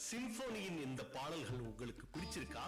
சிம்பொனியின் இந்த பாடல்கள் உங்களுக்கு பிடிச்சிருக்கா?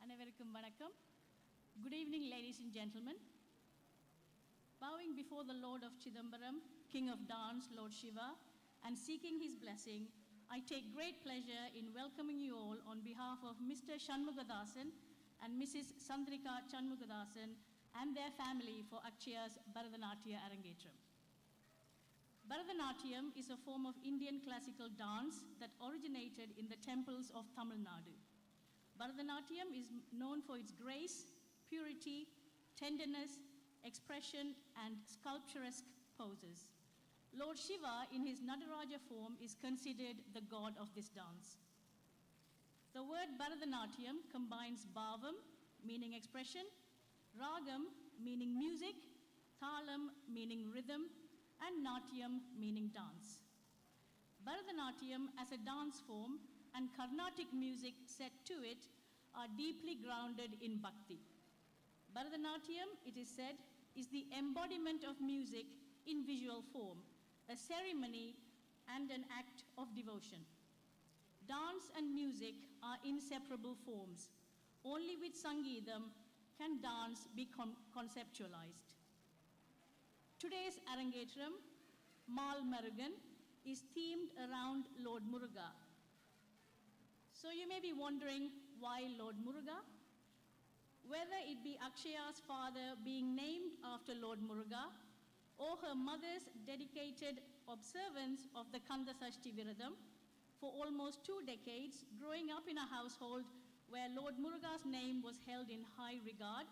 அனைவருக்கும் வணக்கம். Good evening, ladies and gentlemen. Bowing before the Lord of Chidambaram, King of Dance, Lord Shiva, and seeking his blessing, I take great pleasure in welcoming you all on behalf of Mr. SHANMUGATHASAN and Mrs. Sandrika SHANMUGATHASAN and their family for Adshaya's Bharathanatya Arangetram. Bharatanatyam is a form of Indian classical dance that originated in the temples of Tamil Nadu. Bharatanatyam is known for its grace, purity, tenderness, expression, and sculpturesque poses. Lord Shiva, in his Nataraja form, is considered the god of this dance. The word Bharatanatyam combines bhavam, meaning expression, ragam, meaning music, thalam, meaning rhythm, and natyam, meaning dance. Bharatanatyam as a dance form and Carnatic music set to it are deeply grounded in bhakti. Bharatanatyam, it is said, is the embodiment of music in visual form, a ceremony and an act of devotion. Dance and music are inseparable forms. Only with Sangeetham can dance be conceptualized. Today's Arangetram, Mal Marugan, is themed around Lord Muruga. So you may be wondering why Lord Muruga? Whether it be Adshaya's father being named after Lord Muruga or her mother's dedicated observance of the Kanda Sashti Viradam for almost 2 decades, growing up in a household where Lord Muruga's name was held in high regard,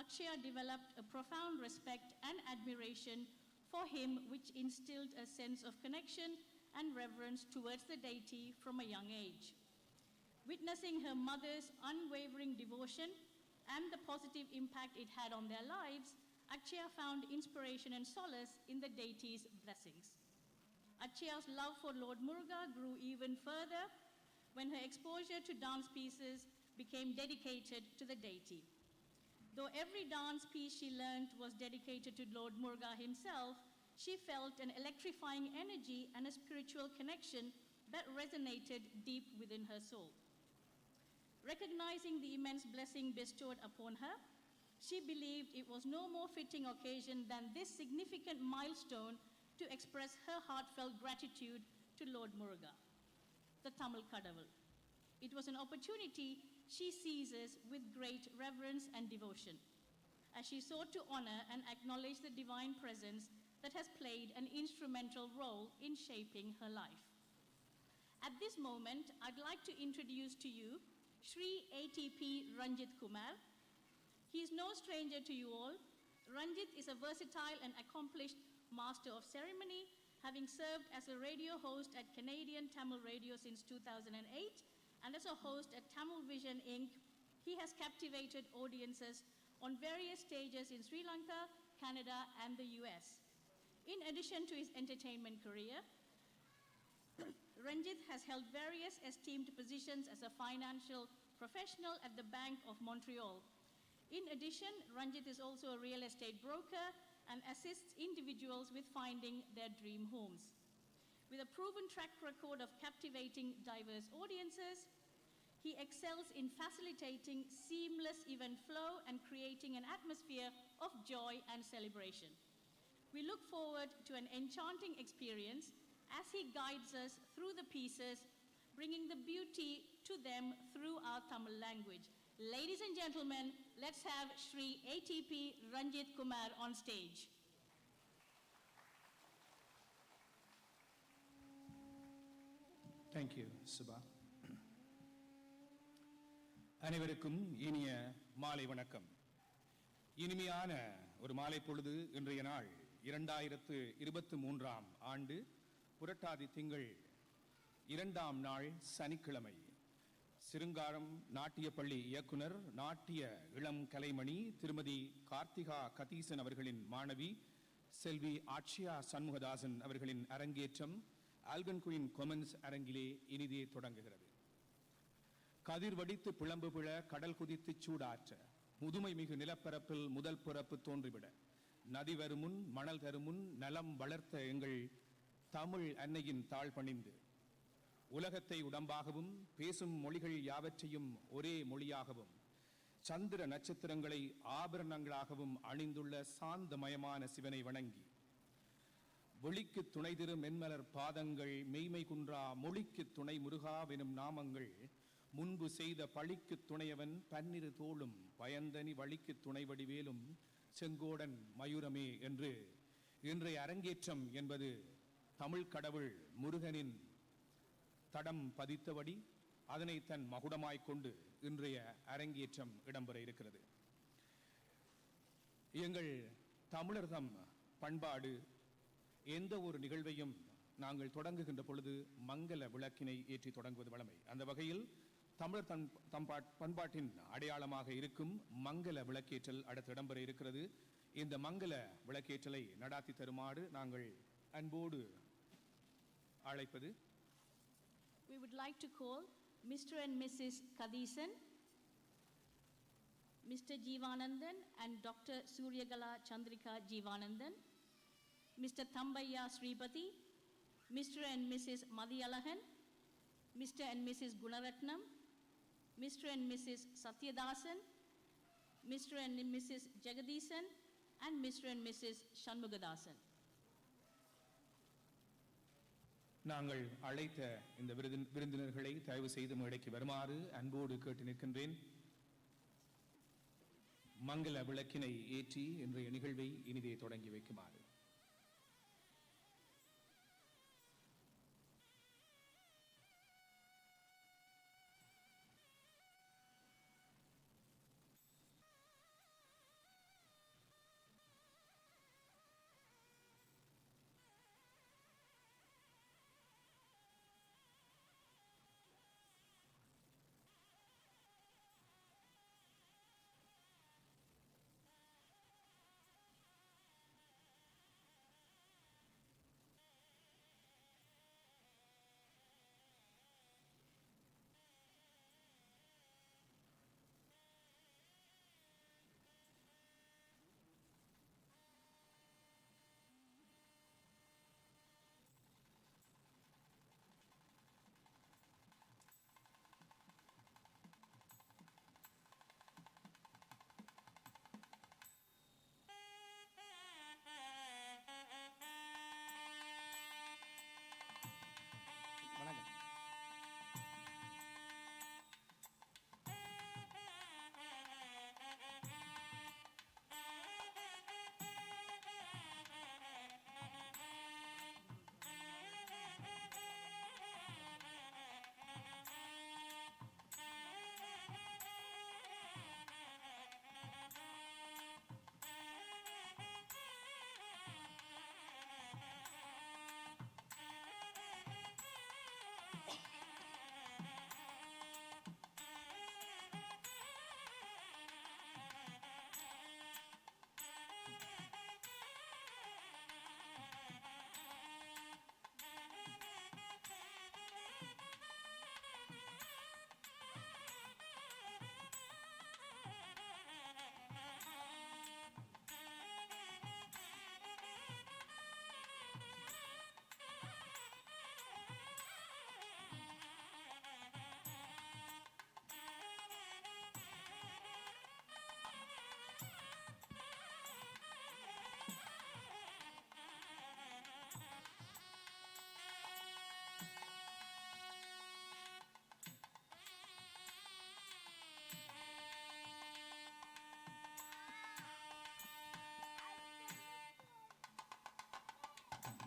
Adshaya developed a profound respect and admiration for him, which instilled a sense of connection and reverence towards the deity from a young age. Witnessing her mother's unwavering devotion and the positive impact it had on their lives, Adshaya found inspiration and solace in the deity's blessings. Adshaya's love for Lord Muruga grew even further when her exposure to dance pieces became dedicated to the deity. Though every dance piece she learned was dedicated to Lord Muruga himself, she felt an electrifying energy and a spiritual connection that resonated deep within her soul. Recognizing the immense blessing bestowed upon her, she believed it was no more fitting occasion than this significant milestone to express her heartfelt gratitude to Lord Muruga, the Tamil Kadavul. It was an opportunity she seizes with great reverence and devotion, as she sought to honor and acknowledge the divine presence that has played an instrumental role in shaping her life. At this moment, I'd like to introduce to you Sri ATP Ranjit Kumar. He is no stranger to you all. Ranjit is a versatile and accomplished master of ceremony, having served as a radio host at Canadian Tamil Radio since 2008 and as a host at Tamil Vision Inc. He has captivated audiences on various stages in Sri Lanka, Canada, and the US. In addition to his entertainment career, Ranjit has held various esteemed positions as a financial professional at the Bank of Montreal. In addition, Ranjit is also a real estate broker and assists individuals with finding their dream homes. With a proven track record of captivating diverse audiences, he excels in facilitating seamless event flow and creating an atmosphere of joy and celebration. We look forward to an enchanting experience as he guides us through the pieces, bringing the beauty to them through our Tamil language. Ladies and gentlemen, let's have Sri ATP Ranjit Kumar on stage. Thank you, Subha. அனைவருக்கும் இனிய மாலை வணக்கம். இனிமையான ஒரு மாலை பொழுது இன்றைய நாள் 2023 ஆண்டு புரட்டாதி திங்கள் 2ஆம் நாள் சனிக்கிழமை. சிருங்காரம் நாட்டிய பள்ளி இயக்குனர் நாட்டிய இளம் கலைமணி திருமதி கார்த்திகா கதீசன் அவர்களின் மாணவி செல்வி ஆட்சியா சண்முகதாசன் அவர்களின் அரங்கேற்றம் ஆல்கன் குயின் கொமன்ஸ் அரங்கிலே இனிதே தொடங்குகிறது. கதிர் வடித்து பிளம்பு பிழ கடல் குதித்து சூடாற்ற முதுமை மிகு நிலப்பரப்பில் முதல் பிறப்பு தோன்றிவிட நதி வருமுன் மணல் தருமுன் நலம் வளர்த்த எங்கள் தமிழ் அன்னையின் தாழ் பணிந்து உலகத்தை உடம்பாகவும் பேசும் மொழிகள் யாவற்றையும் ஒரே மொழியாகவும் சந்திர நட்சத்திரங்களை ஆபரணங்களாகவும் அணிந்துள்ள சாந்தமயமான சிவனை வணங்கி ஒளிக்கு துணை திரு மென்மலர் பாதங்கள் மெய்மை குன்றா மொழிக்கு துணை முருகாவெனும் நாமங்கள் முன்பு செய்த பழிக்கு துணையவன் பன்னிரு தோளும் பயந்தனி வழிக்கு துணை வடிவேலும் செங்கோடன் மயூரமே என்று இன்றைய அரங்கேற்றம் என்பது தமிழ் கடவுள் முருகனின் தடம் பதித்தபடி அதனை தன் மகுடமாய்க் கொண்டு இன்றைய அரங்கேற்றம் இடம்பெற இருக்கிறது. எங்கள் தமிழர்தம் பண்பாடு எந்த ஒரு நிகழ்வையும் நாங்கள் தொடங்குகின்ற பொழுது மங்கள விளக்கினை ஏற்றி தொடங்குவது வழமை. அந்த வகையில் தமிழர் பண்பாட்டின் அடையாளமாக இருக்கும் மங்கள விளக்கேற்றல் அடுத்து இடம்பெற இருக்கிறது. இந்த மங்கள விளக்கேற்றலை நடாத்தி தருமாறு நாங்கள் அன்போடு அழைப்பது. We would like to call Mr. and Mrs. Kadhisan, Mr. Jeevanandan and Dr. Suryagala Chandrika Jeevanandan, Mr. Thambaiya Sripati, Mr. and Mrs. Madhyalahan, Mr. and Mrs. Gunaratnam, Mr. and Mrs. Satyadasan, Mr. and Mrs. Jagadisan, and Mr. and Mrs. Shanmugathasan. நாங்கள் அழைத்த இந்த விருந்தினர்களை தயவு செய்து மேடைக்கு வருமாறு அன்போடு கேட்டு நிற்கின்றேன். மங்கள விளக்கினை ஏற்றி இன்றைய நிகழ்வை இனிதே தொடங்கி வைக்குமாறு.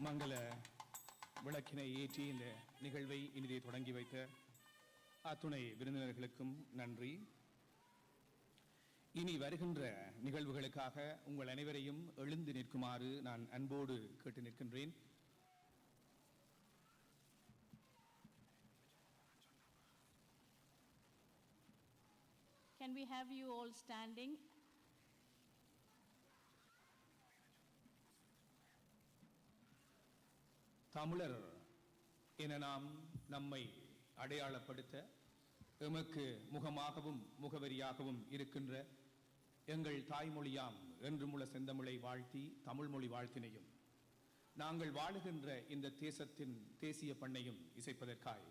மங்கள விளக்கினை ஏற்றி இந்த நிகழ்வை இனிதே தொடங்கி வைத்த அத்துணை விருந்தினர்களுக்கும் நன்றி. இனி வருகின்ற நிகழ்வுகளுக்காக உங்கள் அனைவரையும் எழுந்து நிற்குமாறு நான் அன்போடு கேட்டு நிற்கின்றேன். Can we have you all standing? தமிழர் என நாம் நம்மை அடையாளப்படுத்த எமக்கு முகமாகவும் முகவரியாகவும் இருக்கின்ற எங்கள் தாய்மொழியாம் என்றுமுள்ள செந்தமிழை வாழ்த்தி தமிழ் மொழி வாழ்த்தினையும் நாங்கள் வாழுகின்ற இந்த தேசத்தின் தேசிய பண்ணையும் இசைப்பதற்காய்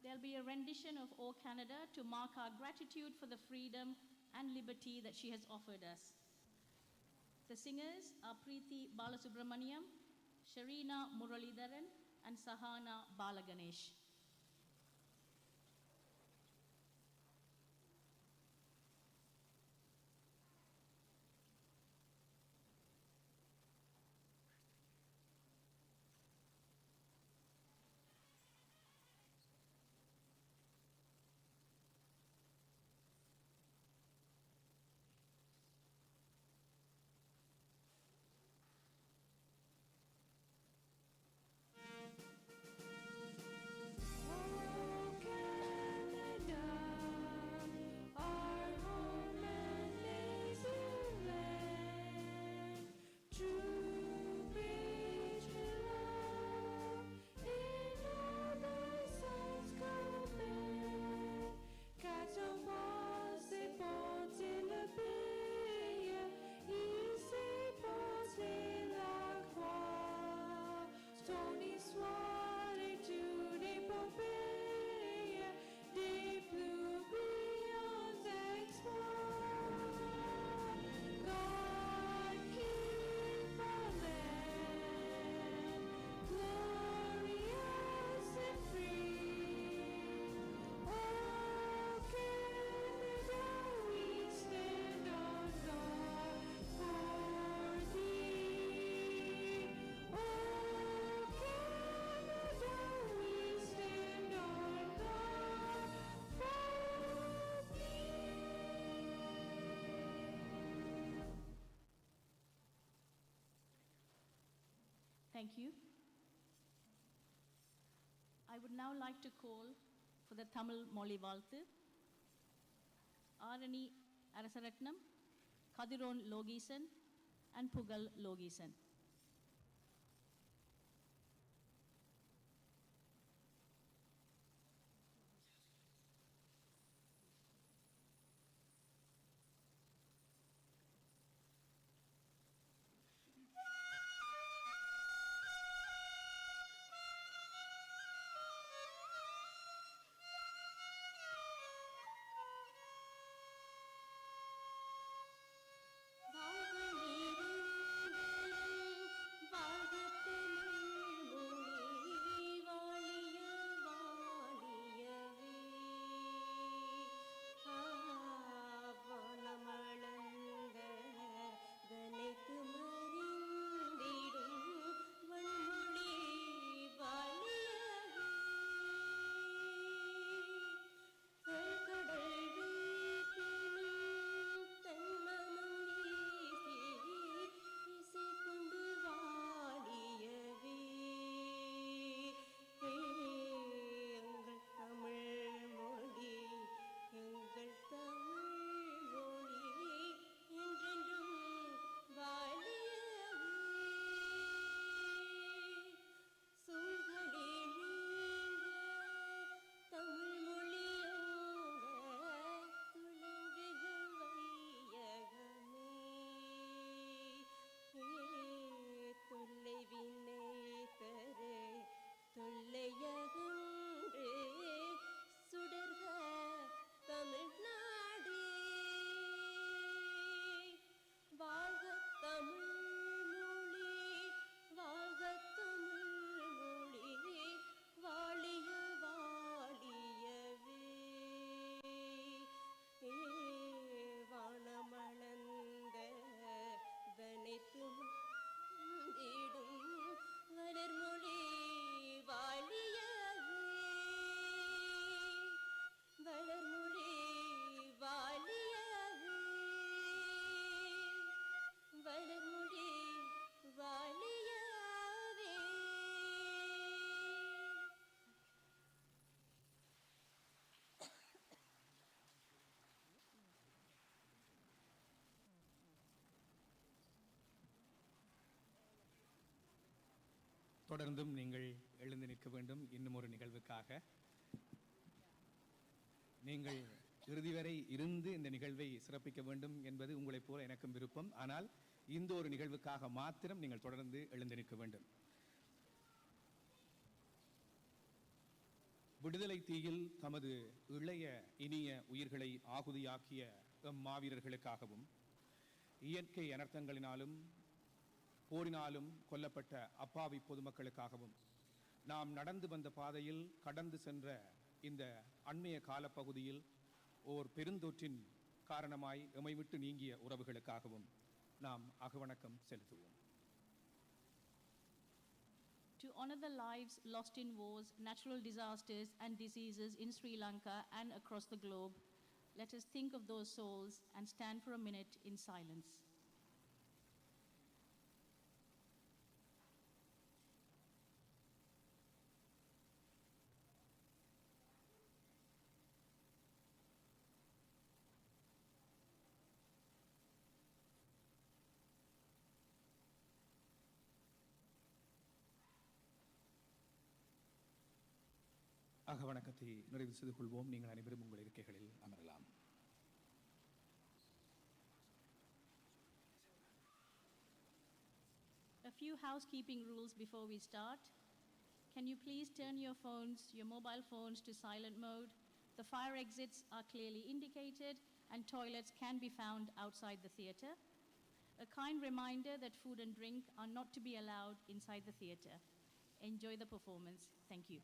There'll be a rendition of O Canada to mark our gratitude for the freedom and liberty that she has offered us. The singers are Preeti Balasubramaniam, Sharina Muralidharan, and Sahana Balaganesh. Thank you. I would now like to call for the Tamil Moli Valthu, Arani Arasaratnam, Kadiron Logisan, and Pugal Logisan. Bye. தொடர்ந்தும் நீங்கள் எழுந்து நிற்க வேண்டும். இன்னும் ஒரு நிகழ்வுக்காக நீங்கள் இறுதி வரை இருந்து இந்த நிகழ்வை சிறப்பிக்க வேண்டும் என்பது உங்களைப் போல எனக்கும் விருப்பம். ஆனால் இந்த ஒரு நிகழ்வுக்காக மாத்திரம் நீங்கள் தொடர்ந்து எழுந்து நிற்க வேண்டும். விடுதலை தீயில் தமது இளைய இனிய உயிர்களை ஆகுதியாக்கிய மாவீரர்களுக்காகவும் இயற்கை அனர்த்தங்களினாலும் போரினாலும் கொல்லப்பட்ட அப்பாவி பொதுமக்களுக்காகவும் நாம் நடந்து வந்த பாதையில் கடந்து சென்ற இந்த அண்மைய காலப்பகுதியில் ஓர் பெருந்தொற்றின் காரணமாய் எமை விட்டு நீங்கிய உறவுகளுக்காகவும் நாம் அகவணக்கம் செலுத்துவோம். To honor the lives lost in wars, natural disasters and diseases in Sri Lanka and across the globe, let us think of those souls and stand for a minute in silence. அகவணக்கத்தை நிறைவு செய்து கொள்வோம். நீங்கள் அனைவரும் உங்கள் இருக்கைகளில் அமரலாம். A few housekeeping rules before we start. Can you please turn your phones, your mobile phones, to silent mode? The fire exits are clearly indicated and toilets can be found outside the theatre. A kind reminder that food and drink are not to be allowed inside the theatre. Enjoy the performance. Thank you.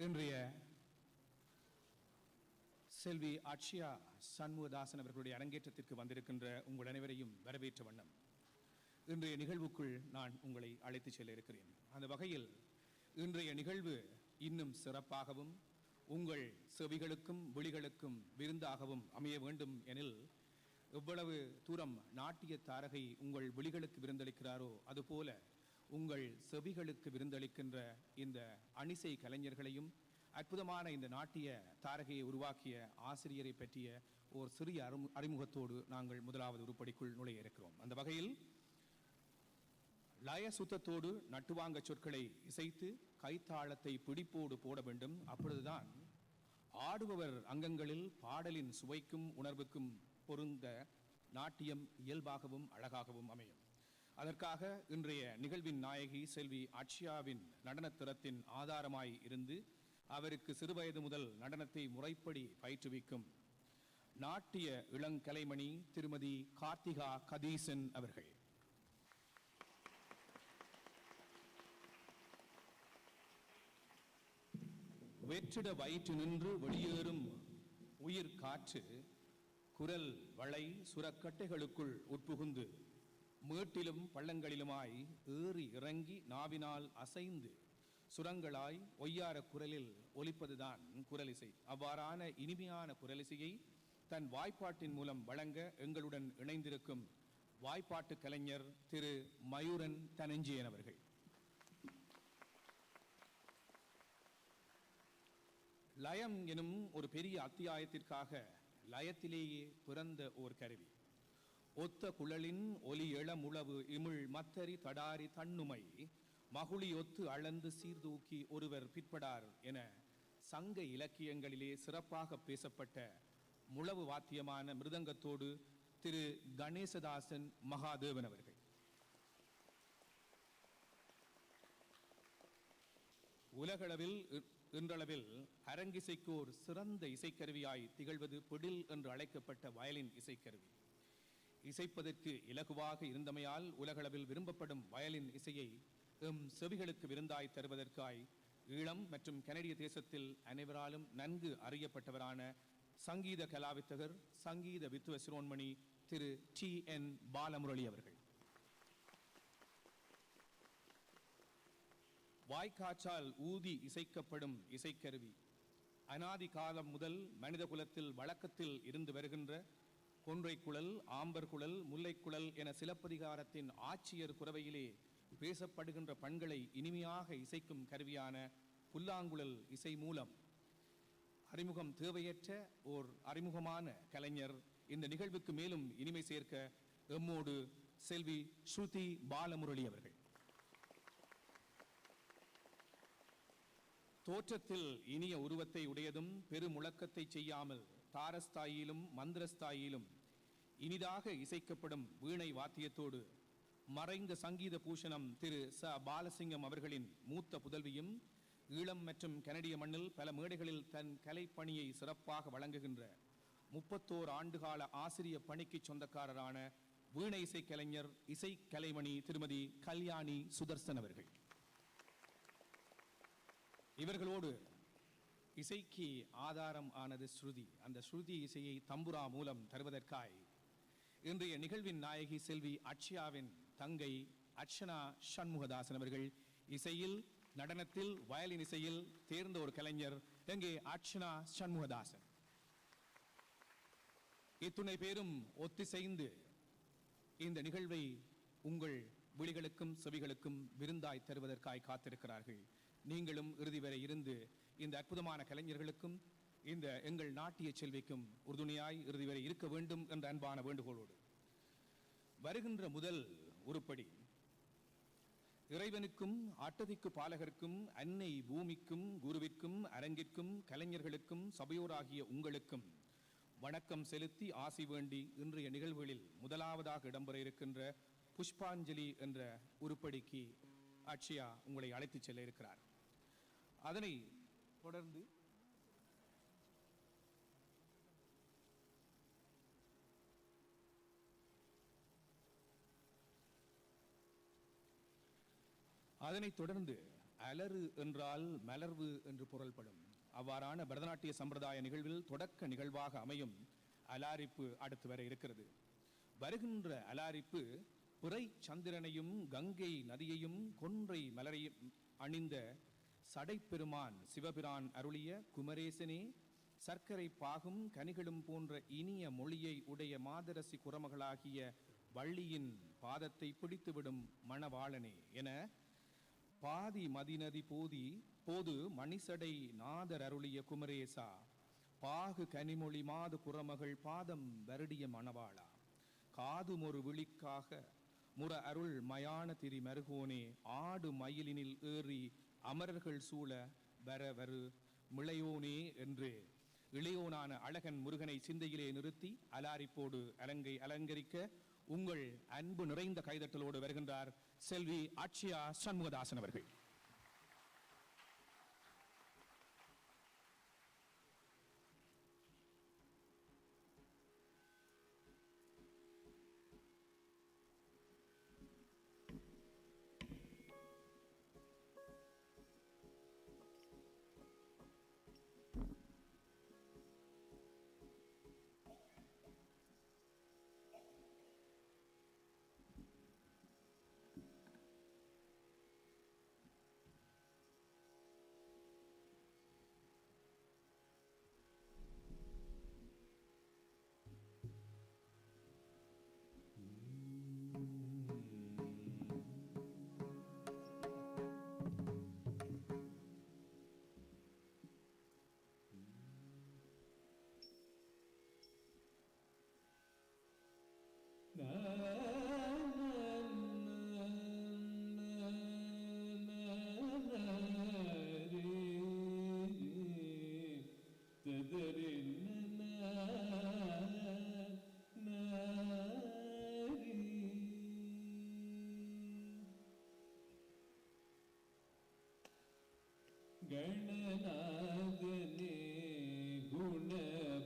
இன்றைய செல்வி அட்சயா சண்முகதாசன் அவர்களுடைய அரங்கேற்றத்திற்கு வந்திருக்கின்ற உங்கள் அனைவரையும் வரவேற்ற வண்ணம் இன்றைய நிகழ்வுக்குள் நான் உங்களை அழைத்துச் செல்ல இருக்கிறேன். அந்த வகையில் இன்றைய நிகழ்வு இன்னும் சிறப்பாகவும் உங்கள் செவிகளுக்கும் விழிகளுக்கும் விருந்தாகவும் அமைய வேண்டும் எனில் எவ்வளவு தூரம் நாட்டிய தாரகை உங்கள் விழிகளுக்கு விருந்தளிக்கிறாரோ அதுபோல உங்கள் செவிகளுக்கு விருந்தளிக்கின்ற இந்த அணிசை கலைஞர்களையும் அற்புதமான இந்த நாட்டிய தாரகையை உருவாக்கிய ஆசிரியரை பற்றிய ஒரு சிறிய அறிமுகத்தோடு நாங்கள் முதலாவது உருப்படிக்குள் நுழைய இருக்கிறோம். அந்த வகையில் லய சுத்தத்தோடு நட்டுவாங்க சொற்களை இசைத்து கைத்தாளத்தை பிடிப்போடு போட வேண்டும். அப்பொழுதுதான் ஆடுபவர் அங்கங்களில் பாடலின் சுவைக்கும் உணர்வுக்கும் பொருந்த நாட்டியம் இயல்பாகவும் அழகாகவும் அமையும். அதற்காக இன்றைய நிகழ்வின் நாயகி செல்வி அட்சயாவின் நடனத்திறத்தின் ஆதாரமாய் இருந்து அவருக்கு சிறுவயது முதல் நடனத்தை முறைப்படி பயிற்றுவிக்கும் நாட்டிய இளங்கலைமணி திருமதி கார்த்திகா கதீசன் அவர்கள். வெற்றிட வயிற்று நின்று வெளியேறும் உயிர் காற்று குரல் வளை சுரக்கட்டைகளுக்குள் உட்புகுந்து மேட்டிலும் பள்ளங்களிலுமாய் ஏறி இறங்கி நாவினால் அசைந்து சுரங்களாய் ஒய்யார குரலில் ஒலிப்பதுதான் குரலிசை. அவ்வாறான இனிமையான குரலிசையை தன் வாய்ப்பாட்டின் மூலம் வழங்க எங்களுடன் இணைந்திருக்கும் வாய்ப்பாட்டு கலைஞர் திரு மயூரன் தனஞ்சயன் அவர்கள். லயம் எனும் ஒரு பெரிய அத்தியாயத்திற்காக லயத்திலேயே பிறந்த ஓர் கருவி. ஒத்த குழலின் ஒலி எளமுளவு இமிழ் மத்தரி தடாரி தன்னுமை மகுளி ஒத்து அளந்து சீர்தூக்கி ஒருவர் பிற்படார் என சங்க இலக்கியங்களிலே சிறப்பாக பேசப்பட்ட முழவு வாத்தியமான மிருதங்கத்தோடு திரு கணேசதாசன் மகாதேவன் அவர்கள். உலகளவில் இன்றளவில் அரங்கிசைக்கு ஒரு சிறந்த இசைக்கருவியாய் திகழ்வது பிடில் என்று அழைக்கப்பட்ட வயலின் இசைக்கருவி. இசைப்பதற்கு இலகுவாக இருந்தமையால் உலகளவில் விரும்பப்படும் வயலின் இசையை செவிகளுக்கு விருந்தாய் தருவதற்காய் ஈழம் மற்றும் கனடிய தேசத்தில் அனைவராலும் நன்கு அறியப்பட்டவரான சங்கீத கலாவித்தகர் சங்கீத வித்துவ சிரோன்மணி திரு TN பாலமுரளி அவர்கள். வாய்க்காற்றால் ஊதி இசைக்கப்படும் இசைக்கருவி அனாதி காலம் முதல் மனித குலத்தில் வழக்கத்தில் இருந்து வருகின்ற கொன்றைக்குழல், ஆம்பர்குழல், முல்லைக்குழல் என சிலப்பதிகாரத்தின் ஆட்சியர் குரவையிலே பேசப்படுகின்ற பண்களை இனிமையாக இசைக்கும் கருவியான புல்லாங்குழல் இசை மூலம் அறிமுகம் தேவையற்ற ஓர் அறிமுகமான கலைஞர் இந்த நிகழ்வுக்கு மேலும் இனிமை சேர்க்க எம்மோடு செல்வி ஸ்ருதி பாலமுரளி அவர்கள். தோற்றத்தில் இனிய உருவத்தை உடையதும் பெருமுழக்கத்தை செய்யாமல் தாரஸ்தாயிலும் மந்திரஸ்தாயிலும் இனிதாக இசைக்கப்படும் வீணை வாத்தியத்தோடு மறைந்த சங்கீத பூஷணம் திரு ச பாலசிங்கம் அவர்களின் மூத்த புதல்வியும் ஈழம் மற்றும் கனடிய மண்ணில் பல மேடைகளில் தன் கலைப்பணியை சிறப்பாக வழங்குகின்ற 31 ஆண்டுகால ஆசிரிய பணிக்கு சொந்தக்காரரான வீணை இசைக்கலைஞர் இசை கலைமணி திருமதி கல்யாணி சுதர்சன் அவர்கள். இவர்களோடு இசைக்கு ஆதாரம் ஆனது ஸ்ருதி. அந்த ஸ்ருதி இசையை தம்புரா மூலம் தருவதற்காய் இன்றைய நிகழ்வின் நாயகி செல்வி அட்சயாவின் தங்கை அர்ச்சனா ஷண்முகதாசன் அவர்கள். இசையில், நடனத்தில், வயலின் இசையில் தேர்ந்த ஒரு கலைஞர் எங்கே அர்ச்சனா ஷண்முகதாசன். இத்துணை பேரும் ஒத்திசைந்து இந்த நிகழ்வை உங்கள் விழிகளுக்கும் செவிகளுக்கும் விருந்தாய் தருவதற்காய் காத்திருக்கிறார்கள். நீங்களும் இறுதி வரை இருந்து இந்த அற்புதமான கலைஞர்களுக்கும் இந்த எங்கள் நாட்டிய செல்விக்கும் உறுதுணையாய் இறுதி வரை இருக்க வேண்டும் என்ற அன்பான வேண்டுகோளோடு வருகின்ற முதல் உருப்படி இறைவனுக்கும் ஆட்டதிக்கு பாலகர்க்கும் அன்னை பூமிக்கும் குருவிற்கும் அரங்கிற்கும் கலைஞர்களுக்கும் சபையோராகிய உங்களுக்கும் வணக்கம் செலுத்தி ஆசி வேண்டி இன்றைய நிகழ்வுகளில் முதலாவதாக இடம்பெற இருக்கின்ற புஷ்பாஞ்சலி என்ற உருப்படிக்கு அட்சயா உங்களை அழைத்துச் செல்ல இருக்கிறார். அதனை தொடர்ந்து அலறு என்றால் மலர்வு என்று பொருள்படும். அவ்வாறான பரதநாட்டிய சம்பிரதாய நிகழ்வில் தொடக்க நிகழ்வாக அமையும் அலாரிப்பு அடுத்து வர இருக்கிறது. வருகின்ற அலாரிப்பு பிறை சந்திரனையும் கங்கை நதியையும் கொன்றை மலரையும் அணிந்த சடைப்பெருமான் சிவபிரான் அருளிய குமரேசனே சர்க்கரை பாகும் கனிகளும் போன்ற இனிய மொழியை உடைய மாதரசி குரமகளாகிய வள்ளியின் பாதத்தை பிடித்துவிடும் மணவாளனே என பாதி மதிநதி போது மணிசடை நாதர் அருளிய குமரேசா பாகு கனிமொழி மாது குரமகள் பாதம் வருடிய மணவாளா காதும் ஒரு விழிக்காக முற அருள் மயான திரி மருகோனே ஆடு மயிலினில் ஏறி அமரர்கள் சூழ வரவரு மிளையோனே என்று இளையோனான அழகன் முருகனை சிந்தையிலே நிறுத்தி அலாரிப்போடு அலங்கரிக்க உங்கள் அன்பு நிறைந்த கைதட்டலோடு வருகின்றார் செல்வி அட்சயா சண்முகதாசன் அவர்கள். गणनादने गुणबोधने गणनादने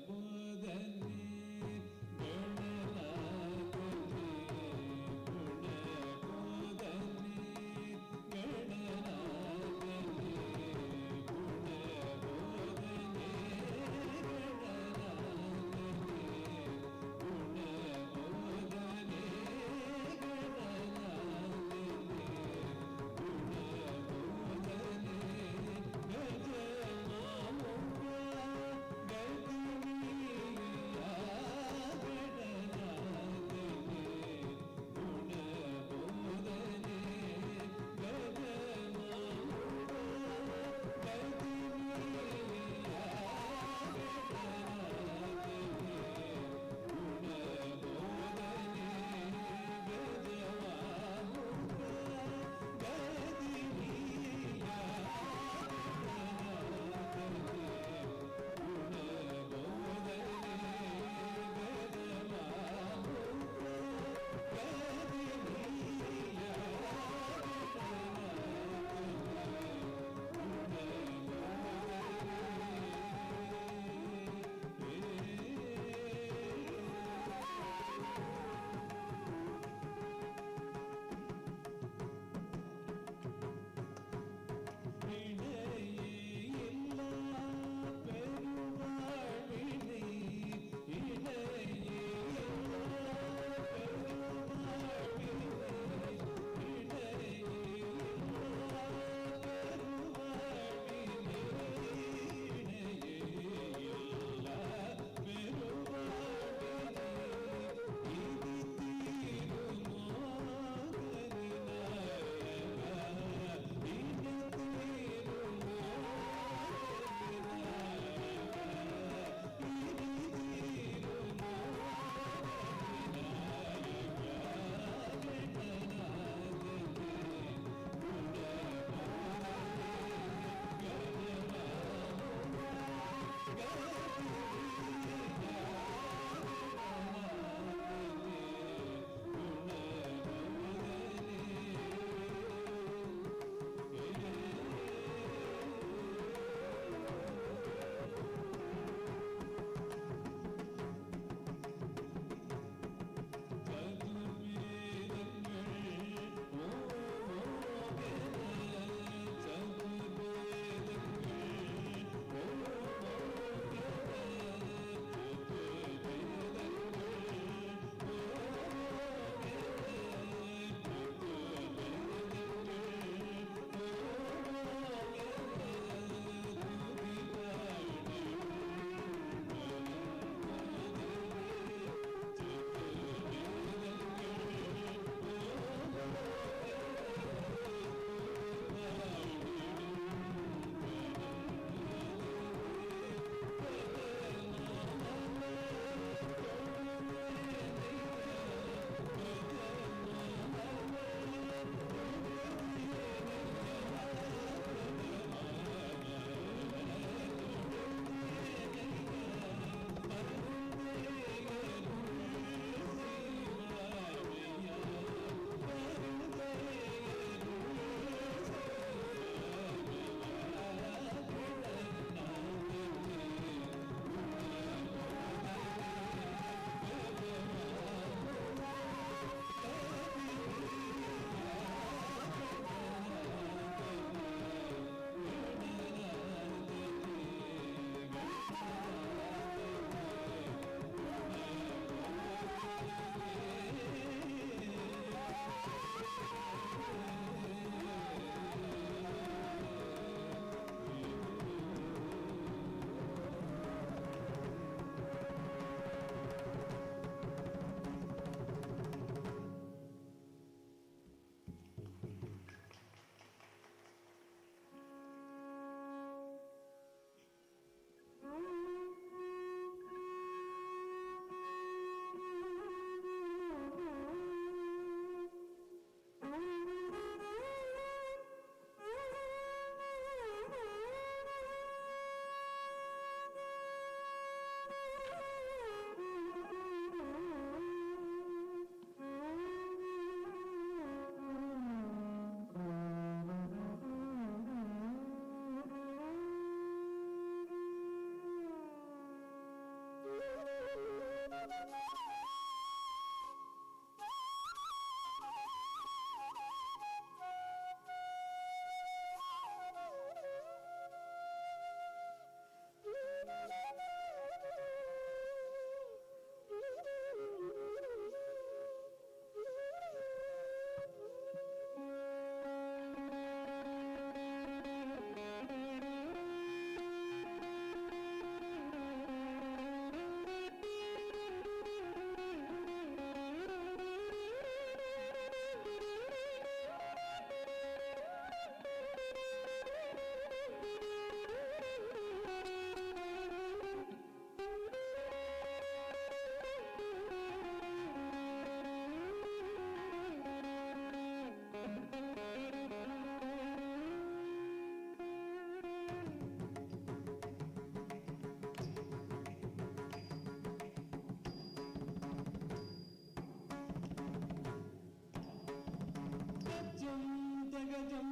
తగజం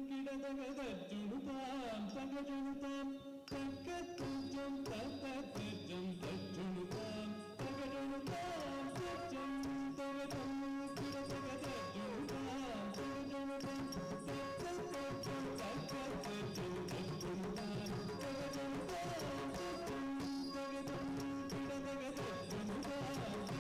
కిడదగదజ్జునుతాం తగజునుతాం తగ్గజం తగ్గజం తజ్జునుతాం తగజునుతాం తజ్జం తగజం కిడదగదజ్జునుతాం తగజునుతాం తగ్గజం తగ్గజం తజ్జునుతాం తగజునుతాం తజ్జం తగజం కిడదగదజ్జునుతాం తగజునుతాం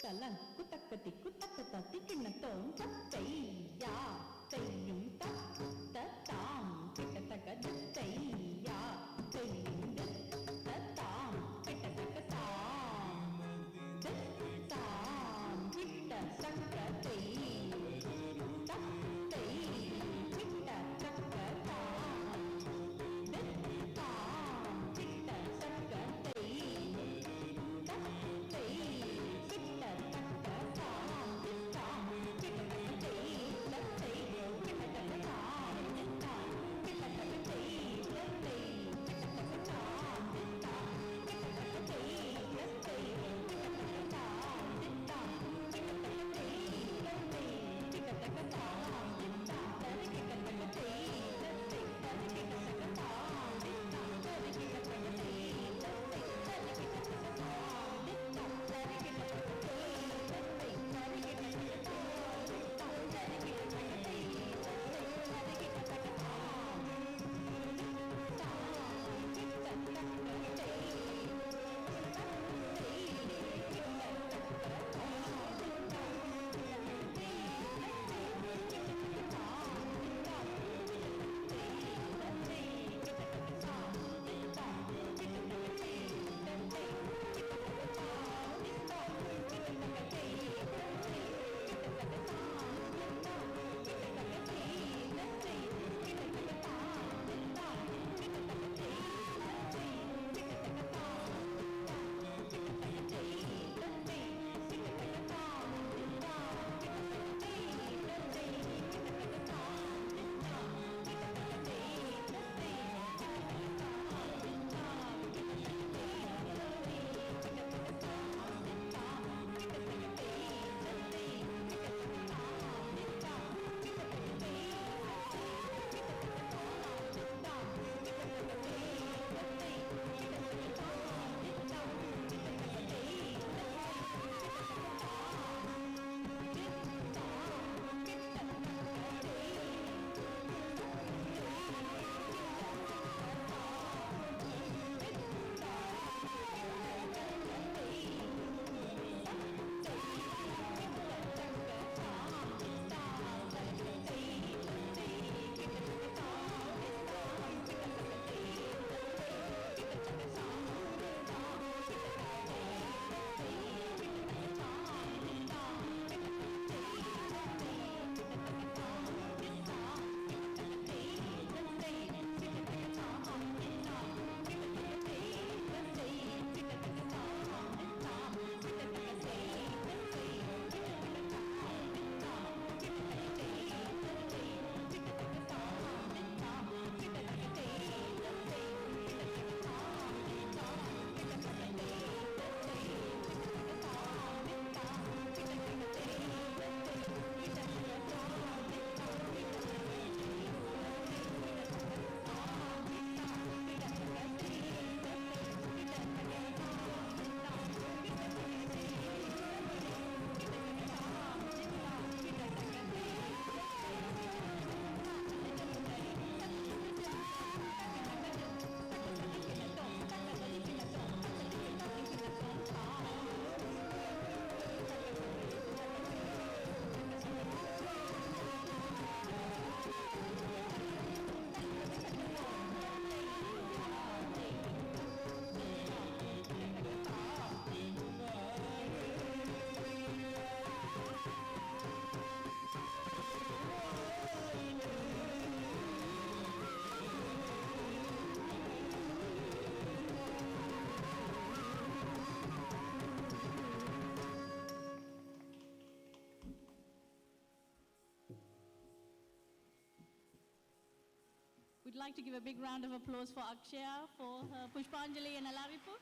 Kalan kutak ketik kutak ketik kena tong tak ya tayung tak tatang kita tak ada ya tayung tatang kita tak tam tatang kita tak ada tak kita tak ada tatang kita tak ada tak would like to give a big round of applause for Akshaya for her Pushpanjali and Alaripu.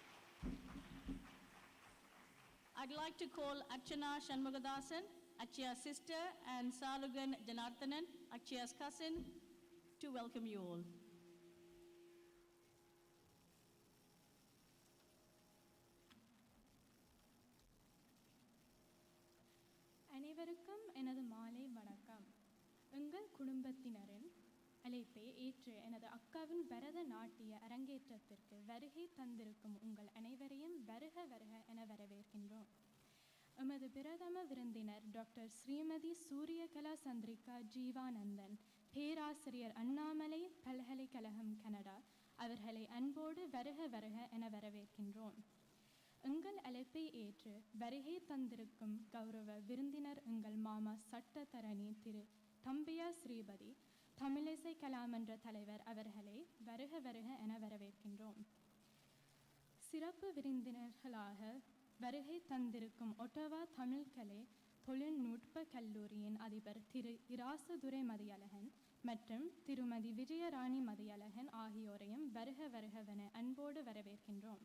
I'd like to call Archana SHANMUGATHASAN, Akshaya's sister, and Salugan Janarthanan, Akshaya's cousin, to welcome you all. அனைவருக்கும் எனது மாலை வணக்கம். எங்கள் குடும்பத்தினரின் அழைப்பை ஏற்று எனது அக்காவின் பரதநாட்டிய அரங்கேற்றத்திற்கு வருகை தந்திருக்கும் உங்கள் அனைவரையும் வருக வருக என வரவேற்கின்றோம். எமது பிரதம விருந்தினர் டாக்டர் ஸ்ரீமதி சூரியகலா சந்திரிகா ஜீவானந்தன், பேராசிரியர் அண்ணாமலை பல்கலைக்கழகம் கனடா அவர்களை அன்போடு வருக வருக என வரவேற்கின்றோம். எங்கள் அழைப்பை ஏற்று வருகை தந்திருக்கும் கௌரவ விருந்தினர் எங்கள் மாமா சட்டத்தரணி திரு தம்பியா ஸ்ரீபதி, தமிழிசை கலாமன்ற தலைவர் அவர்களை வருக வருக என வரவேற்கின்றோம். சிறப்பு விருந்தினர்களாக வருகை தந்திருக்கும் ஒட்டவா தமிழ்கலை தொழில்நுட்ப கல்லூரியின் அதிபர் திரு இராசதுரை மதியழகன் மற்றும் திருமதி விஜயராணி மதியழகன் ஆகியோரையும் வருக வருகவென அன்போடு வரவேற்கின்றோம்.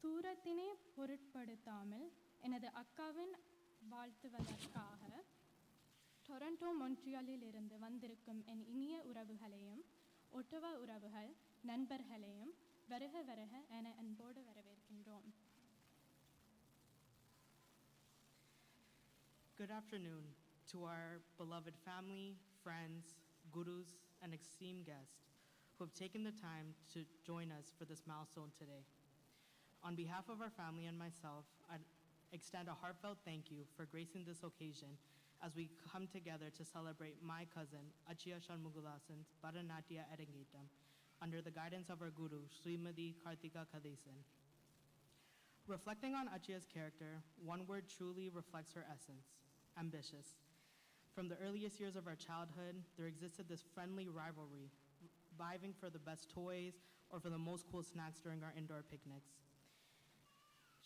தூரத்தினை பொருட்படுத்தாமல் எனது அக்காவின் வாழ்த்துவதற்காக டொரண்டோ மொன்ட்ரியாலில் இருந்து வந்திருக்கும் என் இனிய உறவுகளையும் ஒட்டவா உறவுகள் நண்பர்களையும் வருக வருக என அன்போடு வரவேற்கின்றோம். Good afternoon to our beloved family, friends, gurus, and esteemed guests who have taken the time to join us for this milestone today. On behalf of our family and myself, I'd extend a heartfelt thank you for gracing this occasion as we come together to celebrate my cousin, Adshaya SHANMUGATHASAN's Bharathanatya Arangetram under the guidance of our guru, Srimati Kartika Kadesan. Reflecting on Adshaya's character, one word truly reflects her essence: ambitious. From the earliest years of our childhood, there existed this friendly rivalry, vying for the best toys or for the most cool snacks during our indoor picnics.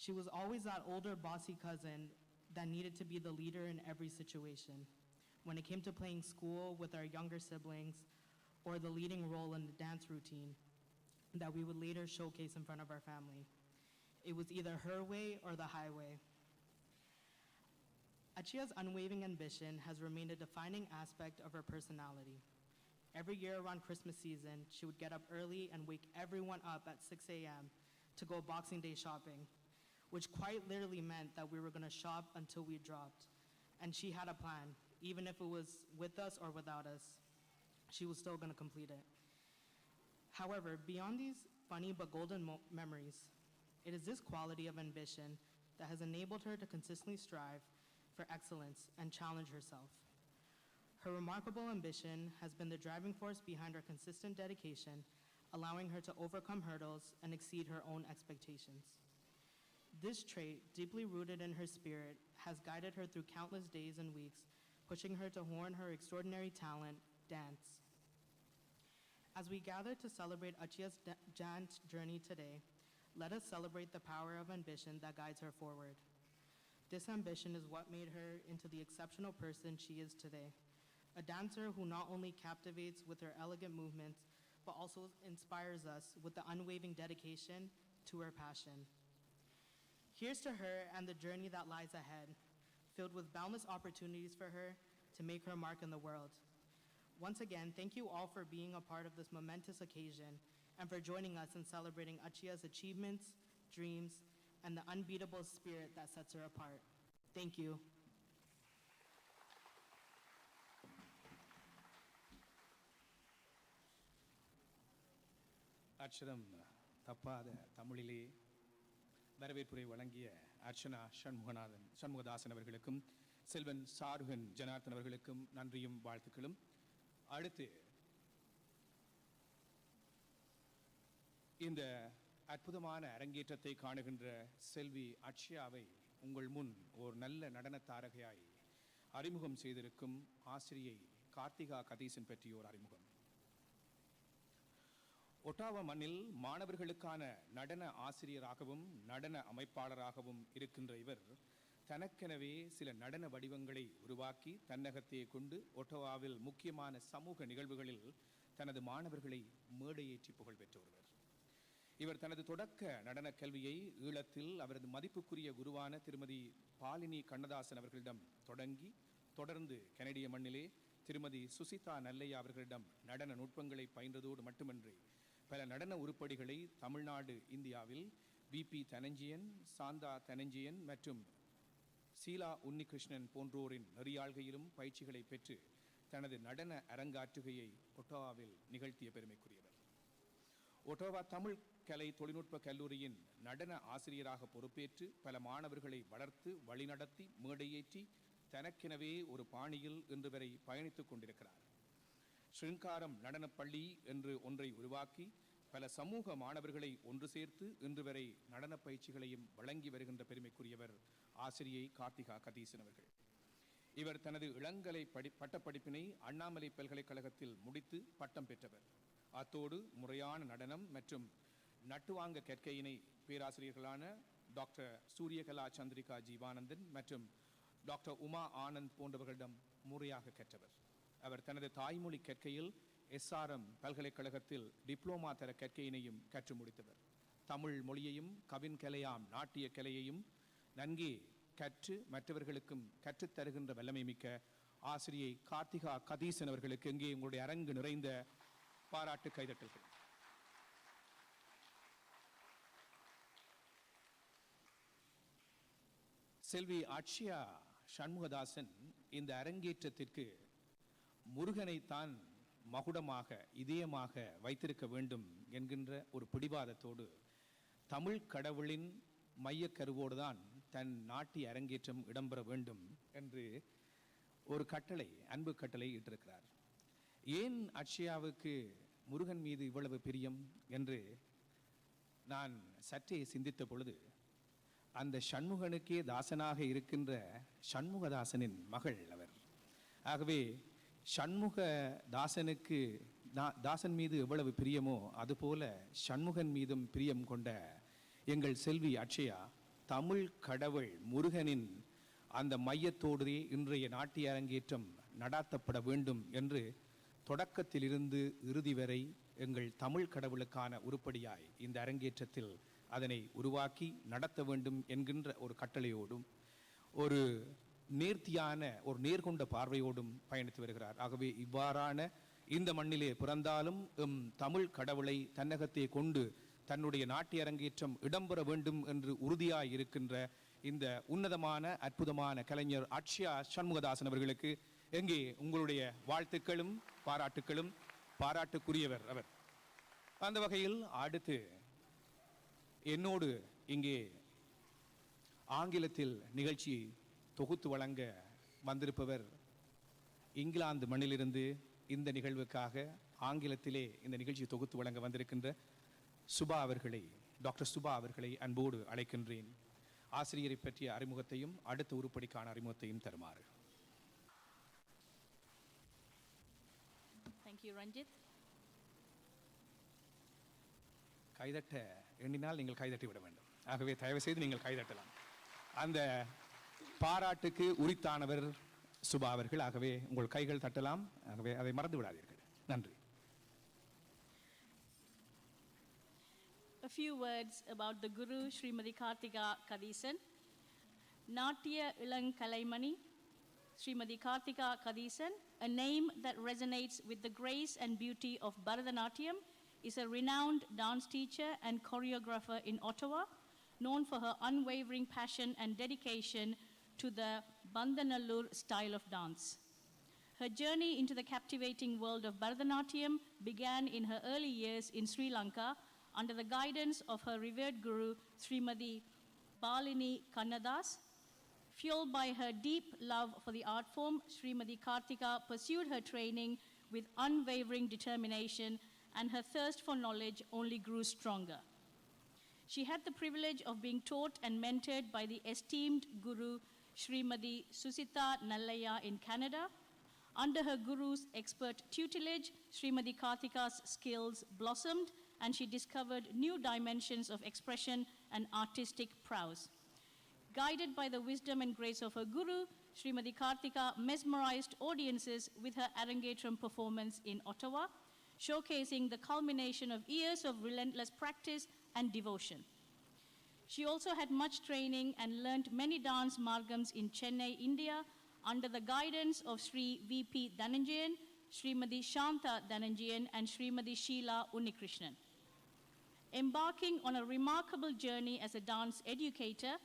She was always that older, bossy cousin that needed to be the leader in every situation. When it came to playing school with our younger siblings or the leading role in the dance routine that we would later showcase in front of our family, it was either her way or the highway. Adshaya's unwavering ambition has remained a defining aspect of her personality. Every year around Christmas season, she would get up early and wake everyone up at 6 a.m. to go Boxing Day shopping, which quite literally meant that we were going to shop until we dropped. And she had a plan. Even if it was with us or without us, she was still going to complete it. However, beyond these funny but golden memories, it is this quality of ambition that has enabled her to consistently strive for excellence and challenge herself. Her remarkable ambition has been the driving force behind her consistent dedication, allowing her to overcome hurdles and exceed her own expectations. This trait, deeply rooted in her spirit, has guided her through countless days and weeks, pushing her to hone her extraordinary talent, dance. As we gather to celebrate Adshaya's dance journey today, let us celebrate the power of ambition that guides her forward. This ambition is what made her into the exceptional person she is today, a dancer who not only captivates with her elegant movements, but also inspires us with the unwavering dedication to her passion. Here's to her and the journey that lies ahead, filled with boundless opportunities for her to make her mark in the world. Once again, thank you all for being a part of this momentous occasion and for joining us in celebrating Adshaya's achievements, dreams, and the unbeatable spirit that sets her apart. Thank you. அட்சரம் தப்பாத தமிழிலே வரவேற்புரை வழங்கிய அர்ச்சனா சண்முகதாசன் அவர்களுக்கும் செல்வன் சாருகன் ஜனார்த்தன் அவர்களுக்கும் நன்றியும் வாழ்த்துக்களும். அடுத்து இந்த அற்புதமான அரங்கேற்றத்தை காணுகின்ற செல்வி அட்சயாவை உங்கள் முன் ஒரு நல்ல நடன தாரகையாய் அறிமுகம் செய்திருக்கும் ஆசிரியை கார்த்திகா கதீசன் பற்றியோர் அறிமுகம். ஒட்டாவா மண்ணில் மாணவர்களுக்கான நடன ஆசிரியராகவும் நடன அமைப்பாளராகவும் இருக்கின்ற இவர் தனக்கெனவே சில நடன வடிவங்களை உருவாக்கி தன்னகத்தையே கொண்டு ஒட்டாவாவில் முக்கியமான சமூக நிகழ்வுகளில் தனது மாணவர்களை மேடையேற்றி புகழ் பெற்ற ஒருவர். இவர் தனது தொடக்க நடன கல்வியை ஈழத்தில் அவரது மதிப்புக்குரிய குருவான திருமதி பாலினி கண்ணதாசன் அவர்களிடம் தொடர்ந்து கனடிய மண்ணிலே திருமதி சுசிதா நல்லையா அவர்களிடம் நடன நுட்பங்களை பயின்றதோடு மட்டுமன்றி பல நடன உருப்படிகளை தமிழ்நாடு இந்தியாவில் விபி தனஞ்சியன், சாந்தா தனஞ்சியன் மற்றும் சீலா உன்னிகிருஷ்ணன் போன்றோரின் நெறியாள்கையிலும் பயிற்சிகளை பெற்று தனது நடன அரங்காற்றுகையை ஒட்டோவாவில் நிகழ்த்திய பெருமைக்குரியவர். ஒட்டோவா தமிழ் கலை தொழில்நுட்ப கல்லூரியின் நடன ஆசிரியராக பொறுப்பேற்று பல மாணவர்களை வளர்த்து வழிநடத்தி மேடையேற்றி தனக்கெனவே ஒரு பாணியில் இன்று வரை பயணித்துக் கொண்டிருக்கிறார். ஸ்ருங்காரம் நடனப்பள்ளி என்று ஒன்றை உருவாக்கி பல சமூக மாணவர்களை ஒன்று சேர்த்து இன்று வரை நடன பயிற்சிகளையும் வழங்கி வருகின்ற பெருமைக்குரியவர் ஆசிரியை கார்த்திகா கதீசன் அவர்கள். இவர் தனது இளங்கலை பட்டப்படிப்பினை அண்ணாமலை பல்கலைக்கழகத்தில் முடித்து பட்டம் பெற்றவர். அத்தோடு முறையான நடனம் மற்றும் நட்டுவாங்க கற்கையினை பேராசிரியர்களான டாக்டர் சூரியகலா சந்திரிகா ஜீவானந்தன் மற்றும் டாக்டர் உமா ஆனந்த் போன்றவர்களிடம் முறையாக கற்றவர். அவர் தனது தாய்மொழி கற்கையில் SRM பல்கலைக்கழகத்தில் டிப்ளோமா தர கற்கையினையும் கற்று முடித்தவர். தமிழ் மொழியையும் கவின் கலையாம் நாட்டிய கலையையும் நன்கே கற்று மற்றவர்களுக்கும் கற்றுத்தருகின்ற வல்லமை மிக்க ஆசிரியை கார்த்திகா கதீசன் அவர்களுக்கு இங்கே உங்களுடைய அரங்கு நிறைந்த பாராட்டு கைதட்டல்கள். செல்வி அட்சயா சண்முகதாசன் இந்த அரங்கேற்றத்திற்கு முருகனைத்தான் மகுடமாக இதயமாக வைத்திருக்க வேண்டும் என்கின்ற ஒரு பிடிவாதத்தோடு தமிழ் கடவுளின் மையக்கருவோடு தான் தன் நாட்டிய அரங்கேற்றம் இடம்பெற வேண்டும் என்று ஒரு கட்டளை, அன்பு கட்டளை இட்டிருக்கிறார். ஏன் அட்சயாவுக்கு முருகன் மீது இவ்வளவு பிரியம் என்று நான் சற்றே சிந்தித்த பொழுது அந்த சண்முகனுக்கே தாசனாக இருக்கின்ற சண்முகதாசனின் மகள் அவர். ஆகவே சண்முக தாசனுக்கு தாசன் மீது எவ்வளவு பிரியமோ அதுபோல சண்முகன் மீதும் பிரியம் கொண்ட எங்கள் செல்வி அட்சயா தமிழ் கடவுள் முருகனின் அந்த மையத்தோடே இன்றைய நாட்டிய அரங்கேற்றம் நடாத்தப்பட வேண்டும் என்று தொடக்கத்திலிருந்து இறுதி வரை எங்கள் தமிழ் கடவுளுக்கான உருப்படியாய் இந்த அரங்கேற்றத்தில் அதனை உருவாக்கி நடத்த வேண்டும் என்கின்ற ஒரு கட்டளையோடும் ஒரு நேர்த்தியான ஒரு நேர்கொண்ட பார்வையோடும் பயணித்து வருகிறார். ஆகவே இவ்வாறான இந்த மண்ணிலே பிறந்தாலும் தமிழ் கடவுளை தன்னகத்தை கொண்டு தன்னுடைய நாட்டிய அரங்கேற்றம் இடம்பெற வேண்டும் என்று உறுதியாய் இருக்கின்ற இந்த உன்னதமான அற்புதமான கலைஞர் அட்சயா சண்முகதாசன் அவர்களுக்கு எங்கே உங்களுடைய வாழ்த்துக்களும் பாராட்டுக்களும். பாராட்டுக்குரியவர் அவர். அந்த வகையில் அடுத்து என்னோடு இங்கே ஆங்கிலத்தில் நிகழ்ச்சியை தொகுத்து வழங்க வந்திருப்பவர் இங்கிலாந்து மண்ணிலிருந்து இந்த நிகழ்வுக்காக ஆங்கிலத்திலே இந்த நிகழ்ச்சியை தொகுத்து வழங்க வந்திருக்கின்ற சுபா அவர்களை, டாக்டர் சுபா அவர்களை அன்போடு அழைக்கின்றேன். ஆசிரியரை பற்றிய அறிமுகத்தையும் அடுத்த உருப்படிக்கான அறிமுகத்தையும் தருமாறு. Thank you, Ranjit. கைதட்ட எண்ணினால் நீங்கள் கைதட்டி விட வேண்டும். ஆகவே தயவு செய்து நீங்கள் கைதட்டலாம். அந்த பாராட்டுக்கு உரித்தானவர் சுபா அவர்கள். ஆகவே உங்கள் கைகள் தட்டலாம். ஆகவே அதை மறந்து விடாதீர்கள். நன்றி. A few words about the Guru, Srimati Karthika Kadhisan. Natya Ilang Kalaimani, Srimati Karthika Kadhisan, a name that resonates with the grace and beauty of Bharathanatya, is a renowned dance teacher and choreographer in Ottawa, known for her unwavering passion and dedication to the Bandhanallur style of dance. Her journey into the captivating world of Bharathanatya began in her early years in Sri Lanka under the guidance of her revered guru, Srimati Balini Kannadas. Fueled by her deep love for the art form, Srimati Karthika pursued her training with unwavering determination, and her thirst for knowledge only grew stronger. She had the privilege of being taught and mentored by the esteemed guru, Srimati Susita Nallaya in Canada. Under her guru's expert tutelage, Srimati Karthika's skills blossomed, and she discovered new dimensions of expression and artistic prowess. Guided by the wisdom and grace of her guru, Srimati Karthika mesmerized audiences with her Arangetram performance in Ottawa. showcasing the culmination of years of relentless practice and devotion. She also had much training and learned many dance margams in Chennai, India, under the guidance of Sri V.P. Dhananjayan, Srimati Shanta Dhananjayan, and Srimati Sheila Unnikrishnan. Embarking on a remarkable journey as a dance educator,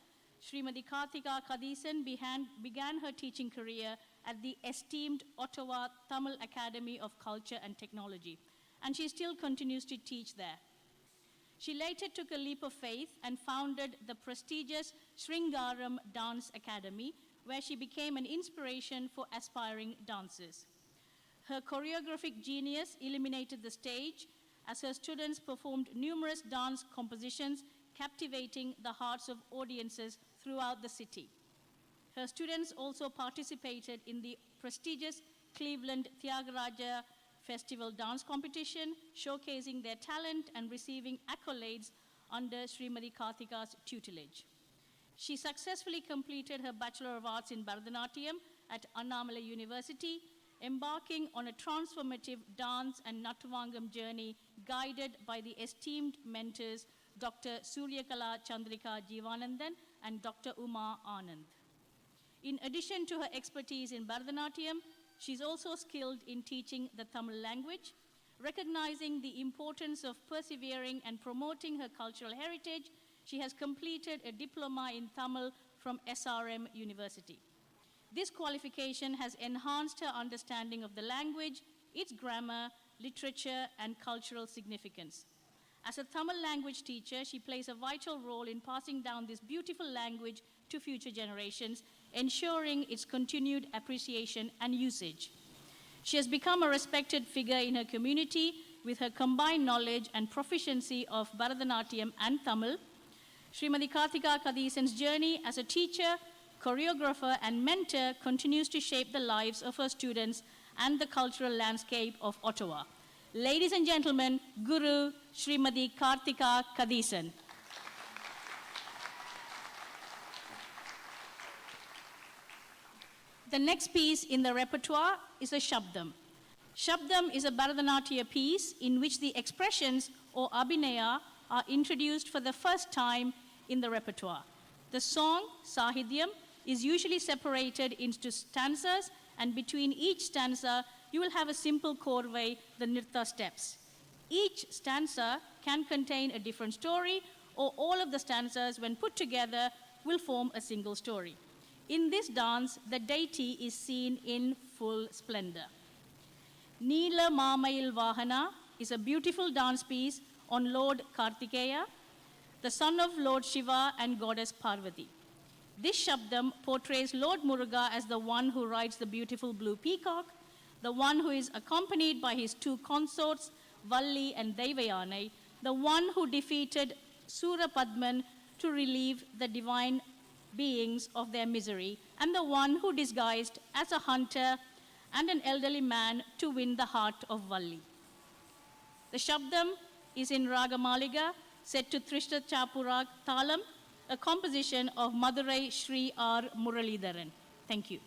Srimati Karthika Kadhisan began her teaching career at the esteemed Ottawa Tamil Academy of Culture and Technology, and she still continues to teach there. She later took a leap of faith and founded the prestigious Sringaram Dance Academy, where she became an inspiration for aspiring dancers. Her choreographic genius illuminated the stage as her students performed numerous dance compositions, captivating the hearts of audiences throughout the city. Her students also participated in the prestigious Cleveland Tyagaraja Festival Dance Competition, showcasing their talent and receiving accolades under Srimati Karthika's tutelage. She successfully completed her Bachelor of Arts in Bharathanatya at Annamalai University, embarking on a transformative dance and Nattuvangam journey guided by the esteemed mentors Dr. Suryakala Chandrika Jeevanandan and Dr. Uma Anand. In addition to her expertise in Bharatanatyam, she's also skilled in teaching the Tamil language. Recognizing the importance of persevering and promoting her cultural heritage, she has completed a diploma in Tamil from SRM University. This qualification has enhanced her understanding of the language, its grammar, literature, and cultural significance. As a Tamil language teacher, she plays a vital role in passing down this beautiful language to future generations, ensuring its continued appreciation and usage. She has become a respected figure in her community with her combined knowledge and proficiency of Bharatanatyam and Tamil. Srimati Karthika Kadhisan's journey as a teacher, choreographer, and mentor continues to shape the lives of her students and the cultural landscape of Ottawa. Ladies and gentlemen, Guru Srimati Karthika Kadhisan. The next piece in the repertoire is a Shabdam. Shabdam is a Bharatanatyam piece in which the expressions or abhinaya are introduced for the first time in the repertoire. The song, Sahidyam, is usually separated into stanzas, and between each stanza, you will have a simple korvai, the nirta steps. Each stanza can contain a different story, or all of the stanzas, when put together, will form a single story. In this dance, the deity is seen in full splendor. Neela Mamayil Vahana is a beautiful dance piece on Lord Kartikeya, the son of Lord Shiva and goddess Parvati. This Shabdam portrays Lord Muruga as the one who rides the beautiful blue peacock, the one who is accompanied by his two consorts, Valli and Devayanai, the one who defeated Sura Padman to relieve the divine beings of their misery, and the one who disguised as a hunter and an elderly man to win the heart of Valli. The Shabdam is in Raga Maliga, set to Trishta Chapurag Thalam, a composition of Madurai Sri R. Muralidharan. Thank you.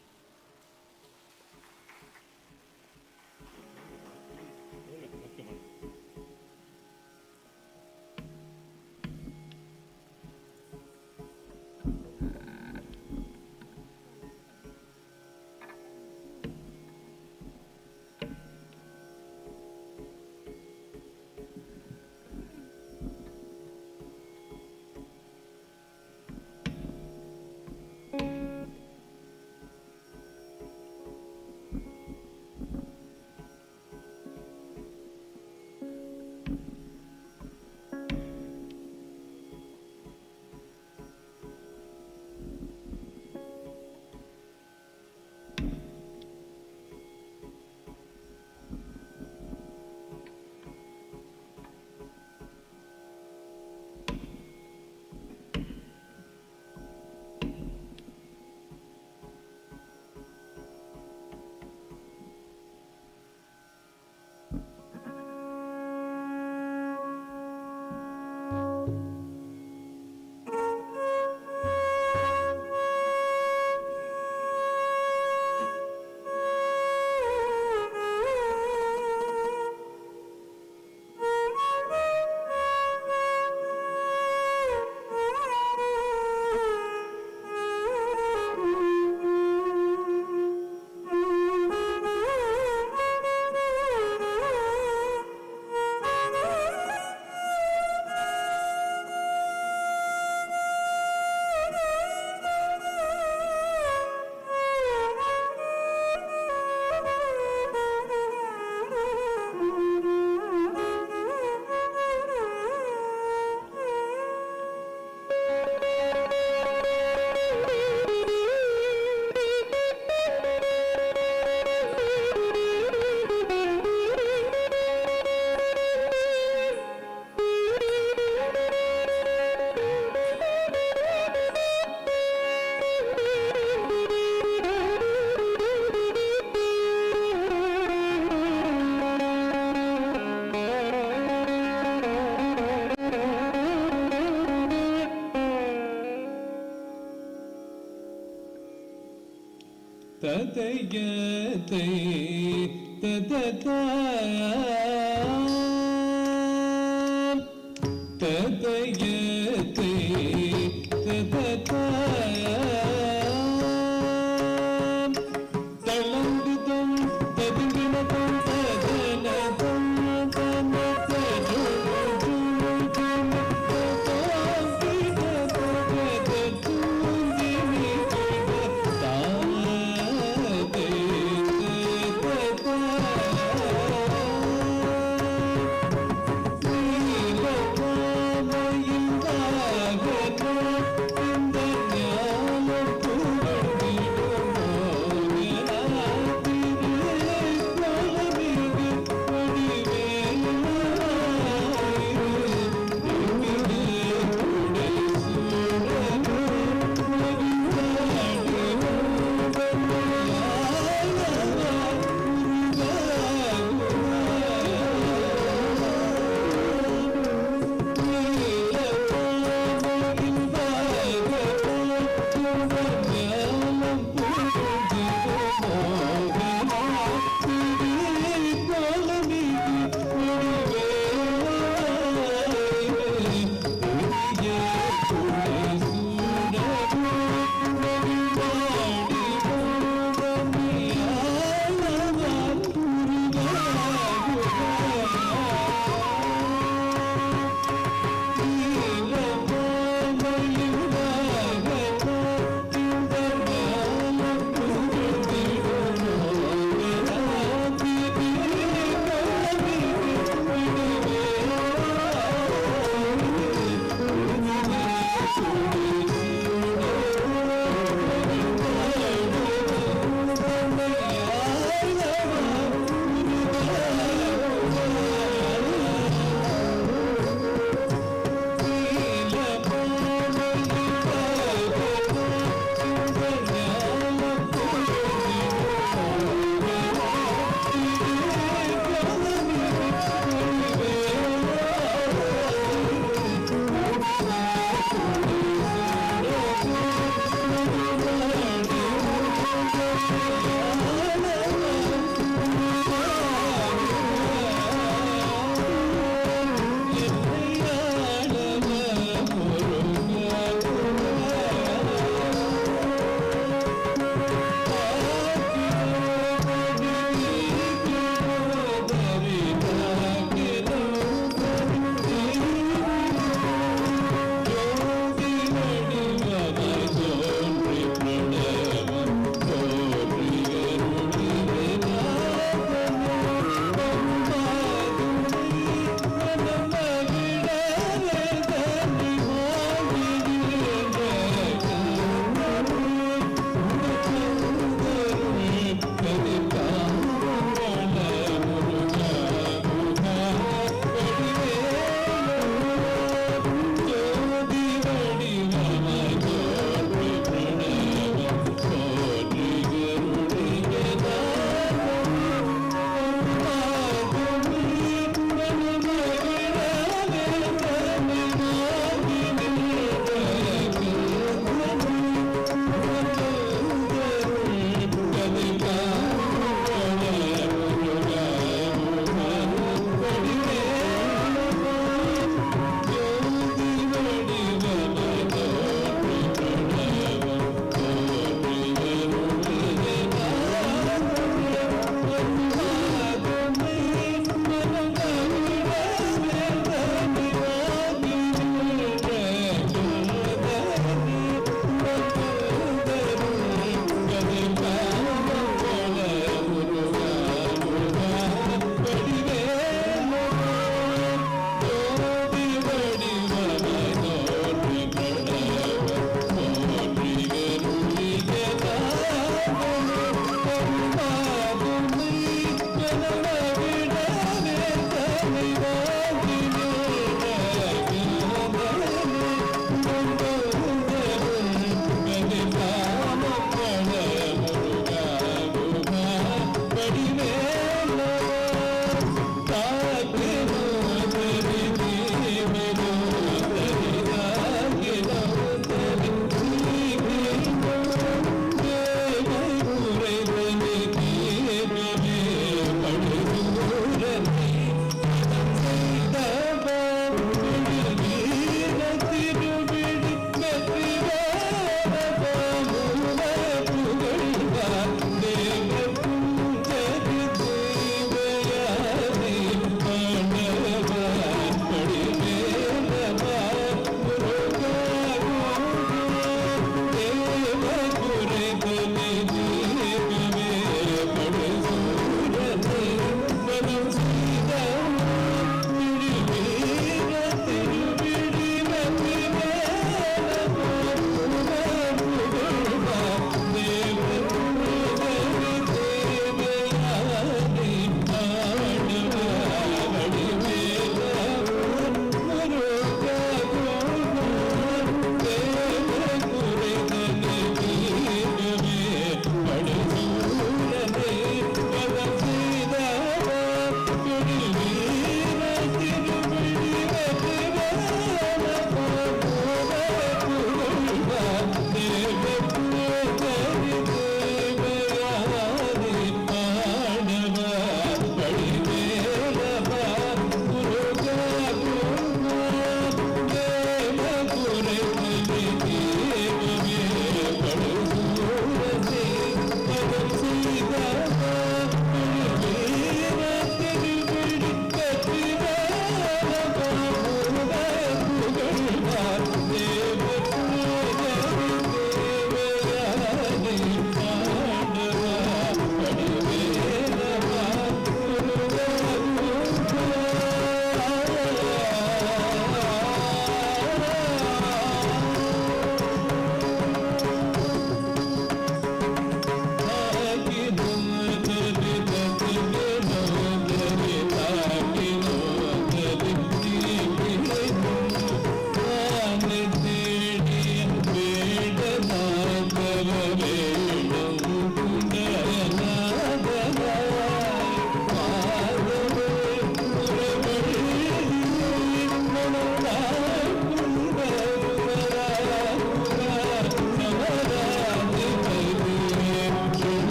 ததையதை தததா ததையதை தததா தளங்குதம் ததுங்கினதம் ததனதம்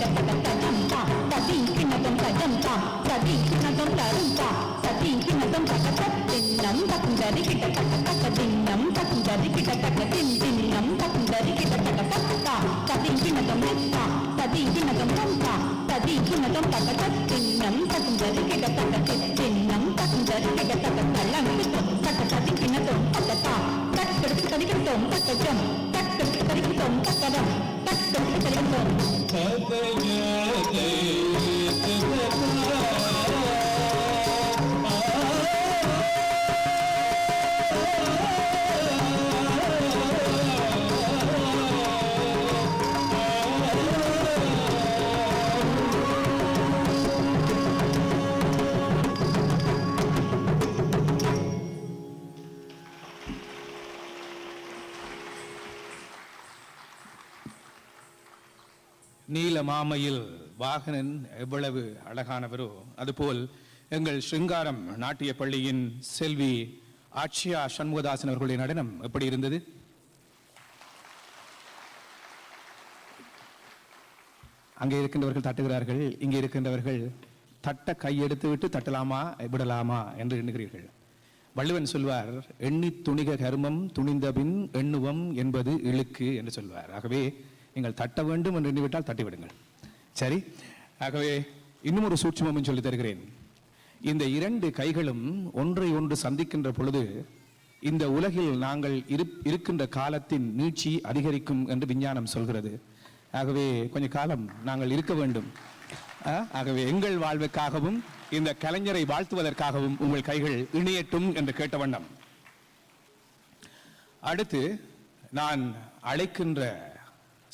kita taka tajam ta tadi kina dom tajam ta tadi kina dom tarum ta tadi kina dom taka tinnam takun dari kita taka tinnam takun dari kita taka tinnam takun dari kita taka ta tadi kina dom ta tadi kina dom ta tadi kina dom taka tinnam takun dari kita taka tinnam takun dari kita taka talang kita taka tadi kina dom taka ta tak kerja tadi kita dom taka jam tak kerja tadi kita dom taka dam tak kerja tadi kita dom நீல மாமையில் வாகனன் எவ்வளவு அழகானவரோ அதுபோல் எங்கள் ஸ்ருங்காரம் நாட்டிய பள்ளியின் செல்வி ஆட்சியா சண்முகதாசன் அவர்களுடைய நடனம் எப்படி இருந்தது? அங்கே இருக்கின்றவர்கள் தட்டுகிறார்கள், இங்கே இருக்கின்றவர்கள் தட்ட கையெடுத்து விட்டு தட்டலாமா விடலாமா என்று எண்ணுகிறீர்கள். வள்ளுவன் சொல்வார், எண்ணி துணிக கர்மம் துணிந்தபின் எண்ணுவம் என்பது இழுக்கு என்று சொல்வார். ஆகவே நீங்கள் தட்ட வேண்டும் என்று எண்ணிவிட்டால் தட்டிவிடுங்கள். சரி, ஆகவே இன்னும் ஒரு சூட்சுமம் சொல்லி தருகிறேன். இந்த இரண்டு கைகளும் ஒன்றை ஒன்று சந்திக்கின்ற பொழுது இந்த உலகில் நாங்கள் இருக்கின்ற காலத்தின் நீட்சி அதிகரிக்கும் என்று விஞ்ஞானம் சொல்கிறது. ஆகவே கொஞ்ச காலம் நாங்கள் இருக்க வேண்டும். ஆகவே எங்கள் வாழ்வுக்காகவும் இந்த கலைஞரை வாழ்த்துவதற்காகவும் உங்கள் கைகள் இணையட்டும் என்று கேட்ட வண்ணம் அடுத்து நான் அழைக்கின்ற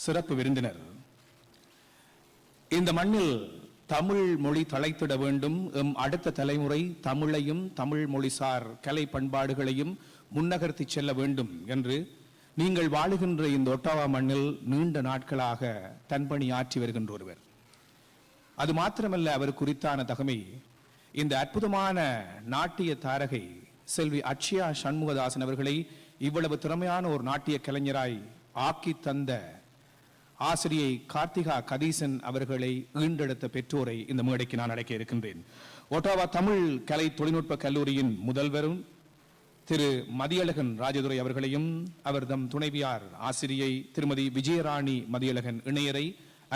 சிறப்பு விருந்தினர், இந்த மண்ணில் தமிழ் மொழி தழைத்திட வேண்டும், அடுத்த தலைமுறை தமிழையும் தமிழ் மொழிசார் கலை பண்பாடுகளையும் முன்னகர்த்தி செல்ல வேண்டும் என்று நீங்கள் வாழுகின்ற இந்த ஒட்டாவா மண்ணில் நீண்ட நாட்களாக தன்பணி ஆற்றி வருகின்ற ஒருவர். அது மாத்திரமல்ல, அவர் குறித்தான தகமை இந்த அற்புதமான நாட்டிய தாரகை செல்வி அட்சயா சண்முகதாசன் அவர்களை இவ்வளவு திறமையான ஒரு நாட்டிய கலைஞராய் ஆக்கி தந்த ஆசிரியை கார்த்திகா கதீசன் அவர்களை ஈண்டெடுத்த பெற்றோரை இந்த மேடைக்கு நான் அழைக்க இருக்கின்றேன். ஒட்டாவா தமிழ் கலை தொழில்நுட்ப கல்லூரியின் முதல்வரும் திரு மதியழகன் ராஜதுரை அவர்களையும் அவர்தம் துணைவியார் ஆசிரியை திருமதி விஜயராணி மதியழகன் இணையரை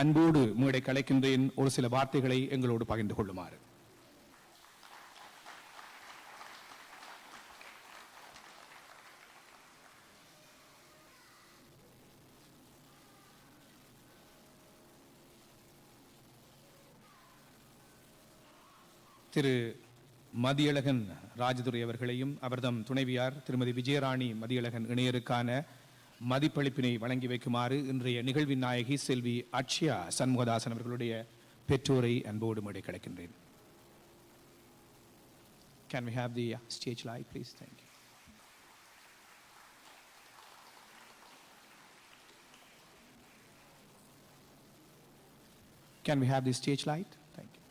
அன்போடு மேடைக்கு அழைக்கின்றேன். ஒரு சில வார்த்தைகளை எங்களோடு பகிர்ந்து கொள்ளுமாறு. திரு மதியழகன் ராஜதுரை அவர்களையும் அவர்தம் துணைவியார் திருமதி விஜயராணி மதியழகன் இணையருக்கான மதிப்பளிப்பினை வழங்கி வைக்குமாறு இன்றைய நிகழ்வின் நாயகி செல்வி அட்சயா சண்முகதாசன் அவர்களுடைய பெற்றோரை அன்போடு மேடை கிடைக்கின்றேன். Can we have the stage light, please? Thank you. Can we have the stage light? Thank you.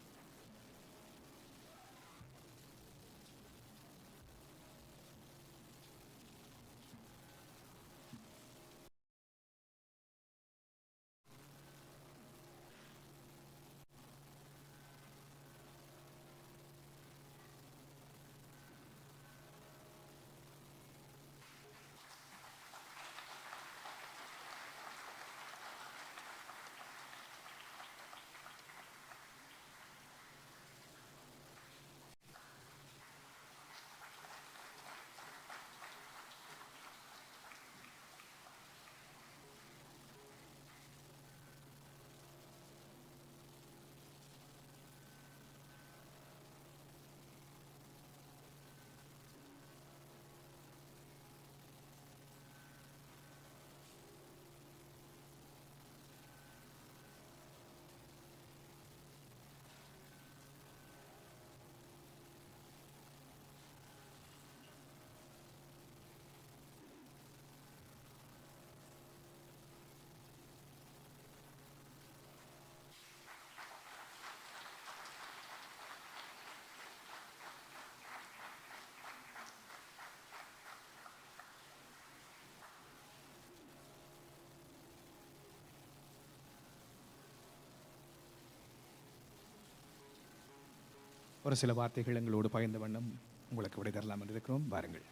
ஒரு சில வார்த்தைகள் எங்களோடு பகிர்ந்த வண்ணம் உங்களுக்கு விடை தரலாம் என்று இருக்கிறோம். வாருங்கள்.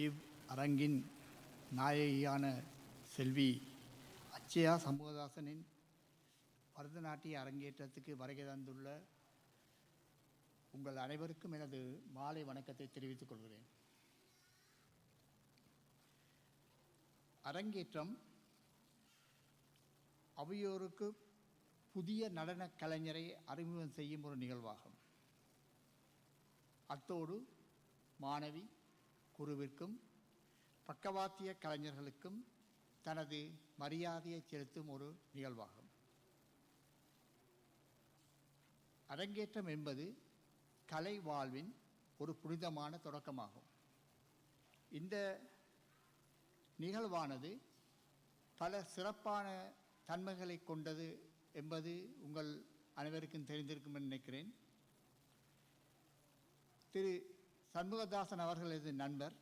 இவ் அரங்கின் நாயகியான செல்வி அச்சயா சண்முகதாசனின் பரதநாட்டிய அரங்கேற்றத்துக்கு வருகை தந்துள்ள உங்கள் அனைவருக்கும் எனது மாலை வணக்கத்தை தெரிவித்துக் கொள்கிறேன். அரங்கேற்றம் அவையோருக்கு புதிய நடன கலைஞரை அறிமுகம் செய்யும் ஒரு நிகழ்வாகும். அத்தோடு மாணவி குருவிற்கும் பக்கவாத்திய கலைஞர்களுக்கும் தனது மரியாதையை செலுத்தும் ஒரு நிகழ்வாகும். அரங்கேற்றம் என்பது கலை வாழ்வின் ஒரு புனிதமான தொடக்கமாகும். இந்த நிகழ்வானது பல சிறப்பான தன்மைகளை கொண்டது என்பது உங்கள் அனைவருக்கும் தெரிந்திருக்கும் என்று நினைக்கிறேன். திரு சண்முகதாசன் அவர்களது நண்பர்,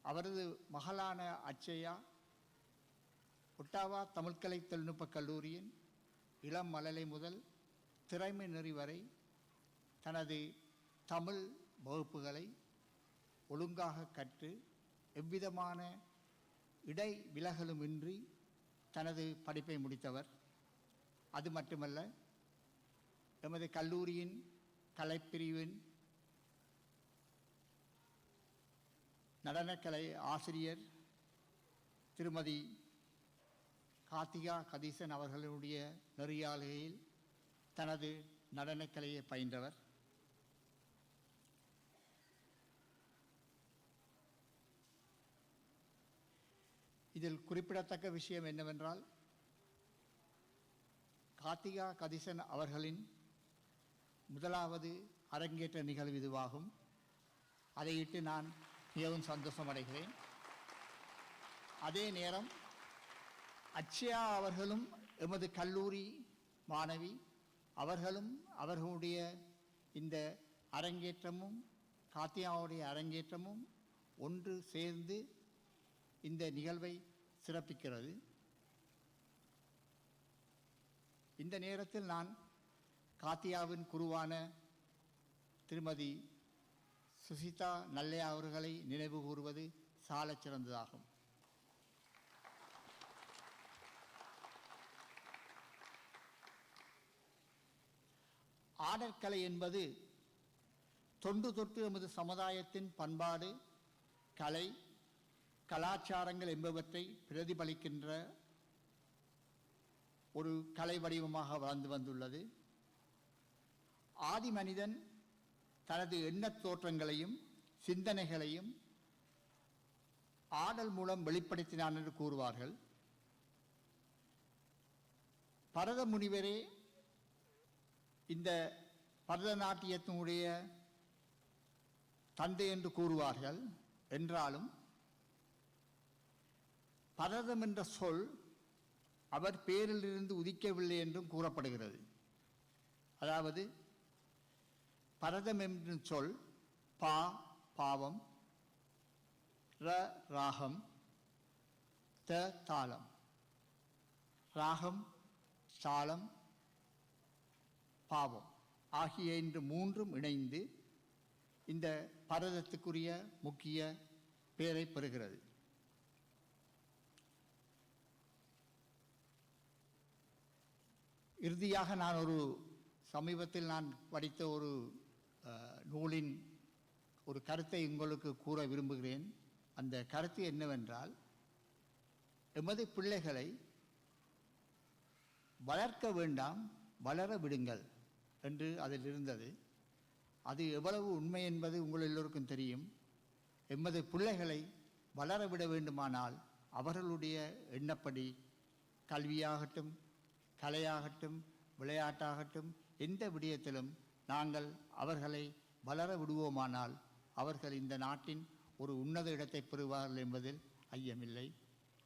அவரது மகளான அட்சயா ஒட்டாவா தமிழ்கலை தொழில்நுட்பக் கல்லூரியின் இளம் மழலை முதல் திறமை நெறி வரை தனது தமிழ் வகுப்புகளை ஒழுங்காக கற்று எவ்விதமான இடை விலகலுமின்றி தனது படிப்பை முடித்தவர். அது மட்டுமல்ல, எமது கல்லூரியின் கலைப்பிரிவின் நடனக்கலை ஆசிரியர் திருமதி கார்த்திகா கதீசன் அவர்களுடைய நெறியாளுகையில் தனது நடனக்கலையை பயின்றவர். இதில் குறிப்பிடத்தக்க விஷயம் என்னவென்றால், கார்த்திகா கதீசன் அவர்களின் முதலாவது அரங்கேற்ற நிகழ்வு இதுவாகும். அதையிட்டு நான் மிகவும் சந்தோஷம் அடைகிறேன். அதே நேரம் அட்சயா அவர்களும் எமது கல்லூரி மாணவி, அவர்களும் அவர்களுடைய இந்த அரங்கேற்றமும் கார்த்திகாவுடைய அரங்கேற்றமும் ஒன்று சேர்ந்து இந்த நிகழ்வை சிறப்பிக்கிறது. இந்த நேரத்தில் நான் கார்த்திகாவின் குருவான திருமதி சுசிதா நல்லையா அவர்களை நினைவு கூறுவது சாலச் சிறந்ததாகும். ஆடற்கலை என்பது தொன்று தொட்டு எமது சமுதாயத்தின் பண்பாடு, கலை, கலாச்சாரங்கள் என்பவற்றை பிரதிபலிக்கின்ற ஒரு கலை வடிவமாக வளர்ந்து வந்துள்ளது. ஆதி மனிதன் தனது எண்ணத் தோற்றங்களையும் சிந்தனைகளையும் ஆடல் மூலம் வெளிப்படுத்தினான் என்று கூறுவார்கள். பரத முனிவரே இந்த பரதநாட்டியத்தினுடைய தந்தை என்று கூறுவார்கள். என்றாலும் பரதம் என்ற சொல் அவர் பேரிலிருந்து உதிக்கவில்லை என்றும் கூறப்படுகிறது. அதாவது பரதம் என்ற சொல் பா பாவம், ர ராகம், த தாளம், ராகம், தாளம், பாவம் ஆகிய இந்த மூன்றும் இணைந்து இந்த பரதத்துக்குரிய முக்கிய பெயரை பெறுகிறது. இறுதியாக நான் சமீபத்தில் நான் படித்த ஒரு நூலின் ஒரு கருத்தை உங்களுக்கு கூற விரும்புகிறேன். அந்த கருத்து என்னவென்றால், எமது பிள்ளைகளை வளர்க்க வேண்டாம், வளர விடுங்கள் என்று அதில் இருந்தது. அது எவ்வளவு உண்மை என்பது உங்கள் எல்லோருக்கும் தெரியும். எமது பிள்ளைகளை வளரவிட வேண்டுமானால் அவர்களுடைய எண்ணப்படி கல்வியாகட்டும், கலையாகட்டும், விளையாட்டாகட்டும், எந்த விடயத்திலும் நாங்கள் அவர்களை வளர விடுவோமானால் அவர்கள் இந்த நாட்டின் ஒரு உன்னத இடத்தை பெறுவார்கள் என்பதில் ஐயமில்லை.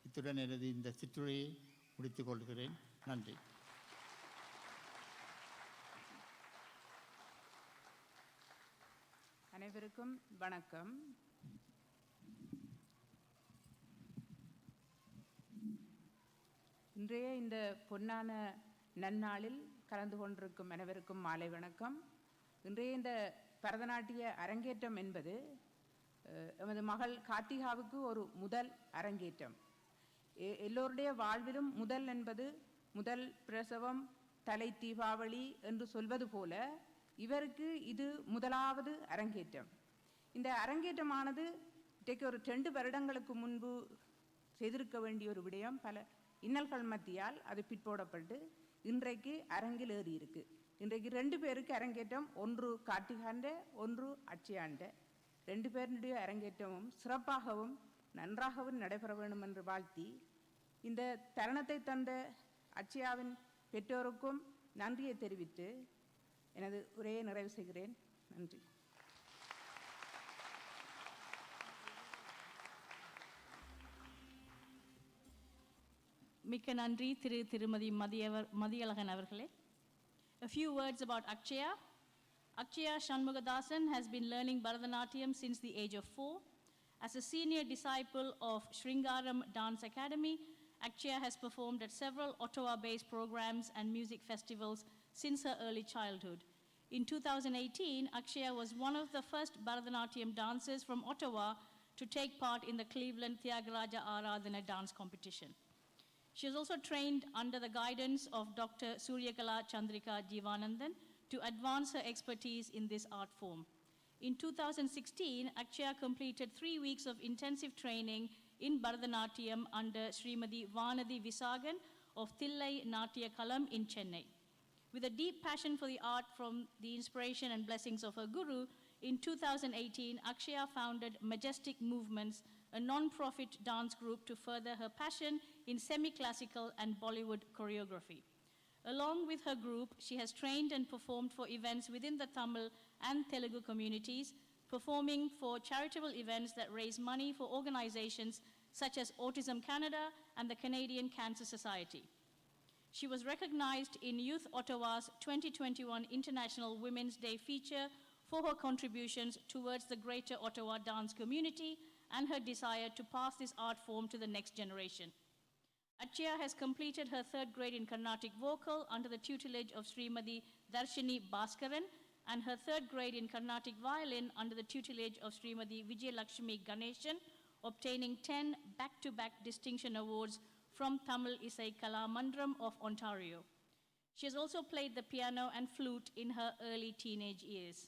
இத்துடன் எனது இந்த சிற்றுரையை முடித்துக் கொள்கிறேன். நன்றி. அனைவருக்கும் வணக்கம். இன்றைய இந்த பொன்னான நன்னாளில் கலந்து கொண்டிருக்கும் அனைவருக்கும் மாலை வணக்கம். இன்றைய இந்த பரதநாட்டிய அரங்கேற்றம் என்பது எமது மகள் கார்த்திகாவுக்கு ஒரு முதல் அரங்கேற்றம். எல்லோருடைய வாழ்விலும் முதல் என்பது முதல் பிரசவம், தலை தீபாவளி என்று சொல்வது போல இவருக்கு இது முதலாவது அரங்கேற்றம். இந்த அரங்கேற்றமானது இன்றைக்கு ஒரு 2 வருடங்களுக்கு முன்பு செய்திருக்க வேண்டிய ஒரு விடயம். பல இன்னல்கள் மத்தியால் அது பிற்போடப்பட்டு இன்றைக்கு அரங்கில் ஏறி இருக்கு. இன்றைக்கு 2 பேருக்கு அரங்கேற்றம், ஒன்று கார்த்திகாண்ட, ஒன்று அட்சயாண்ட. 2 பேருடைய அரங்கேற்றமும் சிறப்பாகவும் நன்றாகவும் நடைபெற வேண்டும் என்று வாழ்த்தி, இந்த தருணத்தை தந்த அட்சயாவின் பெற்றோருக்கும் நன்றியை தெரிவித்து எனது உரையை நிறைவு செய்கிறேன். நன்றி. மிக்க நன்றி திருமதி மதியழகன் அவர்களே. A few words about Adshaya. Adshaya SHANMUGATHASAN has been learning Bharatanatyam since the age of 4. As a senior disciple of Sringaram Dance Academy, Adshaya has performed at several Ottawa-based programs and music festivals since her early childhood. In 2018, Adshaya was one of the first Bharatanatyam dancers from Ottawa to take part in the Cleveland Tyagaraja Aradhana dance competition. She has also trained under the guidance of Dr. Suryakala Chandrika Jivanandan to advance her expertise in this art form. In 2016, Adshaya completed 3 weeks of intensive training in Bharatanatyam under Srimadi Vanadi Visagan of Thillai Natya Kalam in Chennai. With a deep passion for the art from the inspiration and blessings of her guru, in 2018, Adshaya founded Majestic Movements, a non-profit dance group to further her passion in semi-classical and Bollywood choreography. Along with her group, she has trained and performed for events within the Tamil and Telugu communities, performing for charitable events that raise money for organizations such as Autism Canada and the Canadian Cancer Society. She was recognized in Youth Ottawa's 2021 International Women's Day feature for her contributions towards the Greater Ottawa dance community and her desire to pass this art form to the next generation. Adshaya has completed her 3rd grade in Carnatic vocal under the tutelage of Srimadi Darshini Bhaskaran and her 3rd grade in Carnatic violin under the tutelage of Srimadi Vijayalakshmi Ganeshan, obtaining 10 back-to-back distinction awards from Tamil Isai Kala Mandram of Ontario. She has also played the piano and flute in her early teenage years.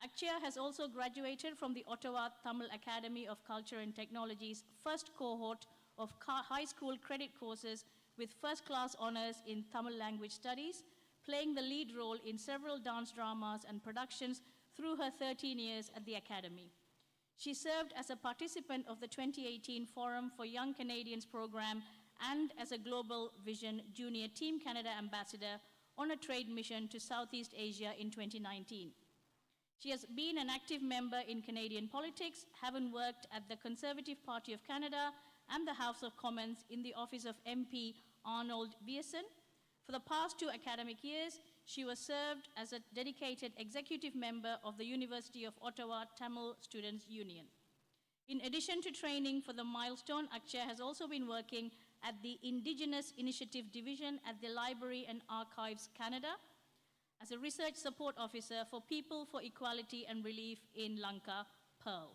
Adshaya has also graduated from the Ottawa Tamil Academy of Culture and Technology's 1st cohort of high school credit courses with first-class honors in Tamil language studies, playing the lead role in several dance dramas and productions through her 13 years at the Academy. She served as a participant of the 2018 Forum for Young Canadians program and as a Global Vision Junior Team Canada ambassador on a trade mission to Southeast Asia in 2019. She has been an active member in Canadian politics, having worked at the Conservative Party of Canada and the House of Commons in the office of MP Arnold Bieson. For the past 2 academic years, she was served as a dedicated executive member of the University of Ottawa Tamil Students Union. In addition to training for the milestone, Adshaya has also been working at the Indigenous Initiative Division at the Library and Archives Canada as a research support officer for People for Equality and Relief in Lanka, Pearl.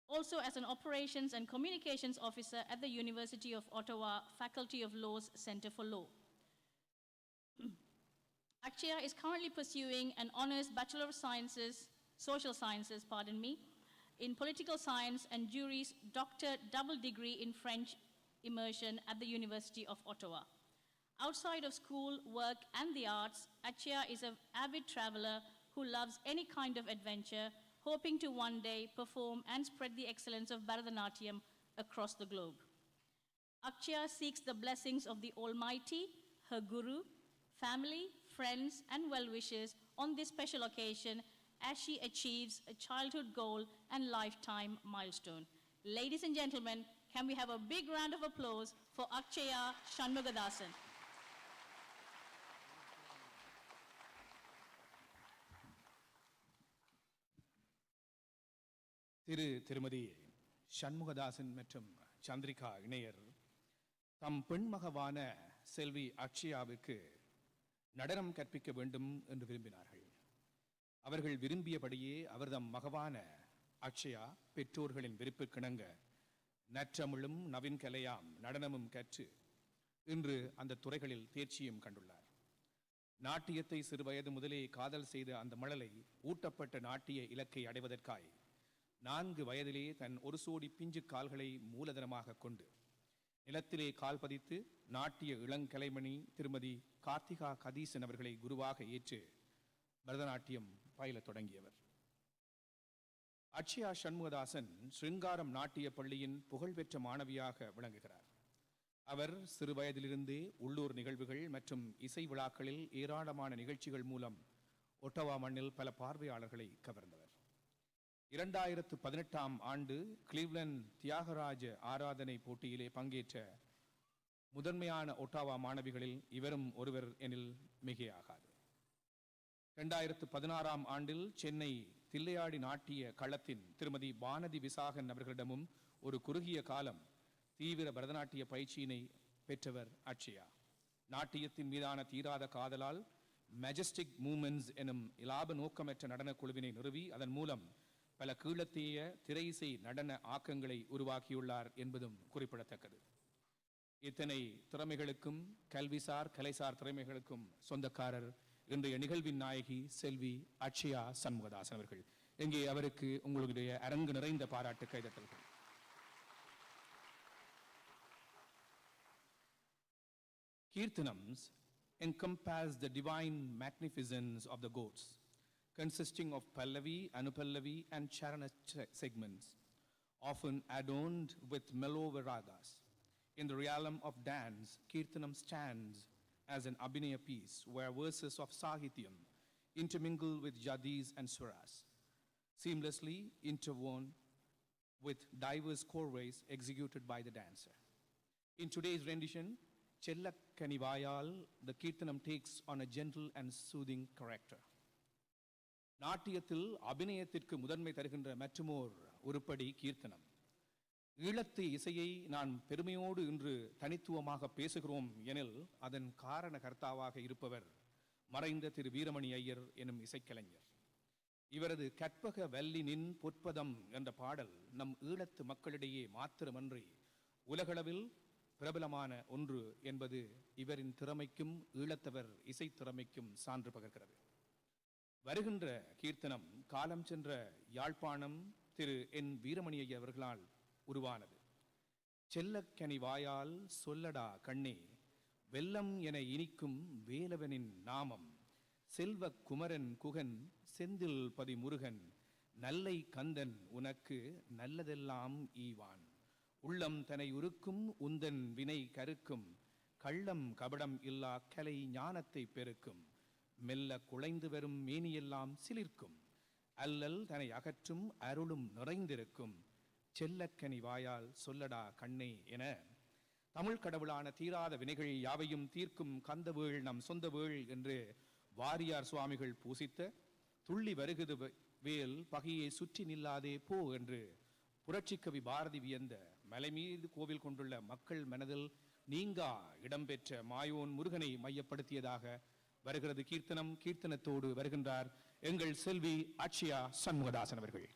Also as an operations and communications officer at the University of Ottawa Faculty of Law's Centre for Law. Adshaya is currently pursuing an honors Bachelor of Sciences, Social Sciences, in political science and Jury's doctor double degree in French immersion at the University of Ottawa. Outside of school, work, and the arts, Adshaya is an avid traveler who loves any kind of adventure, hoping to one day perform and spread the excellence of Bharathanatya across the globe. Adshaya seeks the blessings of the Almighty, her guru, family, friends, and well-wishers on this special occasion as she achieves a childhood goal and lifetime milestone. Ladies and gentlemen, can we have a big round of applause for Adshaya SHANMUGATHASAN? திருமதி சண்முகதாசன் மற்றும் சந்திரிகா இணையர் தம் பெண்மகவான செல்வி அக்ஷயாவுக்கு நடனம் கற்பிக்க வேண்டும் என்று விரும்பினார்கள். அவர்கள் விரும்பியபடியே அவர்தம் மகவான அக்ஷயா பெற்றோர்களின் விருப்புக்கிணங்க நற்றமிழும் நவீன் கலையாம் நடனமும் கற்று இன்று அந்த துறைகளில் தேர்ச்சியும் கண்டுள்ளார். நாட்டியத்தை சிறுவயது முதலே காதல் செய்த அந்த மழலை ஊட்டப்பட்ட நாட்டிய இலக்கை அடைவதற்காய் 4 வயதிலே தன் ஒரு சோடி பிஞ்சு கால்களை மூலதனமாக கொண்டு நிலத்திலே கால் பதித்து நாட்டிய இளங்கலைமணி திருமதி கார்த்திகா கதீசன் அவர்களை குருவாக ஏற்று பரதநாட்டியம் பயிலத் தொடங்கியவர். அட்சயா சண்முகதாசன் ஸ்ருங்காரம் நாட்டிய பள்ளியின் புகழ்பெற்ற மாணவியாக விளங்குகிறார். அவர் சிறு வயதிலிருந்தே உள்ளூர் நிகழ்வுகள் மற்றும் இசை விழாக்களில் ஏராளமான நிகழ்ச்சிகள் மூலம் ஒட்டவா மண்ணில் பல பார்வையாளர்களை கவர்ந்தவர். 2018ஆம் ஆண்டு கிளீவ்லண்ட் தியாகராஜ ஆராதனை போட்டியிலே பங்கேற்ற முதன்மையான ஒட்டாவா மாணவிகளில் இவரும் ஒருவர் எனில் மிகையாகாது. 2016ஆம் ஆண்டில் சென்னை தில்லையாடி நாட்டிய களத்தின் திருமதி வானதி விசாகன் அவர்களிடமும் ஒரு குறுகிய காலம் தீவிர பரதநாட்டிய பயிற்சியினை பெற்றவர் அட்சயா. நாட்டியத்தின் மீதான தீராத காதலால் மெஜஸ்டிக் மூமெண்ட்ஸ் எனும் இலாப நோக்கமற்ற நடன குழுவினை நிறுவி அதன் மூலம் பல கீழத்திய திரையிசை நடன ஆக்கங்களை உருவாக்கியுள்ளார் என்பதும் குறிப்பிடத்தக்கது. இத்தனை திறமைகளுக்கும் கல்விசார் கலைசார் திறமைகளுக்கும் சொந்தக்காரர் இன்றைய நிகழ்வின் நாயகி செல்வி அட்சயா சண்முகதாசன் அவர்கள். இங்கே அவருக்கு உங்களுடைய அரங்கு நிறைந்த பாராட்டு கைதட்டல்கள். Kirtanams encompass the divine magnificence of the gods, consisting of Pallavi, Anupallavi, and Charana segments, often adorned with mellow ragas. In the realm of dance, Kirtanam stands as an Abhinaya piece where verses of Sahityam intermingle with Jadis and Swaras, seamlessly interwoven with diverse choreographies executed by the dancer. In today's rendition, Chellakkanivayal, the Kirtanam takes on a gentle and soothing character. நாட்டியத்தில் அபிநயத்திற்கு முதன்மை தருகின்ற மற்றுமோர் உருப்படி கீர்த்தனம். ஈழத்து இசையை நான் பெருமையோடு இன்று தனித்துவமாக பேசுகிறோம் எனில் அதன் காரண கர்த்தாவாக இருப்பவர் மறைந்த திரு வீரமணி ஐயர் எனும் இசைக்கலைஞர். இவரது கற்பக வல்லினின் பொற்பதம் என்ற பாடல் நம் ஈழத்து மக்களிடையே மாத்திரமன்றி உலகளவில் பிரபலமான ஒன்று என்பது இவரின் திறமைக்கும் ஈழத்தவர் இசை திறமைக்கும் சான்று பகர்கிறது. வருகின்ற கீர்த்தனம் காலம் சென்ற யாழ்ப்பாணம் திரு என் வீரமணி ஐயா அவர்களால் உருவானது. செல்லக்கனி வாயால் சொல்லடா கண்ணே, வெல்லம் என இனிக்கும் வேலவனின் நாமம், செல்வ குமரன் குகன் செந்தில் பதி முருகன், நல்லை கந்தன் உனக்கு நல்லதெல்லாம் ஈவான், உள்ளம் தனை உருக்கும் உந்தன் வினை கருக்கும், கள்ளம் கபடம் இல்லா கலை ஞானத்தை பெருக்கும், மெல்ல குழைந்து வரும் மேனியெல்லாம் சிலிர்க்கும், அல்லல் தனை அகற்றும் அருளும் நிறைந்திருக்கும், செல்லக்கனி வாயால் சொல்லடா கண்ணே என தமிழ் கடவுளான தீராத வினைகள் யாவையும் தீர்க்கும் கந்தவேள் நம் சொந்த வேள் என்று வாரியார் சுவாமிகள் பூசித்த துள்ளி வருகுது வேல் பகையை சுற்றி நில்லாதே போ என்று புரட்சிக்கவி பாரதி வியந்த மலை மீது கோவில் கொண்டுள்ள மக்கள் மனதில் நீங்கா இடம்பெற்ற மாயோன் முருகனை மையப்படுத்தியதாக வருகிறது கீர்த்தனம். கீர்த்தனத்தோடு வருகின்றார் எங்கள் செல்வி அட்சயா சண்முகதாசன் அவர்கள்.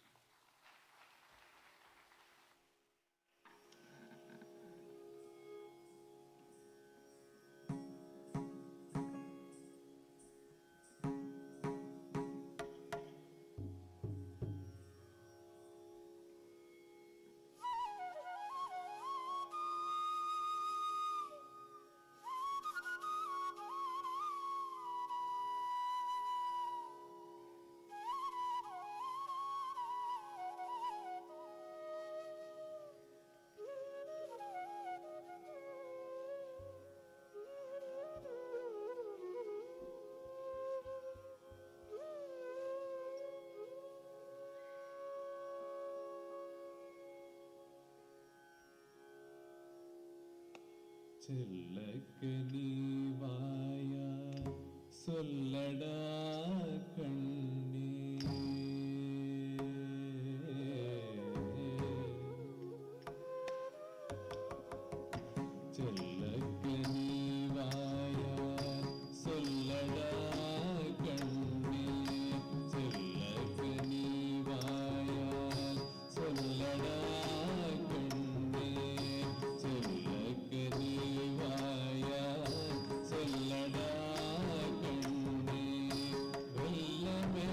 செல்லக்கு நீ வாயா சொல்லடா கண்ணே செல்லக்கு நீ வாயா சொல்லடா கண்ணே செல்லக்கு நீ வாயா சொல்லடா கண்ணே செல்லக்கு நீ வாயா சொல்லடா கண்ணே வெல்லமே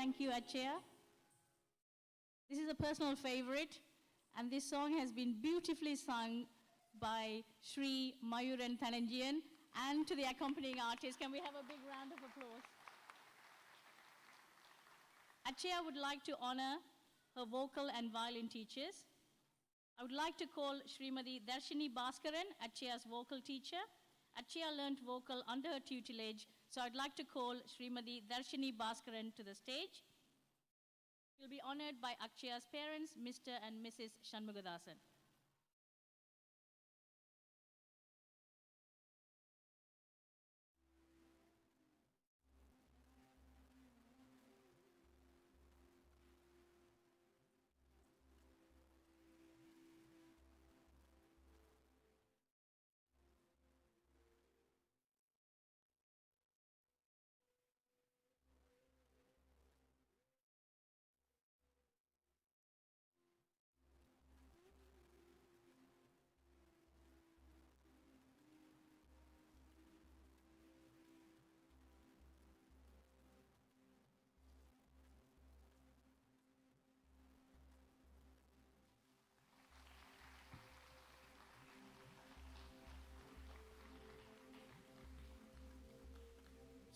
Thank you, Adshaya. This is a personal favorite, and this song has been beautifully sung by Sri Mayuran Thananjian and to the accompanying artists. Can we have a big round of applause? Adshaya would like to honor her vocal and violin teachers. I would like to call Srimati Darshini Bhaskaran, Adshaya's vocal teacher. Adshaya learnt vocal under her tutelage, so I'd like to call Srimati Darshini Bhaskaran to the stage. She'll be honored by Adshaya's parents, Mr. and Mrs. SHANMUGATHASAN.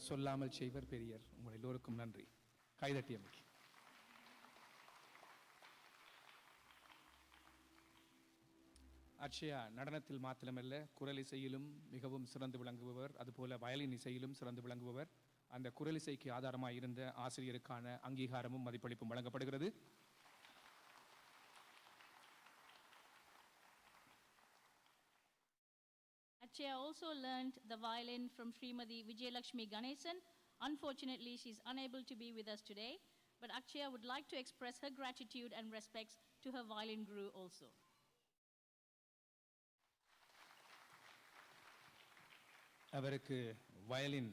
சொல்லாமல் செய்வர் பெரியர். உங்கள் எல்லோருக்கும் நன்றி. கைதட்டியமைக்கு. அட்சயா நடனத்தில் மாத்திரமல்ல, குரல் இசையிலும் மிகவும் சிறந்து விளங்குபவர். அதுபோல வயலின் இசையிலும் சிறந்து விளங்குபவர். அந்த குரல் இசைக்கு ஆதாரமாக இருந்த ஆசிரியருக்கான அங்கீகாரமும் மதிப்பளிப்பும் வழங்கப்படுகிறது. Adshaya also learned the violin from Srimati Vijayalakshmi Ganesan. Unfortunately, she's unable to be with us today, but Adshaya would like to express her gratitude and respects to her violin guru also. அவருக்கு violin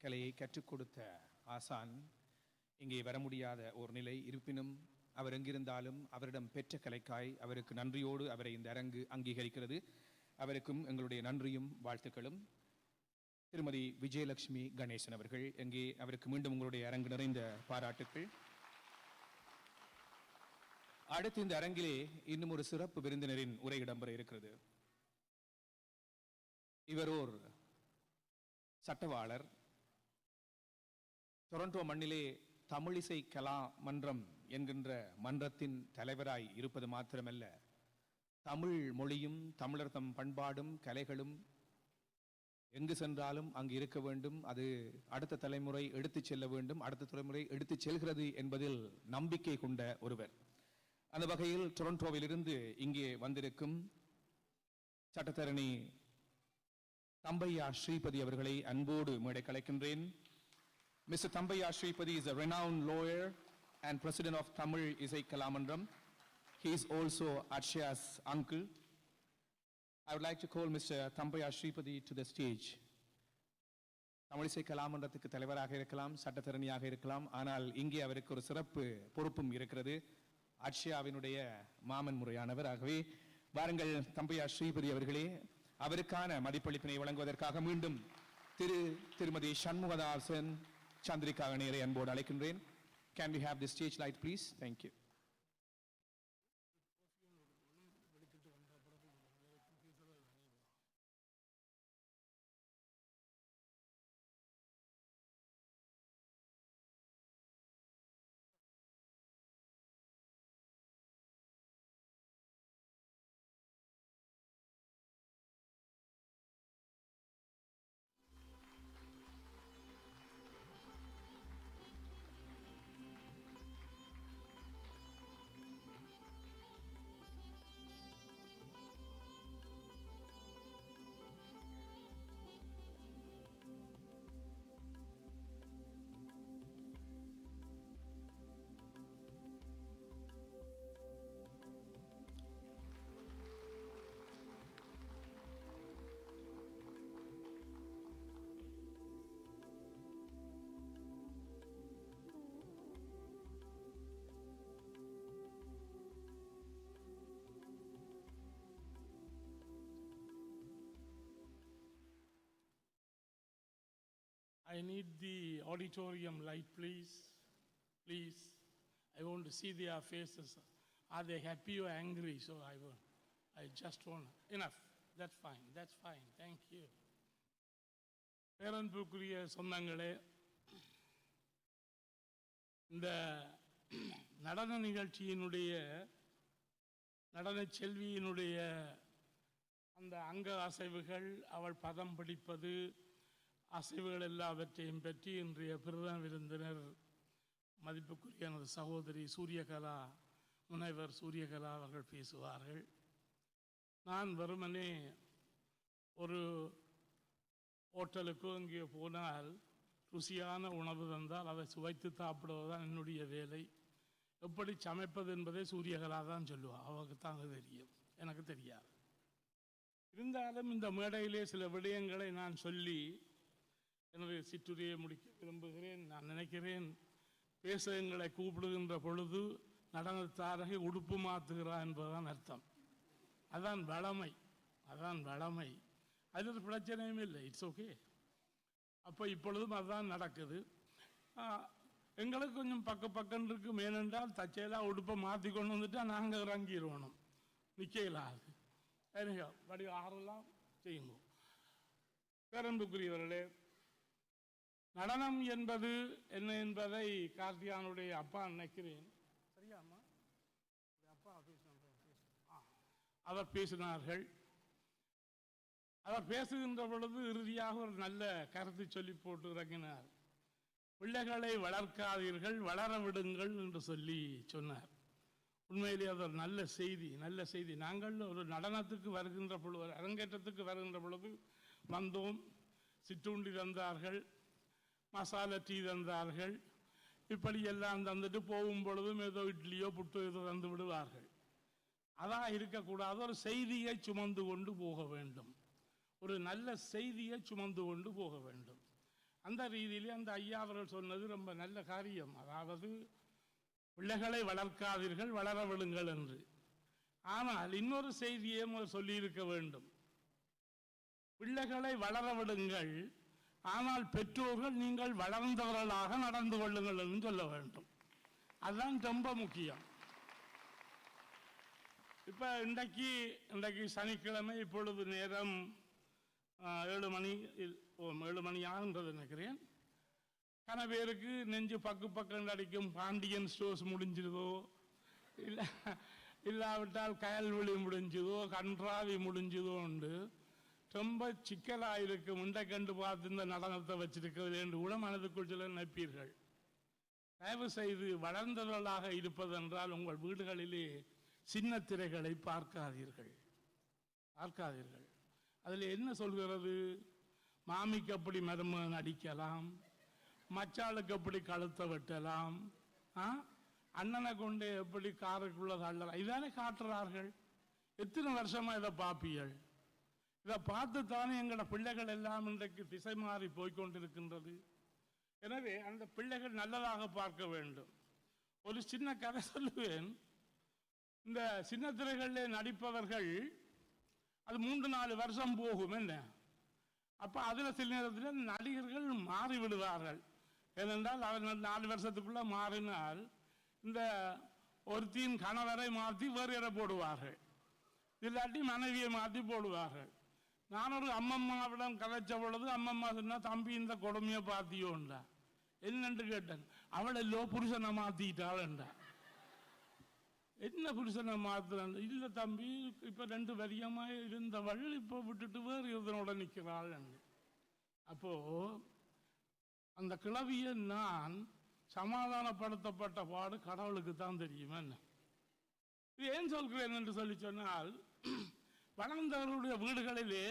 கலையை கற்றுக் கொடுத்த ஆசான் இங்கே வர முடியாத ஒரு நிலை. இருப்பினும் அவர் எங்கிருந்தாலும் அவரிடம் பெற்ற கலைக்காய் அவருக்கு நன்றியோடு அவரை இந்த அரங்கு அங்கீகரிக்கிறது. அவருக்கும் எங்களுடைய நன்றியும் வாழ்த்துக்களும். திருமதி விஜயலட்சுமி கணேசன் அவர்கள் எங்கே, அவருக்கு மீண்டும் உங்களுடைய அரங்கு நிறைந்த பாராட்டுக்கள். அடுத்து இந்த அரங்கிலே இன்னும் ஒரு சிறப்பு விருந்தினரின் உரை இடம்பெற இருக்கிறது. இவர் ஓர் சட்டவாளர். டொரண்டோ மண்ணிலே தமிழிசை கலா மன்றம் என்கின்ற மன்றத்தின் தலைவராய் இருப்பது மாத்திரமல்ல, தமிழ் மொழியும் தமிழர் தம் பண்பாடும் கலைகளும் எங்கு சென்றாலும் அங்கு இருக்க வேண்டும், அது அடுத்த தலைமுறை எடுத்துச் செல்ல வேண்டும், அடுத்த தலைமுறை எடுத்துச் செல்கிறது என்பதில் நம்பிக்கை கொண்ட ஒருவர். அந்த வகையில் டொரண்டோவிலிருந்து இங்கே வந்திருக்கும் சட்டத்தரணி தம்பையா ஸ்ரீபதி அவர்களை அன்போடு மேடை கலைக்கின்றேன். Mr. Thambaiya Shripadi is a renowned lawyer and president of Tamil Isai Kalamandram. He is also Adshaya's uncle. I would like to call Mr. Thambaiya Shripadi to the stage. Tamil Isai Kalamandrathuku தலைவராக இருக்கலாம், சட்டத்தரணியாக இருக்கலாம், ஆனால் இங்கே அவருக்கு ஒரு சிறப்பு பொறுப்பும் இருக்கிறது. அட்சயாவினுடைய மாமன் முறையானவர். ஆகவே வாருங்கள் தம்பையா ஸ்ரீபதி அவர்களே, அவருக்கான மதிப்பளிப்பினை வழங்குவதற்காக மீண்டும் திருமதி சண்முகதாசன் சந்திரிகா நேரை அன்போடு அழைக்கின்றேன். Can we have the stage light please? Thank you. I need the auditorium light, please. Please, I want to see their faces. Are they happy or angry? So I just want, enough. That's fine. Thank you. பேரன்புக்குரிய சொந்தங்களே, இந்த நடன நிகழ்ச்சியினுடைய நடன செல்வியினுடைய அந்த அங்க அசைவுகள், அவள் பதம் பிடிப்பது, அசைவுகள் எல்லாவற்றையும் பற்றி இன்றைய பிரதம விருந்தினர் மதிப்புக்குரிய எனது சகோதரி சூரியகலா, முனைவர் சூரியகலா அவர்கள் பேசுவார்கள். நான் வெறுமனே ஒரு ஹோட்டலுக்கோ இங்கே போனால் ருசியான உணவு தந்தால் அதை சுவைத்து சாப்பிடுவதுதான் என்னுடைய வேலை. எப்படி சமைப்பது என்பதை சூரியகலா தான் சொல்லுவாள். அவருக்கு தான் அது தெரியும், எனக்கு தெரியாது. இருந்தாலும் இந்த மேடையிலே சில விடயங்களை நான் சொல்லி எனது சிற்றுரையை முடிக்க விரும்புகிறேன். நான் நினைக்கிறேன், பேச எங்களை கூப்பிடுகின்ற பொழுது நடனத்தாரகை உடுப்பு மாற்றுகிறார் என்பதுதான் அர்த்தம். அதான் வளமை. அது ஒரு பிரச்சனையும் இல்லை, இட்ஸ் ஓகே. அப்போ இப்பொழுதும் அதுதான் நடக்குது. எங்களுக்கு கொஞ்சம் பக்கம் இருக்கு. மேனென்றால் தச்சையெல்லாம் உடுப்பை மாற்றி கொண்டு வந்துட்டா நாங்கள் இறங்கிடுவோம், நிற்கலாது. வடி ஆறெல்லாம் செய்யுங்க. பேரன்புக்குரியவர்களே, நடனம் என்பது என்ன என்பதை கார்த்தியானுடைய அப்பா நினைக்கிறேன், சரியாம்மா, அப்பா அவர் பேசினார்கள். அவர் பேசுகின்ற பொழுது இறுதியாக ஒரு நல்ல கருத்து சொல்லி போட்டு இறங்கினார். பிள்ளைகளை வளர்க்காதீர்கள், வளர விடுங்கள் என்று சொல்லி சொன்னார். உண்மையிலே அது ஒரு நல்ல செய்தி. நாங்கள் ஒரு நடனத்துக்கு வருகின்ற பொழுது, ஒரு அரங்கேற்றத்துக்கு வருகின்ற பொழுது வந்தோம், சிற்றுண்டி தந்தார்கள், மசாலா டீ தந்தார்கள், இப்படி எல்லாம் தந்துட்டு போகும் பொழுதும் ஏதோ இட்லியோ புட்டோ ஏதோ தந்து விடுவார்கள். அதான் இருக்கக்கூடாது. ஒரு செய்தியை சுமந்து கொண்டு போக வேண்டும், ஒரு நல்ல செய்தியை சுமந்து கொண்டு போக வேண்டும். அந்த ரீதியிலே அந்த ஐயா அவர்கள் சொன்னது ரொம்ப நல்ல காரியம். அதாவது பிள்ளைகளை வளர்க்காதீர்கள், வளர விடுங்கள் என்று. ஆனால் இன்னொரு செய்தியையும் சொல்லியிருக்க வேண்டும். பிள்ளைகளை வளர விடுங்கள், ஆனால் பெற்றோர்கள் நீங்கள் வளர்ந்தவர்களாக நடந்து கொள்ளுங்கள் என்று சொல்ல வேண்டும். அதுதான் ரொம்ப முக்கியம். இப்போ இன்றைக்கு சனிக்கிழமை, இப்பொழுது நேரம் 7 மணி ஆகுன்றது நினைக்கிறேன். கன பேருக்கு நெஞ்சு பக்கம் அடிக்கும். பாண்டியன் ஸ்டோர்ஸ் முடிஞ்சதோ, இல்லாவிட்டால் கயல்வெளி முடிஞ்சதோ, கன்றாவி முடிஞ்சதோ உண்டு. ரொம்ப சிக்கலாக இருக்கும். கண்டு பார்த்து இந்த நடனத்தை வச்சிருக்கிறது என்று கூட மனதுக்குள் சில நினைப்பீர்கள். தயவு செய்து வளர்ந்தவர்களாக இருப்பதென்றால் உங்கள் வீடுகளிலே சின்ன திரைகளை பார்க்காதீர்கள். அதில் என்ன சொல்கிறது? மாமிக்கு அப்படி மருமகன் அடிக்கலாம், மச்சாளுக்கு எப்படி கழுத்தை வெட்டலாம், அண்ணனை கொண்டு எப்படி காருக்குள்ள தள்ளலாம், இதானே காட்டுறார்கள். எத்தனை வருஷமா இதை பார்ப்பீர்கள்? இதை பார்த்துத்தானே எங்களோட பிள்ளைகள் எல்லாம் இன்றைக்கு திசை மாறி போய்கொண்டிருக்கின்றது. எனவே அந்த பிள்ளைகள் நல்லதாக பார்க்க வேண்டும். ஒரு சின்ன கதை சொல்லுவேன். இந்த சின்ன திரைகளில் நடிப்பவர்கள் அது 3-4 வருஷம் போகும். என்ன அப்போ அதில் சில நேரத்தில் நடிகர்கள் மாறிவிடுவார்கள். ஏனென்றால் அவர் 4 வருஷத்துக்குள்ள மாறினால் இந்த ஒருத்தின் கணவரை மாற்றி வேறு இடம் போடுவார்கள், இல்லாட்டி மனைவியை மாற்றி போடுவார்கள். நான் ஒரு அம்மம்மாவிடம் கதைச்ச பொழுது அம்மம்மா சொன்னா, தம்பி இந்த கொடுமையை பார்த்தியோண்டா. என்னென்று கேட்டேன். அவளெல்லோ புருஷனை மாற்றிட்டாள் என்றா. என்ன புருஷனை மாத்துறான்? இல்லை தம்பி, இப்போ 2 வரியமாக இருந்தவள் இப்போ விட்டுட்டு வேறு இதனோட நிற்கிறாள். அப்போ அந்த கிழவியை நான் சமாதானப்படுத்தப்பட்ட பாடு கடவுளுக்கு தான் தெரியும். என்ன இது ஏன் சொல்கிறேன் என்று சொல்லி சொன்னால், வளர்ந்தவர்களுடைய வீடுகளிலே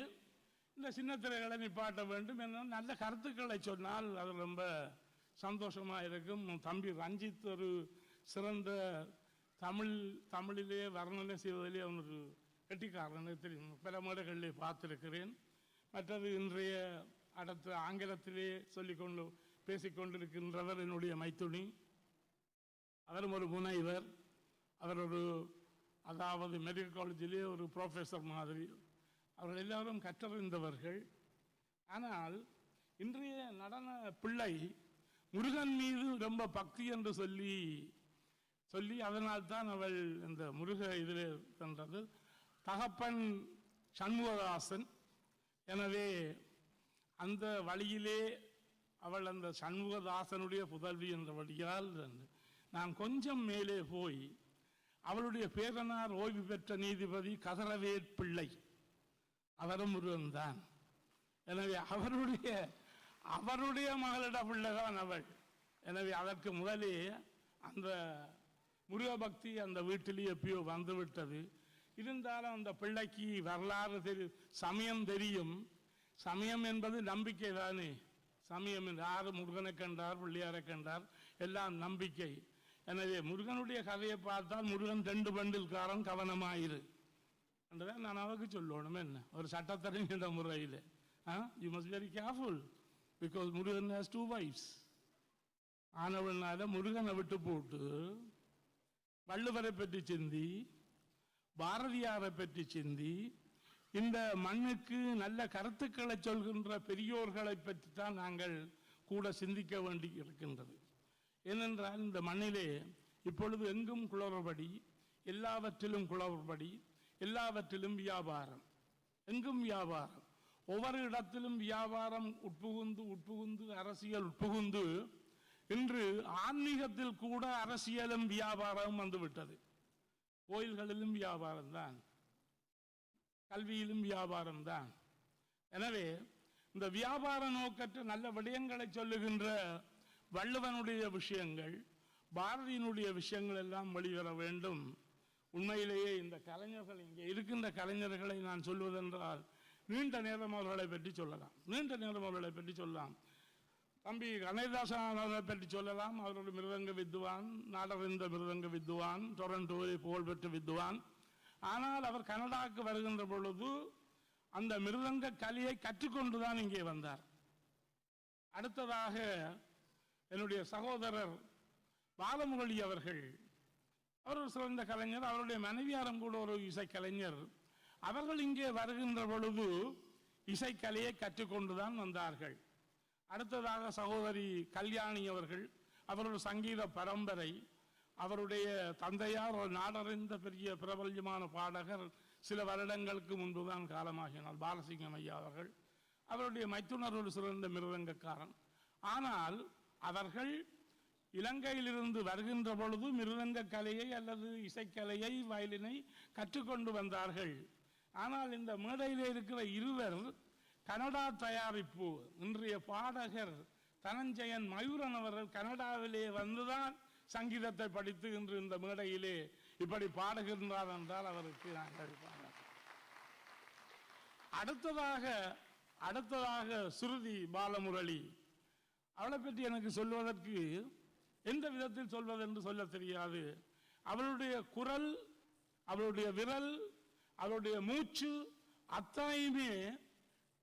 இந்த சின்ன திரைகளை நிப்பாட்ட வேண்டும் என்ற நல்ல கருத்துக்களை சொன்னால் அது ரொம்ப சந்தோஷமாக இருக்கும். தம்பி ரஞ்சித் ஒரு சிறந்த தமிழிலே வர்ணனை செய்வதிலே அவனுக்கு கெட்டிக்காரன் தெரியும். பல மேடைகளிலே பார்த்திருக்கிறேன். மற்றது இன்றைய அடுத்த ஆங்கிலத்திலே சொல்லிக்கொண்டு பேசிக்கொண்டிருக்கின்றவர் என்னுடைய மைத்துணி. அவரும் ஒரு முனைவர். அவர் ஒரு அதாவது மெடிக்கல் காலேஜிலே ஒரு ப்ரொஃபஸர் மாதிரி. அவர்கள் எல்லாரும் கற்றறிந்தவர்கள். ஆனால் இன்றைய நடன பிள்ளை முருகன் மீது ரொம்ப பக்தி என்று சொல்லி அதனால்தான் அவள் இந்த முருக இதில் கண்டது தகப்பன் சண்முகதாசன். எனவே அந்த வழியிலே அவள் அந்த சண்முகதாசனுடைய புதல்வி என்ற வழியால் நான் கொஞ்சம் மேலே போய் அவளுடைய பேரனார் ஓய்வு பெற்ற நீதிபதி கதிரவேற் பிள்ளை, அவரும் முருகன் தான். எனவே அவருடைய மகளிட பிள்ளைதான் அவள். எனவே அதற்கு முதலே அந்த முருக பக்தி அந்த வீட்டிலேயே எப்பயோ வந்துவிட்டது. இருந்தாலும் அந்த பிள்ளைக்கு வரலாறு சமயம் தெரியும். சமயம் என்பது நம்பிக்கை தானே. சமயம் யார் முருகனை கண்டார், பிள்ளையாரை கண்டார், எல்லாம் நம்பிக்கை. எனவே முருகனுடைய கதையை பார்த்தால் முருகன் 2 பண்டில்காரன் கவனமாயிரு என்றதான் நான் அவருக்கு சொல்லணும். என்ன ஒரு சட்டத்தரணின்ற முறையில் you must very careful because Murugan has 2 wives. ஆனவனால முருகனை விட்டு போட்டு வள்ளுவரை பற்றி சிந்தி, பாரதியாரை பற்றி சிந்தி, இந்த மண்ணுக்கு நல்ல கருத்துக்களை சொல்கின்ற பெரியோர்களை பற்றி தான் நாங்கள் கூட சிந்திக்க வேண்டி இருக்கின்றது. ஏனென்றால் இந்த மண்ணிலே இப்பொழுது எங்கும் குளறுபடி, எல்லாவற்றிலும் குளறுபடி, எல்லாவற்றிலும் வியாபாரம், எங்கும் வியாபாரம், ஒவ்வொரு இடத்திலும் வியாபாரம் உட்புகுந்து அரசியல் உட்புகுந்து இன்று ஆன்மீகத்தில் கூட அரசியலும் வியாபாரம் வந்துவிட்டது. கோயில்களிலும் வியாபாரம் தான், கல்வியிலும் வியாபாரம் தான். எனவே இந்த வியாபார நோக்கற்ற நல்ல விடயங்களை சொல்லுகின்ற வள்ளுவனுடைய விஷயங்கள், பாரதியினுடைய விஷயங்கள் எல்லாம் வெளிவர வேண்டும். உண்மையிலேயே இந்த கலைஞர்கள், இங்கே இருக்கின்ற கலைஞர்களை நான் சொல்வதென்றால் நீண்ட நேரம் அவர்களை பற்றி சொல்லலாம். தம்பி கணேதாசன் அவர்களை பற்றி சொல்லலாம். அவருடைய மிருதங்க வித்வான், நாடறிந்த மிருதங்க வித்வான், டொரண்டோவில் புகழ்பெற்ற வித்வான். ஆனால் அவர் கனடாவுக்கு வருகின்ற பொழுது அந்த மிருதங்க கலையை கற்றுக்கொண்டுதான் இங்கே வந்தார். அடுத்ததாக என்னுடைய சகோதரர் பாலமுரளி அவர்கள், அவர் ஒரு சிறந்த கலைஞர். அவருடைய மனைவியாரும் கூட ஒரு இசைக்கலைஞர். அவர்கள் இங்கே வருகின்ற பொழுது இசைக்கலையை கற்றுக்கொண்டுதான் வந்தார்கள். அடுத்ததாக சகோதரி கல்யாணி அவர்கள், அவருடைய சங்கீத பரம்பரை. அவருடைய தந்தையார் ஒரு நாடறிந்த பெரிய பிரபல்யமான பாடகர். சில வருடங்களுக்கு முன்புதான் காலமாகினார் பாலசிங்கம் ஐயா அவர்கள். அவருடைய மைத்துனர் ஒரு சிறந்த மிருதங்கக்காரன். ஆனால் அவர்கள் இலங்கையிலிருந்து வருகின்ற பொழுது மிருதங்க கலையை அல்லது இசைக்கலையை, வயலினை கற்றுக்கொண்டு வந்தார்கள். ஆனால் இந்த மேடையிலே இருக்கிற இருவர் கனடா தயாரிப்பு. இன்றைய பாடகர் தனஞ்சயன் மயூரன் அவர்கள் கனடாவிலே வந்துதான் சங்கீதத்தை படித்து இன்று இந்த மேடையிலே இப்படி பாடுகின்றார் என்றால் அவருக்கு நாங்கள் அடுத்ததாக சுருதி பாலமுரளி, அவளை பற்றி எனக்கு சொல்வதற்கு எந்த விதத்தில் சொல்வதென்று சொல்ல தெரியாது. அவளுடைய குரல், அவளுடைய விரல், அவளுடைய மூச்சு அத்தனையுமே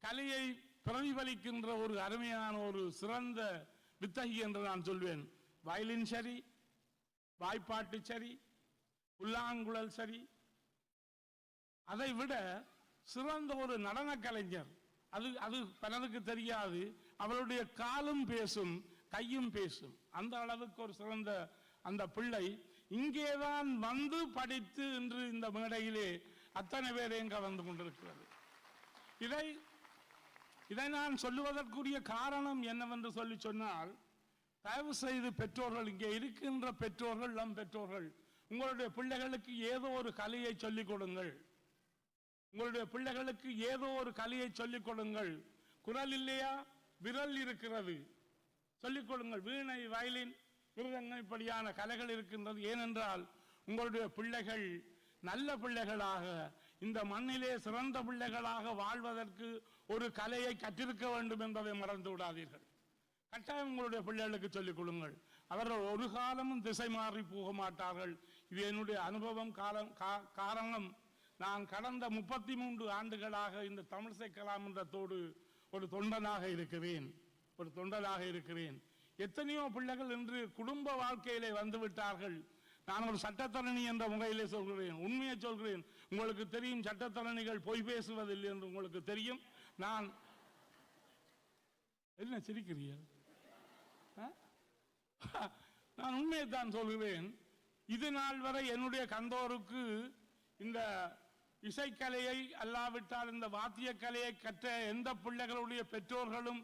கலையை பிரதிபலிக்கின்ற ஒரு அருமையான ஒரு சிறந்த வித்தகி என்று நான் சொல்வேன். வயலின் சரி, வாய்ப்பாட்டு சரி, புல்லாங்குழல் சரி, அதை விட சிறந்த ஒரு நடன கலைஞர். அது பலருக்கு தெரியாது. அவளுடைய காலும் பேசும், கையும் பேசும். அந்த அளவுக்கு ஒரு சிறந்த அந்த பிள்ளை இங்கேதான் வந்து படித்து இன்று இந்த மேடையிலே அத்தனை பேரையும் கலந்து கொண்டிருக்கிறது. இதை நான் சொல்லுவதற்குரிய காரணம் என்னவென்று சொன்னால், தயவு செய்து பெற்றோர்கள், இங்கே இருக்கின்ற பெற்றோர்கள், நம் பெற்றோர்கள், உங்களுடைய பிள்ளைகளுக்கு ஏதோ ஒரு கலையை சொல்லிக் கொடுங்கள். உங்களுடைய பிள்ளைகளுக்கு ஏதோ ஒரு கலையை சொல்லிக் கொடுங்கள். குரல் இல்லையா, விரல் இருக்கிறது, சொல்லிக் கொடுங்கள். வீணை, வயலின், மிருதங்கம் இப்படியான கலைகள் இருக்கின்றது. ஏனென்றால் உங்களுடைய பிள்ளைகள் நல்ல பிள்ளைகளாக, இந்த மண்ணிலே சிறந்த பிள்ளைகளாக வாழ்வதற்கு ஒரு கலையை கற்றிருக்க வேண்டும் என்பதை மறந்து விடாதீர்கள். கட்டாயம் உங்களுடைய பிள்ளைகளுக்கு சொல்லிக் கொடுங்கள். அவர்கள் ஒரு காலமும் திசை மாறி போக மாட்டார்கள். இது என்னுடைய அனுபவம். காரணம், நான் கடந்த 33 ஆண்டுகளாக இந்த தமிழிசை கலாமன்றத்தோடு ஒரு தொண்டனாக இருக்கிறேன். எத்தனையோ பிள்ளைகள் இன்று குடும்ப வாழ்க்கையிலே வந்து விட்டார்கள். நான் ஒரு சட்டத்தரணி என்ற முறையிலே சொல்கிறேன், உண்மையை சொல்கிறேன். உங்களுக்கு தெரியும், சட்டத்தரணிகள் பொய் பேசுவதில்லை என்று உங்களுக்கு தெரியும். நான் என்ன சிரிக்கிறீர்கள்? நான் உண்மையை தான் சொல்கிறேன். இது நாள் வரை என்னுடைய கந்தோருக்கு இந்த இசைக்கலையை அல்லாவிட்டால் இந்த வாத்திய கலையை கற்ற எந்த பிள்ளைகளுடைய பெற்றோர்களும்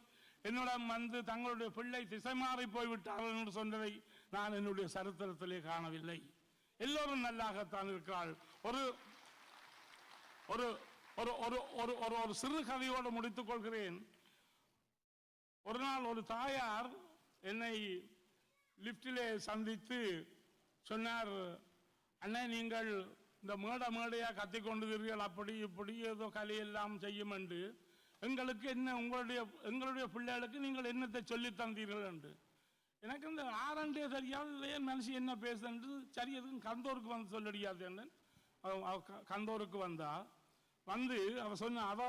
என்னிடம் வந்து தங்களுடைய பிள்ளை திசை மாறி போய்விட்டார்கள் என்று சொன்னதை நான் என்னுடைய சரித்திரத்திலே காணவில்லை. எல்லோரும் நல்லாகத்தான் இருக்கிறார்கள். ஒரு ஒரு ஒரு ஒரு ஒரு சிறு கதையோடு முடித்துக் கொள்கிறேன். ஒரு நாள் ஒரு தாயார் என்னை லிப்டிலே சந்தித்து சொன்னார், அண்ணே நீங்கள் இந்த மேடையா கத்திக்கொண்டுகிறீர்கள், அப்படி இப்படி ஏதோ கலையெல்லாம் செய்யும் என்று எங்களுக்கு என்ன எங்களுடைய பிள்ளைகளுக்கு நீங்கள் என்னத்தை சொல்லி தந்தீர்கள் என்று. எனக்கு இந்த ஆரண்டே சரியாது மனுஷி என்ன பேசுன்னு சரி எதுக்கும் கந்தோருக்கு வந்து சொல்லடியாது. கந்தோருக்கு வந்து அவ சொன்ன, அவ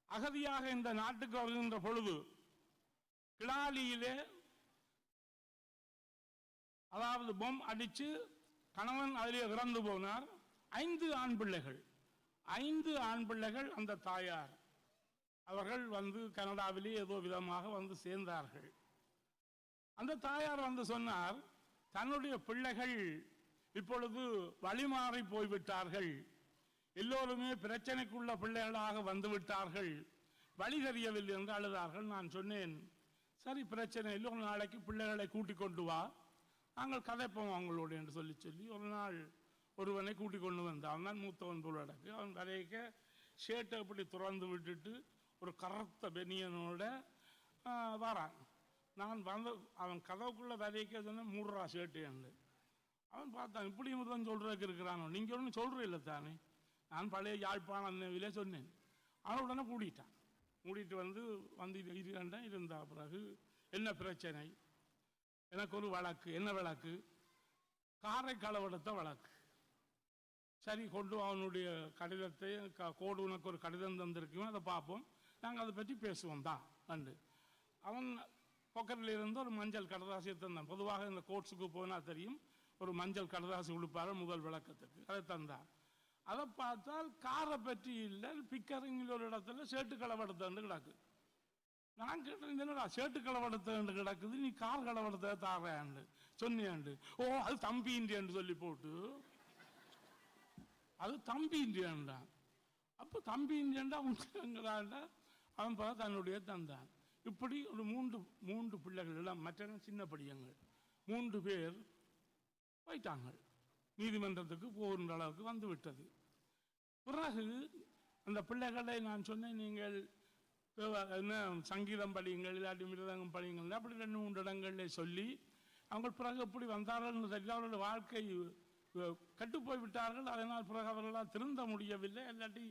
அகதியாக இந்த நாட்டுக்கு வருகின்ற பொழுது கிளாலியிலே அதாவது பொம் அடிச்சு கணவன் அதிலே இறந்து போனார். 5 ஆண் பிள்ளைகள் அந்த தாயார் அவர்கள் வந்து கனடாவிலே ஏதோ விதமாக வந்து சேர்ந்தார்கள். அந்த தாயார் வந்து சொன்னார், தன்னுடைய பிள்ளைகள் இப்பொழுது வழிமாறி போய்விட்டார்கள், எல்லோருமே பிரச்சனைக்குள்ள பிள்ளைகளாக வந்து விட்டார்கள், வழி தெரியவில்லை என்று அழுதார்கள். நான் சொன்னேன், சரி பிரச்சனை இல்லை, ஒரு நாளைக்கு பிள்ளைகளை கூட்டிக் கொண்டு வா, நாங்கள் கதைப்போம் அவங்களோடு என்று சொல்லி ஒரு நாள் ஒருவனை கூட்டிக் கொண்டு வந்தான். அவன் தான் மூத்தவன் போலடக்கு. அவன் கதைக்க ஷேட்டை அப்படி திறந்து விட்டுட்டு ஒரு கருத்த பெனியனோட வரான். நான் வந்து அவன் கதவுக்குள்ள விதைக்க சொன்னேன், 3 ரூபா ஷேட்டு என்று. அவன் பார்த்தான், இப்படி தான் சொல்றதுக்கு இருக்கிறானோ, நீங்க ஒன்றும் சொல்ற இல்லை தானே. நான் பழைய யாழ்ப்பாணம் விலை சொன்னேன். அவன் உடனே மூடிட்டு வந்து இருந்தா பிறகு என்ன பிரச்சனை, எனக்கு ஒரு வழக்கு. என்ன வழக்கு? காரை களவெடுத்த வழக்கு. சரி கொண்டு அவனுடைய கடிதத்தை கோடு உனக்கு ஒரு கடிதம் தந்திருக்குமே, அதை பார்ப்போம், நாங்கள் அதை பற்றி பேசுவோம் தான் அண்டு. அவன் பொக்கெட்டில் இருந்து ஒரு மஞ்சள் கடதாசியை தந்தான். பொதுவாக இந்த கோர்ட்ஸுக்கு போனால் தெரியும், ஒரு மஞ்சள் கடதாசி கொடுப்பாரு முதல் விளக்கத்துக்கு, அதை தந்தான். அதை பார்த்தால் காரை பற்றி இல்லை, பிக்கரிங்கில் ஒரு இடத்துல சேட்டு களவெடுத்தண்டு கிடக்கு. நான் கேட்டேன், சேட்டு களவெடுத்தண்டு கிடக்குது, நீ கார் களவெடுத்த தாரையாண்டு சொன்னியாண்டு. ஓ அது தம்பி இந்தியான்னு சொல்லி போட்டு, அது தம்பி இந்தியான்டான். அப்போ தம்பி இந்தியாண்டா உண்டாண்டா அவன் பார்த்து தன்னுடைய தந்தான். இப்படி ஒரு மூன்று பிள்ளைகள் எல்லாம் மற்ற சின்ன படியங்கள் 3 பேர் போயிட்டாங்க. நீதிமன்றத்துக்கு போகின்ற அளவுக்கு வந்து விட்டது. பிறகு அந்த பிள்ளைகளை நான் சொன்னேன், நீங்கள் என்ன சங்கீதம் படியுங்கள், இல்லாட்டி மிருதங்கம் படியுங்கள், அப்படி 2-3 இடங்களில் சொல்லி அவங்க பிறகு எப்படி வந்தார்கள் தெரியல. அவர்களுடைய வாழ்க்கை கட்டு போய்விட்டார்கள். அதனால் பிறகு அவர்களால் திருந்த முடியவில்லை, இல்லாட்டி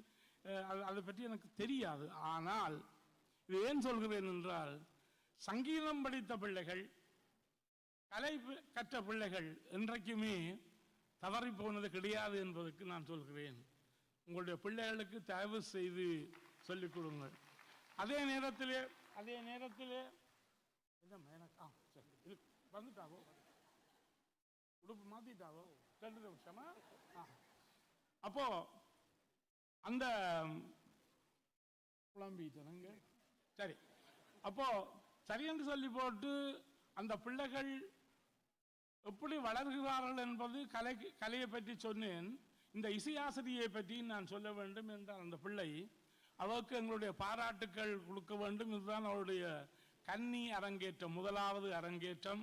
அதை பற்றி எனக்கு தெரியாது. ஆனால் இது ஏன் சொல்கிறேன் என்றால், சங்கீதம் படித்த பிள்ளைகள், கலை கற்ற பிள்ளைகள் என்றைக்குமே தவறி போனது கிடையாது என்பதற்கு நான் சொல்கிறேன். உங்களுடைய பிள்ளைகளுக்கு தயவு செய்து சொல்லிக் கொடுங்கள். அதே நேரத்திலே வந்துட்டாவோ உடுப்பு மாத்திட்டாவோ 2 நிமிஷமா. அப்போ அந்த குழம்பிட்டனங்க சரி. அப்போ சரி என்று சொல்லி போட்டு அந்த பிள்ளைகள் எப்படி வளர்கிறார்கள் என்பது கலையை பற்றி சொன்னேன். இந்த இசையாசிரியை பற்றி நான் சொல்ல வேண்டும் என்றால், அந்த பிள்ளை அவருக்கு எங்களுடைய பாராட்டுக்கள் கொடுக்க வேண்டும். இதுதான் அவருடைய கன்னி அரங்கேற்றம், முதலாவது அரங்கேற்றம்.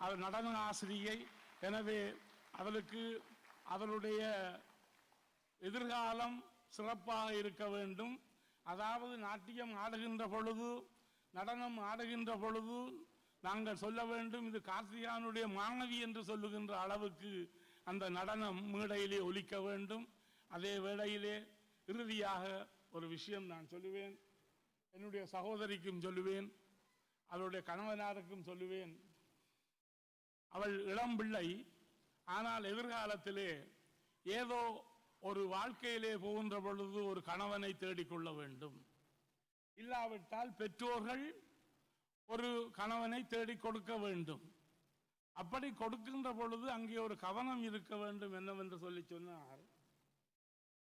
அவர் நடன ஆசிரியை. எனவே அவருக்கு அவருடைய எதிர்காலம் சிறப்பாக இருக்க வேண்டும். அதாவது நாட்டியம் ஆடுகின்ற பொழுது, நடனம் ஆடுகின்ற பொழுது நாங்கள் சொல்ல வேண்டும், இது கார்த்திகானுடைய மாணவி என்று சொல்லுகின்ற அளவுக்கு அந்த நடனம் மேடையிலே ஒலிக்க வேண்டும். அதே வேளையிலே இறுதியாக ஒரு விஷயம் நான் சொல்லுவேன், என்னுடைய சகோதரிக்கும் சொல்லுவேன், அவருடைய கணவனாருக்கும் சொல்லுவேன். அவள் இளம் பிள்ளை, ஆனால் எதிர்காலத்திலே ஏதோ ஒரு வாழ்க்கையிலே போகின்ற பொழுது ஒரு கணவனை தேடிக்கொள்ள வேண்டும். இல்லாவிட்டால் பெற்றோர்கள் ஒரு கணவனை தேடி கொடுக்க வேண்டும். அப்படி கொடுக்கின்ற பொழுது அங்கே ஒரு கவனம் இருக்க வேண்டும். என்னவென்று சொல்லி சொன்னார்,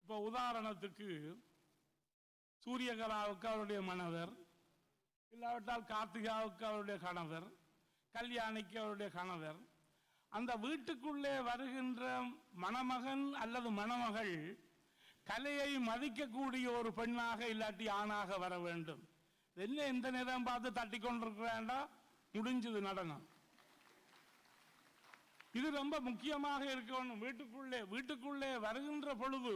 இப்போ உதாரணத்துக்கு சூரியகலாவுக்கு அவருடைய மணவர், இல்லாவிட்டால் கார்த்திகாவுக்கு அவருடைய கணவர், கல்யாணிக்கு அவருடைய கணவர். அந்த வீட்டுக்குள்ளே வருகின்ற மணமகன் அல்லது மணமகள் கலையை மதிக்கக்கூடிய ஒரு பெண்ணாக இல்லாட்டி ஆணாக வர வேண்டும். என்ன எந்த நேரம் பார்த்து தட்டி கொண்டிருக்கிறாண்டா முடிஞ்சது நடனம். இது ரொம்ப முக்கியமாக இருக்கணும். வீட்டுக்குள்ளே வருகின்ற பொழுது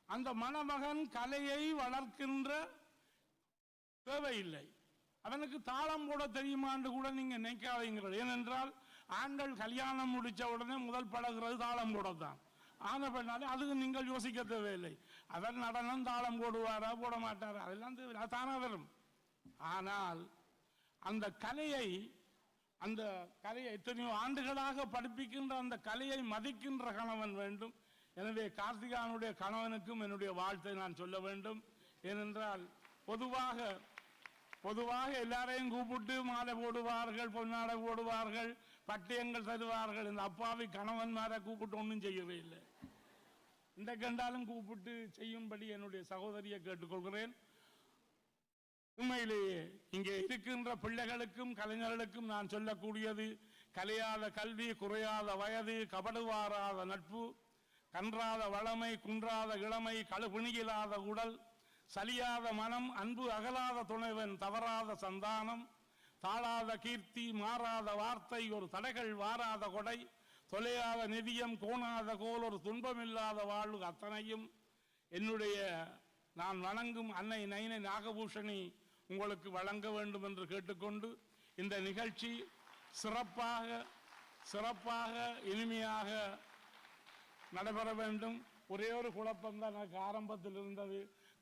அந்த மணமகன் கலையை வளர்க்கின்ற தேவையில்லை. அவனுக்கு தாளம் போட தெரியுமான்னு கூட நீங்க நினைக்காதீங்க. ஏனென்றால் ஆண்கள் கல்யாணம் முடிச்ச உடனே முதல் பழகிறது தாளம் போடத்தான். ஆன பெண்ணாலே அதுக்கு நீங்கள் யோசிக்க தேவையில்லை. அவர் நடனம் தாளம் போடுவாரா போட மாட்டாரா அதெல்லாம் தானா வரும். ஆனால் அந்த கலையை எத்தனையோ ஆண்டுகளாக படிப்பிக்கின்ற அந்த கலையை மதிக்கின்ற கணவன் வேண்டும். எனவே கார்த்திகானுடைய கணவனுக்கும் என்னுடைய வாழ்த்தை நான் சொல்ல வேண்டும். ஏனென்றால் பொதுவாக எல்லாரையும் கூப்பிட்டு மாலை போடுவார்கள், பொன்னாடை போடுவார்கள், பட்டியங்கள் தருவார்கள். இந்த அப்பாவி கணவன்மாரை கூப்பிட்டு ஒன்றும் செய்யவே இல்லை. இந்த கண்டாலும் கூப்பிட்டு செய்யும்படி என்னுடைய சகோதரியை கேட்டுக்கொள்கிறேன். உண்மையிலேயே இங்கே இருக்கின்ற பிள்ளைகளுக்கும் கலைஞர்களுக்கும் நான் சொல்லக்கூடியது, கலையாத கல்வி, குறையாத வயது, கபடுவாராத நட்பு, கன்றாத வளமை, குன்றாத இளமை, கழுபிணியிலாத உடல், சலியாத மனம், அன்பு அகலாத துணைவன், தவறாத சந்தானம், தாழாத கீர்த்தி, மாறாத வார்த்தை, ஒரு தடைகள் வாராத கொடை, தொலையாத நிதியம், கோணாத கோல், ஒரு துன்பமில்லாத வாழ்வு, அத்தனையும் என்னுடைய நான் வணங்கும் அன்னை நைனை நாகபூஷணி உங்களுக்கு வழங்க வேண்டும் என்று கேட்டுக்கொண்டு இந்த நிகழ்ச்சி சிறப்பாக இனிமையாக நடைபெற வேண்டும். ஒரே ஒரு குழப்பம்தான் எனக்கு ஆரம்பத்தில் இருந்தது.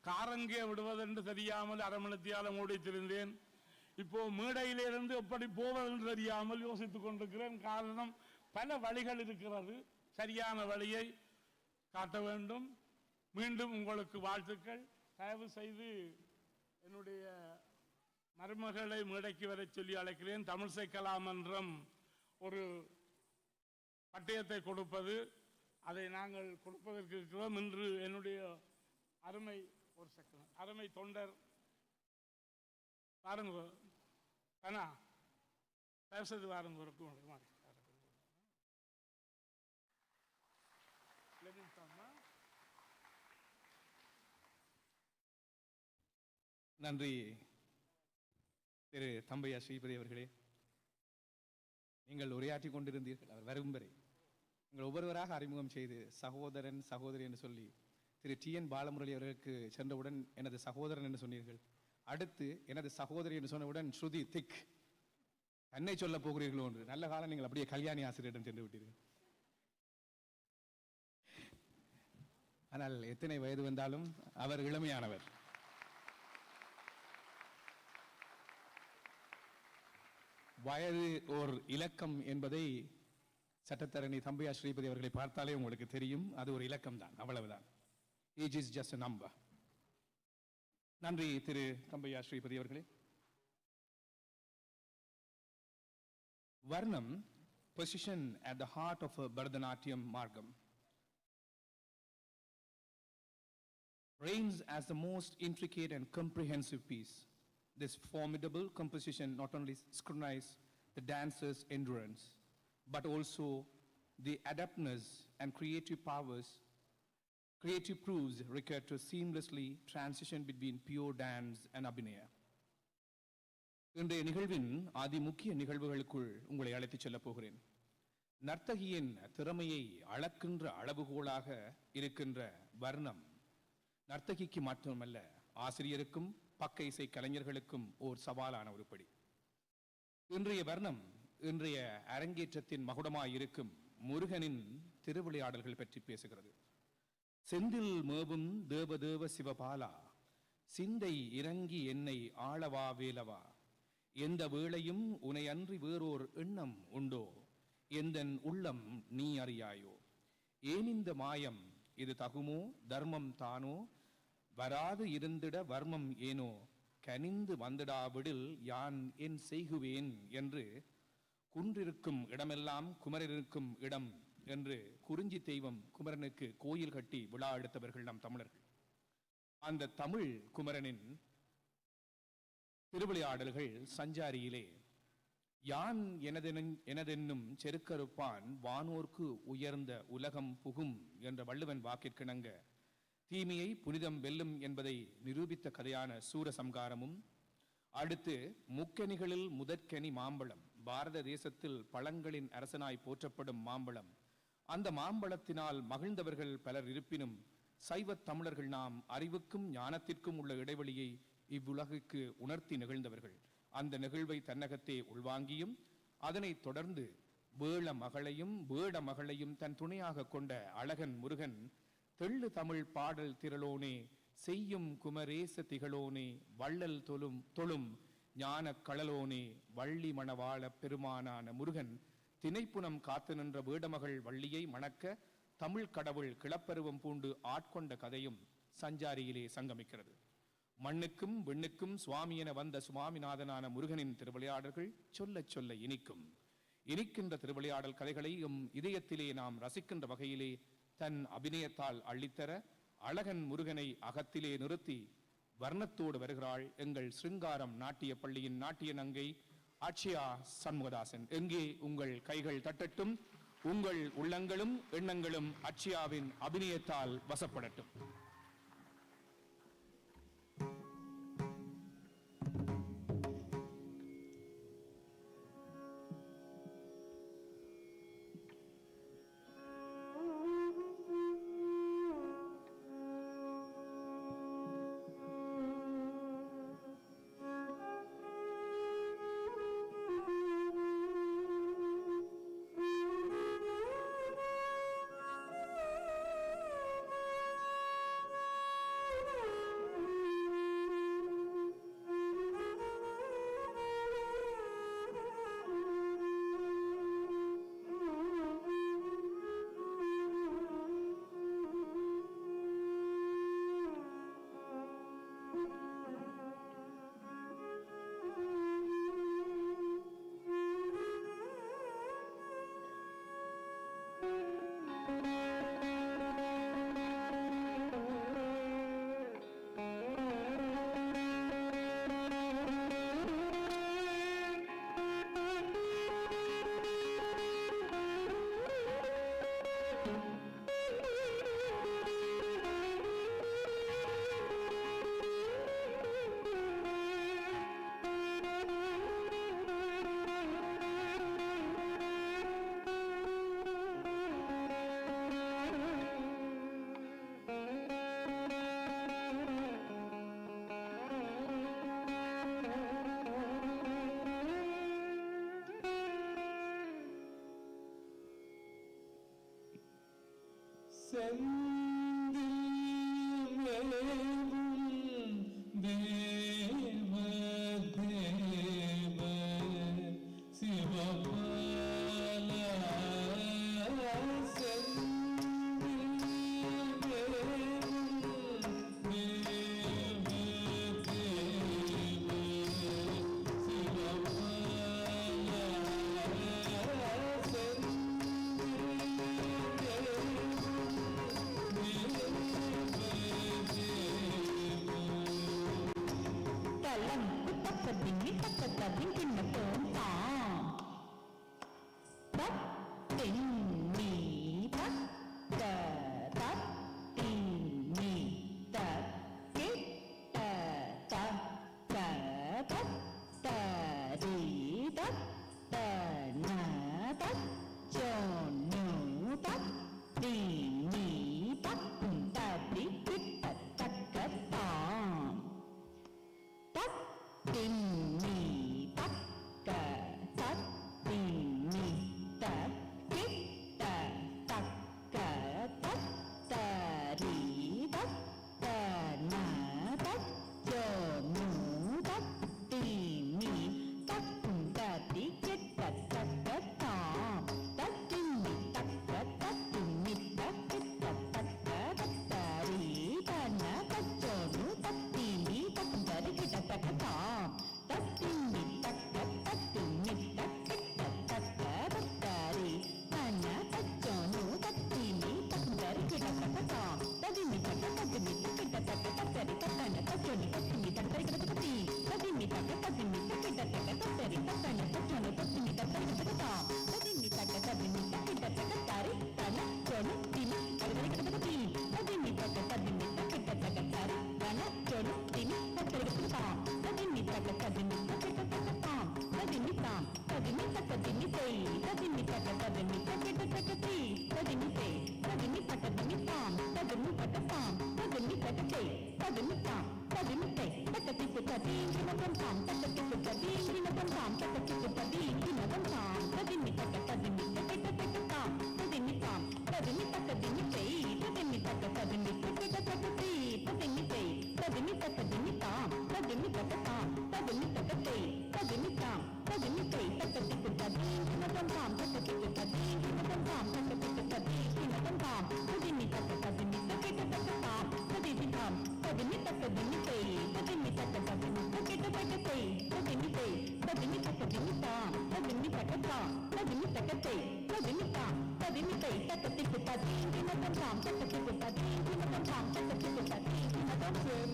காரங்கே விடுவதென்று தெரியாமல் அரை மணித்தியால மூடித்திருந்தேன். இப்போ மேடையிலிருந்து எப்படி போவதென்று தெரியாமல் யோசித்துக் கொண்டிருக்கிறேன். காரணம், பல வழிகள் இருக்கிறது. சரியான வழியை காட்ட வேண்டும். மீண்டும் உங்களுக்கு வாழ்த்துக்கள். தயவு செய்து என்னுடைய மருமகளை மேடைக்கு வர சொல்லி அழைக்கிறேன். தமிழிசை கலாமன்றம் ஒரு பட்டயத்தை கொடுப்பது, அதை நாங்கள் கொடுப்பதற்கு இருக்கிறோம். இன்று என்னுடைய அருமை தொண்டர் பாருங்க அண்ணா, தயவு செய்து பாருங்க. நன்றி திரு தம்பையா ஸ்ரீபதி அவர்களே. நீங்கள் உரையாற்றி கொண்டிருந்தீர்கள். அவர் வரும் வரை நீங்கள் ஒவ்வொருவராக அறிமுகம் செய்து சகோதரன் சகோதரி என்று சொல்லி திரு TN பாலமுரளி அவர்களுக்கு சென்றவுடன் எனது சகோதரன் என்று சொன்னீர்கள். அடுத்து எனது சகோதரி என்று சொன்னவுடன் ஸ்ருதி திக் என்னை சொல்ல போகிறீர்களோ என்று. நல்ல காலம் நீங்கள் அப்படியே கல்யாணி ஆசிரியரிடம் சென்று விட்டீர்கள். ஆனால் எத்தனை வயது வந்தாலும் அவர் இளமையானவர். வயது ஓர் இலக்கம் என்பதை சட்டத்தரணி தம்பையா ஸ்ரீபதி அவர்களை பார்த்தாலே உங்களுக்கு தெரியும். அது ஒரு இலக்கம் தான், அவ்வளவுதான். Age is just a number. நன்றி திரு தம்பையா ஸ்ரீபதி அவர்களே. வர்ணம், position at the heart of a Bharathanatya margam, reigns as the most intricate and comprehensive piece. This formidable composition not only scrutinizes the dancer's endurance, but also the adeptness and creative proofs required to seamlessly transition between pure dance and abhinaya. இன்றைய நிகழ்வின் அதிமுக்கிய நிகழ்வுகளுக்குள் உங்களை அழைத்துச் செல்லப் போகிறேன். நர்த்தகியின் திறமையை அளக்கின்ற அளவுகோலாக இருக்கின்ற வர்ணம் நர்த்தகிக்கு மட்டுமல்ல, ஆசிரியருக்கும் பக்க இசை கலைஞர்களுக்கும் ஓர் சவாலான உருப்படி. இன்றைய வர்ணம் இன்றைய அரங்கேற்றத்தின் மகுடமாயிருக்கும் முருகனின் திருவிளையாடல்கள் பற்றி பேசுகிறது. செந்தில் மேவும் தேவதேவ சிவபாலா, சிந்தை இறங்கி என்னை ஆளவா வேலவா, எந்த வேளையும் உனை அன்றி வேறோர் எண்ணம் உண்டோ, எந்தன் உள்ளம் நீ அறியாயோ, ஏன் இந்த மாயம், இது தகுமோ தர்மம் தானோ, வராது இருந்திட வர்மம் ஏனோ, கனிந்து வந்திடாவிடில் யான் என் செய்குவேன் என்று குன்றிருக்கும் இடமெல்லாம் குமரனிருக்கும் இடம் என்று குறிஞ்சி தெய்வம் குமரனுக்கு கோயில் கட்டி விழா எடுத்தவர்கள் நம் தமிழர்கள். அந்த தமிழ் குமரனின் திருவிளையாடல்கள் சஞ்சாரியிலே யான் எனதென்னும் செருக்கறுப்பான் வானோர்க்கு உயர்ந்த உலகம் புகும் என்ற வள்ளுவன் வாக்கிற்கிணங்க தீமையை புனிதம் வெல்லும் என்பதை நிரூபித்த கதையான சூரசம்காரமும், அடுத்து முக்கனிகளில் முதற்கனி மாம்பழம், பாரத தேசத்தில் பழங்களின் அரசனாய் போற்றப்படும் மாம்பழம். அந்த மாம்பழத்தினால் மகிழ்ந்தவர்கள் பலர் இருப்பினும் சைவத் தமிழர்கள் நாம் அறிவுக்கும் ஞானத்திற்கும் உள்ள இடைவெளியை இவ்வுலகுக்கு உணர்த்தி நிகழ்ந்தவர்கள். அந்த நிகழ்வை தன்னகத்தே உள்வாங்கியும் அதனைத் தொடர்ந்து வேள மகளையும் தன் துணையாக கொண்ட அழகன் முருகன் தெள்ளு தமிழ் பாடல் திரளோனே செய்யும் குமரேச திகழோனே வள்ளல் தொழும் ஞான களலோனே வள்ளி மணவாள பெருமானான முருகன் திணைப்புனம் காத்து நின்ற வேடமகள் வள்ளியை மணக்க தமிழ் கடவுள் கிளப்பருவம் பூண்டு ஆட்கொண்ட கதையும் சஞ்சாரியிலே சங்கமிக்கிறது. மண்ணுக்கும் விண்ணுக்கும் சுவாமி என வந்த சுவாமிநாதனான முருகனின் திருவிளையாடல்கள் சொல்ல சொல்ல இனிக்கின்ற திருவிளையாடல் கதைகளை இதயத்திலே நாம் ரசிக்கின்ற வகையிலே தன் அபிநயத்தால் அள்ளித்தர அழகன் முருகனை அகத்திலே நிறுத்தி வர்ணத்தோடு வருகிறாள் எங்கள் ஸ்ருங்காரம் நாட்டிய பள்ளியின் நாட்டிய நங்கை அட்சயா சண்முகதாசன். எங்கே உங்கள் கைகள் தட்டட்டும், உங்கள் உள்ளங்களும் எண்ணங்களும் அட்சயாவின் அபிநயத்தால் வசப்படட்டும். Tadi tadini taka tadini takita taka tatari tatana tatana tatini tatana takata tadini taka tadini takita taka tari tana chonu tini adari taka tini tadini taka tadini takita taka tari tana chonu tini tatari takata tadini taka tadini takita taka tam tadini tam tadini taka tadini tei tadini taka tadini takita taka ti tadini tei tadini taka tadini tam tadini taka tam tadini taka tei tadini tam tadini tei takati takati hina tam tam takati takati hina tam tam takati takati hina tam tam tadini taka tadini takita taka tam tadini tam tadini taka tadini tei tadini taka tadini takita taka ti tadini tei tadini taka tadini tam tadini taka tam tadini taka tei tadini tam tadini tei takati takati hina tam tam takati takati hina tam tam takati takati hina tam tam tadini taka tadini takita taka tam tadini tam tadini taka tadini tei tadini taka tadini takita taka tei tadini tei tadini taka tadini tam tadini taka tam tadini taka tei tadini tam tadini tei takati takati hina tam tam takati takati hina tam tam takati takati hina tam tam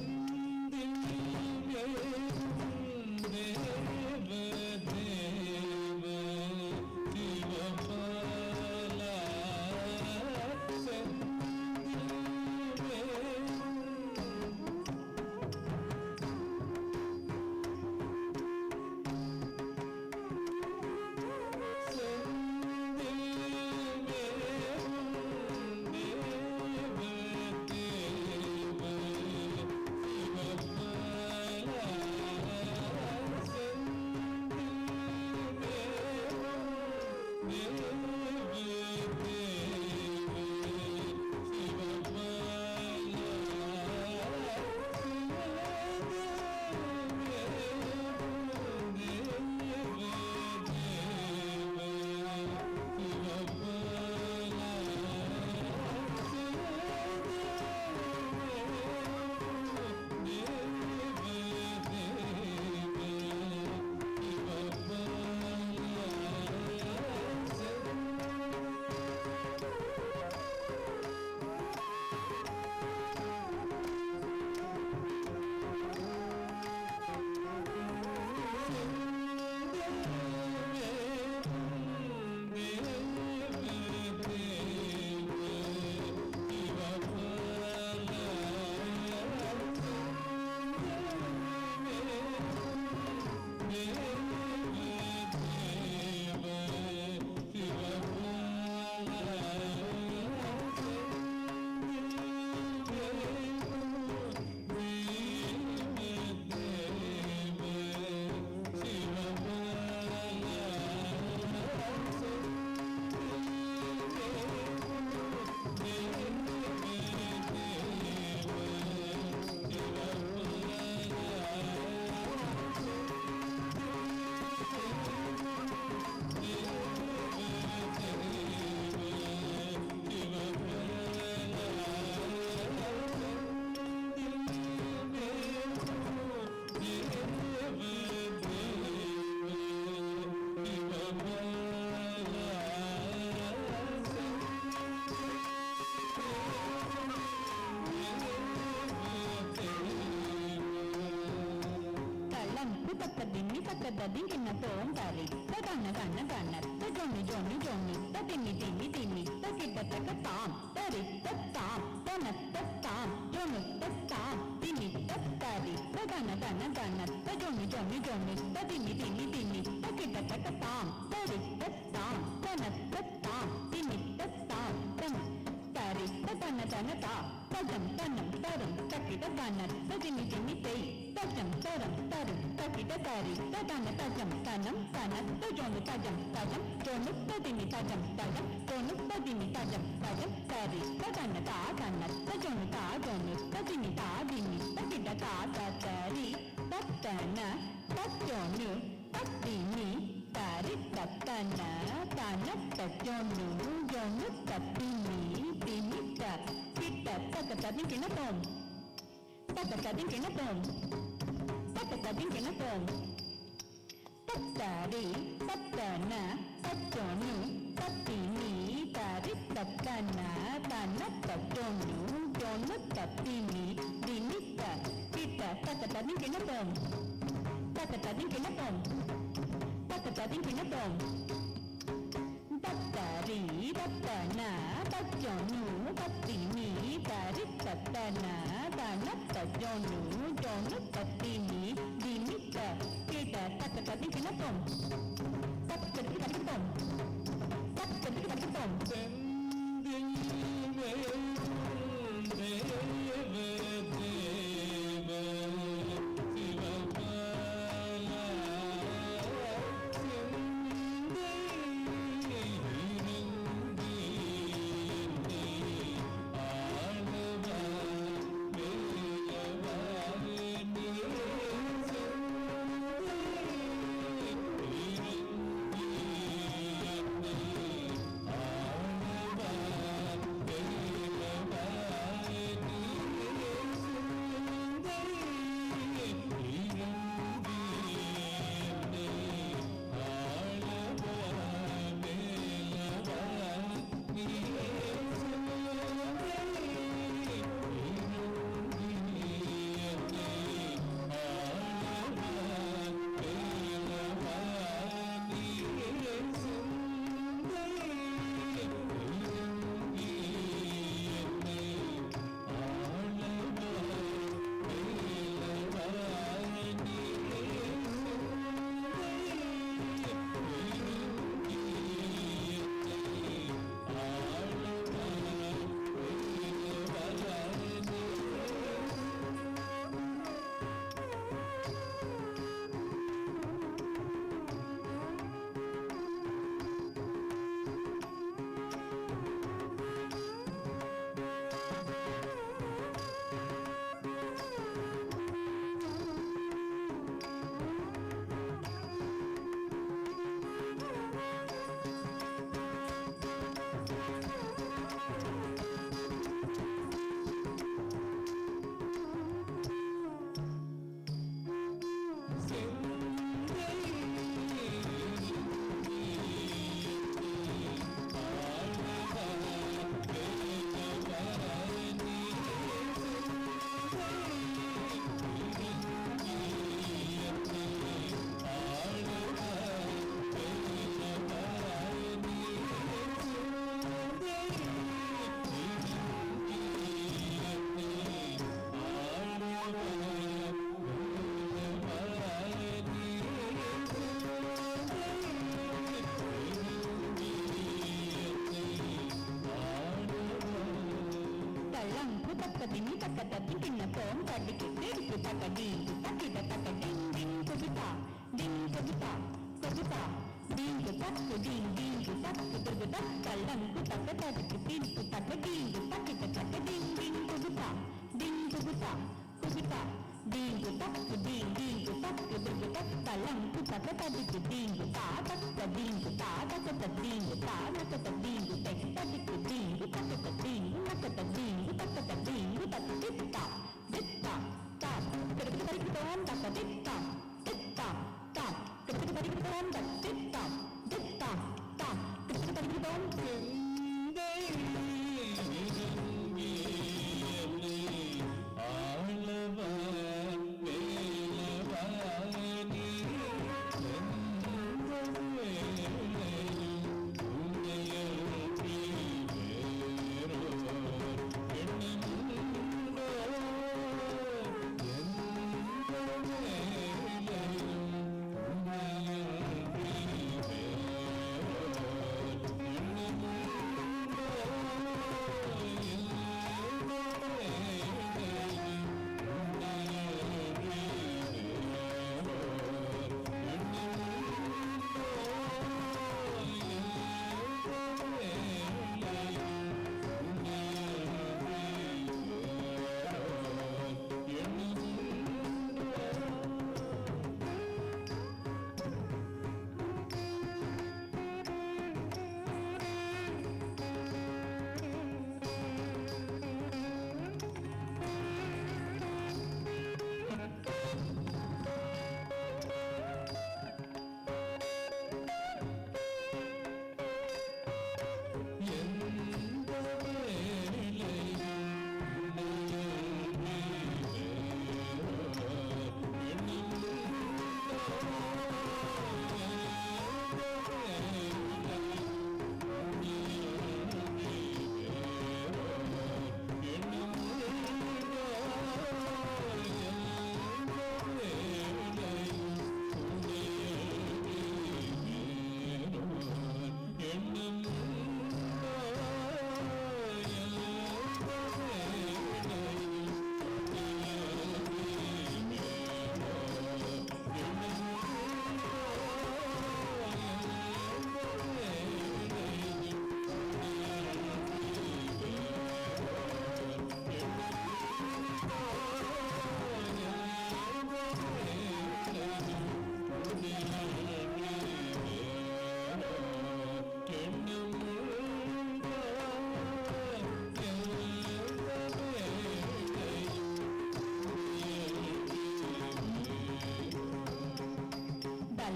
Tadini tom tari, tadana dana dana, tadoni joni joni, tadini dini dini, takita takatam, tari tatam, dana tatam, joni tatam, dini tatari, tadana dana dana, tadoni joni joni, tadini dini dini, takita takatam, tari tatam, dana tatam, dini tatam, dana tari, tadana dana ta, tadam tanam taram, takita dana, tadini dini tei, tajam taram taram, takita tari, tadana tajam tanam tanat, tajonu tajam tajam, jonu tadini tajam tajam, jonu tadini tajam tajam, tari, tadana ta tanat, tajonu ta jonu, tadini ta dini, takita ta tatari, tatana, tajonu, tadini, tari tatana, tanat tajonu, jonu tadini, dini ta, kita takatadin kinatom, takatadin kinatom. Takatadin kinatom, tatari, tatana, tajonu, tatini, tari, tatana, tanat, tajonu, jonu, tatini, dinita, kita, takatadin kinatom, takatadim kinapom, takatadim kinapom. Tatari, tatana, tajonu, tatini, tari, tatana, tana, tajonu, jonu, tatini, dimita, kita, takatadim kinapom, takatadim kinapom, takatadim kinapom.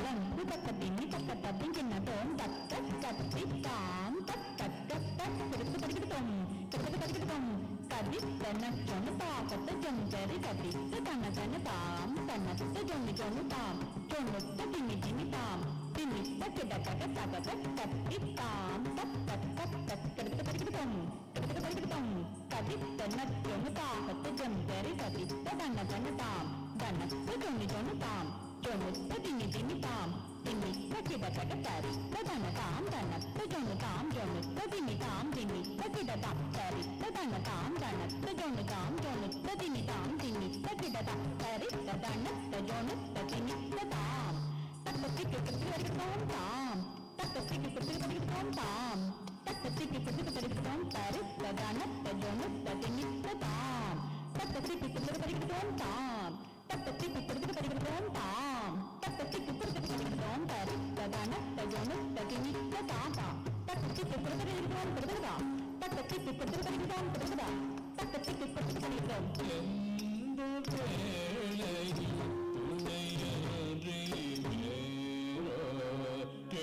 தலங்கு தக்கத்தினி தக்கத்தத்தின் கிண்ணத்தோம் தக்க கத்தி தாம் தக்கத்தம் திருப்பு தரிக்கிட்டோம் திருப்பதி தரிக்கிட்டோம் கதி தன்னச்சொன்னு தாக்கத்து ஜொஞ்சரி கதித்து தன்னதன தாம் தன்னத்து ஜொன்னு ஜொன்னு தாம் ஜொன்னுத்த திமி திமி தாம் திமித்த கிடக்கக தகத கத்தி தாம் திருப்பு தரிக்கிட்டோம் கதி தன்னச்சொன்னு தாக்கத்து ஜொஞ்சரி கதித்த தன்னதன தாம் தன்னத்து ஜொன்னு ஜொன்னு தாம் ஜொன்னுத்த திமி திமி தாம் திமித்த கிடக்கக தரித்த தன தாம் தன்னத்து ஜொன்னு தாம் ஜொன்னுத்த திமி தாம் திமித்த கிடதாம் தரித்த தன தாம் தன்னத்து ஜொன்னு தாம் ஜொன்னுத்த திமி தாம் திமித்த கிடதாம் தரித்த தன்னத்த ஜொன்னுத்த திமித்த தாம் தக்கத்திக்கு பிரதிகரிக்கிறோம் தாம் தக்கத்திக்கு பிரதிகரிக்கிறோம் தாம் தக்கத்திக்கு பிரதிகரிக்கிறோம் தரித்த தன்னத்த ஜொன்னுத்த திமித்த தாம் தக்கத்திக்கு பிரதிகரிக்கிறோம் தாம் தக்கத்திக்கு பிரதிகரிக்கிறோம் தாம் தக்கத்திக்கு பிரதிகரிக்கிறோம் தரித்த தன்னத்த ஜொன்னுத்த திமித்த தாம் தக்கத்திக்கு பிரதிகரிக்கிறோம் பிரதிகரிக்கிறோம் தக்கத்திக்கு பிரதிகரிக்கிறோம் பிரதிகரிக்கிறோம் தக்கத்திக்கு பிரதிகரிக்கிறோம் எந்த வேளையில் துணையன்றி வேறோ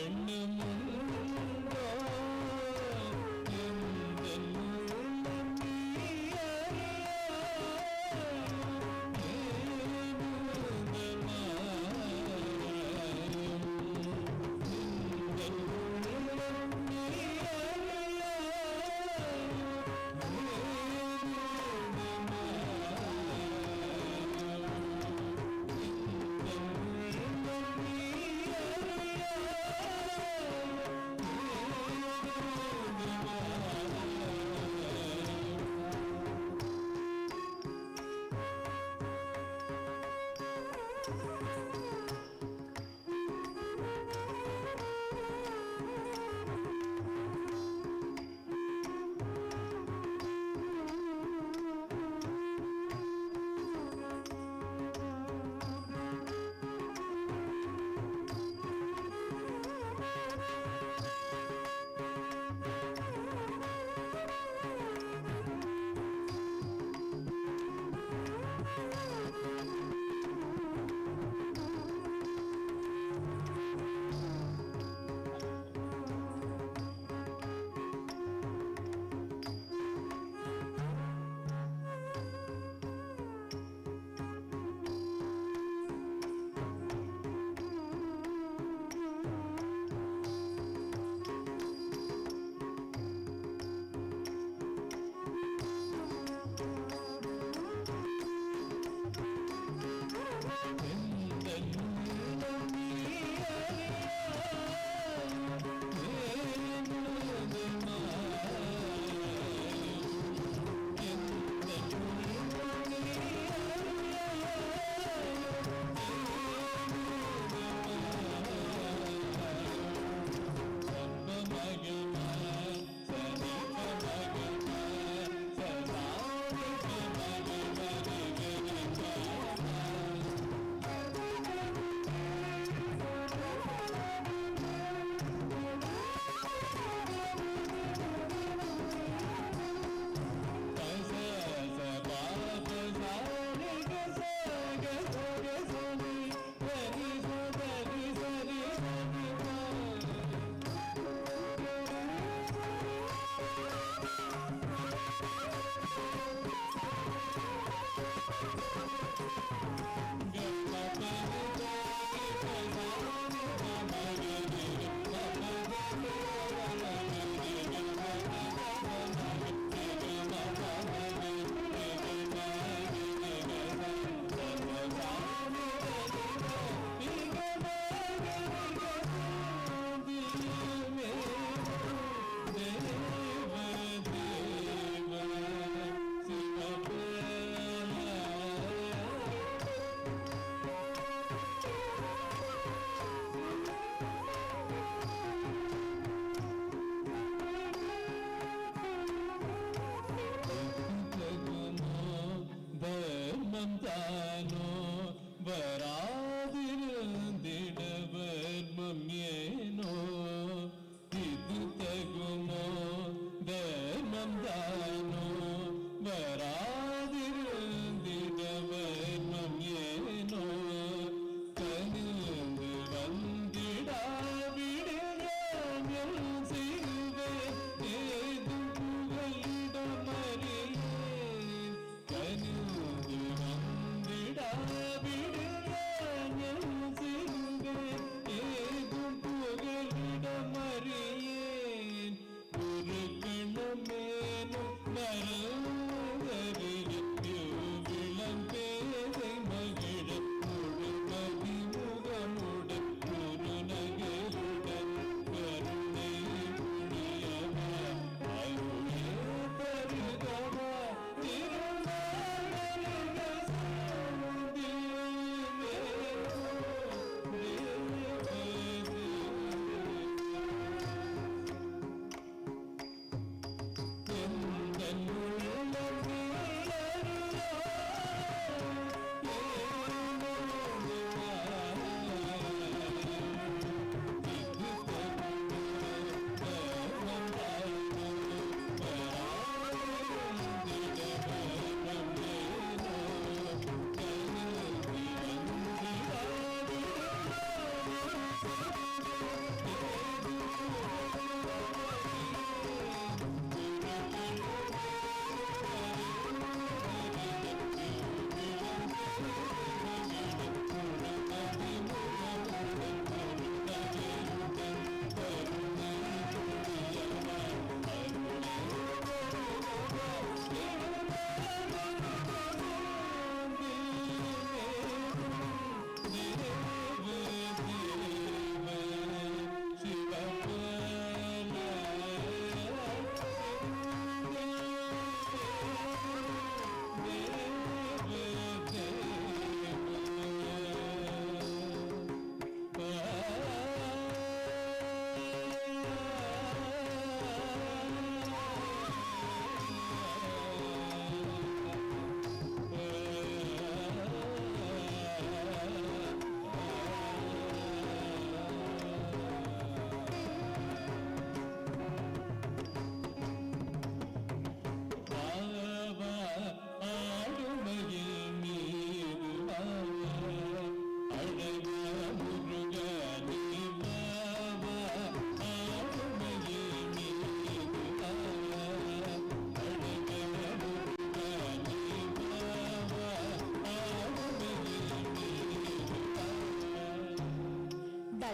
எண்ணமுண்டோ எந்தன் உள்ளம்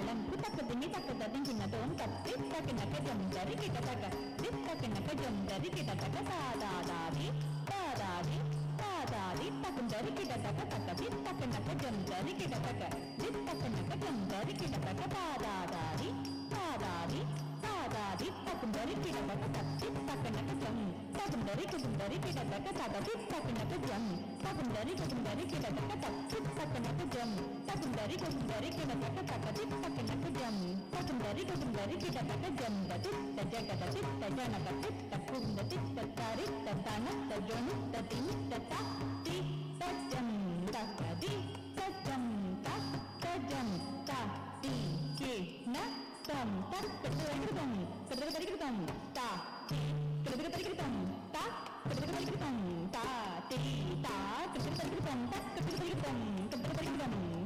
talanku takadini takadadin kinadon tapti takinaka jamdari kitataka dit takinaka jamdari kitataka sadadadi dadadi dadadi takundari kitataka takadi takinaka jamdari kitataka dit takinaka jamdari kitataka dadadi dadadi dadadi takundari kitataka tapti takinaka jam takundari kitataka sadadi takinaka jam takundari kitataka tapti takinaka jam takundari kitataka takadi takinaka jam takundari kitataka jam dadit tajakadatit tajanakatit takundatit tatari tatana tajonu tatini tatati tajam takadi tajam tak tajam tati kina tam tak kedudam ta ti kedudam ta kedudam ta ti ta kedudam tak kedudam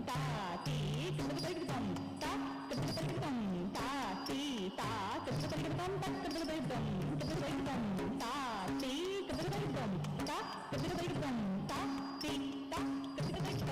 ta ti kedudam ta kedudam ta ti ta kedudam tak kedudam ta ti kedudam ta kedudam ta ti ta kedudam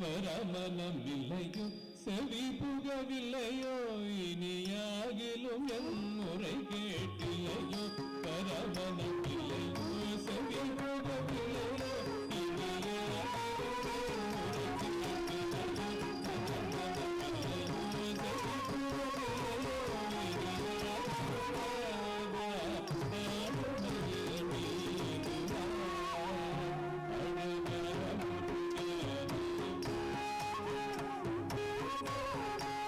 வரமனம் இல்லையோ செவி புகவில்லையோ இனியாகிலும் என் முறை கேட்டிலையோ வரமனம் இல்லையோ செவி புகவில்லையோ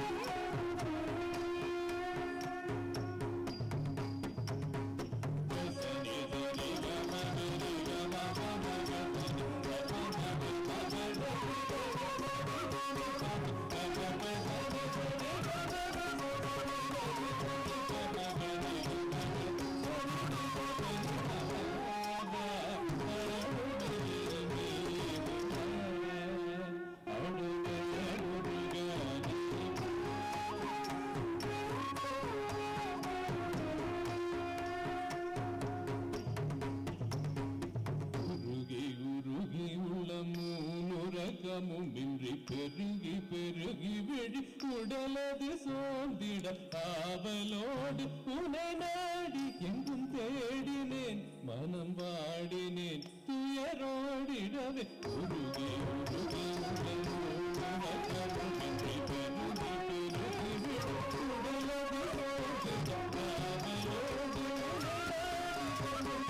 Thank you. காலமுமின்றி பெருகி பெருகி விழி உடலது சோர்ந்திட ஆவலோடு உனை நாடி எங்கும் தேடினேன் மனம் வாடினேன் துயரோடிடவே உருகி உருகி உடல் காலமுமின்றி பெருகி பெருகி விழி உடலது சோர்ந்திட ஆவலோடு உனை நாடி எங்கும் தேடினேன் மனம்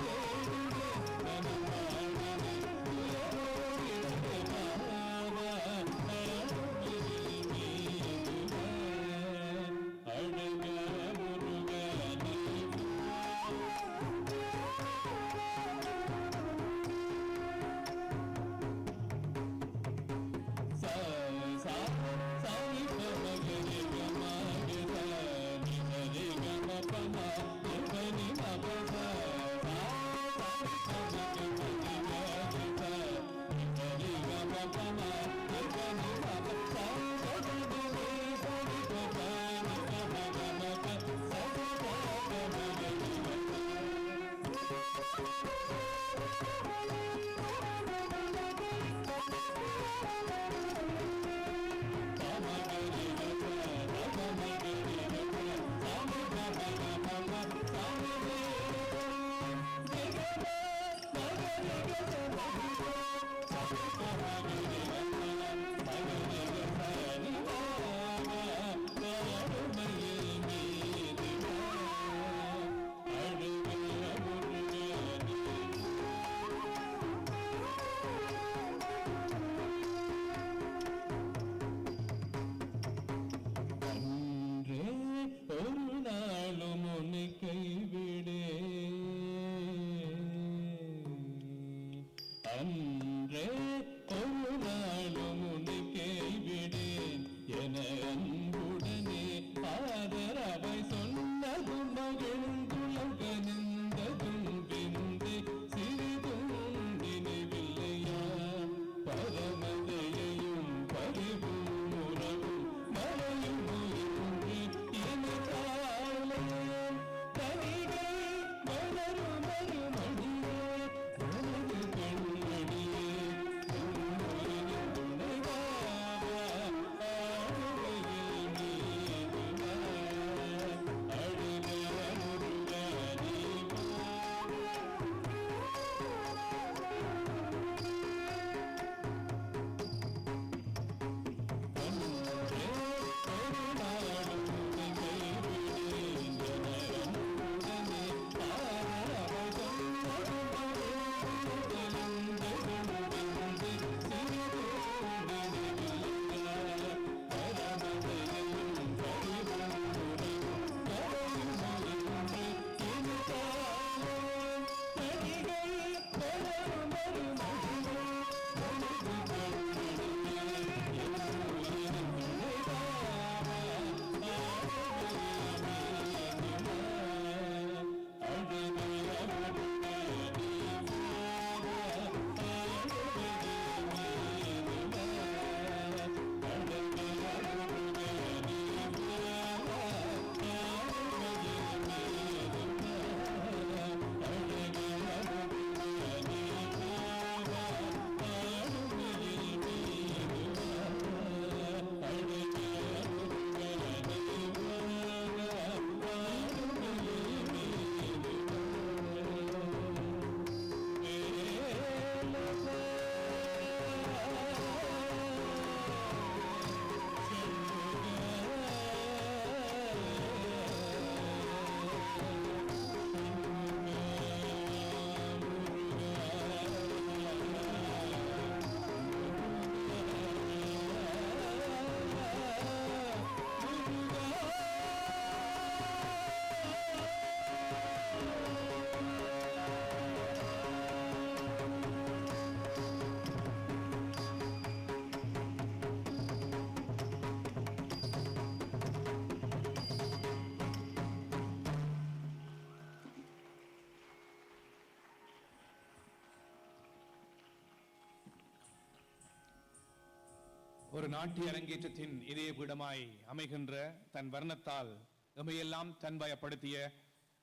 ஒரு நாட்டிய அரங்கேற்றத்தின் இதய பீடமாய் அமைகின்ற தன் வர்ணத்தால் எமையெல்லாம் தன்வயப்படுத்திய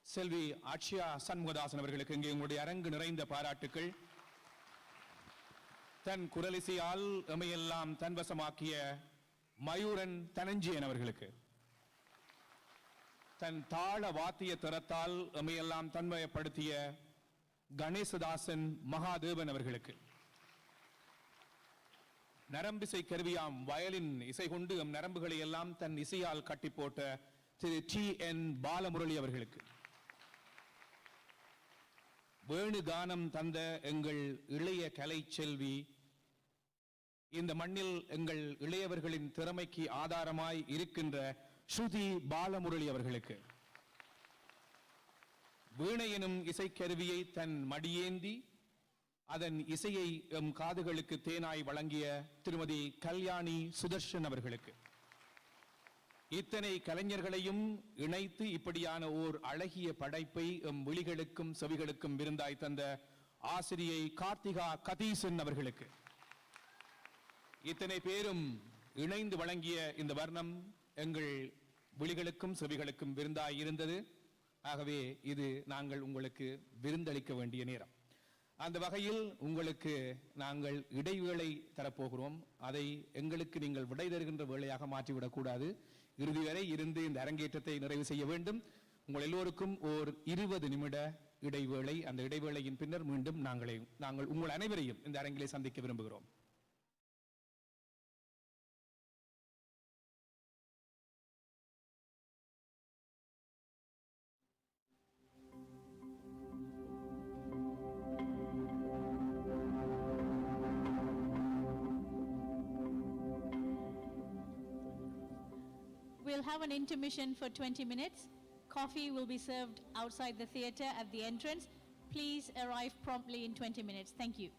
செல்வி அட்சயா சண்முகதாசன் அவர்களுக்கு இங்கே உங்களுடைய அரங்கு நிறைந்த பாராட்டுக்கள். தன் குரலிசையால் எமையெல்லாம் தன்வசமாக்கிய மயூரன் தனஞ்சியன் அவர்களுக்கு, தன் தாள வாத்திய திறத்தால் எமையெல்லாம் தன்மயப்படுத்திய கணேசதாசன் மகாதேவன் அவர்களுக்கு, நரம்பிசை கருவியாம் வயலின் இசை கொண்டு எம் நரம்புகளை எல்லாம் தன் இசையால் கட்டி போட்ட திரு T.N. பாலமுரளி அவர்களுக்கு, வேணு கானம் தந்த எங்கள் இளைய கலை செல்வி, இந்த மண்ணில் எங்கள் இளையவர்களின் திறமைக்கு ஆதாரமாய் இருக்கின்ற ஸ்ருதி பாலமுரளி அவர்களுக்கு, வீணை எனும் இசைக்கருவியை தன் மடியேந்தி அதன் இசையை எம் காதுகளுக்கு தேனாய் வழங்கிய திருமதி கல்யாணி சுதர்ஷன் அவர்களுக்கு, இத்தனை கலைஞர்களையும் இணைத்து இப்படியான ஓர் அழகிய படைப்பை எம் விழிகளுக்கும் செவிகளுக்கும் விருந்தாய் தந்த ஆசிரியை கார்த்திகா கதீசன் அவர்களுக்கு, இத்தனை பேரும் இணைந்து வழங்கிய இந்த வர்ணம் எங்கள் விழிகளுக்கும் செவிகளுக்கும் விருந்தாய் இருந்தது. ஆகவே இது நாங்கள் உங்களுக்கு விருந்தளிக்க வேண்டிய நேரம். அந்த வகையில் உங்களுக்கு நாங்கள் இடைவேளை தரப்போகிறோம். அதை எங்களுக்கு நீங்கள் விடை தருகின்ற வேளையாக மாற்றிவிடக்கூடாது. இறுதி வரை இருந்து இந்த அரங்கேற்றத்தை நிறைவு செய்ய வேண்டும். உங்கள் எல்லோருக்கும் ஓர் 20 நிமிட இடைவேளை. அந்த இடைவேளையின் பின்னர் மீண்டும் நாங்கள் உங்கள் அனைவரையும் இந்த அரங்கிலே சந்திக்க விரும்புகிறோம். We'll have an intermission for 20 minutes. Coffee will be served outside the theatre at the entrance. Please arrive promptly in 20 minutes. Thank you.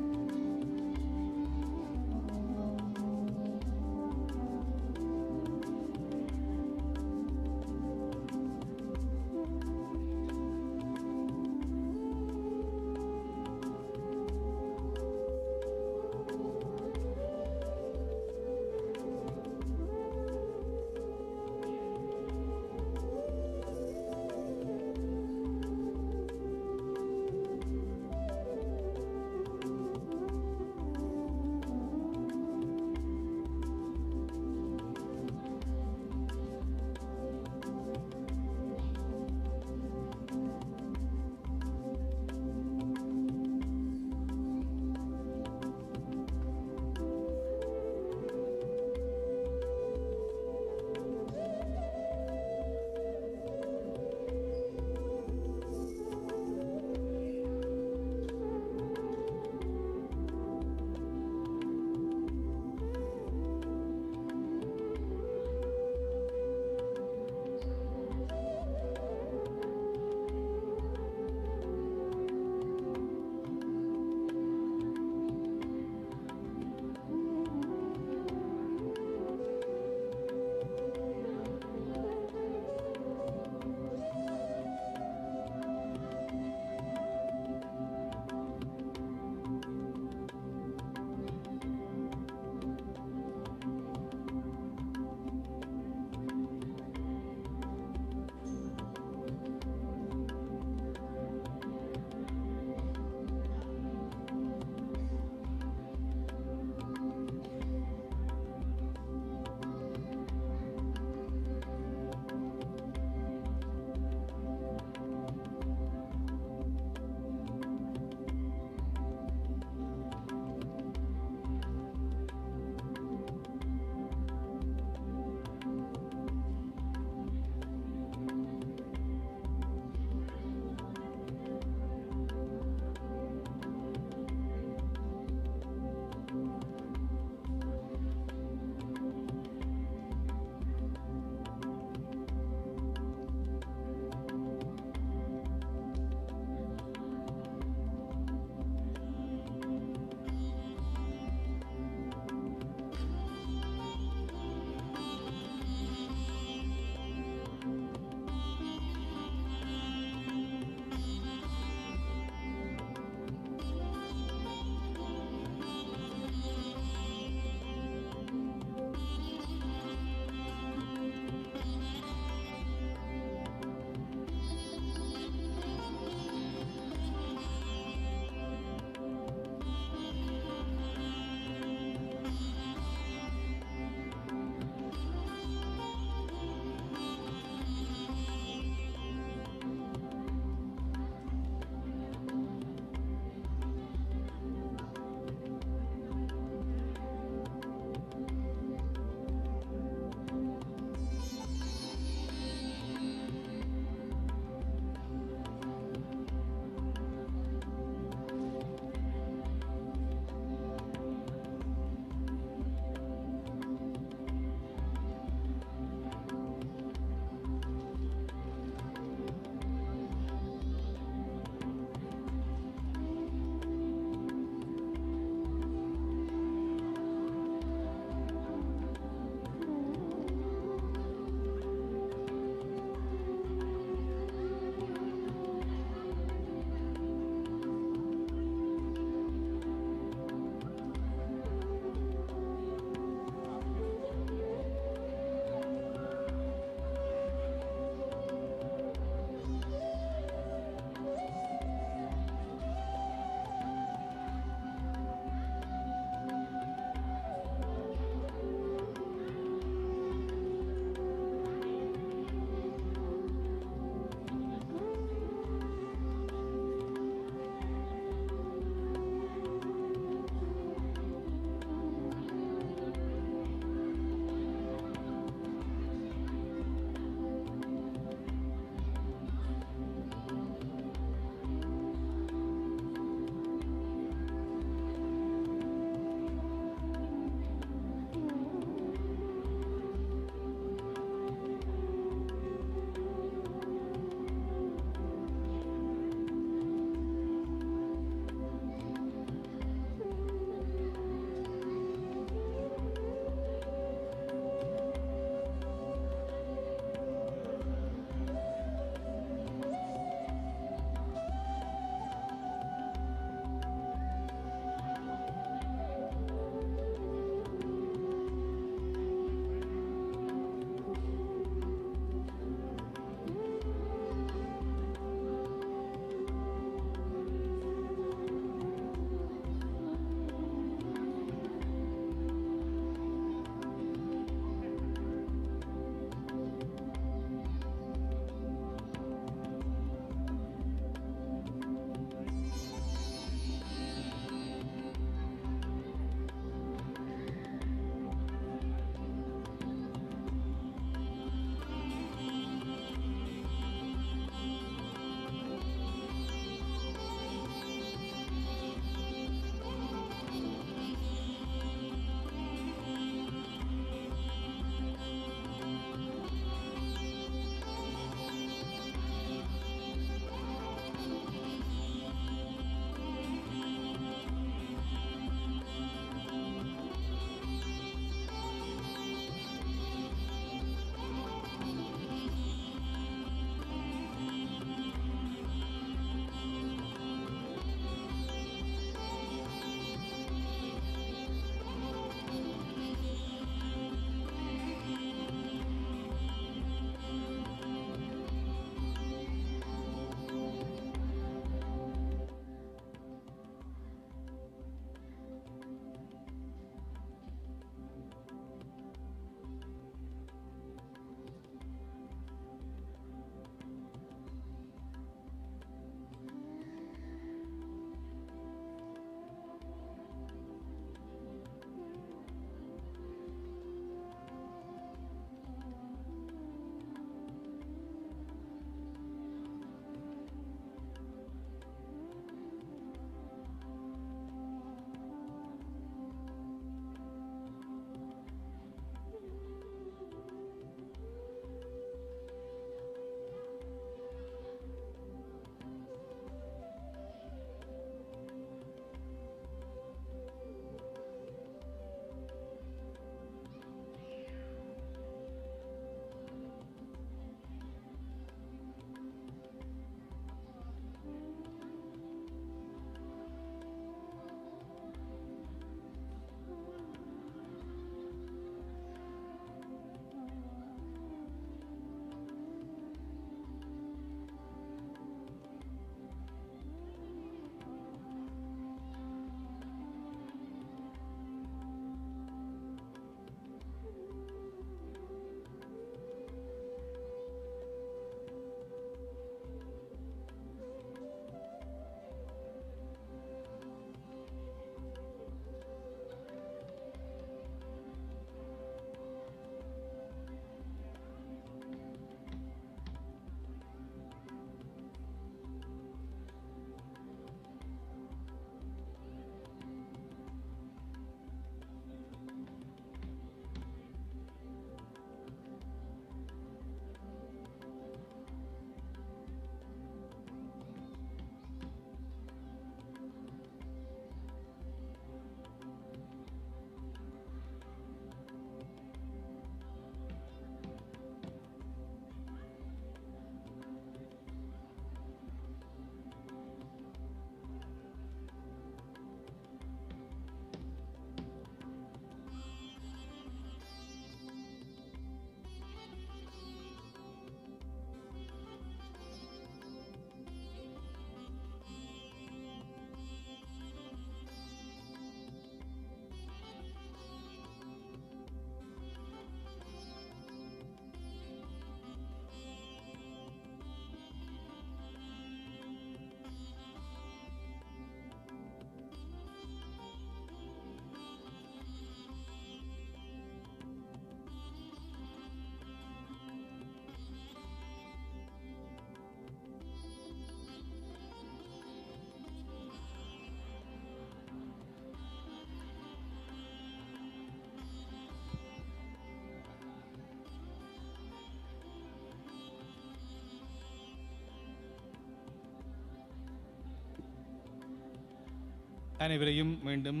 அனைவரையும் மீண்டும்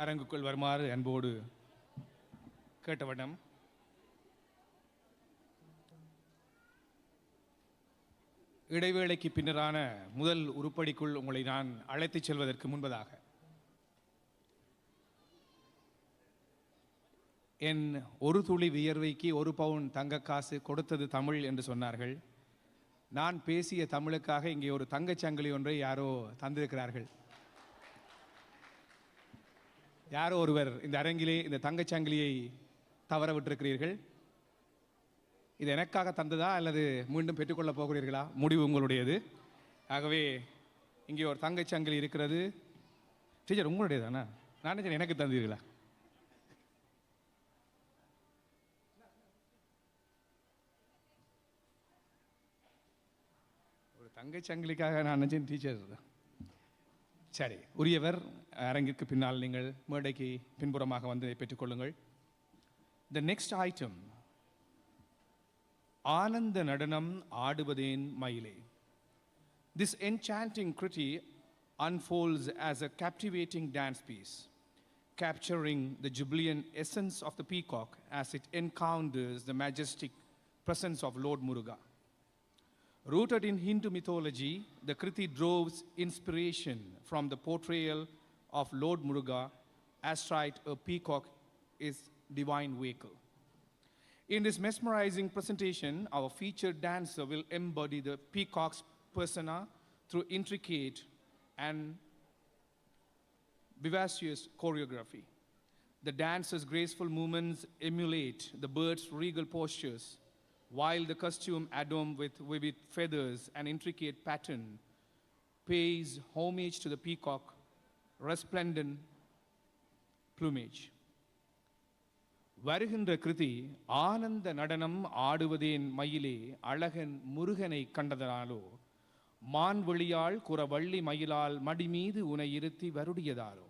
அரங்குக்குள் வருமாறு அன்போடு கேட்டவண்ணம். இடைவேளைக்கு பின்னரான முதல் உருப்படிக்குள் உங்களை நான் அழைத்துச் செல்வதற்கு முன்பதாக என் ஒரு துளி வியர்வைக்கு 1 பவுன் தங்க காசு கொடுத்தது தமிழ் என்று சொன்னார்கள். நான் பேசிய தமிழுக்காக இங்கே ஒரு தங்கச்சங்கிலி ஒன்றை யாரோ தந்திருக்கிறார்கள். யாரோ ஒருவர் இந்த அரங்கிலே இந்த தங்கச்சங்கிலியை தவற விட்டிருக்கிறீர்கள். இது எனக்காக தந்ததா அல்லது மீண்டும் பெற்றுக்கொள்ளப் போகிறீர்களா? முடிவு உங்களுடையது. ஆகவே இங்கே ஒரு தங்கச்சங்கிலி இருக்கிறது. டீச்சர் உங்களுடையதானா? நான் எனக்கு தந்தீர்களா? ஒரு தங்கச்சங்கிலிக்காக நான் நினைச்சேன் டீச்சர். சரி, உரியவர் அரங்கிற்கு பின்னால் நீங்கள் மேடைக்கு பின்புறமாக வந்து பெற்றுக்கொள்ளுங்கள். The next item, ஆனந்த நடனம் ஆடுவதேன் மயிலே. This enchanting kriti unfolds as a captivating dance piece, capturing the jubilant essence of the peacock as it encounters the majestic presence of Lord Muruga. Rooted in Hindu mythology, the kriti draws inspiration from the portrayal of Lord Muruga, astride a peacock is divine vehicle. In this mesmerizing presentation, our featured dancer will embody the peacock's persona through intricate and vivacious choreography. The dancer's graceful movements emulate the bird's regal postures, while the costume adorned with vivid feathers and intricate pattern pays homage to the peacock's resplendent plumage. வருகின்ற கிருதி ஆனந்த நடனம் ஆடுவதேன் மயிலே அழகன் முருகனை கண்டதனாலோ, மான்வெளியாள் குறவள்ளி மயிலால் மடிமீது உனை இருத்தி வருடியதாலோ,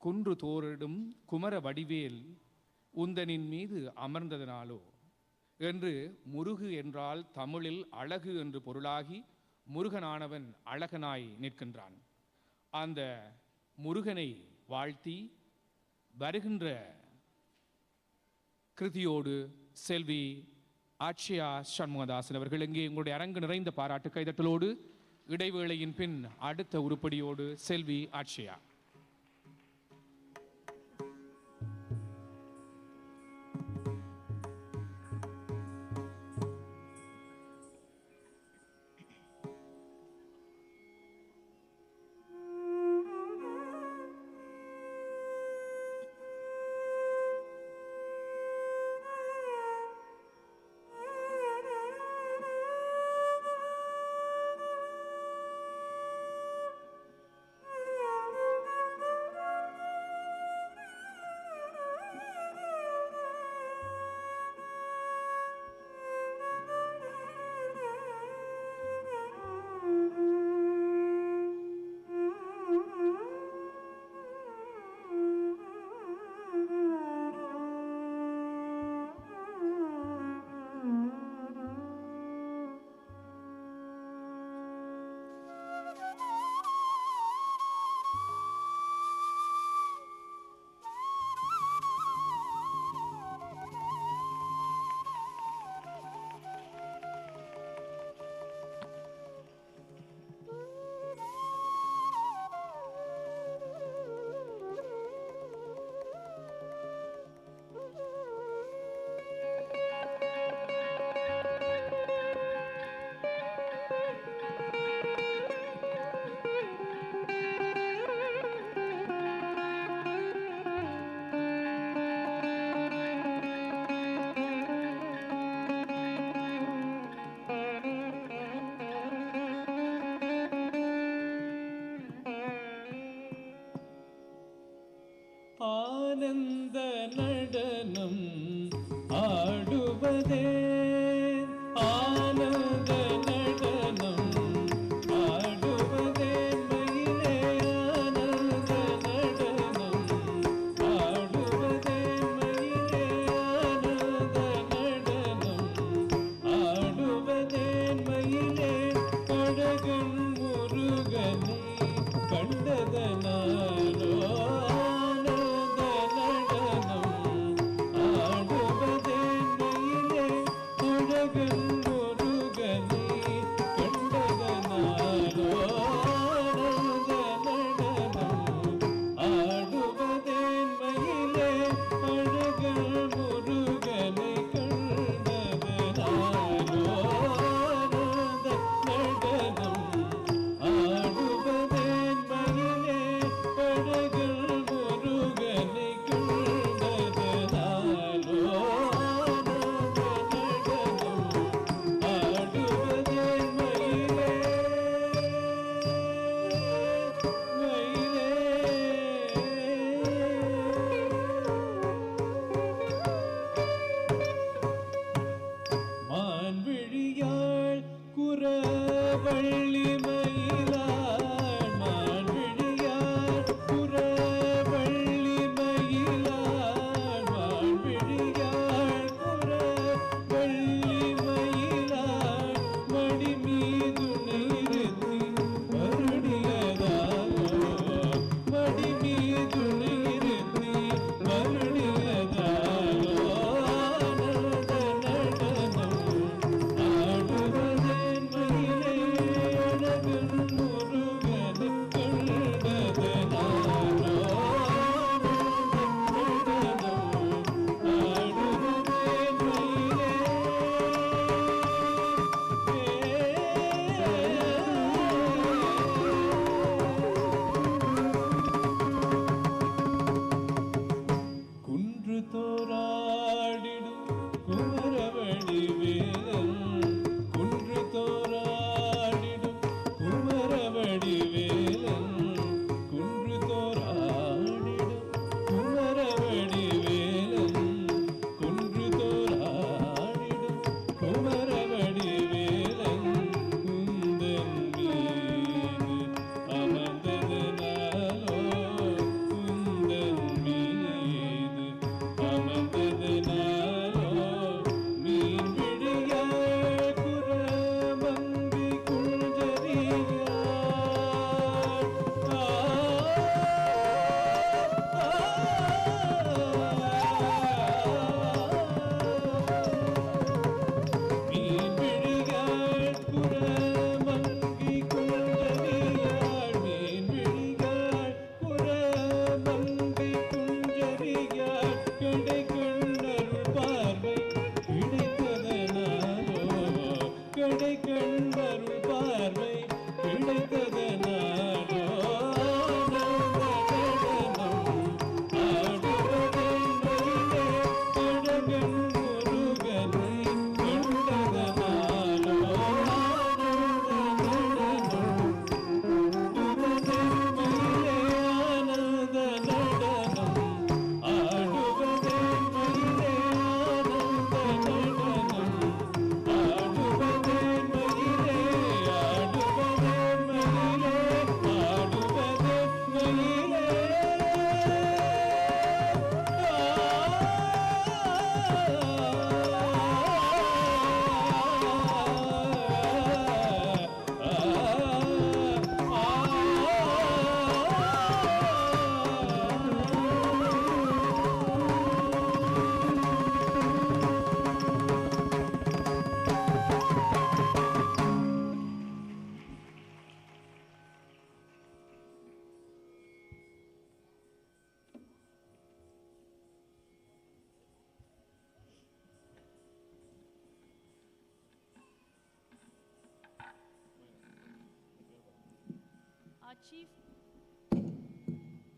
குன்று தோரிடும் குமர வடிவேல் உந்தனின் மீது அமர்ந்ததனாலோ என்று முருகு என்றால் தமிழில் அழகு என்று பொருளாகி முருகனானவன் அழகனாய் நிற்கின்றான். அந்த முருகனை வாழ்த்தி வருகின்ற கிருதியோடு செல்வி ஆட்சயா சண்முகதாசன் அவர்கள் இங்கே உங்களுடைய அரங்கு நிறைந்த பாராட்டு கைதட்டலோடு இடைவேளையின் பின் அடுத்த உருப்படியோடு செல்வி ஆட்சயா.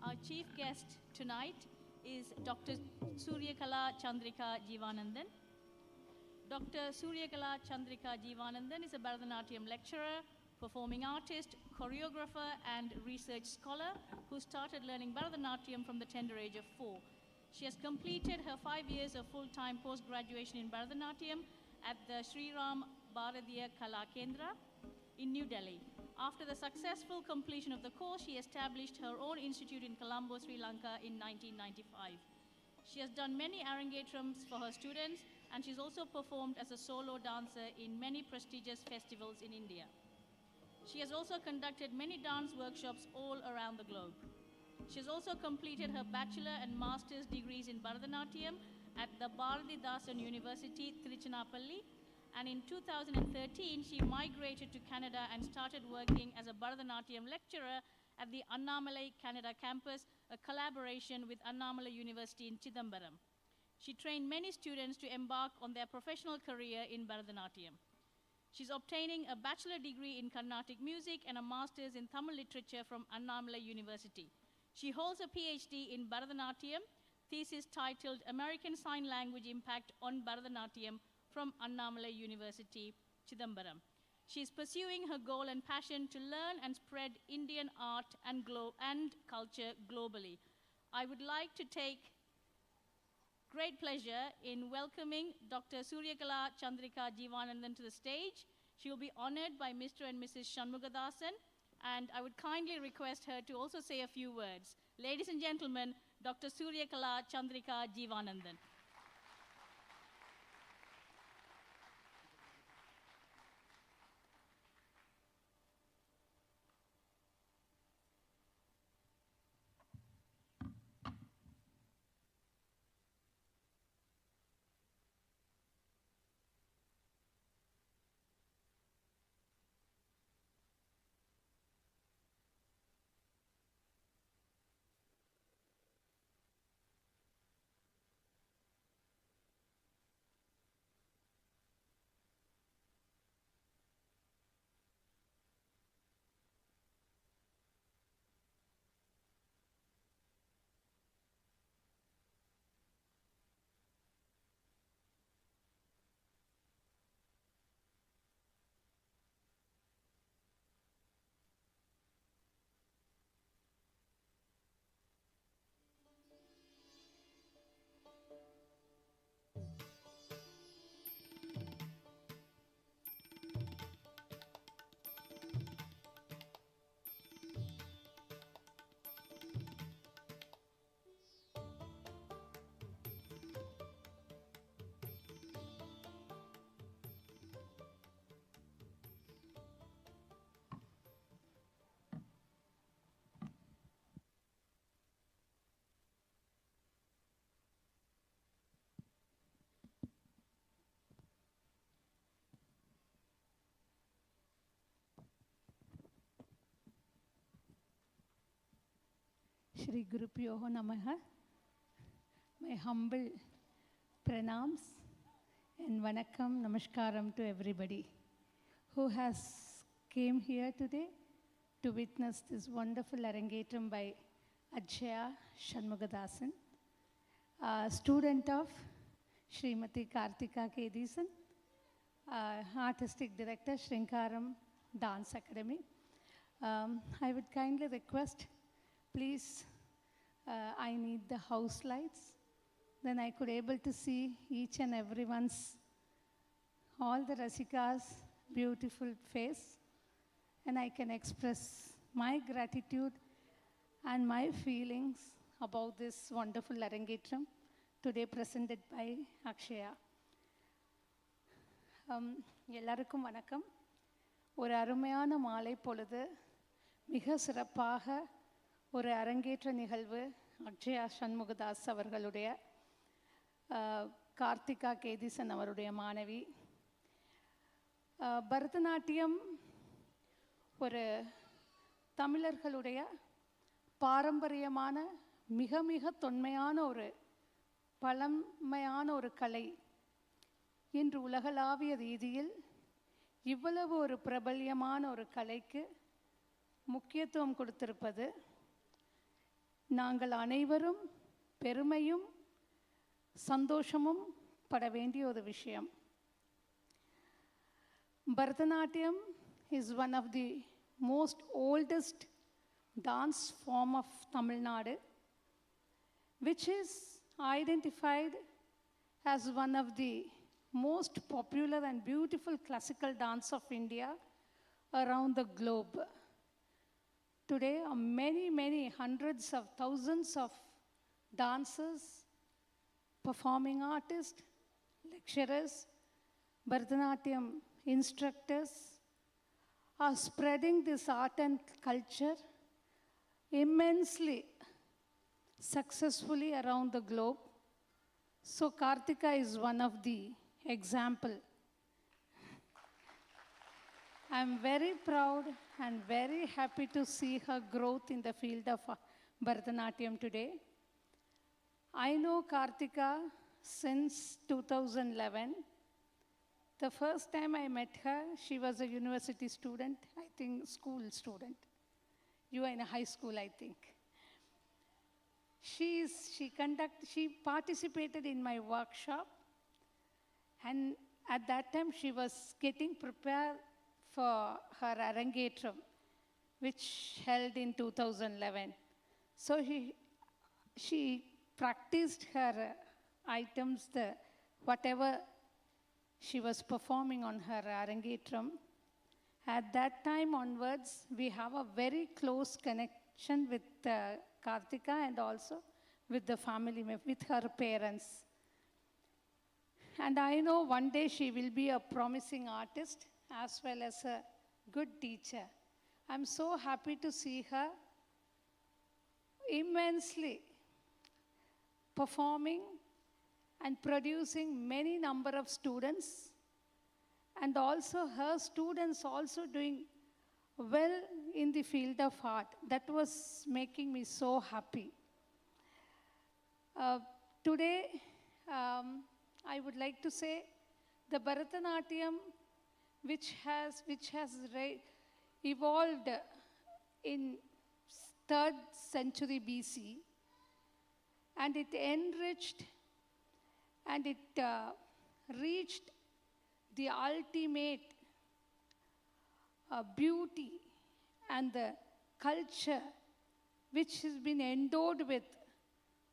Our chief guest tonight is Dr. Suryakala Chandrika Jeevanandan. Dr. Suryakala Chandrika Jeevanandan is a Bharatanatyam lecturer, performing artist, choreographer, and research scholar who started learning Bharatanatyam from the tender age of 4. She has completed her 5 years of full-time post-graduation in Bharatanatyam at the Sri Ram Bharathiya Kala Kendra in New Delhi. After the successful completion of the course, she established her own institute in Colombo, Sri Lanka in 1995. She has done many Arangetrams for her students, and she's also performed as a solo dancer in many prestigious festivals in India. She has also conducted many dance workshops all around the globe. She has also completed her bachelor and master's degrees in Bharathanatya at the Bharathanatya University, Tiruchirappalli, and in 2013 she migrated to Canada and started working as a Bharathanatya lecturer at the Annamalai Canada campus, a collaboration with Annamalai University in Chidambaram. She trained many students to embark on their professional career in Bharathanatya. She's obtaining a bachelor degree in Carnatic music and a master's in Tamil literature from Annamalai University. She holds a PhD in Bharathanatya, thesis titled American Sign Language Impact on Bharathanatya from Annamalai University, Chidambaram. She is pursuing her goal and passion to learn and spread Indian art and culture globally. I would like to take great pleasure in welcoming Dr. Suryakala Chandrika Jeevanandan to the stage. She will be honored by Mr. and Mrs. SHANMUGATHASAN, and I would kindly request her to also say a few words. Ladies and gentlemen, Dr. Suryakala Chandrika Jeevanandan. Shri Gurupyo Namaha. My humble pranams and vanakkam, namaskaram to everybody who has came here today to witness this wonderful Arangetram by Adshaya SHANMUGATHASAN, a student of Srimati Karthika Kedisan, Artistic Director, Shrinkaram Dance Academy. I would kindly request, please, I need the house lights. Then I could able to see each and everyone's, all the Rasikas' beautiful face. And I can express my gratitude and my feelings about this wonderful Arangetram today presented by Adshaya. எல்லாருக்கும் வணக்கம். ஒரு அருமையான மாலை பொழுது மிக சிறப்பாக ஒரு அரங்கேற்ற நிகழ்வு அக்ஷயா சண்முகதாஸ் அவர்களுடைய கார்த்திகா கேதிசன் அவருடைய மாணவி. பரதநாட்டியம் ஒரு தமிழர்களுடைய பாரம்பரியமான மிக மிக தொன்மையான ஒரு பழமையான ஒரு கலை. இன்று உலகளாவிய ரீதியில் இவ்வளவு ஒரு பிரபல்யமான ஒரு கலைக்கு முக்கியத்துவம் கொடுத்திருப்பது நாங்கள் அனைவரும் பெருமையும் சந்தோஷமும் பட வேண்டிய ஒரு விஷயம். Bharatanatyam is one of the most oldest dance form of Tamil Nadu, which is identified as one of the most popular and beautiful classical dance of India around the globe. Today, many hundreds of thousands of dancers, performing artists, lecturers, Bharatanatyam instructors are spreading this art and culture immensely successfully around the globe. So Kartika is one of the example. I'm very proud and very happy to see her growth in the field of Bharatanatyam today. I know Kartika since 2011. The first time I met her, she was a university student, I think school student. You were in a high school, I think. She participated in my workshop, and at that time she was getting prepared for her Arangetram, which held in 2011. So she practiced her items, whatever she was performing on her Arangetram. At that time onwards, we have a very close connection with Kartika and also with the family, with her parents. And I know one day she will be a promising artist as well as a good teacher. I'm so happy to see her immensely performing and producing many number of students, and also her students also doing well in the field of art. That was making me so happy. Today, I would like to say the Bharatanatyam, which has evolved in 3rd century BC, and it enriched and it reached the ultimate beauty and the culture which has been endowed with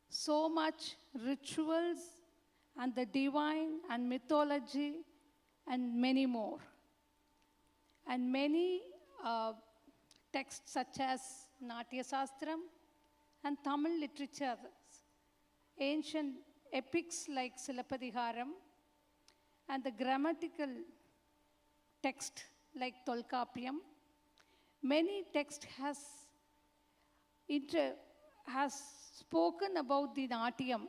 so much rituals and the divine and mythology and many more. And many texts such as Natya Sastram and Tamil literature, ancient epics like Silappadigaram, and the grammatical text like Tolkappiyam. Many texts has spoken about the Natyam.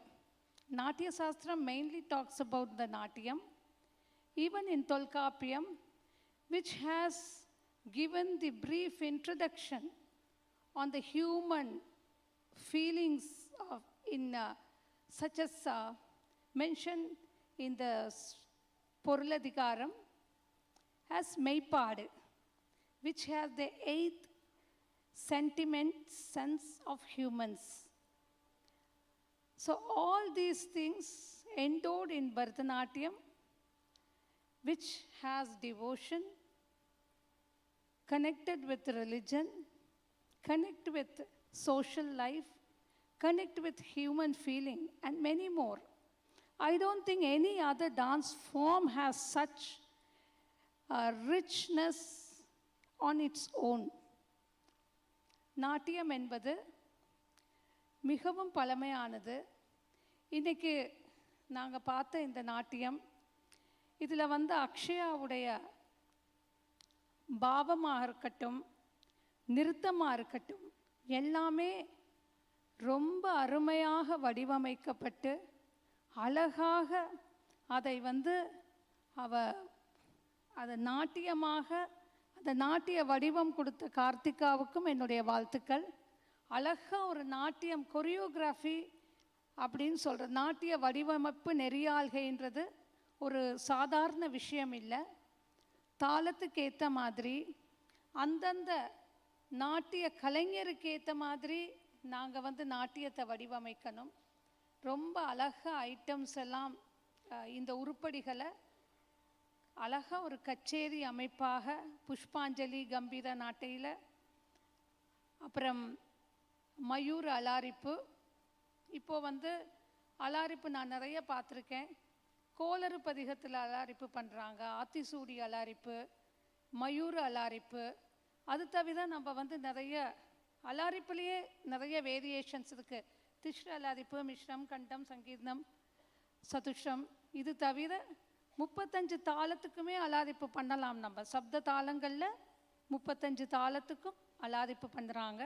Natya Sastram mainly talks about the Natyam. Even in Tolkappiyam, which has given the brief introduction on the human feelings such as mentioned in the Poruladikaram as Meipadu, which has the 8 sense of humans. So all these things endowed in Bharatanatyam, which has devotion, connected with religion, connect with social life, connect with human feeling, and many more. I don't think any other dance form has such a richness on its own. நாட்டியம் என்பது மிகவும் பழமையானது. இன்னைக்கு நாங்கள் பார்த்த இந்த நாட்டியம், இதில் அக்ஷயாவுடைய பாவமாக இருக்கட்டும், நிறுத்தமாக இருக்கட்டும், எல்லாமே ரொம்ப அருமையாக வடிவமைக்கப்பட்டு அழகாக அதை அதை நாட்டியமாக அந்த நாட்டிய வடிவம் கொடுத்த கார்த்திகாவுக்கும் என்னுடைய வாழ்த்துக்கள். அழகாக ஒரு நாட்டியம் கொரியோகிராஃபி அப்படின்னு சொல்கிற நாட்டிய வடிவமைப்பு நெறியாள்கைன்றது ஒரு சாதாரண விஷயம் இல்லை. தாளத்துக்கு ஏற்ற மாதிரி அந்தந்த நாட்டிய கலைஞருக்கு ஏற்ற மாதிரி நாங்கள் நாட்டியத்தை வடிவமைக்கணும். ரொம்ப அழகாக ஐட்டம்ஸ் எல்லாம் இந்த உருப்படிகளை அழகாக ஒரு கச்சேரி அமைப்பாக புஷ்பாஞ்சலி கம்பீர நாட்டையில், அப்புறம் மயூர் அலாரிப்பு. இப்போது அலாரிப்பு நான் நிறைய பார்த்துருக்கேன். கோளறு பதிகத்தில் அலாரிப்பு பண்ணுறாங்க, ஆத்திசூடி அலாரிப்பு, மயூர் அலாரிப்பு. அது தவிர நம்ம நிறைய அலாரிப்புலேயே நிறைய வேரியேஷன்ஸ் இருக்குது. திஷ்ர அலாரிப்பு, மிஸ்ரம், கண்டம், சங்கீர்ணம், சதுஷ்ரம். இது தவிர 35 தாளத்துக்குமே அலாரிப்பு பண்ணலாம். நம்ம சப்த தாளங்களில் 35 தாளத்துக்கும் அலாரிப்பு பண்ணுறாங்க.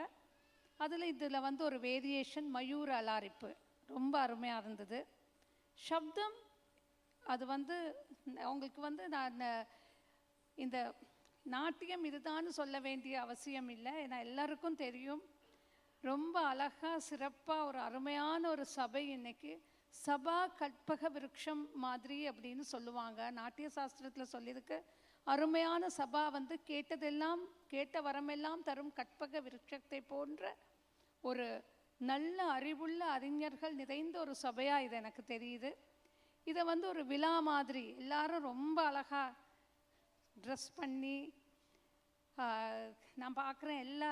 இதில் வந்து ஒரு வேரியேஷன் மயூர அலாரிப்பு ரொம்ப அருமையாக இருந்தது. சப்தம் அது வந்து அவங்களுக்கு வந்து நான் இந்த நாட்டியம் இதுதான்னு சொல்ல வேண்டிய அவசியம் இல்லை, ஏன்னா எல்லாருக்கும் தெரியும். ரொம்ப அழகாக சிறப்பாக ஒரு அருமையான ஒரு சபை இன்னைக்கு. சபா கற்பக விருட்சம் மாதிரி அப்படின்னு சொல்லுவாங்க. நாட்டிய சாஸ்திரத்தில் சொல்லியிருக்கு, அருமையான சபா வந்து கேட்டதெல்லாம் கேட்ட வரமெல்லாம் தரும் கற்பக விருட்சத்தை போன்ற ஒரு நல்ல அறிவுள்ள அறிஞர்கள் நிறைந்த ஒரு சபையாக இது எனக்கு தெரியுது. இதை வந்து ஒரு விழா மாதிரி எல்லாரும் ரொம்ப அழகாக ட்ரெஸ் பண்ணி நான் பார்க்குறேன். எல்லா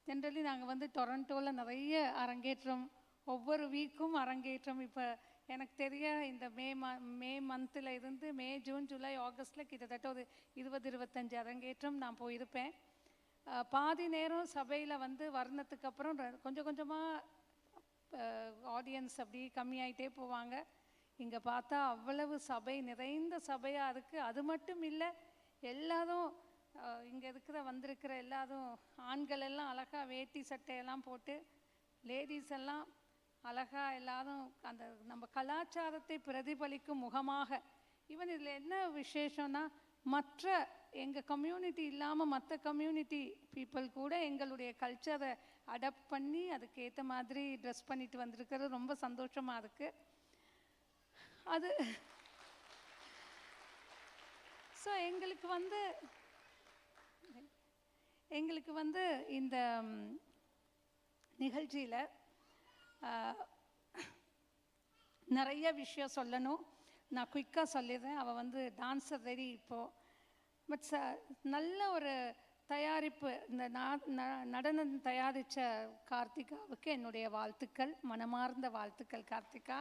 ஜென்ரலி நாங்கள் வந்து டொரண்டோவில் நிறைய அரங்கேற்றம், ஒவ்வொரு வீக்கும் அரங்கேற்றம். இப்போ எனக்கு தெரிய இந்த மே மந்தில் இருந்து மே, ஜூன், ஜூலை, ஆகஸ்டில் கிட்டத்தட்ட ஒரு 20-25 அரங்கேற்றம் நான் போயிருப்பேன். பாதி நேரம் சபையில் வந்து வர்ணத்துக்கு அப்புறம் கொஞ்சம் கொஞ்சமாக ஆடியன்ஸ் அப்படி கம்மியாயிட்டே போவாங்க. இங்கே பார்த்தா அவ்வளவு சபை நிறைந்த சபையாக இருக்குது. அது மட்டும் இல்லை, எல்லாரும் இங்கே வந்திருக்கிற எல்லாரும் ஆண்கள் எல்லாம் அழகாக வேட்டி சட்டையெல்லாம் போட்டு, லேடிஸ் எல்லாம் அழகாக எல்லாரும் அந்த நம்ம கலாச்சாரத்தை பிரதிபலிக்கும் முகமாக. ஈவன் இதில் என்ன விசேஷம்னா, மற்ற எங்கள் கம்யூனிட்டி இல்லாமல் மற்ற கம்யூனிட்டி பீப்புள் கூட எங்களுடைய கல்ச்சரை அடாப்ட் பண்ணி அதுக்கேற்ற மாதிரி ட்ரெஸ் பண்ணிட்டு வந்திருக்கிறது ரொம்ப சந்தோஷமாக இருக்குது. அது ஸோ எங்களுக்கு வந்து இந்த நிகழ்ச்சியில் நிறைய விஷயம் சொல்லணும். நான் குயிக்காக சொல்லிடுறேன். அவள் வந்து டான்ஸர் ரெடி இப்போது. பட் நல்ல ஒரு தயாரிப்பு, இந்த நடனம் தயாரித்த கார்த்திகாவுக்கு என்னுடைய வாழ்த்துக்கள், மனமார்ந்த வாழ்த்துக்கள். கார்த்திகா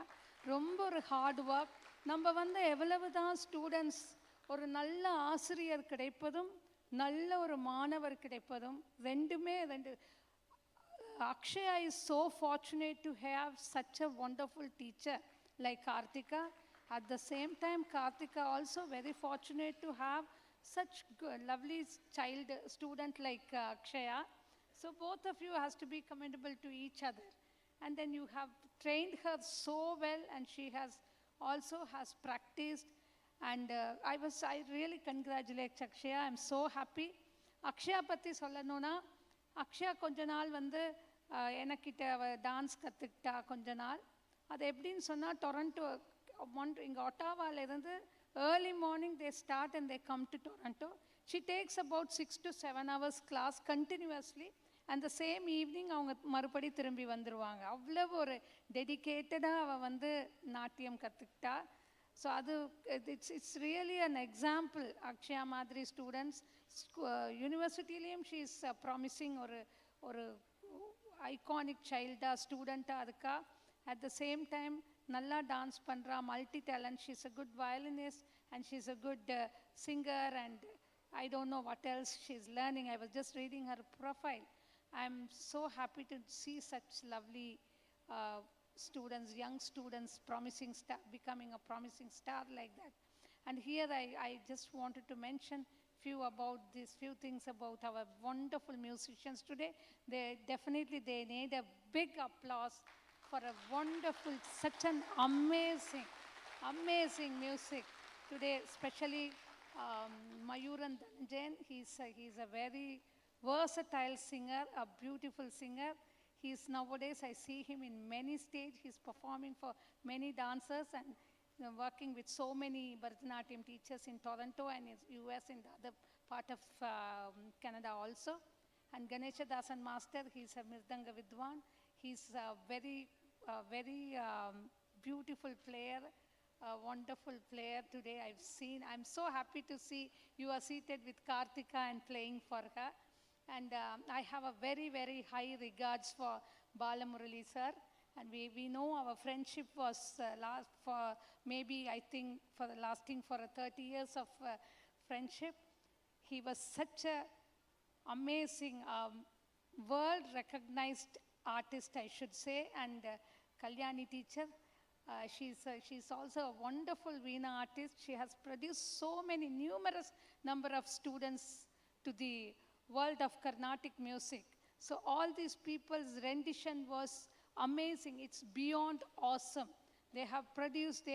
ரொம்ப ஒரு ஹார்ட் ஒர்க். நம்ம வந்து எவ்வளவு தான் ஸ்டூடெண்ட்ஸ் ஒரு நல்ல ஆசிரியர் கிடைப்பதும் நல்ல ஒரு மாணவர் கிடைப்பதும் ரெண்டுமே Akshaya is so fortunate to have such a wonderful teacher like Karthika. At the same time, Karthika also very fortunate to have such lovely student like Akshaya. So both of you has to be commendable to each other. And then you have trained her so well, and she has practiced. And I really congratulate Akshaya. I'm so happy. Akshaya பற்றி சொல்லணும்னா, அக்ஷயா கொஞ்ச நாள் வந்து எனக்கிட்ட அவள் dance கற்றுக்கிட்டா கொஞ்ச நாள். அது எப்படின்னு சொன்னால், டொரண்டோ இங்கே ஒட்டாவாலேருந்து early morning they start and they come to Toronto. She takes about 6 to 7 hours class continuously. அந்த சேம் ஈவினிங் அவங்க மறுபடி திரும்பி வந்துடுவாங்க. அவ்வளவு ஒரு டெடிக்கேட்டடாக அவள் வந்து நாட்டியம் கற்றுக்கிட்டா. ஸோ அது it's really an example. Akshaya மாதிரி ஸ்டூடெண்ட்ஸ் யூனிவர்சிட்டிலேயும் ஷீ இஸ் ப்ராமிசிங் ஒரு ஐகானிக் சைல்டாக ஸ்டூடெண்ட்டாக இருக்கா. அட் த சேம் டைம் நல்லா டான்ஸ் பண்ணுறா, multi talent. She is a good violinist and she is a good singer and I don't know what else she's learning. I was just reading her profile. I'm so happy to see such lovely students, young students, becoming a promising star like that. And here I just wanted to mention few things about our wonderful musicians today. They need a big applause for a wonderful, such an amazing music today, especially Mayuran Dhananjayan. He's a very versatile singer, a beautiful singer. Nowadays I see him in many stages. He's performing for many dancers and working with so many Bharatanatyam teachers in Toronto and in US and the other part of Canada also. And Ganeshadasan Master, he's a Mirdanga Vidwan. He's a very beautiful player, a wonderful player today I'm so happy to see you are seated with Karthika and playing for her. And I have a very, very high regards for Balamurali sir. And we know our friendship was lasting for 30 years of friendship. He was such a amazing world-recognized artist, I should say, and Kalyani teacher. She's also a wonderful Veena artist. She has produced numerous number of students to the world of Carnatic music. So all these people's rendition was amazing. It's beyond awesome. They have produced,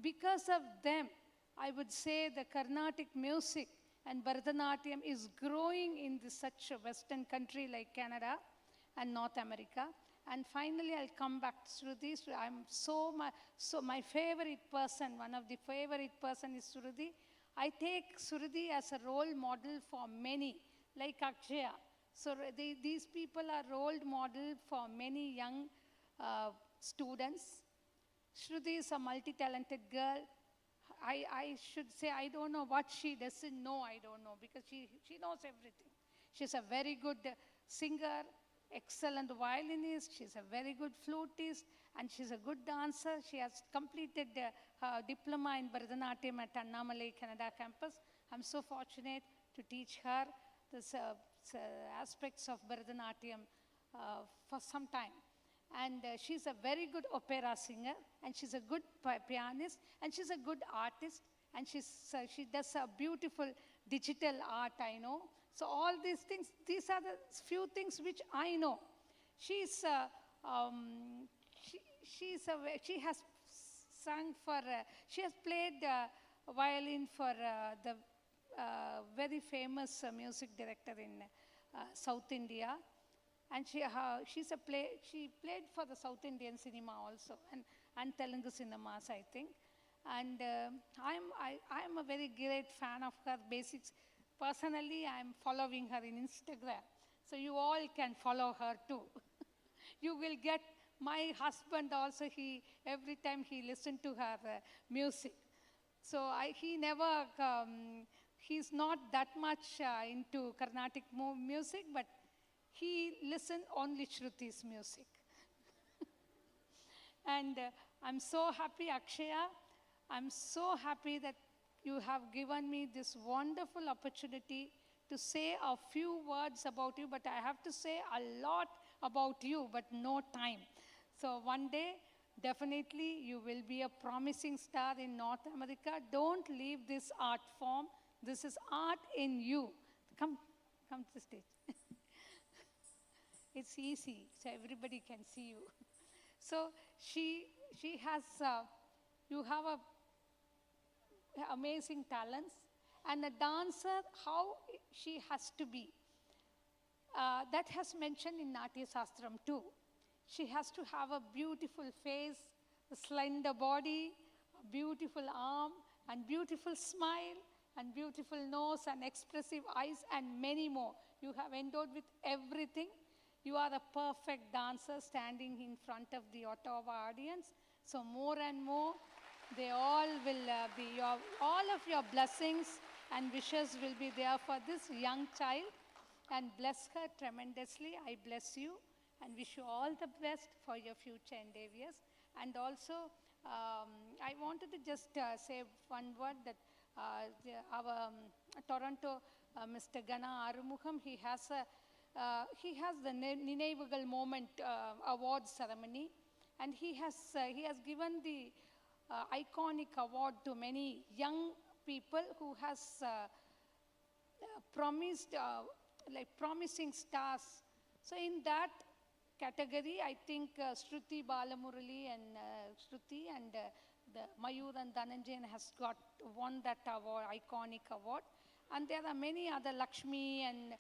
because of them, I would say the Carnatic music and Bharatanatyam is growing in such a Western country like Canada and North America. And finally, I'll come back to Shruti. My favorite person, one of the favorite person is Shruti. I take Shruti as a role model for many, like Adshaya. So these people are role model for many young students. Shruti is a multi-talented girl. I should say, I don't know what she doesn't know, I don't know, because she knows everything. She's a very good singer, excellent violinist, she's a very good flutist, and she's a good dancer. She has completed her diploma in Bharatanatyam at Annamalai, Canada campus. I'm so fortunate to teach her this aspects of Bharatanatyam for some time. And she's a very good opera singer, and she's a good pianist, and she's a good artist, and she does a beautiful digital art, I know. So all these things, these are the few things which I know. She has sung for, she has played violin for the very famous music director in South India. And she played for the South Indian cinema also, and Telugu cinemas, I think. And I'm a very great fan of her basics. Personally, I'm following her in Instagram. So you all can follow her too. You will get, my husband also, every time he listened to her music. So he's not that much into Carnatic music, but he listened only Shruti's music. And I'm so happy, Adshaya. I'm so happy that you have given me this wonderful opportunity to say a few words about you, but I have to say a lot about you, but no time. So one day, definitely you will be a promising star in North America. Don't leave this art form. This is art in you. Come to the stage. It's easy, so everybody can see you. So she has, you have amazing talents, and a dancer, how she has to be. That has mentioned in Natya Shastram too. She has to have a beautiful face, a slender body, a beautiful arm, and beautiful smile, and beautiful nose, and expressive eyes, and many more. You have endowed with everything. You are a perfect dancer standing in front of the Ottawa audience. So more and more, they all will be all of your blessings and wishes will be there for this young child. And bless her tremendously. I bless you and wish you all the best for your future endeavors. And also, I wanted to just say one word that our Toronto Mr. Gana Arumugham, he has the Ninevugal Moment award ceremony, and he has given the iconic award to many young people who has promised promising stars. So in that category, I think Shruti Balamurali and Shruti and the Mayur and Dhananjayan has won that award, iconic award. And there are many other, Lakshmi and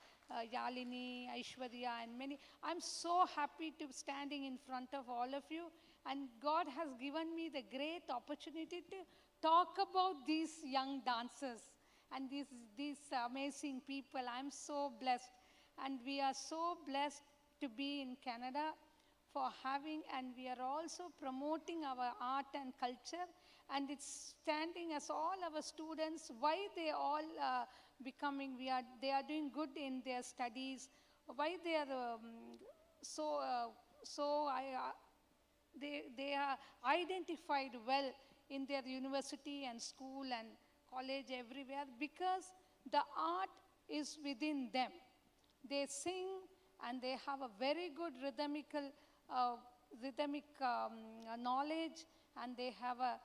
Yalini, Aishwarya, and many. I'm so happy to be standing in front of all of you. And God has given me the great opportunity to talk about these young dancers and these amazing people. I'm so blessed. And we are so blessed to be in Canada for having, and we are also promoting our art and culture. And it's standing as all our students, why they all they are doing good in their studies, why they are they are identified well in their university and school and college everywhere, because the art is within them. They sing and they have a very good rhythmic knowledge, and they have a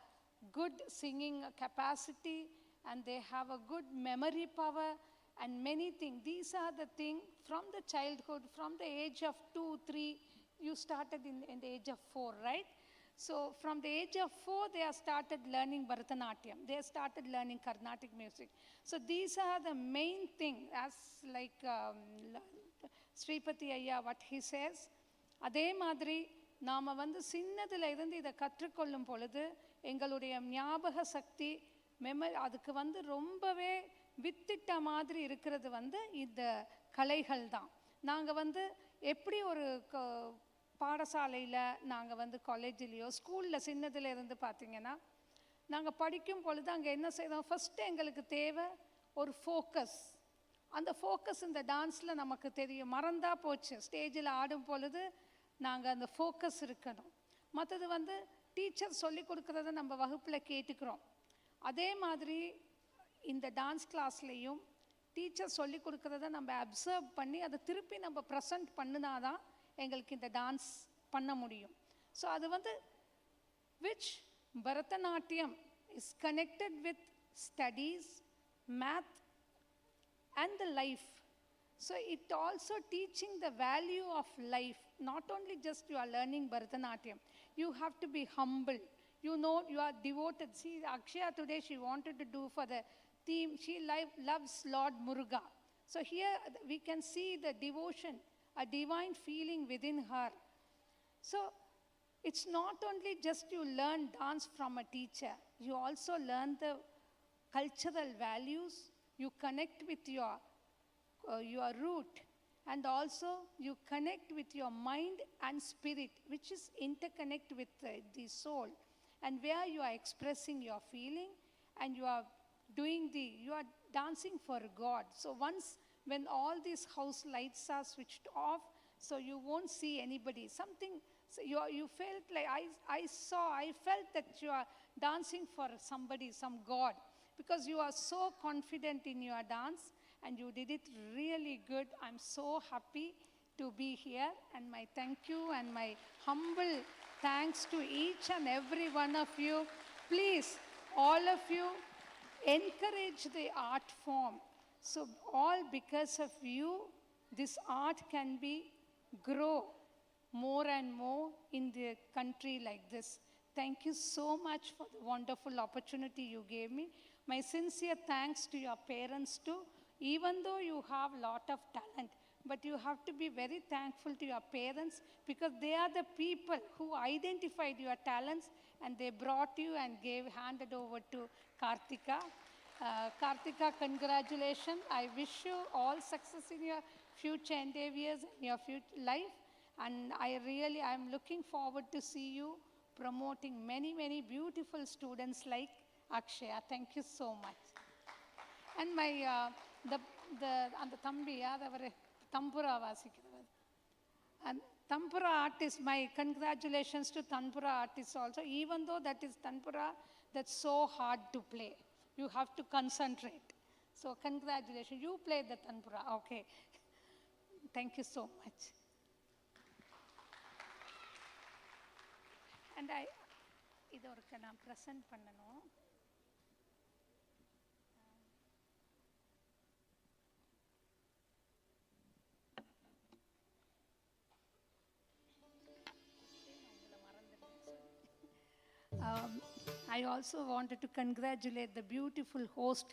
good singing capacity, and they have a good memory power, and many things. These are the things from the childhood, from the age of 2, 3, you started in the age of 4, right? So from the age of 4, they have started learning Bharatanatyam. They have started learning Carnatic music. So these are the main thing, as like Sripati Ayya, what he says. அதே மாதிரி நாம் வந்து சின்னதில் இருந்து இதை கற்றுக்கொள்ளும் பொழுது எங்களுடைய ஞாபக சக்தி அதுக்கு வந்து ரொம்பவே வித்திட்ட மாதிரி இருக்கிறது வந்து இந்த கலைகள் தான். நாங்கள் வந்து எப்படி ஒரு பாடசாலையில் நாங்கள் வந்து காலேஜ்லேயோ ஸ்கூலில் சின்னதில் இருந்து பார்த்திங்கன்னா நாங்கள் படிக்கும் பொழுது அங்கே என்ன செய்தோம், ஃபஸ்ட்டு எங்களுக்கு தேவை ஒரு ஃபோக்கஸ். அந்த ஃபோக்கஸ் இந்த டான்ஸில் நமக்கு தெரியும், மறந்தா போச்சு. ஸ்டேஜில் ஆடும் பொழுது நாங்கள் அந்த ஃபோக்கஸ் இருக்கணும். மற்றது வந்து டீச்சர் சொல்லி கொடுக்குறத நம்ம வகுப்பில் கேட்டுக்கிறோம். அதே மாதிரி இந்த டான்ஸ் கிளாஸ்லேயும் டீச்சர் சொல்லி கொடுக்குறத நம்ம அப்சர்வ் பண்ணி அதை திருப்பி நம்ம ப்ரெசன்ட் பண்ணினாதான் எங்களுக்கு இந்த டான்ஸ் பண்ண முடியும். ஸோ அது வந்து which Bharatanatyam is connected with studies, math and the life. So it also teaching the value of life. Not only just you are learning Bharatanatyam, you have to be humble. You know, you are devoted. See, Adshaya today, she wanted to do for the theme, she loves Lord Muruga. So here we can see the devotion, a divine feeling within her. So it's not only just you learn dance from a teacher, you also learn the cultural values. You connect with your root, and also you connect with your mind and spirit, which is interconnect with the soul, and where you are expressing your feeling, and you are dancing for God. So once when all these house lights are switched off, so you won't see anybody. Something, so you felt like I felt that you are dancing for somebody, some God. Because you are so confident in your dance and you did it really good. I'm so happy to be here, and my thank you and my humble thanks to each and every one of you. Please, all of you, encourage the art form. So all because of you, this art can grow more and more in the country like this. Thank you so much for the wonderful opportunity you gave me. My sincere thanks to your parents too. Even though you have a lot of talent, but you have to be very thankful to your parents, because they are the people who identified your talents and they brought you and handed over to Karthika. Karthika, congratulations. I wish you all success in your future endeavors and your future life. And I'm looking forward to see you promoting many, many beautiful students like Adshaya. Thank you so much. And my அந்த தம்பி அவர் தம்புரா வாசிக்கிறவர், and Tanpura artist, my congratulations to Tanpura artists also. Even though that is Tanpura, that's so hard to play. You have to concentrate. So congratulations. You played the Tanpura. Okay. Thank you so much. And இது ஒருக்க நான் present பண்ணணும். I also wanted to congratulate the beautiful host,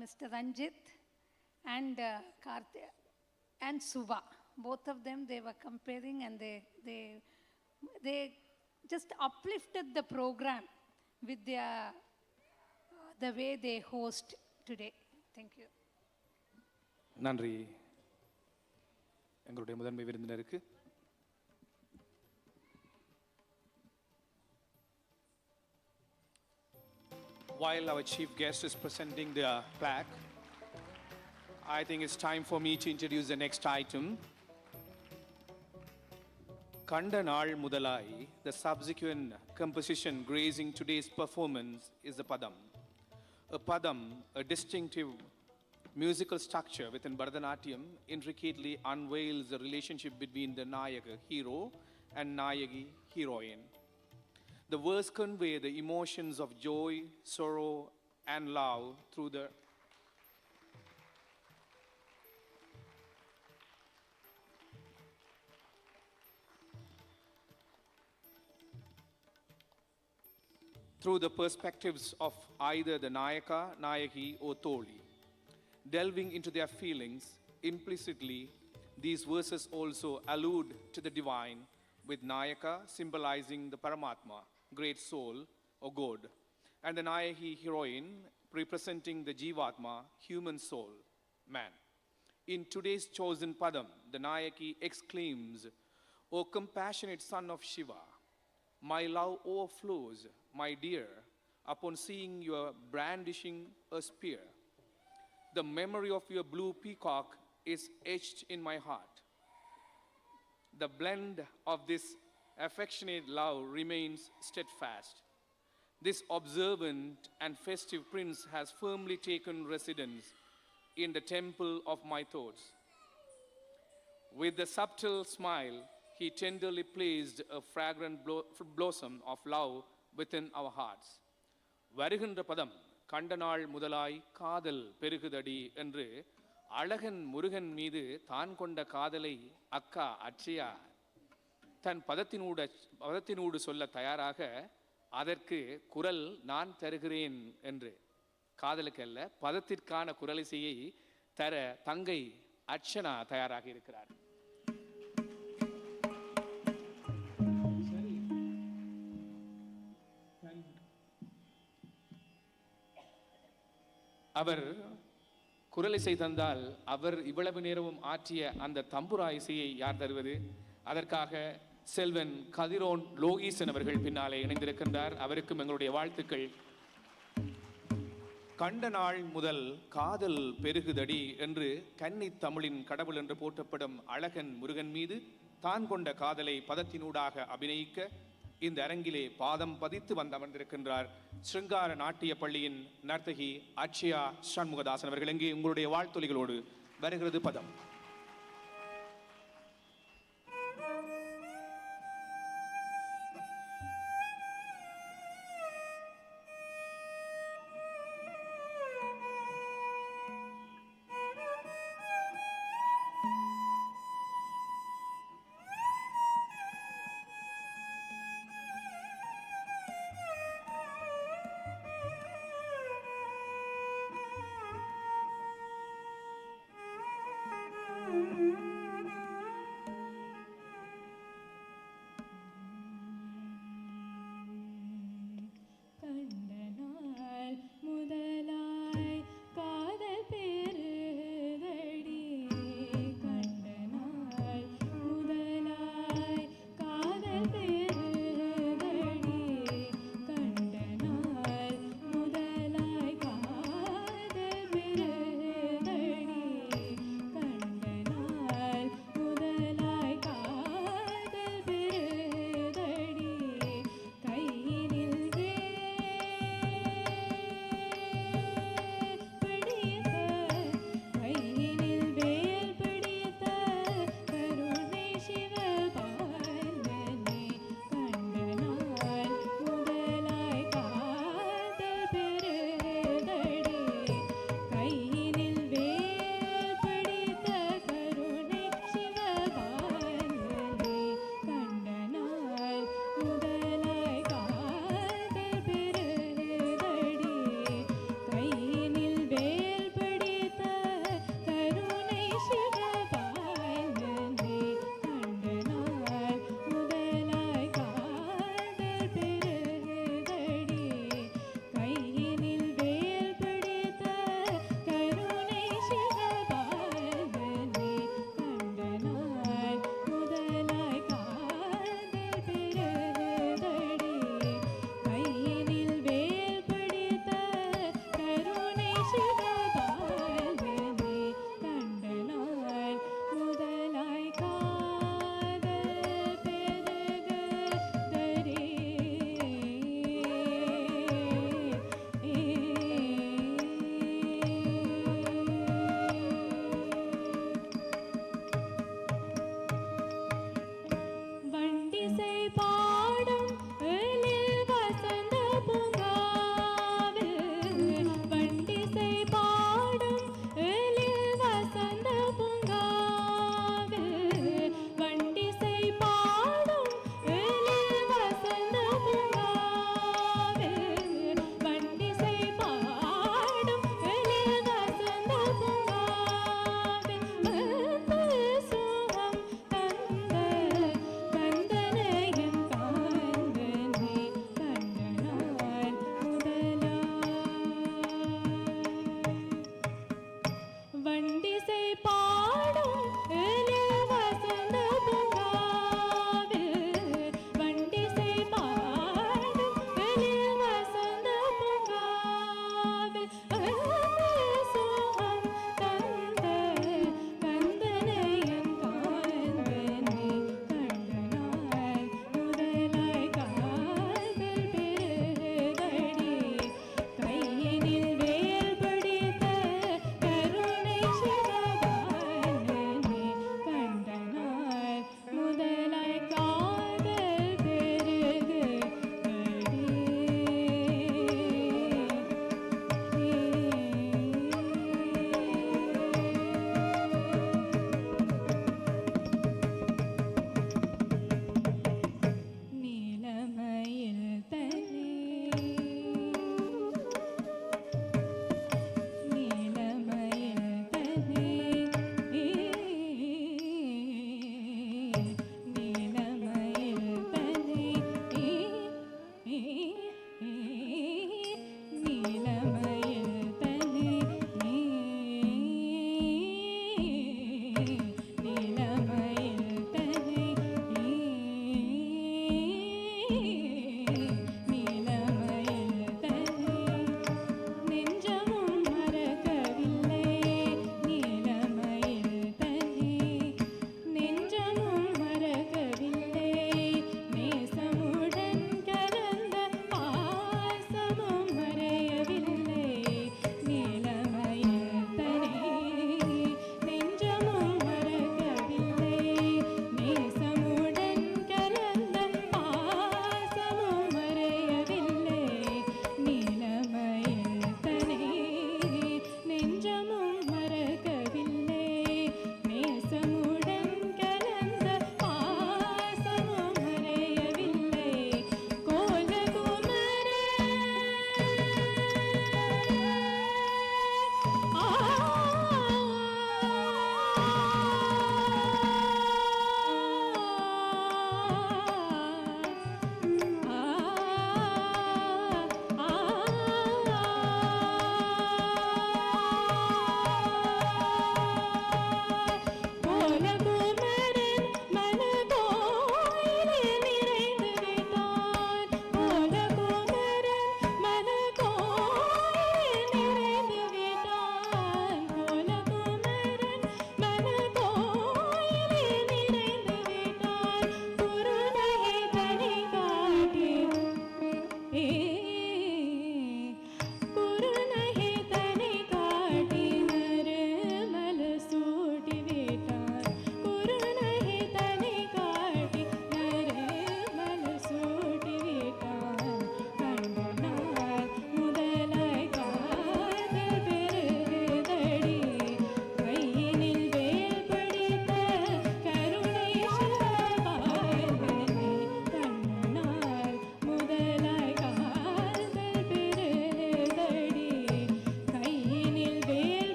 Mr. Ranjit and Karthik and Subha. Both of them, they were comparing, and they just uplifted the program with the way they host today. Thank you. நன்றி எங்களுடைய முதன்மை விருந்தினருக்கு. While our chief guest is presenting the plaque, I think it's time for me to introduce the next item. Kanda Naal Mudalai, the subsequent composition gracing today's performance, is the Padam. A Padam, a distinctive musical structure within Bharatanatyam, intricately unveils the relationship between the Nayaka hero and Nayagi heroine. The verse convey the emotions of joy, sorrow, and love through the through the perspectives of either the Nayaka, Nayaki, or Toli. Delving into their feelings, implicitly, these verses also allude to the divine, with Nayaka symbolizing the Paramatma, great soul or God, and the Nayaki heroine representing the Jivatma, human soul, man. In today's chosen Padam, the Nayaki exclaims, "O compassionate son of Shiva, my love overflows, my dear, upon seeing your brandishing a spear. The memory of your blue peacock is etched in my heart. The blend of this affectionate love remains steadfast. This observant and festive prince has firmly taken residence in the temple of my thoughts. With a subtle smile, he tenderly placed a fragrant blossom of love within our hearts. வருகின்ற பதம் கண்டநாள் முதலாய் காதல் பெருகுதடி என்று அழகன் முருகன் மீது தான் கொண்ட காதலை அக்கா அட்சயா தன் பதத்தினூடு சொல்ல தயாராக, அதற்கு குரல் நான் தருகிறேன் என்று. காதலுக்கு அல்ல, பதத்திற்கான குரலிசையை தர தங்கை அர்ச்சனா தயாராக இருக்கிறார். அவர் குரலிசை தந்தால் அவர் இவ்வளவு நேரமும் ஆற்றிய அந்த தம்புரா இசையை யார் தருவது? அதற்காக செல்வன் கதிரோன் லோகீசன் அவர்கள் பின்னாலே இணைந்திருக்கின்றார். அவருக்கும் எங்களுடைய வாழ்த்துக்கள். கண்ட நாள் முதல் காதல் பெருகுதடி என்று கன்னி தமிழின் கடவுள் என்று போற்றப்படும் அழகன் முருகன் மீது தான் கொண்ட காதலை பதத்தினூடாக அபிநயிக்க இந்த அரங்கிலே பாதம் பதித்து வந்து அமர்ந்திருக்கின்றார் ஸ்ருங்கார நாட்டிய பள்ளியின் நர்த்தகி அட்சயா ஷண்முகதாசன் அவர்கள். எங்கே உங்களுடைய வாழ்த்தொலிகளோடு வருகிறது பதம்.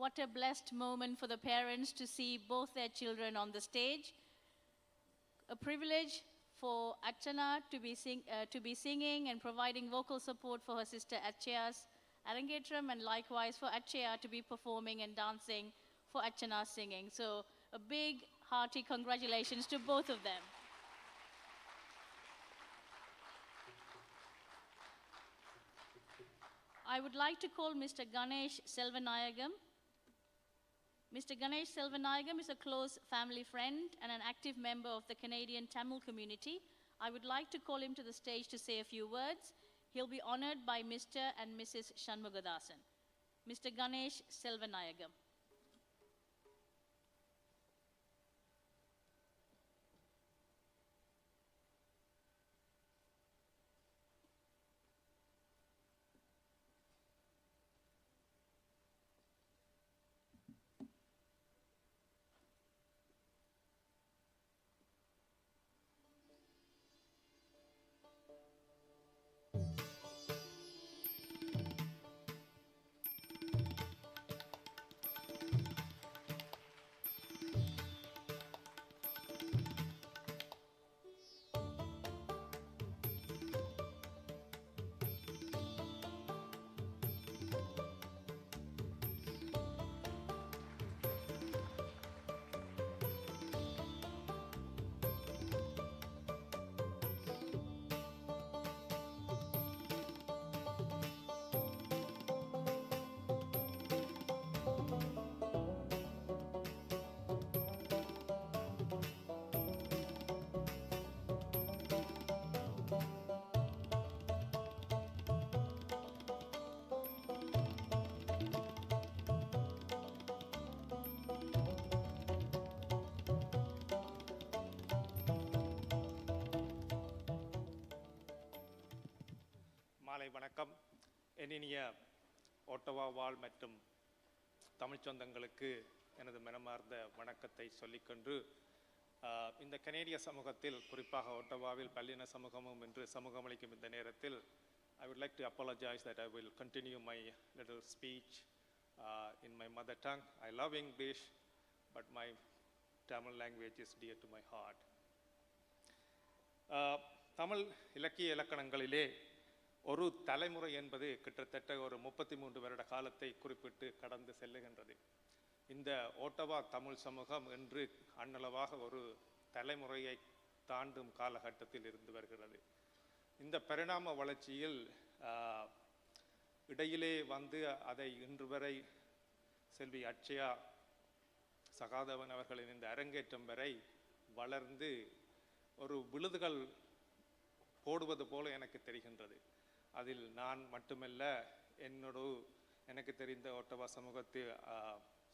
What a blessed moment for the parents to see both their children on the stage. A privilege for Adshaya to be singing and providing vocal support for her sister Adshya's Arangetram, and likewise for Adshaya to be performing and dancing for Adshya's singing. So a big hearty congratulations to both of them. I would like to call Mr. Ganesh Selvanayagam. Mr. Ganesh Selvanayagam is a close family friend and an active member of the Canadian Tamil community. I would like to call him to the stage to say a few words. He'll be honored by Mr. and Mrs. SHANMUGATHASAN. Mr. Ganesh Selvanayagam. மாலை வணக்கம். இனிய Ottawa வாழ் மற்றும் தமிழ் சொந்தங்களுக்கு எனது மனமார்ந்த வணக்கத்தை சொல்லிக்கொண்டு, இந்த கனேடிய சமூகத்தில் குறிப்பாக ஓட்டவாவில் பல்லின சமூகமும் என்று சமூகமளிக்கும் இந்த நேரத்தில் I would like to apologize that I will continue my little speech in my mother tongue. I love English, but my Tamil language is dear to my heart. Tamil இலக்கிய இலக்கணங்களிலே ஒரு தலைமுறை என்பது கிட்டத்தட்ட ஒரு 33 வருட காலத்தை குறிப்பிட்டு கடந்து செல்லுகின்றது. இந்த ஓட்டவா தமிழ் சமூகம் என்று அண்ணளவாக ஒரு தலைமுறையை தாண்டும் காலகட்டத்தில் இருந்து வருகிறது. இந்த பரிணாம வளர்ச்சியில் இடையிலே வந்து அதை இன்று வரை செல்வி அட்சயா சகாதேவன் அவர்களின் இந்த அரங்கேற்றம் வரை வளர்ந்து ஒரு விழுதுகள் போடுவது போல எனக்கு தெரிகின்றது. அதில் நான் மட்டுமல்ல, எனக்கு தெரிந்த ஓட்டவா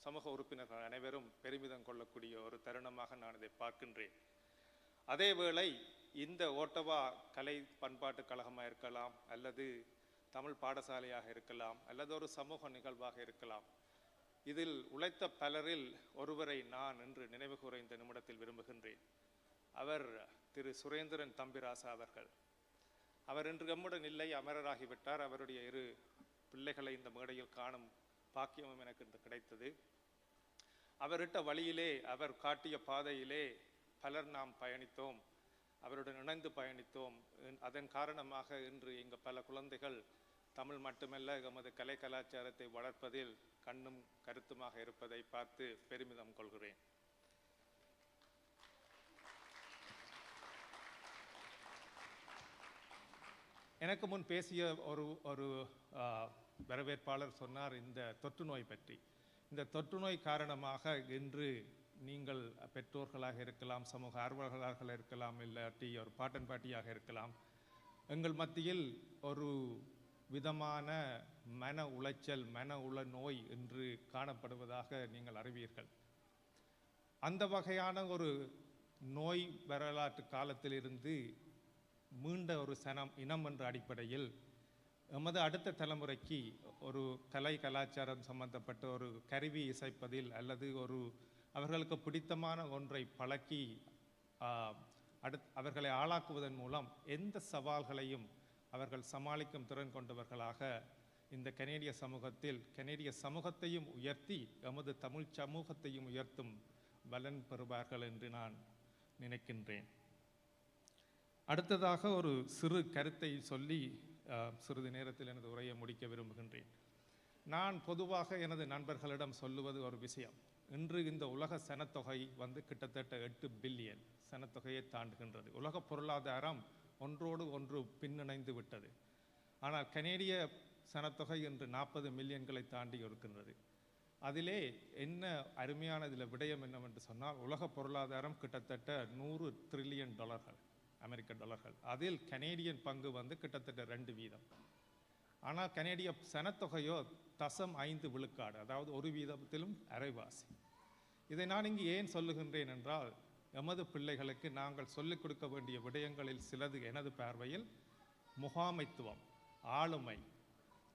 சமூக உறுப்பினர்கள் அனைவரும் பெருமிதம் கொள்ளக்கூடிய ஒரு தருணமாக நான் இதை பார்க்கின்றேன். அதேவேளை இந்த ஓட்டவா கலை பண்பாட்டு கழகமாக இருக்கலாம், அல்லது தமிழ் பாடசாலையாக இருக்கலாம், அல்லது ஒரு சமூக நிகழ்வாக இருக்கலாம், இதில் உழைத்த பலரில் ஒருவரை நான் இன்று நினைவு கூற இந்த நிமிடத்தில் விரும்புகின்றேன். அவர் திரு சுரேந்திரன் தம்பிராசா அவர்கள். அவர் இன்று நம்முடன் இல்லை, அமரராகிவிட்டார். அவருடைய 2 பிள்ளைகளை இந்த மேடையில் காணும் பாக்கியமும் எனக்கு இன்று கிடைத்தது. அவரிட்ட வழியிலே, அவர் காட்டிய பாதையிலே பலர் நாம் பயணித்தோம், அவருடன் இணைந்து பயணித்தோம். அதன் காரணமாக இன்று இங்கு பல குழந்தைகள் தமிழ் மட்டுமல்ல எமது கலை கலாச்சாரத்தை வளர்ப்பதில் கண்ணும் கருத்துமாக இருப்பதை பார்த்து பெருமிதம் கொள்கிறேன். எனக்கு முன் பேசிய ஒரு வரவேற்பாளர் சொன்னார் இந்த தொற்று நோய் பற்றி. இந்த தொற்று நோய் காரணமாக இன்று நீங்கள் பெற்றோர்களாக இருக்கலாம், சமூக ஆர்வலர்களாக இருக்கலாம், இல்லாட்டி ஒரு பாட்டன் பாட்டியாக இருக்கலாம், எங்கள் மத்தியில் ஒரு விதமான மன உளைச்சல், மன உள நோய் என்று காணப்படுவதாக நீங்கள் அறிவீர்கள். அந்த வகையான ஒரு நோய் வரலாற்று காலத்திலிருந்து மீண்ட ஒரு இனம் என்ற அடிப்படையில் எமது அடுத்த தலைமுறைக்கு ஒரு கலை கலாச்சாரம் சம்பந்தப்பட்ட ஒரு கருவி இசைப்பதில் அல்லது அவர்களுக்கு பிடித்தமான ஒன்றை பழக்கி அவர்களை ஆளாக்குவதன் மூலம் எந்த சவால்களையும் அவர்கள் சமாளிக்கும் திறன் கொண்டவர்களாக இந்த கனேடிய சமூகத்தில் கனேடிய சமூகத்தையும் உயர்த்தி எமது தமிழ் சமூகத்தையும் உயர்த்தும் பலன் பெறுவார்கள் என்று நான் நினைக்கின்றேன். அடுத்ததாக ஒரு சிறு கருத்தை சொல்லி சிறிது நேரத்தில் எனது உரையை முடிக்க விரும்புகின்றேன். நான் பொதுவாக எனது நண்பர்களிடம் சொல்லுவது ஒரு விஷயம். இன்று இந்த உலக சனத்தொகை கிட்டத்தட்ட 8 பில்லியன் சனத்தொகையை தாண்டுகின்றது. உலக பொருளாதாரம் ஒன்றோடு ஒன்று பின்னிணைந்து விட்டது. ஆனால் கனேடிய சனத்தொகை இன்று 40 மில்லியன்களை தாண்டி இருக்கின்றது. அதிலே என்ன அருமையானதில் விடயம் என்னவென்று சொன்னால், உலக பொருளாதாரம் கிட்டத்தட்ட 100 ட்ரில்லியன் டாலர்கள், அமெரிக்க டாலர்கள். அதில் கனேடியன் பங்கு கிட்டத்தட்ட 2%. ஆனால் கனேடிய சனத்தொகையோ 0.5 விழுக்காடு, அதாவது 1%, அரைவாசி. இதை நான் இங்கு ஏன் சொல்லுகின்றேன் என்றால், எமது பிள்ளைகளுக்கு நாங்கள் சொல்லிக் கொடுக்க வேண்டிய விடயங்களில் சிலது எனது பார்வையில் முகாமைத்துவம், ஆளுமை,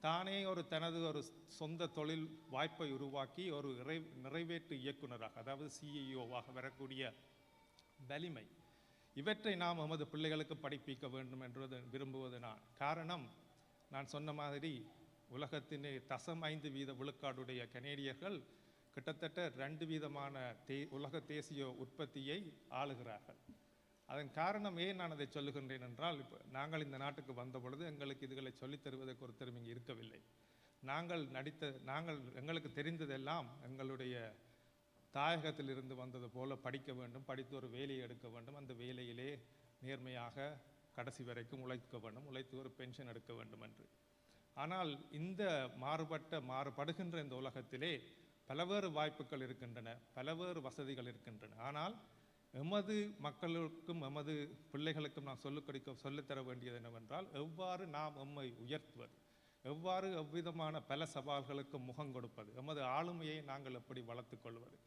தானே தனது ஒரு சொந்த தொழில் வாய்ப்பை உருவாக்கி ஒரு நிறைவேற்று இயக்குனராக, அதாவது சிஇஓவாக வரக்கூடிய வலிமை, இவற்றை நாம் எமது பிள்ளைகளுக்கு படிப்பிக்க வேண்டும் என்று விரும்புவது நான். காரணம், நான் சொன்ன மாதிரி உலகத்தின் 0.5% விழுக்காடுடைய கனேடியர்கள் கிட்டத்தட்ட 2% உலக தேசிய உற்பத்தியை ஆளுகிறார்கள். அதன் காரணம் ஏன் நான் அதை சொல்லுகின்றேன் என்றால், இப்போ நாங்கள் இந்த நாட்டுக்கு வந்த பொழுது எங்களுக்கு இதுகளை சொல்லித் தருவதற்கு ஒருத்தரும் இங்கே இருக்கவில்லை. எங்களுக்கு தெரிந்ததெல்லாம் எங்களுடைய தாயகத்தில் இருந்து வந்தது போல படிக்க வேண்டும், படித்து ஒரு வேலையை எடுக்க வேண்டும், அந்த வேலையிலே நேர்மையாக கடைசி வரைக்கும் உழைக்க வேண்டும், உழைத்து ஒரு பென்ஷன் எடுக்க வேண்டும் என்று. ஆனால் இந்த மாறுபடுகின்ற இந்த உலகத்திலே பலவேறு வாய்ப்புகள் இருக்கின்றன, பலவேறு வசதிகள் இருக்கின்றன. ஆனால் எமது மக்களுக்கும் எமது பிள்ளைகளுக்கும் நான் சொல்லித்தர வேண்டியது என்னவென்றால், எவ்வாறு நாம் எம்மை உயர்த்துவது, எவ்வாறு எவ்விதமான பல சவால்களுக்கும் முகம் கொடுப்பது, எமது ஆளுமையை நாங்கள் எப்படி வளர்த்துக் கொள்வது,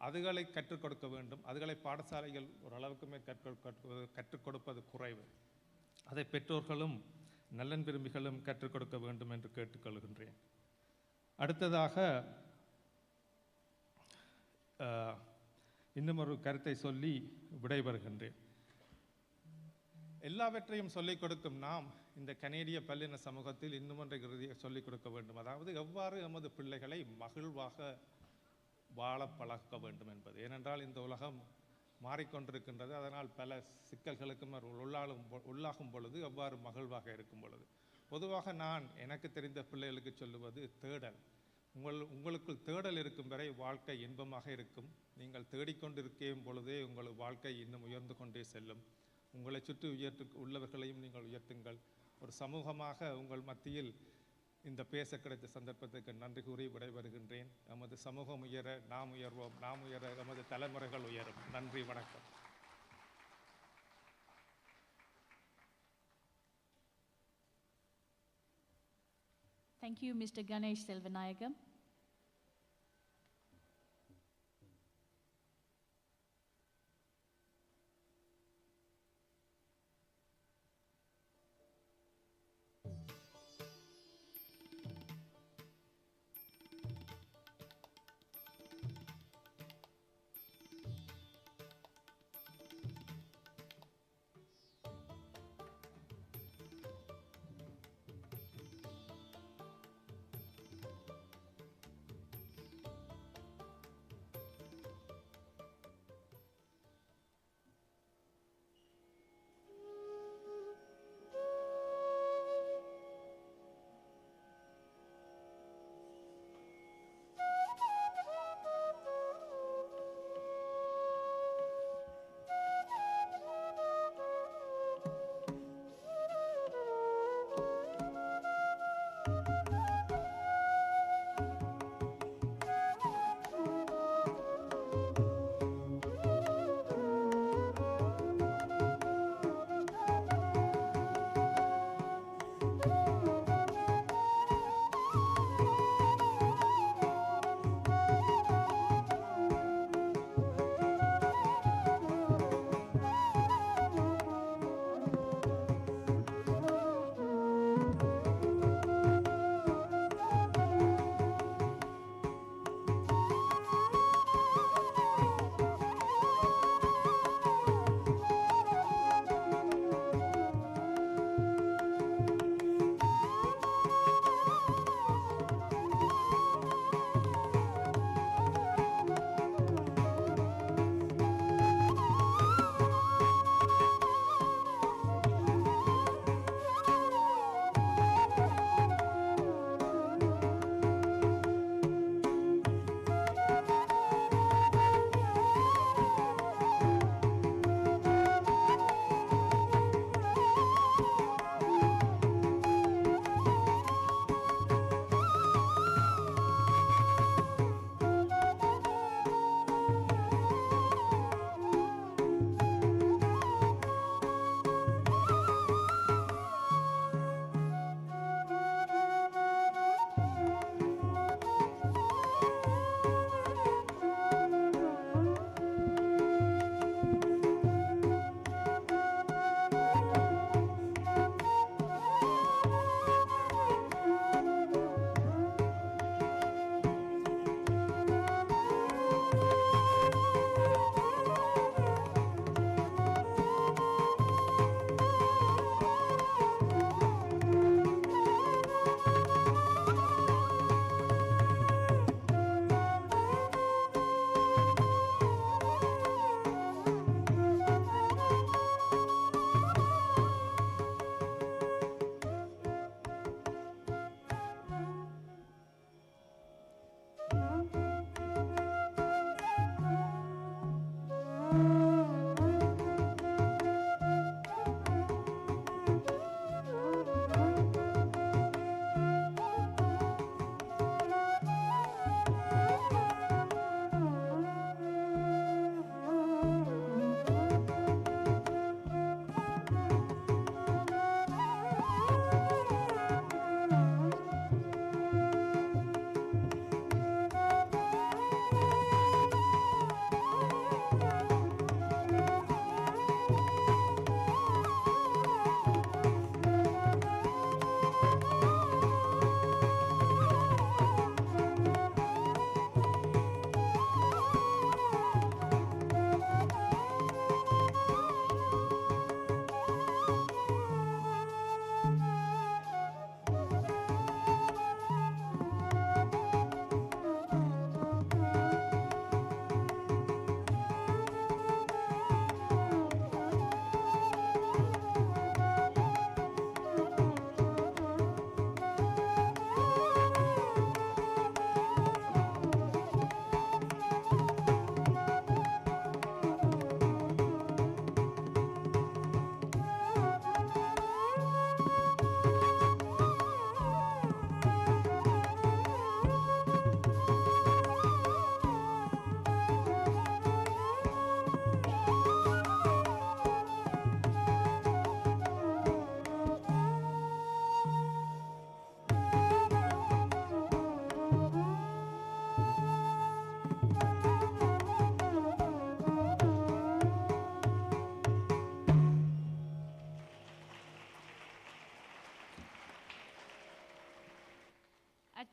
அதுகளை கற்றுக் கொடுக்க வேண்டும். அதுகளை பாடசாலைகள் ஓரளவுக்குமே கற்றுக் கொடுப்பது குறைவு. அதை பெற்றோர்களும் நலன் விரும்பிகளும் கற்றுக் கொடுக்க வேண்டும் என்று கேட்டுக்கொள்கின்றேன். அடுத்ததாக இன்னும் ஒரு கருத்தை சொல்லி விடைபெறுகின்றேன். எல்லாவற்றையும் சொல்லிக் கொடுக்கும் நாம் இந்த கனேடிய பல்லின சமூகத்தில் இன்னும் ஒன்றை சொல்லிக் கொடுக்க வேண்டும். அதாவது எவ்வாறு எமது பிள்ளைகளை மகிழ்வாக வாழ பழக்க வேண்டும் என்பது. ஏனென்றால் இந்த உலகம் மாறிக்கொண்டிருக்கின்றது. அதனால் பல சிக்கல்களுக்கும் உள்ளாகும் பொழுது எவ்வாறு மகிழ்வாக இருக்கும் பொழுது, பொதுவாக நான் எனக்கு தெரிந்த பிள்ளைகளுக்கு சொல்லுவது தேடல். உங்களுக்குள் தேடல் இருக்கும் வரை வாழ்க்கை இன்பமாக இருக்கும். நீங்கள் தேடிக்கொண்டிருக்கும் பொழுதே உங்கள் வாழ்க்கை இன்னும் உயர்ந்து கொண்டே செல்லும். உங்களை சுற்றி உள்ளவர்களையும் நீங்கள் உயர்த்துங்கள். ஒரு சமூகமாக உங்கள் மத்தியில் இந்த பேச கிடைத்த சந்தர்ப்பத்துக்கு நன்றி கூறி விடைபெறுகின்றேன். நமது சமூகம் உயர நாம் உயர்வோம், நாம் உயர நமது தலைமுறைகள் உயரும். நன்றி, வணக்கம். Thank you, Mr. Ganesh Selvanayagam.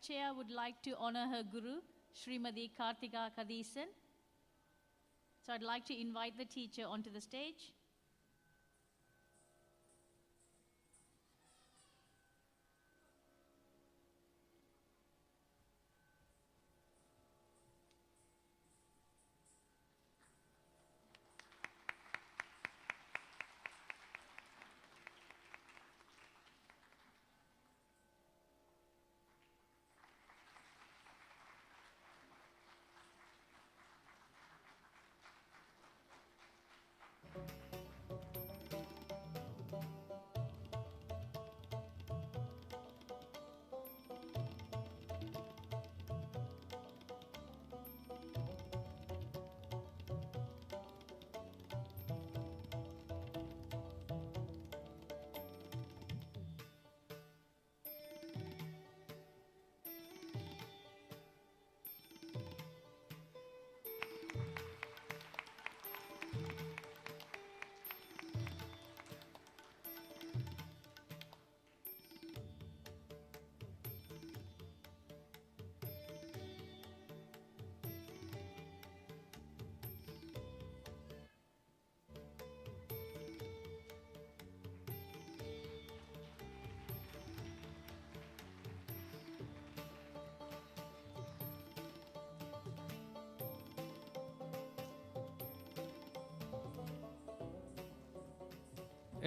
Adshaya would like to honor her guru, Srimati Karthika-Kadhisan. So I'd like to invite the teacher onto the stage.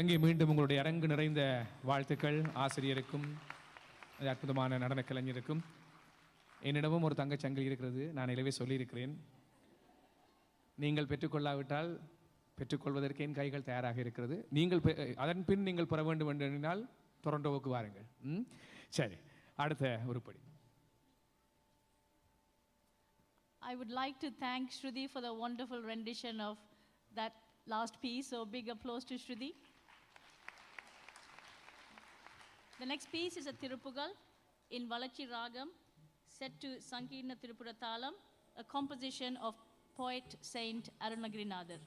எங்கே மீண்டும் உங்களுடைய அரங்கு நிறைந்த வாழ்த்துக்கள் ஆசிரியருக்கும் அற்புதமான நடன கலைஞருக்கும். என்னிடமும் ஒரு தங்கச்சங்கிலி இருக்கிறது, நான் நிலவே சொல்லியிருக்கிறேன். நீங்கள் பெற்றுக்கொள்ளாவிட்டால் பெற்றுக்கொள்வதற்கு என் கைகள் தயாராக இருக்கிறது. நீங்கள் அதன் பின் நீங்கள் பெற வேண்டும் என்றால் டொரண்டோவுக்கு வாருங்கள். சரி, அடுத்த உருப்படி. I would like to thank Shruti for the wonderful rendition of that last piece. So big applause to Shruti. The next piece is a Tirupugal in Valachi Ragam, set to Sankirna Tirupura Thalam, a composition of poet Saint Arunagirinadar.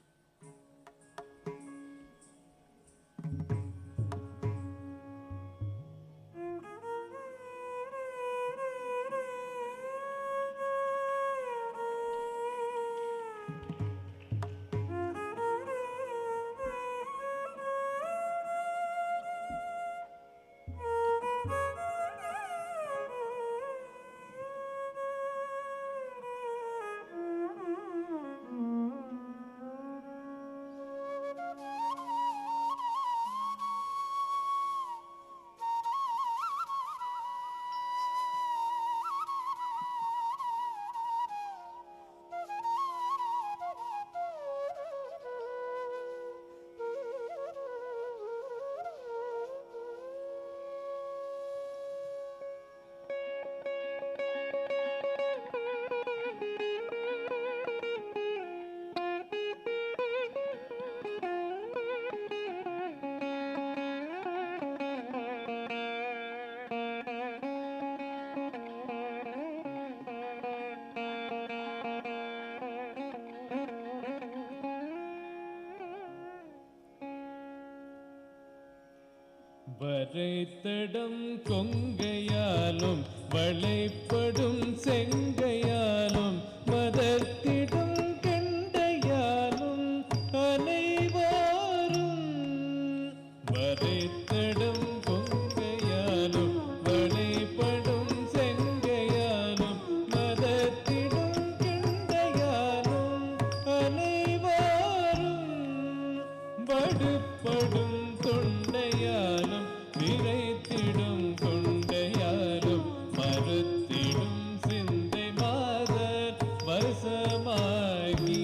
வரைத்தடம் கொங்கையாலும் வளைப்படும் செங்கையாலும் மதத்திடும் கெண்டையாலும் அனைவாரும் வரைத்தடம் கொங்கையாலும் வளைப்படும் செங்கையாலும் மதத்திடும் கெண்டையாலும் அனைவாரும் வடுப்படும் தொண்டையாலும் விரைத்திடும் கொண்டையாலும் மறுத்திடும் சிந்தை மாதர் வசமாகி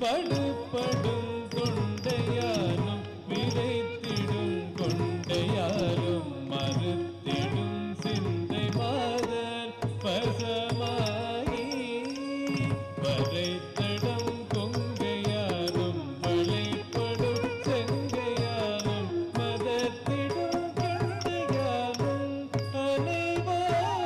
படுப்படும் தொண்டையாலும் விரைத்திடும் கொண்டையாலும் மறுத்திடும் சிந்தை மாதர் வசமாகி வரைத்தடம் கொங்கையாலும் வளைப்படும் செங்கையாலும் மதத்திடும் கண்டையாலும் அனைவாரும்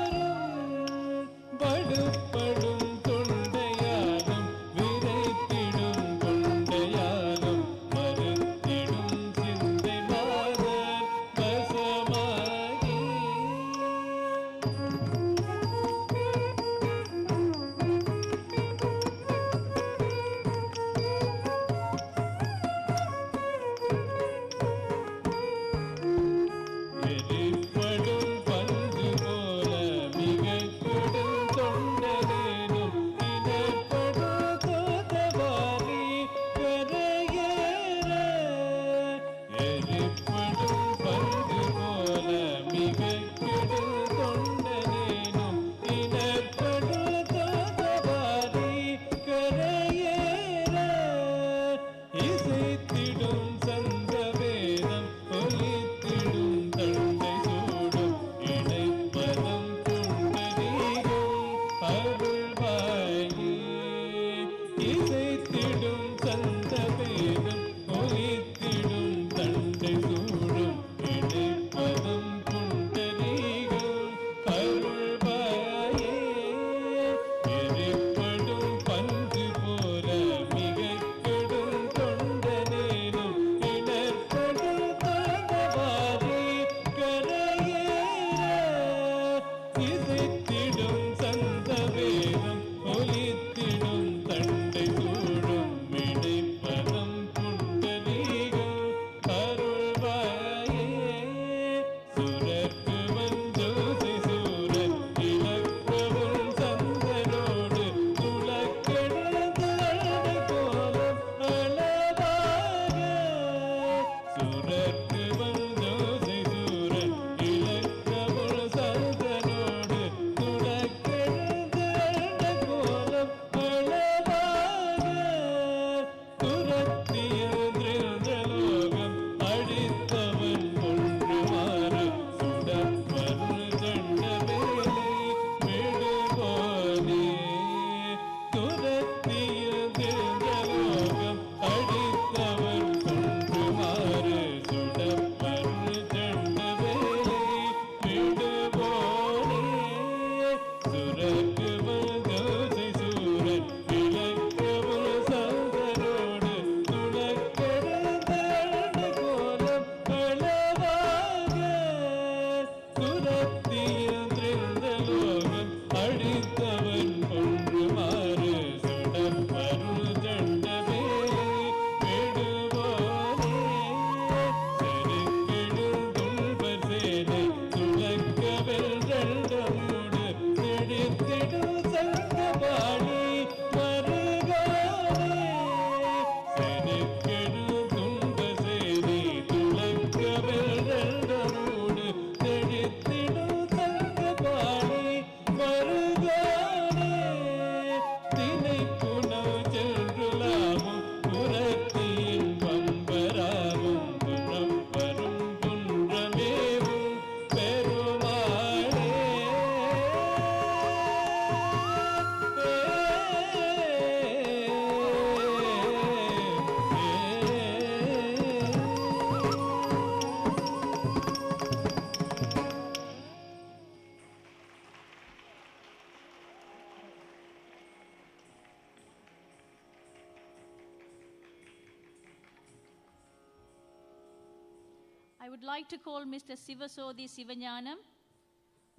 I would like to call Mr. Sivasodhi Sivanyanam.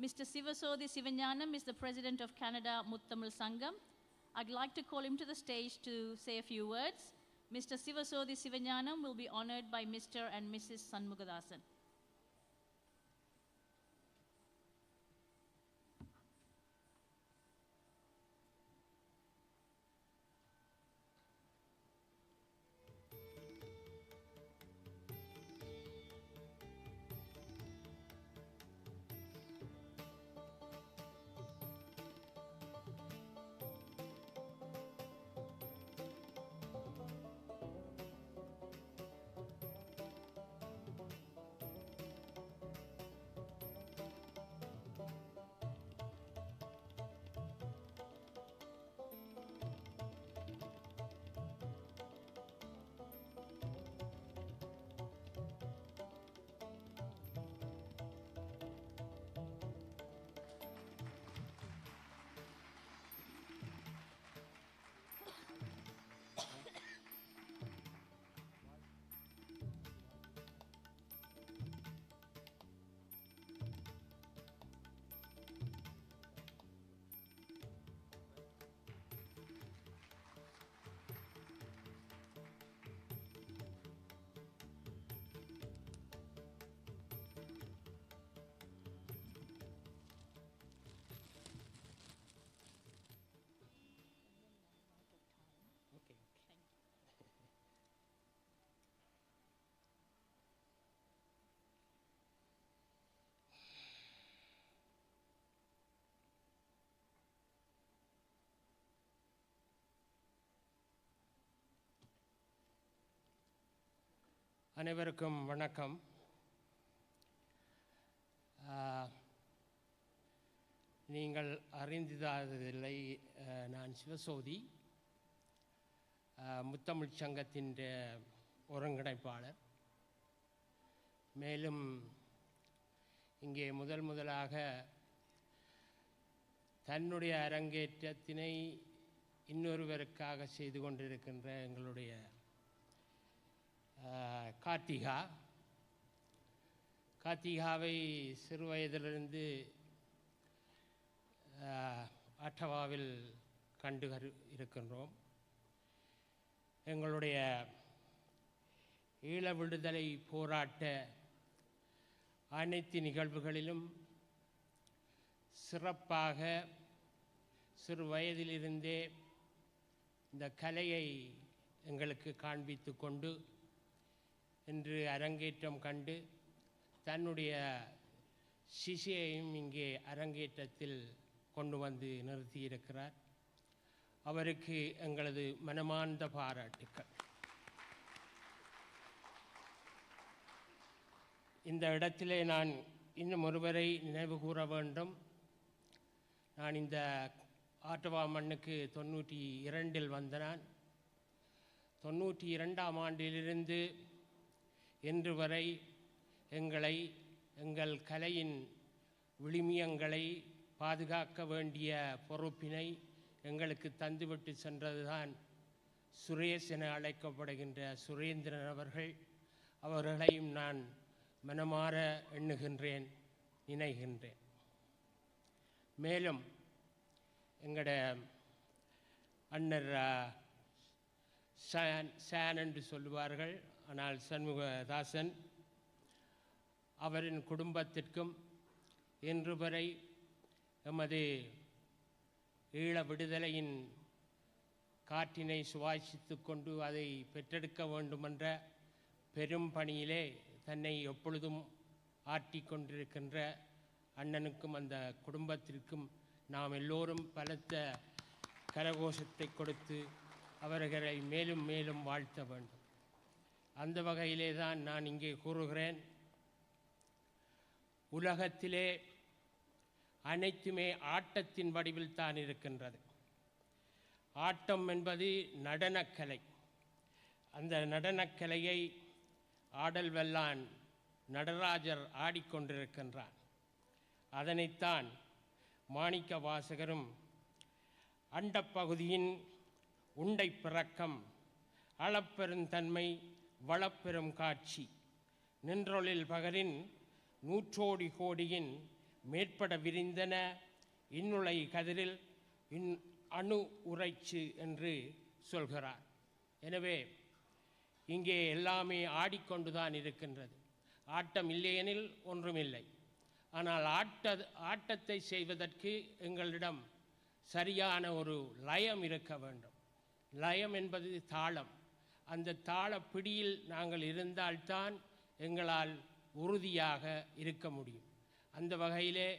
Mr. Sivasodhi Sivanyanam is the president of Canada Muttamil Sangam. I'd like to call him to the stage to say a few words. Mr. Sivasodhi Sivanyanam will be honored by Mr. and Mrs. SHANMUGATHASAN. அனைவருக்கும் வணக்கம். நீங்கள் அறிந்ததில்லை, நான் சிவசோதி, முத்தமிழ் சங்கத்தின் ஒருங்கிணைப்பாளர். மேலும் இங்கே முதலாக தன்னுடைய அரங்கேற்றத்தினை இன்னொருவருக்காக செய்து கொண்டிருக்கின்ற எங்களுடைய கார்த்திகாவை சிறு வயதிலிருந்து அட்டவாவில் கண்டு இருக்கின்றோம். எங்களுடைய ஈழ விடுதலை போராட்ட அனைத்து நிகழ்வுகளிலும் சிறப்பாக சிறு வயதிலிருந்தே இந்த கலையை எங்களுக்கு காண்பித்து கொண்டு இன்று அரங்கேற்றம் கண்டு தன்னுடைய சிஷியையும் இங்கே அரங்கேற்றத்தில் கொண்டு வந்து நிறுத்தியிருக்கிறார். அவருக்கு எங்களது மனமார்ந்த பாராட்டுக்கள். இந்த இடத்திலே நான் இன்னும் ஒருவரை நினைவு கூற வேண்டும். நான் இந்த ஆட்டவா மண்ணுக்கு 92 வந்த நான் 92ஆம் ஆண்டிலிருந்து இன்று வரை எங்கள் கலையின் விழுமியங்களை பாதுகாக்க வேண்டிய பொறுப்பினை எங்களுக்கு தந்துவிட்டு சென்றதுதான் சுரேஷ் என அழைக்கப்படுகின்ற சுரேந்திரன் அவர்கள். அவர்களையும் நான் மனமாற எண்ணுகின்றேன், நினைகின்றேன். மேலும் எங்களோட அண்ணர் சான் என்று சொல்லுவார்கள், ஆனால் சண்முகதாசன், அவரின் குடும்பத்திற்கும் இன்று வரை எமது ஈழ விடுதலையின் காற்றினை சுவாசித்து கொண்டு அதை பெற்றெடுக்க வேண்டுமென்ற பெரும் பணியிலே தன்னை எப்பொழுதும் ஆற்றிக்கொண்டிருக்கின்ற அண்ணனுக்கும் அந்த குடும்பத்திற்கும் நாம் எல்லோரும் பலத்த கரகோஷத்தை கொடுத்து அவர்களை மேலும் மேலும் வாழ்த்த வேண்டும். அந்த வகையிலே தான் நான் இங்கே கூறுகிறேன், உலகத்திலே அனைத்துமே ஆட்டத்தின் வடிவில் தான் இருக்கின்றது. ஆட்டம் என்பது நடனக்கலை. அந்த நடனக்கலையை ஆடல் வல்லான் நடராஜர் ஆடிக்கொண்டிருக்கின்றான். அதனைத்தான் மாணிக்க வாசகரும் அண்டப்பகுதியின் உண்டை பிறக்கம் அளப்பெருந்தன்மை வளப்பெரும் காட்சி நின்றொழில் பகரின் நூற்றோடி கோடியின் மேற்பட விரிந்தன இன்னுளை கதிரில் அணு உரைச்சு என்று சொல்கிறார். எனவே இங்கே எல்லாமே ஆடிக்கொண்டுதான் இருக்கின்றது. ஆட்டம் இல்லையெனில் ஒன்றுமில்லை. ஆனால் ஆட்டத்தை செய்வதற்கு எங்களிடம் சரியான ஒரு லயம் இருக்க வேண்டும். லயம் என்பது தாளம். அந்த தாள பிடியில் நாங்கள் இருந்தால்தான் எங்களால் உறுதியாக இருக்க முடியும். அந்த வகையிலே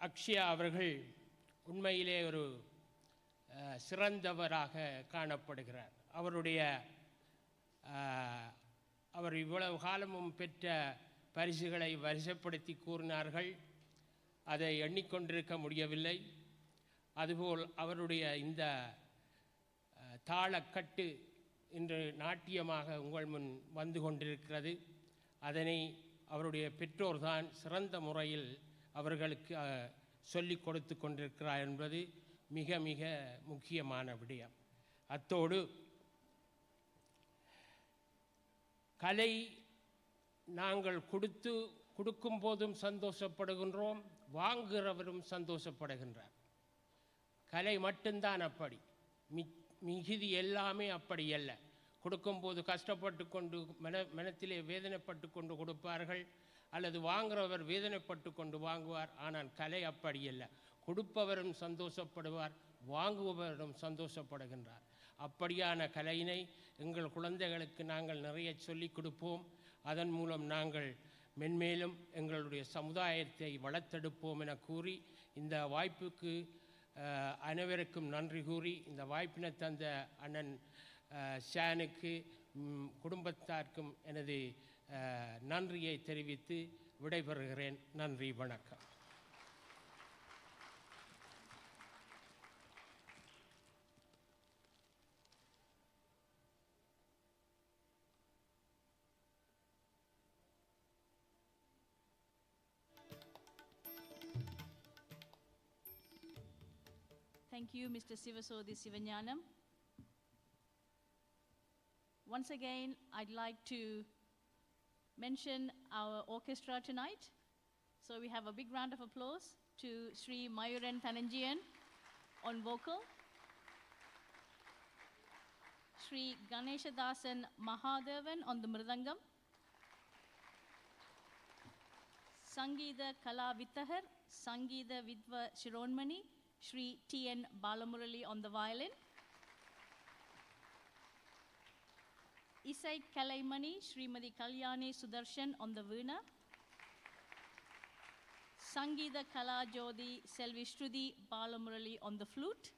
அக்ஷயா அவர்கள் உண்மையிலே ஒரு சிறந்தவராக காணப்படுகிறார். அவர் இவ்வளவு காலமும் பெற்ற பரிசுகளை வரிசைப்படுத்தி கூறினார்கள். அதை எண்ணிக்கொண்டிருக்க முடியவில்லை. அதுபோல் அவருடைய இந்த தாளக்கட்டு இன்று நாட்டியமாக உங்கள் முன் வந்து கொண்டிருக்கிறது. அதனை அவருடைய பெற்றோர்தான் சிறந்த முறையில் அவர்களுக்கு சொல்லிக் கொடுத்து கொண்டிருக்கிறார் என்பது மிக மிக முக்கியமான விடயம். அத்தோடு கலை நாங்கள் கொடுக்கும் போதும் சந்தோஷப்படுகின்றோம், வாங்குகிறவரும் சந்தோஷப்படுகின்றார். கலை மட்டும்தான் அப்படி, மிகுதி எல்லாமே அப்படி அல்ல. கொடுக்கும்போது கஷ்டப்பட்டு கொண்டு மனத்திலே வேதனைப்பட்டு கொண்டு கொடுப்பார்கள், அல்லது வாங்குகிறவர் வேதனைப்பட்டு கொண்டு வாங்குவார். ஆனால் கலை அப்படி அல்ல. கொடுப்பவரும் சந்தோஷப்படுவார், வாங்குபவரும் சந்தோஷப்படுகின்றார். அப்படியான கலையினை எங்கள் குழந்தைகளுக்கு நாங்கள் நிறைய சொல்லிக் கொடுப்போம். அதன் மூலம் நாங்கள் மென்மேலும் எங்களுடைய சமுதாயத்தை வளர்த்தெடுப்போம் என கூறி இந்த வாய்ப்புக்கு அனைவருக்கும் நன்றி கூறி இந்த வாய்ப்பினை தந்த அண்ணன் ஷானுக்கு குடும்பத்தாருக்கும் எனது நன்றியை தெரிவித்து விடைபெறுகிறேன். நன்றி, வணக்கம். Thank you, Mr. Sivasodhi Sivanyanam. Once again, I'd like to mention our orchestra tonight. So we have a big round of applause to Sri Mayuran Thananjian on vocal, Sri Ganeshadasan Mahadevan on the mridangam, Sangeeta Kala Vittahar, Sangeeta Vidva Shironmani, Sri T.N. Balamurali on the violin, Isai Kalaimani, Srimati Kalyani Sudarshan on the veena, Sangeeta Kala Jodi Selvi Shruti Balamurali on the flute,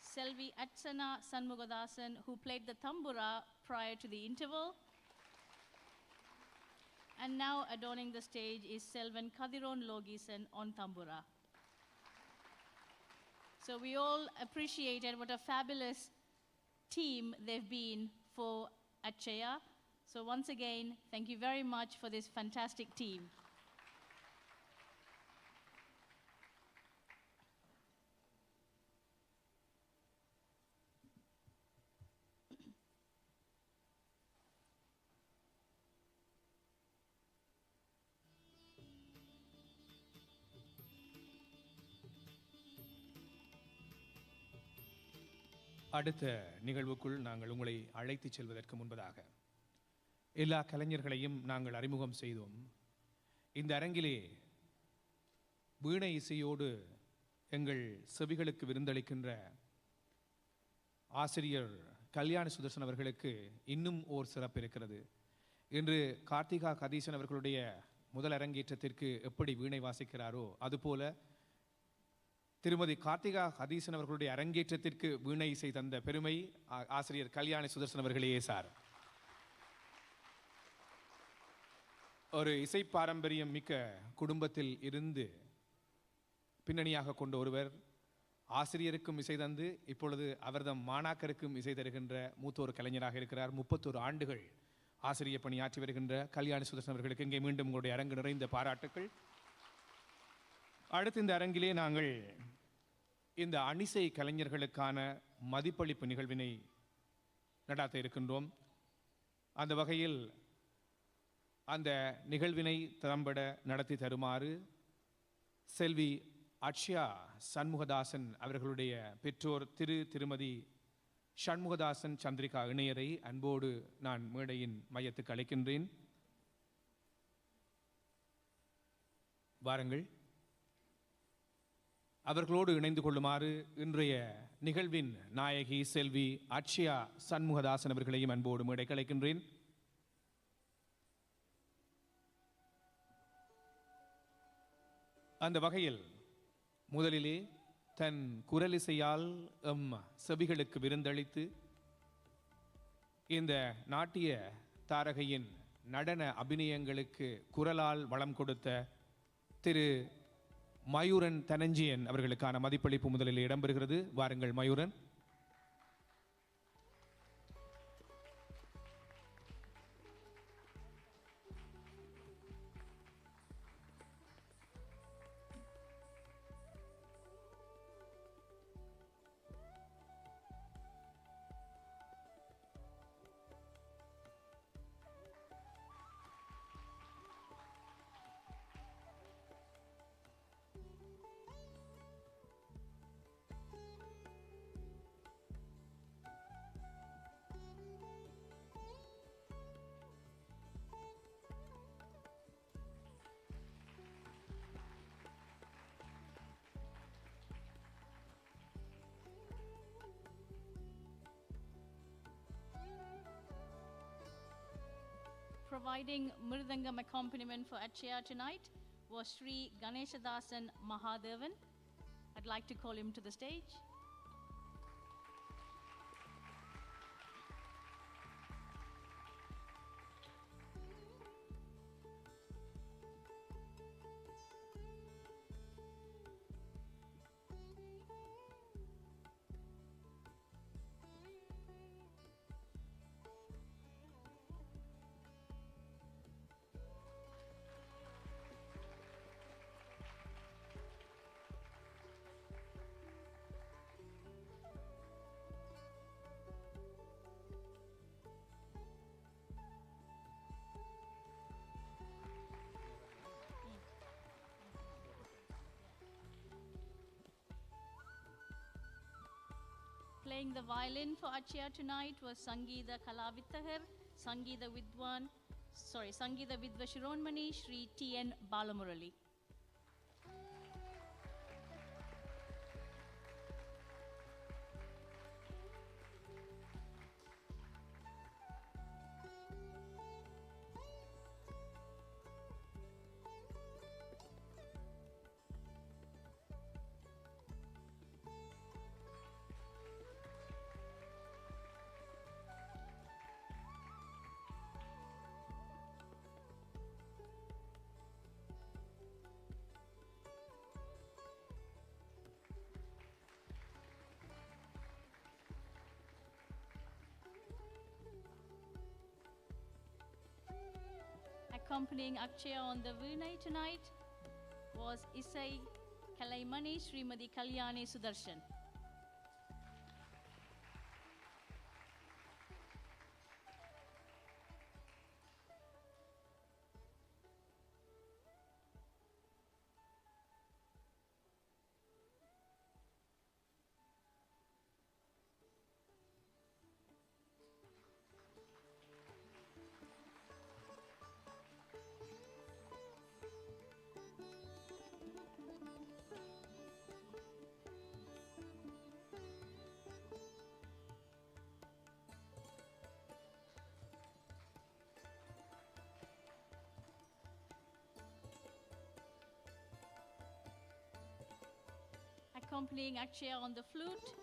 Selvi Atsana Shanmugathasan, who played the tambura prior to the interval. And now adorning the stage is Selvan Kadiron Logisan on tambura. So we all appreciated what a fabulous team they've been for Adshaya. So once again, thank you very much for this fantastic team. அடுத்த நிகழ்வுக்குள் நாங்கள் உங்களை அழைத்துச் செல்வதற்கு முன்பதாக எல்லா கலைஞர்களையும் நாங்கள் அறிமுகம் செய்தோம். இந்த அரங்கிலே வீணை இசையோடு எங்கள் செவிகளுக்கு விருந்தளிக்கின்ற ஆசிரியர் கல்யாண சுதர்சன் அவர்களுக்கு இன்னும் ஓர் சிறப்பு இருக்கிறது. இன்று கார்த்திகா கதீசன் அவர்களுடைய முதல் அரங்கேற்றத்திற்கு எப்படி வீணை வாசிக்கிறாரோ அதுபோல திருமதி கார்த்திகா கதீசன் அவர்களுடைய அரங்கேற்றத்திற்கு வீணை இசை தந்த பெருமை ஆசிரியர் கல்யாண சுதர்சன் அவர்களே சார். ஒரு இசை பாரம்பரியம் மிக்க குடும்பத்தில் இருந்து பின்னணியாக கொண்ட ஒருவர் ஆசிரியருக்கும் இசை தந்து இப்பொழுது அவர்தம் மாணாக்கருக்கும் இசை தருகின்ற மூத்தோர் கலைஞராக இருக்கிறார். 31 ஆண்டுகள் ஆசிரிய பணியாற்றி வருகின்ற கல்யாண சுதர்சன் அவர்களுக்கு இங்கே மீண்டும் உங்களுடைய அரங்கு நிறைந்த பாராட்டுக்கள். அடுத்து இந்த அரங்கிலே நாங்கள் இந்த அணிசை கலைஞர்களுக்கான மதிப்பளிப்பு நிகழ்வினை நடாத்த இருக்கின்றோம். அந்த வகையில் அந்த நிகழ்வினை திறம்பட நடத்தி தருமாறு செல்வி அட்சயா சண்முகதாசன் அவர்களுடைய பெற்றோர் திருமதி ஷண்முகதாசன் சந்திரிகா இணையரை அன்போடு நான் மேடையின் மையத்துக்கு அழைக்கின்றேன். வாருங்கள். அவர்களோடு இணைந்து கொள்ளுமாறு இன்றைய நிகழ்வின் நாயகி செல்வி அட்சயா சண்முகதாசன் அவர்களையும் அன்போடு மேடைக்கு அழைக்கின்றேன். அந்த வகையில் முதலிலே தன் குரலிசையால் செவிகளுக்கு விருந்தளித்து இந்த நாட்டிய தாரகையின் நடன அபிநயங்களுக்கு குரலால் வளம் கொடுத்த திரு மயூரன் தனஞ்சியன் அவர்களுக்கான மதிப்பளிப்பு முதலில் இடம்பெறுகிறது. வாருங்கள் Mayuran. Providing Mridangam accompaniment for Adshaya tonight was Sri Ganeshadasan Mahadevan. I'd like to call him to the stage. Playing the violin for Adshaya tonight was Sangeeta Kalavithahar, Sangeeta Vidva Shironmani, Sri T.N. Balamurali. Accompanying Adshaya on the Veernai tonight was Isai Kalaimani Srimati Kalyani Sudarshan. Accompanying Adshaya on the flute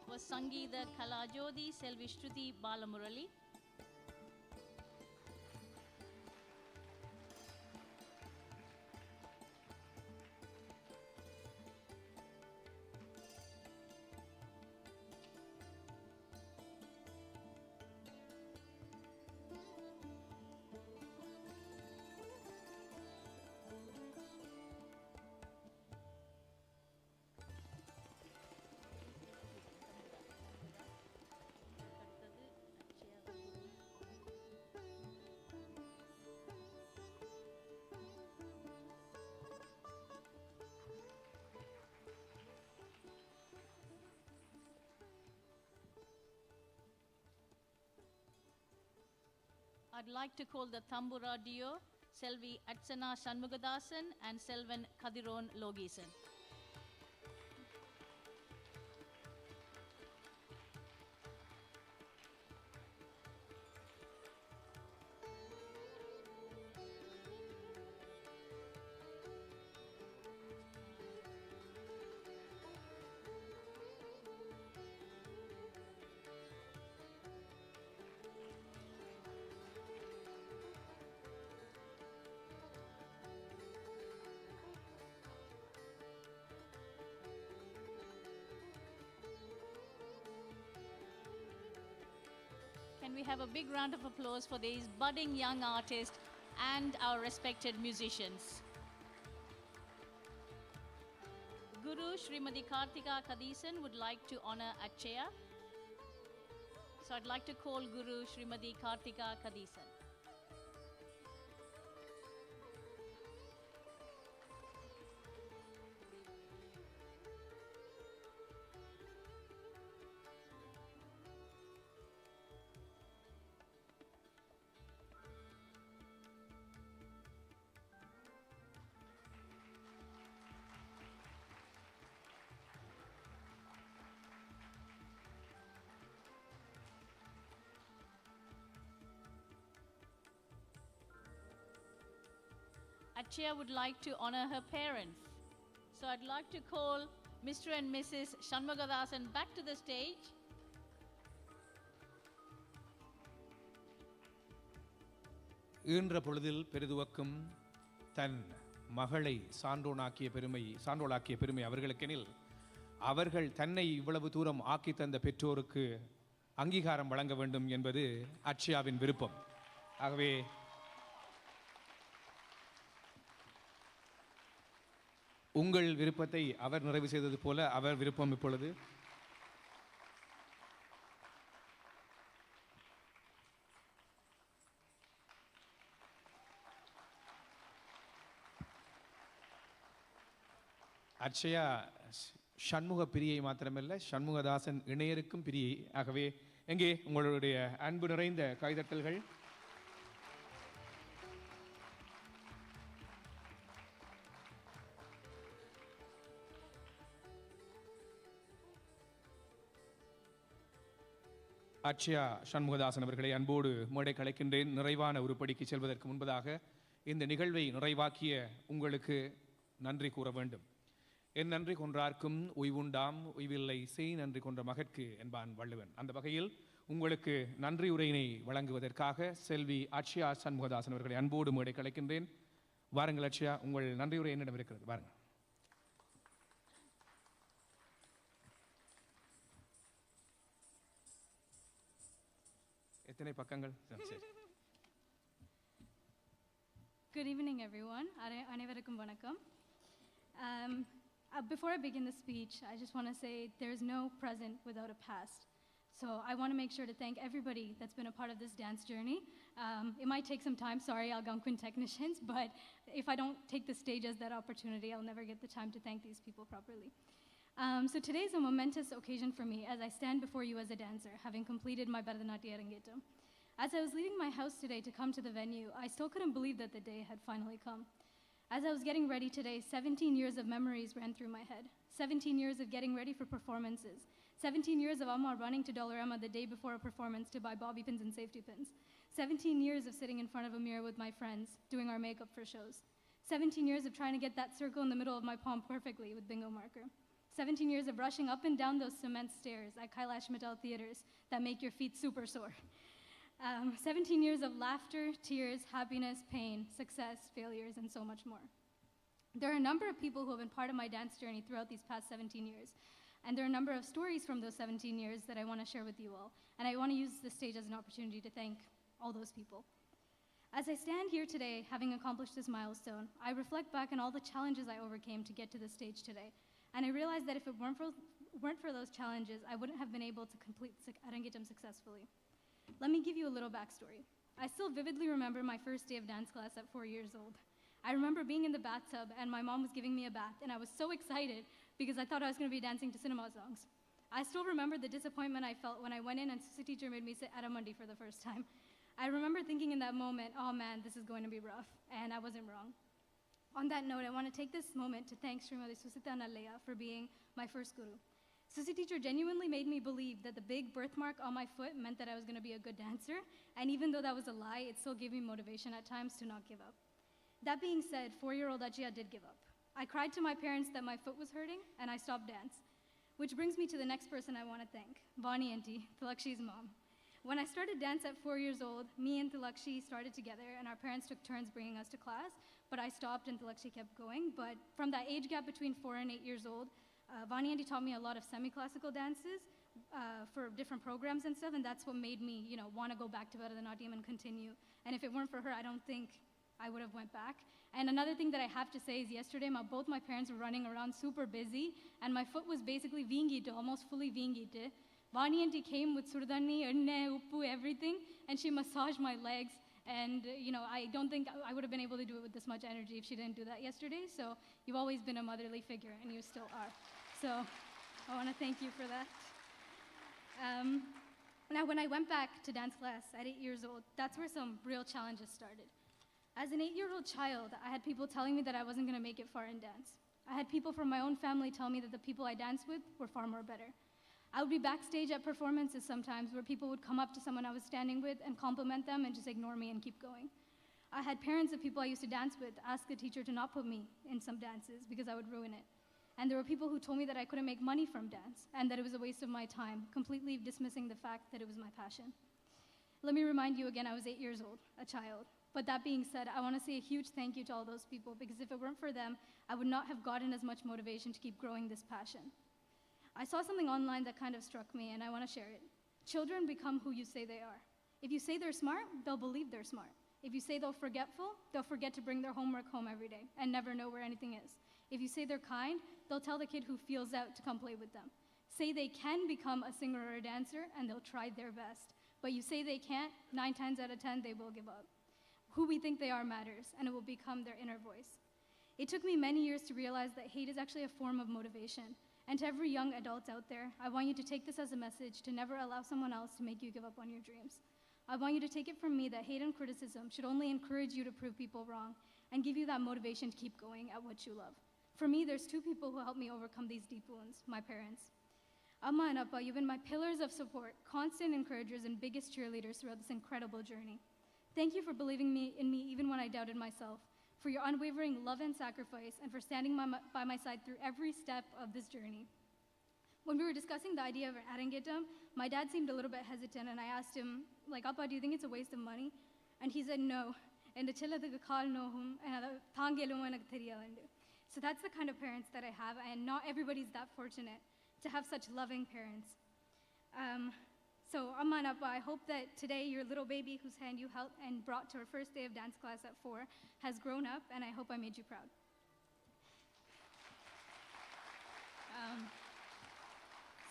was Sangeeta Kalajodi Selvi Shruti Balamurali. I'd like to call the Tambura Dio, Selvi Atsana SHANMUGATHASAN and Selvan Kadiron Logisan. Can we have a big round of applause for these budding young artists and our respected musicians? Guru Srimati Kartika Kadisan would like to honor Adshaya. So I'd like to call Guru Srimati Kartika Kadisan. Adshaya would like to honor her parents. So I'd like to call Mr. and Mrs. SHANMUGATHASAN back to the stage. ஈன்ற பொழுதில் பெரிதுவக்கும் தன் மகளை சான்றோளாக்கிய பெருமை அவர்களுக்கெனில் அவர்கள் தன்னை இவ்வளவு தூரம் ஆக்கி தந்த பெற்றோருக்கு அங்கீகாரம் வழங்க வேண்டும் என்பது அட்சயாவின் விருப்பம். ஆகவே உங்கள் விருப்பத்தை அவர் நிறைவு செய்தது போல அவர் விருப்பம் இப்பொழுது அட்சயா ஷண்முக பிரியை மாத்திரமல்ல ஷண்முகதாசன் இணையருக்கும் பிரியை. ஆகவே எங்கே உங்களுடைய அன்பு நிறைந்த கைதட்டல்கள்? அட்சயா ஷண்முகதாசன் அவர்களை அன்போடு மேடை கலைக்கின்றேன். நிறைவான உருப்படிக்கு செல்வதற்கு முன்பதாக இந்த நிகழ்வை நிறைவாக்கிய உங்களுக்கு நன்றி கூற வேண்டும். என் நன்றி கொன்றார்க்கும் உய்வுண்டாம் உய்வில்லை செய் நன்றி கொன்ற மகற்கு என்பான் வள்ளுவன். அந்த வகையில் உங்களுக்கு நன்றி உரையினை வழங்குவதற்காக செல்வி அட்சயா ஷண்முகதாசன் அவர்களை அன்போடு மேடை கலைக்கின்றேன். வாருங்கள் அட்சயா, உங்கள் நன்றி உரை என்னிடம் இருக்கிறது. வாருங்கள். எத்தனை பக்கங்கள்? Good evening, everyone. அனைவருக்கும் வணக்கம். Before I begin the speech, I just want to say there is no present without a past. So I want to make sure to thank everybody that's been a part of this dance journey. It might take some time, sorry, Algonquin technicians, but if I don't take the stage as that opportunity, I'll never get the time to thank these people properly. So today is a momentous occasion for me as I stand before you as a dancer, having completed my Bharathanatya Arangetram. As I was leaving my house today to come to the venue, I still couldn't believe that the day had finally come. As I was getting ready today, 17 years of memories ran through my head. 17 years of getting ready for performances. 17 years of Amma running to Dollarama the day before a performance to buy bobby pins and safety pins. 17 years of sitting in front of a mirror with my friends, doing our makeup for shows. 17 years of trying to get that circle in the middle of my palm perfectly with bingo marker. 17 years of rushing up and down those cement stairs at Kailash Mittal theaters that make your feet super sore. 17 years of laughter, tears, happiness, pain, success, failures, and so much more. There are a number of people who have been part of my dance journey throughout these past 17 years. And there are a number of stories from those 17 years that I want to share with you all. And I want to use this stage as an opportunity to thank all those people. As I stand here today, having accomplished this milestone, I reflect back on all the challenges I overcame to get to this stage today. And I realized that if it weren't for those challenges, I wouldn't have been able to complete Arangetram successfully. Let me give you a little backstory. I still vividly remember my first day of dance class at 4 years old. I remember being in the bathtub and my mom was giving me a bath and I was so excited because I thought I was going to be dancing to cinema songs. I still remember the disappointment I felt when I went in and the teacher made me sit Aramundi for the first time. I remember thinking in that moment, oh man, this is going to be rough, and I wasn't wrong. On that note, I want to take this moment to thank Srimati Susita Nallaya for being my first guru. Susi teacher genuinely made me believe that the big birthmark on my foot meant that I was going to be a good dancer, and even though that was a lie, it still gave me motivation at times to not give up. That being said, 4-year-old Adshaya did give up. I cried to my parents that my foot was hurting, and I stopped dance. Which brings me to the next person I want to thank, Vani auntie, Tilakshi's mom. When I started dance at 4 years old, me and Tilakshi started together, and our parents took turns bringing us to class, but I stopped and Tilakshi kept going. But from that age gap between 4 and 8 years old, Vani auntie taught me a lot of semi-classical dances for different programs and stuff, and that's what made me, want to go back to Bharatanatyam and continue. And if it weren't for her, I don't think I would have went back. And another thing that I have to say is yesterday, both my parents were running around super busy, and my foot was basically vingite, almost fully vingite. Vani auntie came with surdani, enne, uppu, everything, and she massaged my legs. And, I don't think I would have been able to do it with this much energy if she didn't do that yesterday. So you've always been a motherly figure, and you still are. So I want to thank you for that. Now, when I went back to dance class at 8 years old, that's where some real challenges started. As an 8-year-old child, I had people telling me that I wasn't going to make it far in dance. I had people from my own family tell me that the people I danced with were far more better. I would be backstage at performances sometimes where people would come up to someone I was standing with and compliment them and just ignore me and keep going. I had parents of people I used to dance with ask the teacher to not put me in some dances because I would ruin it. And there were people who told me that I couldn't make money from dance and that it was a waste of my time, completely dismissing the fact that it was my passion. Let me remind you again, I was 8 years old, a child. But that being said, I want to say a huge thank you to all those people because if it weren't for them, I would not have gotten as much motivation to keep growing this passion. I saw something online that kind of struck me and I want to share it. Children become who you say they are. If you say they're smart, they'll believe they're smart. If you say they're forgetful, they'll forget to bring their homework home every day and never know where anything is. If you say they're kind, they'll tell the kid who feels out to come play with them. Say they can become a singer or a dancer and they'll try their best. But you say they can't, 9 times out of 10, they will give up. Who we think they are matters, and it will become their inner voice. It took me many years to realize that hate is actually a form of motivation. And to every young adult out there, I want you to take this as a message to never allow someone else to make you give up on your dreams. I want you to take it from me that hate and criticism should only encourage you to prove people wrong and give you that motivation to keep going at what you love. For me, there's 2 people who helped me overcome these deep wounds, my parents. Amma and Appa, you've been my pillars of support, constant encouragers, and biggest cheerleaders throughout this incredible journey. Thank you for believing in me even when I doubted myself, for your unwavering love and sacrifice, and for standing by my side through every step of this journey. When we were discussing the idea of Arangetram, my dad seemed a little bit hesitant, and I asked him, Appa, do you think it's a waste of money? And he said, no. So that's the kind of parents that I have, and not everybody's that fortunate to have such loving parents. So Amma and Appa, I hope that today your little baby whose hand you held and brought to her first day of dance class at 4 has grown up, and I hope I made you proud.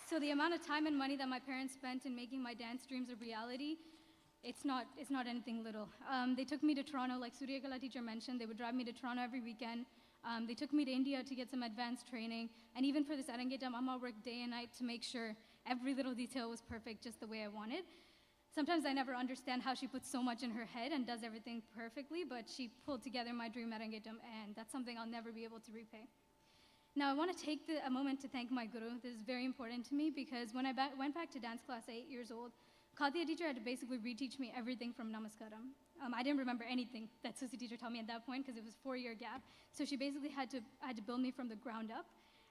So the amount of time and money that my parents spent in making my dance dreams a reality, it's not anything little. They took me to Toronto, like Suryakala teacher mentioned. They would drive me to Toronto every weekend. They took me to India to get some advanced training. And even for this Arangetram, Amma worked day and night to make sure every little detail was perfect just the way I wanted. Sometimes I never understand how she puts so much in her head and does everything perfectly, but she pulled together my dream Arangetram, and that's something I'll never be able to repay. Now, I want to take a moment to thank my guru. This is very important to me because when I went back to dance class at 8 years old, Katya teacher had to basically reteach me everything from Namaskaram. I didn't remember anything that Susi teacher taught me at that point because it was a 4-year gap. So she basically had to build me from the ground up.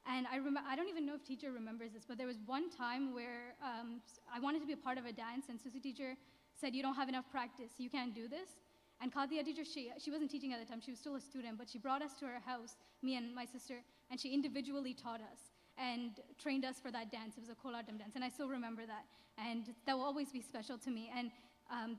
And I don't even know if teacher remembers this, but there was one time where I wanted to be a part of a dance, and Susi teacher said, you don't have enough practice, you can't do this. And Katya teacher, she wasn't teaching at the time, she was still a student, but she brought us to her house, me and my sister, and she individually taught us and trained us for that dance. It was a Kolatam dance, and I still remember that. And that will always be special to me. And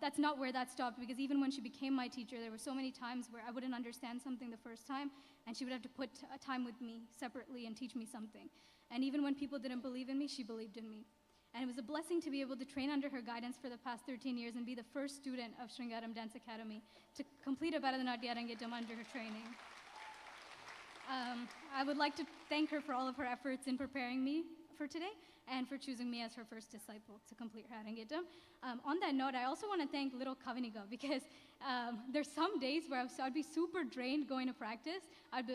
that's not where that stopped, because even when she became my teacher, there were so many times where I wouldn't understand something the first time, and she would have to put time with me separately and teach me something. And even when people didn't believe in me, she believed in me. And it was a blessing to be able to train under her guidance for the past 13 years and be the first student of Sringaram Dance Academy to complete a Bharathanatya Arangetram under her training. I would like to thank her for all of her efforts in preparing me for today and for choosing me as her first disciple to complete her Arangetram. On that note, I also want to thank little Kavanika because there's some days where I'd be super drained going to practice.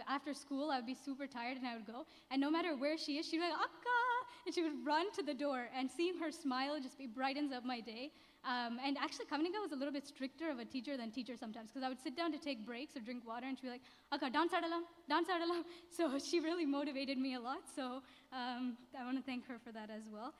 After school, I'd be super tired and I would go. And no matter where she is, she'd be like, Akka! And she would run to the door, and seeing her smile just brightens up my day. And actually, Kavanika was a little bit stricter of a teacher than teacher sometimes, because I would sit down to take breaks or drink water, and she'd be like, Akka, dance adalam, dance adalam. So she really motivated me a lot, so I want to thank her for that as well.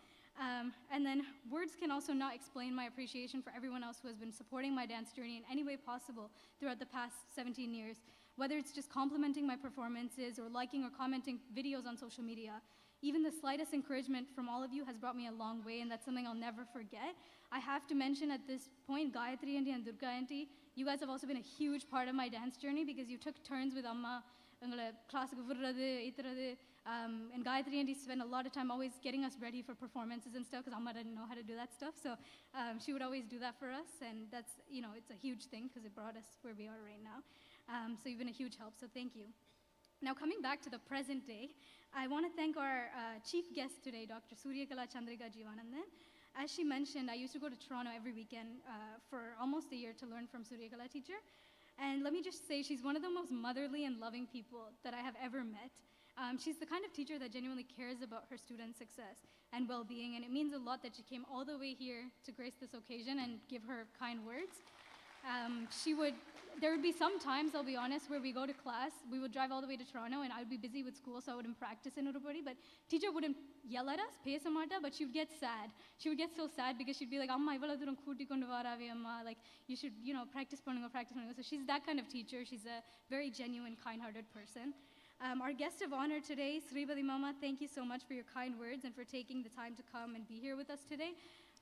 And then words can also not explain my appreciation for everyone else who has been supporting my dance journey in any way possible throughout the past 17 years, whether it's just complimenting my performances or liking or commenting videos on social media. Even the slightest encouragement from all of you has brought me a long way, and that's something I'll never forget. I have to mention at this point, Gayatri Auntie and Durga Auntie, you guys have also been a huge part of my dance journey because you took turns with Amma, class, and Gayatri Auntie spent a lot of time always getting us ready for performances and stuff, because Amma didn't know how to do that stuff. So she would always do that for us, and that's, it's a huge thing because it brought us where we are right now. So you've been a huge help, so thank you. Now, coming back to the present day, I want to thank our chief guest today, Dr. Suryakala Chandrika Jivanandan. As she mentioned, I used to go to Toronto every weekend for almost a year to learn from Suryakala teacher. And let me just say, she's one of the most motherly and loving people that I have ever met. She's the kind of teacher that genuinely cares about her students' success and well-being, and it means a lot that she came all the way here to grace this occasion and give her kind words. There would be some times, I'll be honest, where we go to class, we would drive all the way to Toronto, and I would be busy with school, so I wouldn't practice in Urupadi, but teacher wouldn't yell at us, pesamata, but she would get sad. She would get so sad because she'd be like, Amma, ivala duram kootti kondu varave amma, like, you should, practice pannunga. So she's that kind of teacher. She's a very genuine, kind-hearted person. Our guest of honor today, Srivadi Mama, thank you so much for your kind words and for taking the time to come and be here with us today.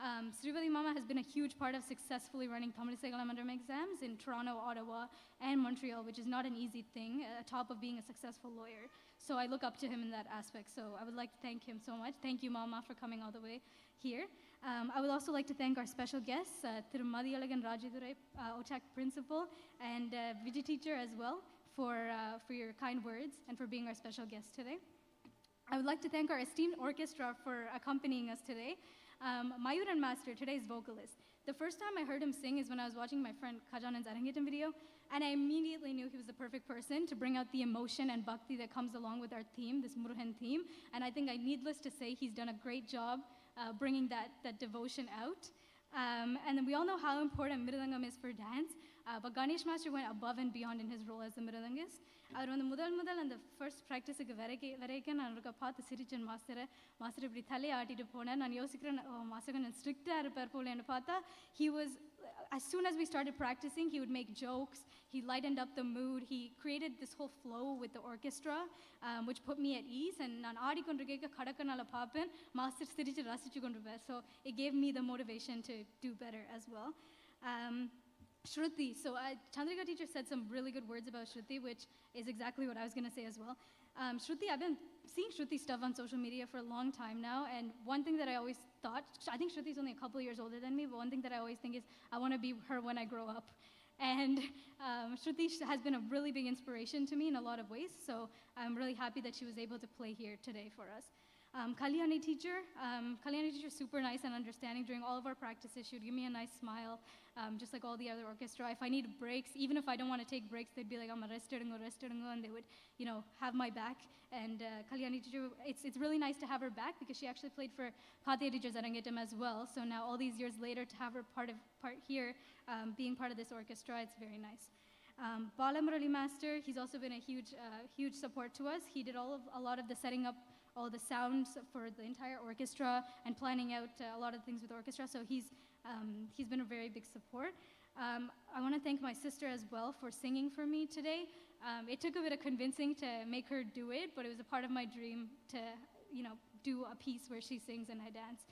Srivadi Mama has been a huge part of successfully running Tamil Mandaram exams in Toronto, Ottawa, and Montreal, which is not an easy thing, atop of being a successful lawyer. So I look up to him in that aspect. So I would like to thank him so much. Thank you, Mama, for coming all the way here. I would also like to thank our special guests, Tirumadi Alagan Rajadurai, OCHAC principal, and Vijay teacher as well, for your kind words and for being our special guest today. I would like to thank our esteemed orchestra for accompanying us today. Mayuran Master, today's vocalist. The first time I heard him sing is when I was watching my friend Kajanan's Arangetram video, and I immediately knew he was the perfect person to bring out the emotion and bhakti that comes along with our theme, this Murugan theme, and I think needless to say, he's done a great job bringing that devotion out. And then we all know how important Miridangam is for dance, but Ganesh Master went above and beyond in his role as the Miridangist. அவர் வந்து முதல் அந்த first ப்ராக்டிஸுக்கு வரைக்கும் நான் இருக்க பார்த்து சிரிச்சேன் master இப்படி தலையை ஆட்டிட்டு போனேன். நான் யோசிக்கிறேன் மாஸ்டர் கொஞ்சம் ஸ்ட்ரிக்டாக இருப்பார் போலன்னு பார்த்தா he was, as soon as we started practicing, he would make jokes, he lightened up the mood, he created this whole flow with the orchestra, which put me at ease, and நான் ஆடிக்கொண்டு கேட்க கடக்கனால பார்ப்பேன், master சிரிச்சு ரசிச்சு கொண்டிருப்பார். So it gave me the motivation to do better as well. Shruti, so Chandrika teacher said some really good words about Shruti, which is exactly what I was going to say as well. Shruti, I've been seeing Shruti stuff on social media for a long time now, and one thing that I always thought, I think Shruti is only a couple of years older than me, but one thing that I always think is I want to be her when I grow up. And Shruti has been a really big inspiration to me in a lot of ways, so I'm really happy that she was able to play here today for us. Kalyani teacher, super nice and understanding during all of our practices. She would give me a nice smile, just like all the other orchestra. If I need breaks, even if I don't want to take breaks, they'd be like, I'm rested, and they would, have my back. And Kalyani teacher, it's really nice to have her back because she actually played for Khatya teachers at Arangetram as well. So now all these years later, to have her part here, being part of this orchestra, it's very nice. Balamurali Master, he's also been a huge support to us. He did a lot of the setting up all the sounds for the entire orchestra and planning out a lot of things with the orchestra. So he's been a very big support. I want to thank my sister as well for singing for me today. It took a bit of convincing to make her do it, but it was a part of my dream to, do a piece where she sings and I dance.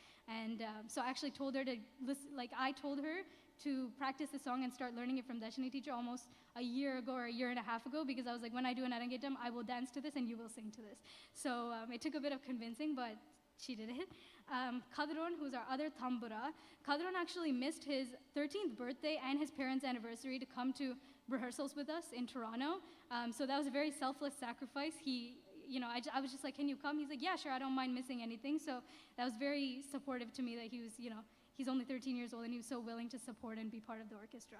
And so I actually told her to listen, I told her to practice the song and start learning it from Dashini teacher almost a year ago or a year and a half ago, because I was like, when I do an Arangetram, I will dance to this and you will sing to this. So it took a bit of convincing, but she did it. Kadron, who's our other Thambura, Kadron actually missed his 13th birthday and his parents' anniversary to come to rehearsals with us in Toronto. So that was a very selfless sacrifice. He I was just like, can you come? He's like, yeah, sure, I don't mind missing anything. So that was very supportive to me that he was, he's only 13 years old and he was so willing to support and be part of the orchestra.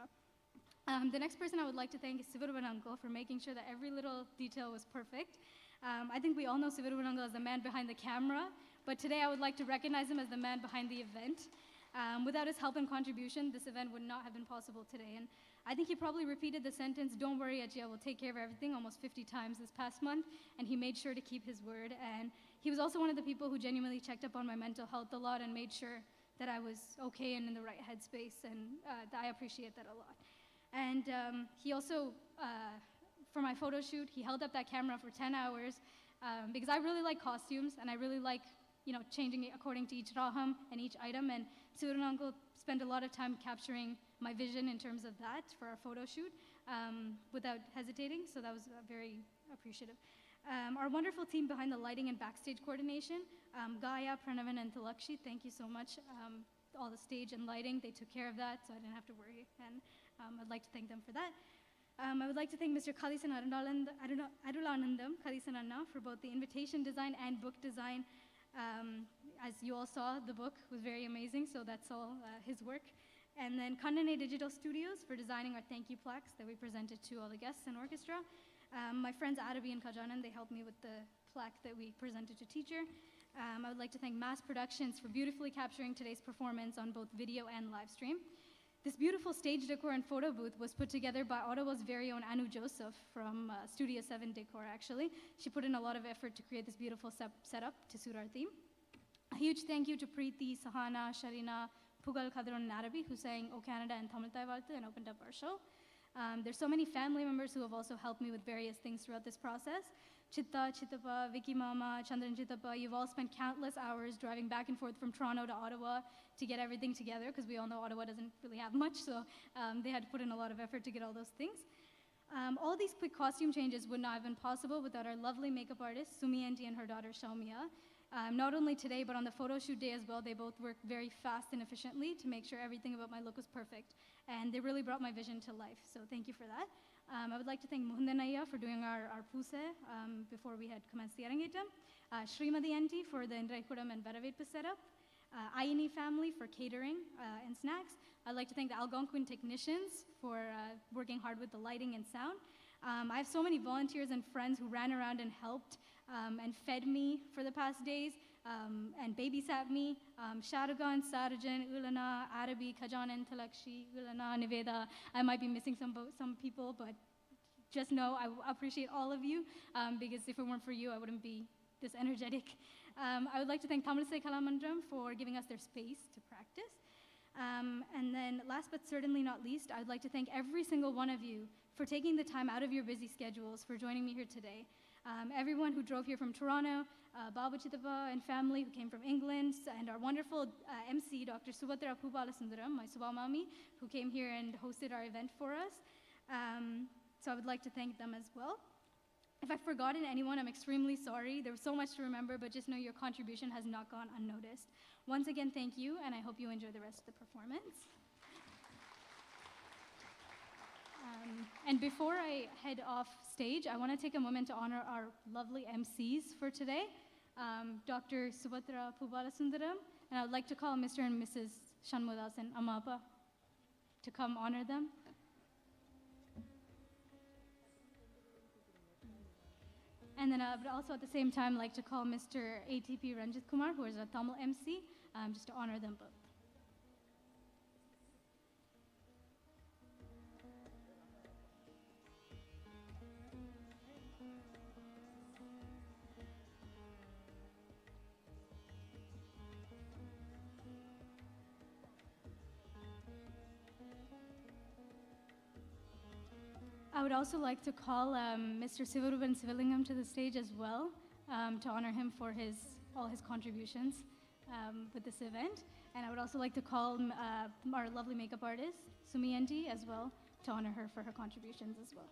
The next person I would like to thank is Sivaruvanangal for making sure that every little detail was perfect. I think we all know Sivaruvanangal as the man behind the camera, but today I would like to recognize him as the man behind the event. Without his help and contribution, this event would not have been possible today. And I think he probably repeated the sentence, "Don't worry, Adshaya will take care of everything," almost 50 times this past month, and he made sure to keep his word. And he was also one of the people who genuinely checked up on my mental health a lot and made sure that I was okay and in the right headspace, and I appreciate that a lot. And he also, for my photo shoot, he held up that camera for 10 hours because I really like costumes and I really like, changing it according to each raham and each item. And Sivaruvanangal spent a lot of time capturing my vision in terms of that for our photo shoot without hesitating. So that was very appreciative. Our wonderful team behind the lighting and backstage coordination, Gaia, Pranavan, and Tilakshi, thank you so much. All the stage and lighting, they took care of that, so I didn't have to worry. And I'd like to thank them for that. I would like to thank Mr. Kalisan Adulanandam, Kalisan Anna, for both the invitation design and book design. As you all saw, the book was very amazing, so that's all his work. And then Kandane Digital Studios for designing our thank you plaques that we presented to all the guests and orchestra. My friends Arabi and Kajanan, they helped me with the plaque that we presented to teacher. I would like to thank Mass Productions for beautifully capturing today's performance on both video and live stream. This beautiful stage decor and photo booth was put together by Ottawa's very own Anu Joseph from Studio 7 Decor, actually. She put in a lot of effort to create this beautiful setup to suit our theme. A huge thank you to Preeti, Sahana, Sharina, Pugal Khadron, and Arabi, who sang O Canada and Tamil Taivaltu and opened up our show. There's so many family members who have also helped me with various things throughout this process. Chitta, Chittappa, Vicky Mama, Chandran Chittappa, you've all spent countless hours driving back and forth from Toronto to Ottawa to get everything together, because we all know Ottawa doesn't really have much, so they had to put in a lot of effort to get all those things. All these quick costume changes would not have been possible without our lovely makeup artist, Sumi Auntie, and her daughter, Shaumia. Not only today, but on the photo shoot day as well, they both worked very fast and efficiently to make sure everything about my look was perfect. And they really brought my vision to life, so thank you for that. I would like to thank Muhandanaya for doing our puse before we had commenced the Arangetram. Srimati Auntie for the Indraikudam and Varavedpu setup. Ayini family for catering and snacks. I'd like to thank the Algonquin technicians for working hard with the lighting and sound. I have so many volunteers and friends who ran around and helped and fed me for the past days and babysat me. Sharugan, Sarajan, Ulana, Arabi, Kajanan, Tilakshi, Ulana, Niveda. I might be missing some people, but just know I appreciate all of you because if it weren't for you, I wouldn't be this energetic. I would like to thank Tamilisai Kalamandram for giving us their space to practice. And then last but certainly not least, I would like to thank every single one of you for taking the time out of your busy schedules for joining me here today. Everyone who drove here from Toronto, Babu Chittappa and family who came from England, and our wonderful MC, Dr. Subhatra Pubalasundaram, my Subhamami, who came here and hosted our event for us. So I would like to thank them as well. If I've forgotten anyone, I'm extremely sorry. There was so much to remember, but just know your contribution has not gone unnoticed. Once again, thank you, and I hope you enjoy the rest of the performance. And before I head off stage, I want to take a moment to honor our lovely MCs for today, Dr. Subhatra Pubalasundaram, and I would like to call Mr. and Mrs. Shanmugathasan Amapa to come honor them. And then I would also at the same time like to call Mr. ATP Ranjit Kumar, who is a Tamil MC, just to honor them both. I would also like to call Mr. Sivaruban Sivalingam to the stage as well to honor him for all his contributions with this event. And I would also like to call our lovely makeup artist, Sumi Auntie, as well, to honor her for her contributions as well.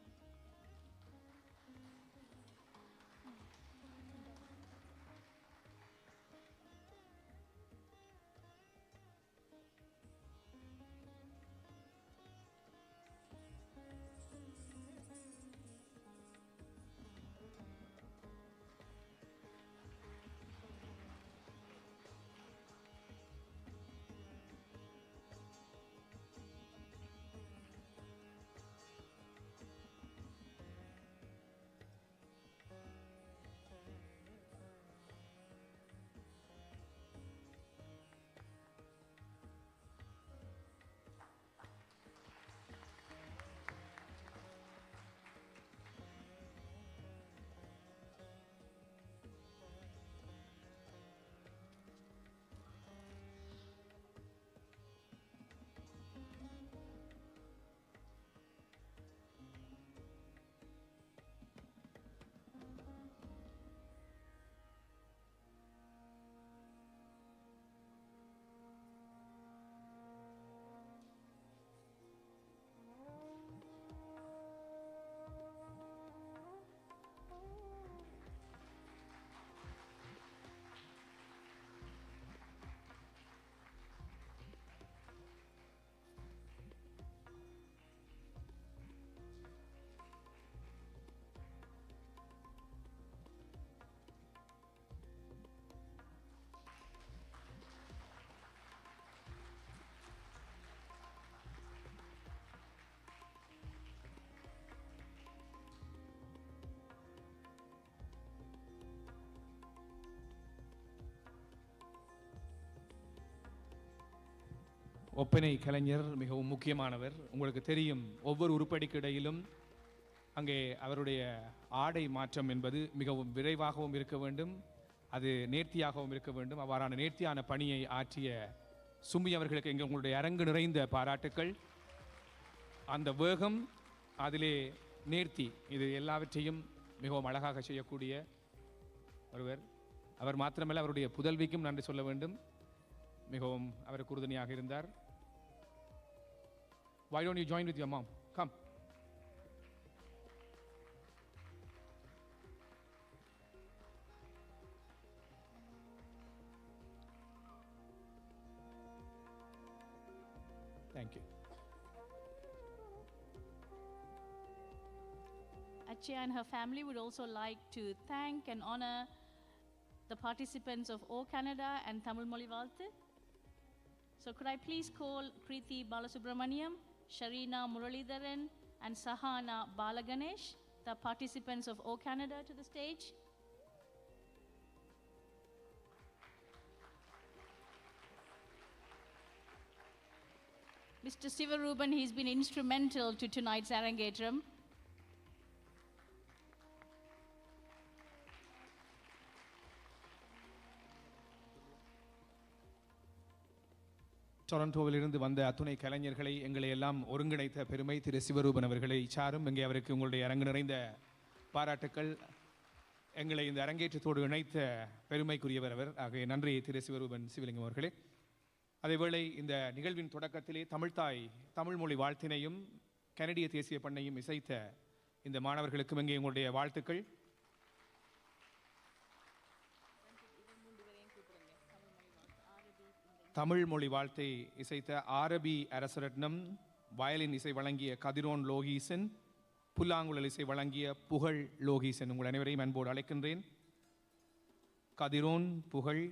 ஒப்பனை கலைஞர் மிகவும் முக்கியமானவர். உங்களுக்கு தெரியும், ஒவ்வொரு உருப்படிக்கு இடையிலும் அங்கே அவருடைய ஆடை மாற்றம் என்பது மிகவும் விரைவாகவும் இருக்க வேண்டும், அது நேர்த்தியாகவும் இருக்க வேண்டும். அவ்வாறான நேர்த்தியான பணியை ஆற்றிய சுமி அவர்களுக்கு எங்களுடைய அரங்கு நிறைந்த பாராட்டுக்கள். அந்த வேகம், அதிலே நேர்த்தி, இது எல்லாவற்றையும் மிகவும் அழகாக செய்யக்கூடிய ஒருவர். அவர் மாத்திரமல்ல, அவருடைய புதல்விக்கும் நன்றி சொல்ல வேண்டும், மிகவும் அவருக்கு உறுதுணையாக இருந்தார். Why don't you join with your mom? Come. Thank you. Adshaya and her family would also like to thank and honor the participants of O Canada and Tamil Moli Valthu. So could I please call Preeti Balasubramaniam, Sharina Muralidharan and Sahana Balaganesh, the participants of O Canada, to the stage. Mr. Sivaruban, he's been instrumental to tonight's Arangetram. டொரண்டோவிலிருந்து வந்த அத்துணை கலைஞர்களை, எங்களை எல்லாம் ஒருங்கிணைத்த பெருமை திரு சிவரூபன் அவர்களை சாரும். இங்கே அவருக்கு உங்களுடைய அரங்கு நிறைந்த பாராட்டுக்கள். எங்களை இந்த அரங்கேற்றத்தோடு இணைத்த பெருமைக்குரியவர் அவர். ஆகவே நன்றி திரு சிவரூபன் சிவலிங்கம் அவர்களே. அதேவேளை இந்த நிகழ்வின் தொடக்கத்திலே தமிழ்தாய் தமிழ் மொழி வாழ்த்தினையும் கனடிய தேசிய பண்ணையும் இசைத்த இந்த மாணவர்களுக்கும் இங்கே உங்களுடைய வாழ்த்துக்கள். தமிழ் மொழி வாழ்த்தை இசைத்த ஆரபி அரசரட்னம், வயலின் இசை வழங்கிய கதிரோன் லோகீசன், புல்லாங்குழல் இசை வழங்கிய புகழ் லோகீசன், உங்கள் அனைவரையும் அன்போடு அழைக்கின்றேன். கதிரோன், புகழ்,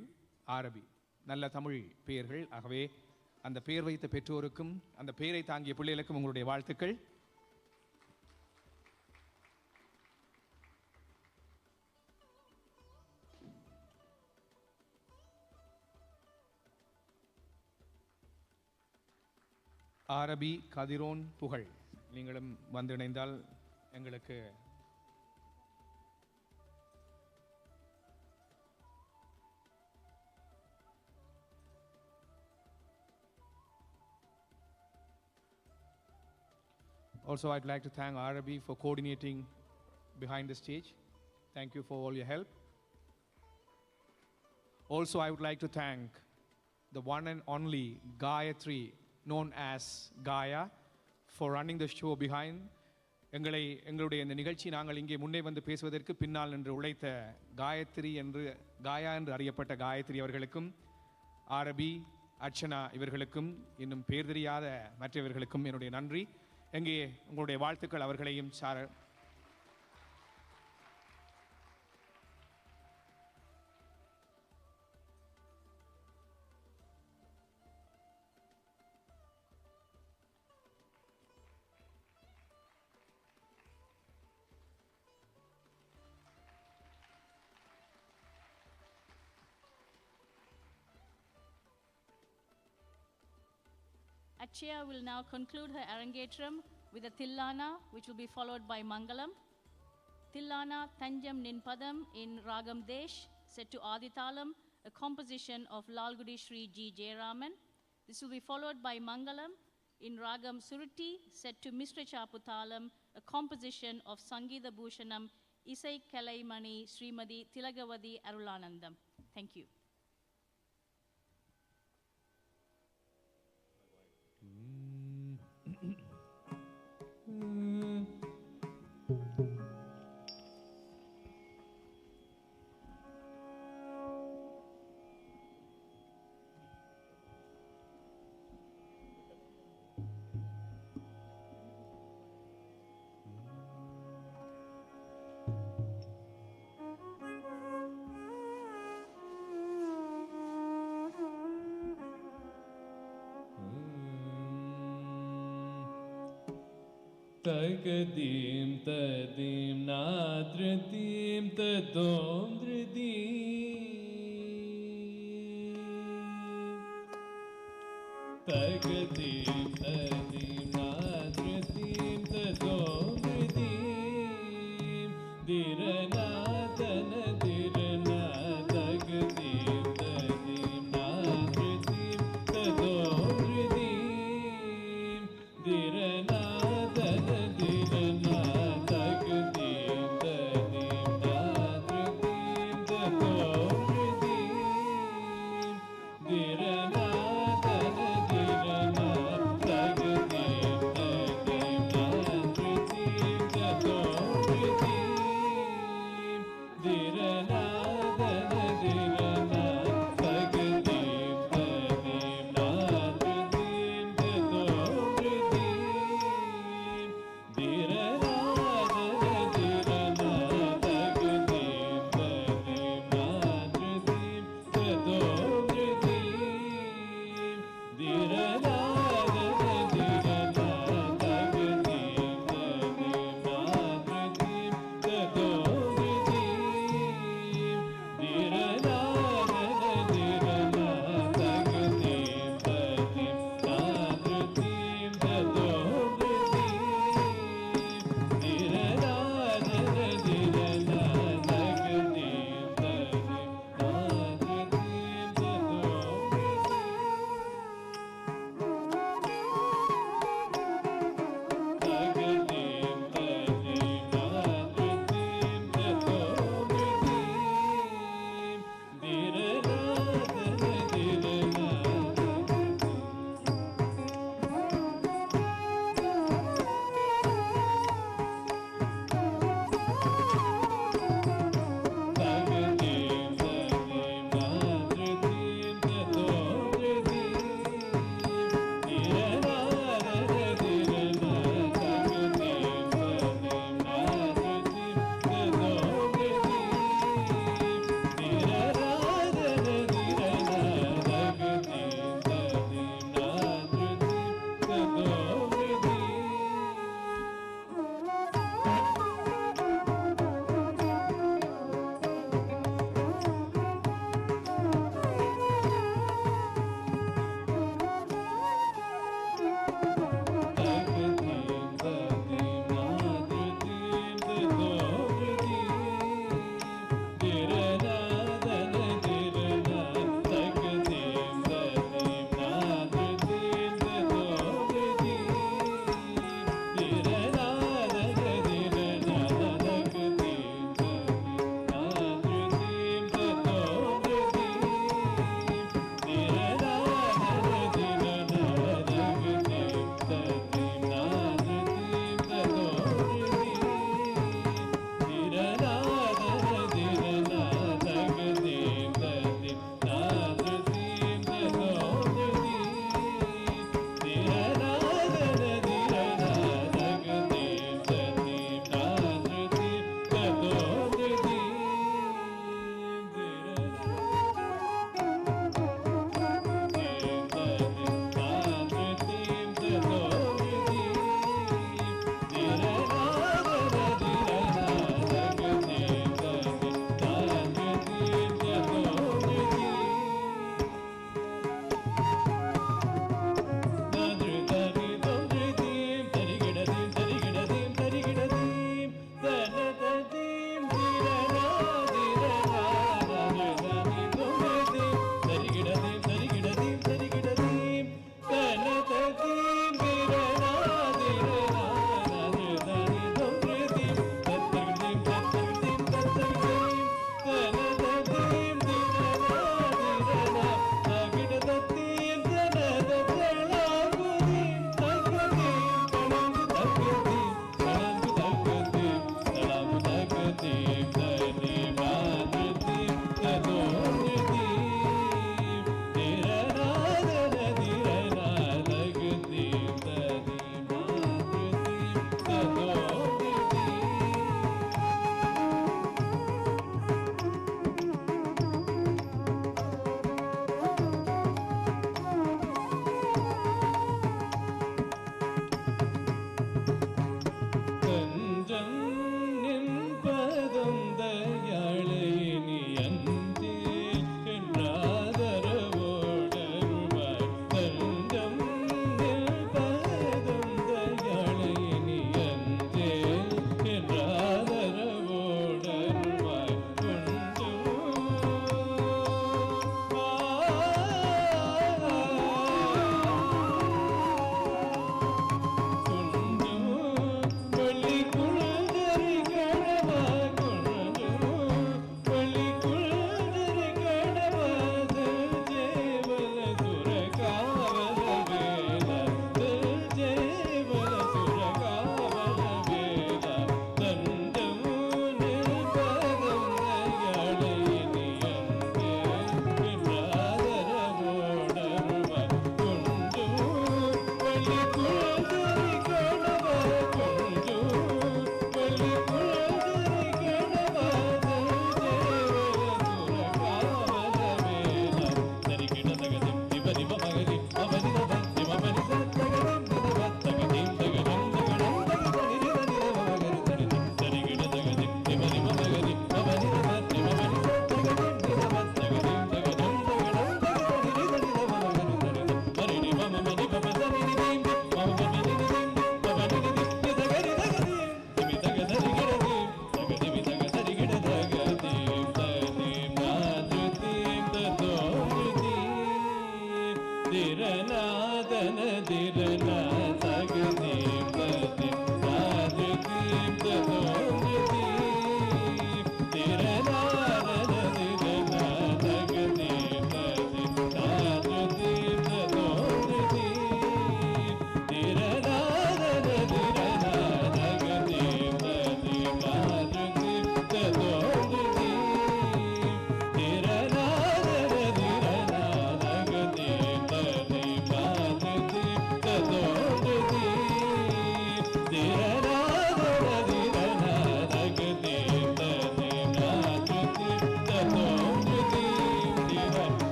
ஆரபி, நல்ல தமிழ் பெயர்கள். ஆகவே அந்த பெயர் வைத்த பெற்றோருக்கும் அந்த பெயரை தாங்கிய பிள்ளைகளுக்கும் உங்களுடைய வாழ்த்துக்கள். ஆரபி, கதிரோன், புகழ், நீங்களும் வந்து இணைந்தால் எங்களுக்கு Also, I'd like to thank Arabi for coordinating behind the stage. Thank you for all your help. Also, I would like to thank the one and only Gayatri, known as Gaya, for running the show behind. எங்களுடைய இந்த நிகழ்ச்சி நாங்கள் இங்கே முன்னே வந்து பேசுவதற்கு பின்னால் நின்று உழைத்த காயா என்று அறியப்பட்ட காயத்ரி அவர்களுக்கும், ஆரபி, அர்ச்சனா இவர்களுக்கும், இன்னும் பேர் தெரியாத மற்றவர்களுக்கும் என்னுடைய நன்றி. எங்கே உங்களுடைய வாழ்த்துக்கள் அவர்களையும் சார. Adshaya will now conclude her Arangetram with a Tillana, which will be followed by Mangalam. Tillana Tanjam Ninpadam in Ragam Desh, set to Adithalam, a composition of Lalgudi Sri G. Jayaraman. This will be followed by Mangalam in Ragam Suruti, set to Mr. Chaputhalam, a composition of Sangeetha Bhushanam, Isai Kalaimani Srimadi Tilagavadi Arulanandam. Thank you. Tagadim tadim nadradim tadom dradim तगतीं तदीं नादृतीं तदों हृदीं दिरनादन दिरना तगतीं तदीं नादृतीं तदों हृदीं दिरनादन दिरना तगतीं तदीं नादृतीं तदों हृदीं दिरनादन दिरना तगतीं तदीं नादृतीं तदों हृदीं दिरनादन दिरना तगतीं तदीं नादृतीं तदों हृदीं दिरनादन दिरना तगतीं तदीं नादृतीं तदों हृदीं दिरनादन दिरना तगतीं तदीं नादृतीं तदों हृदीं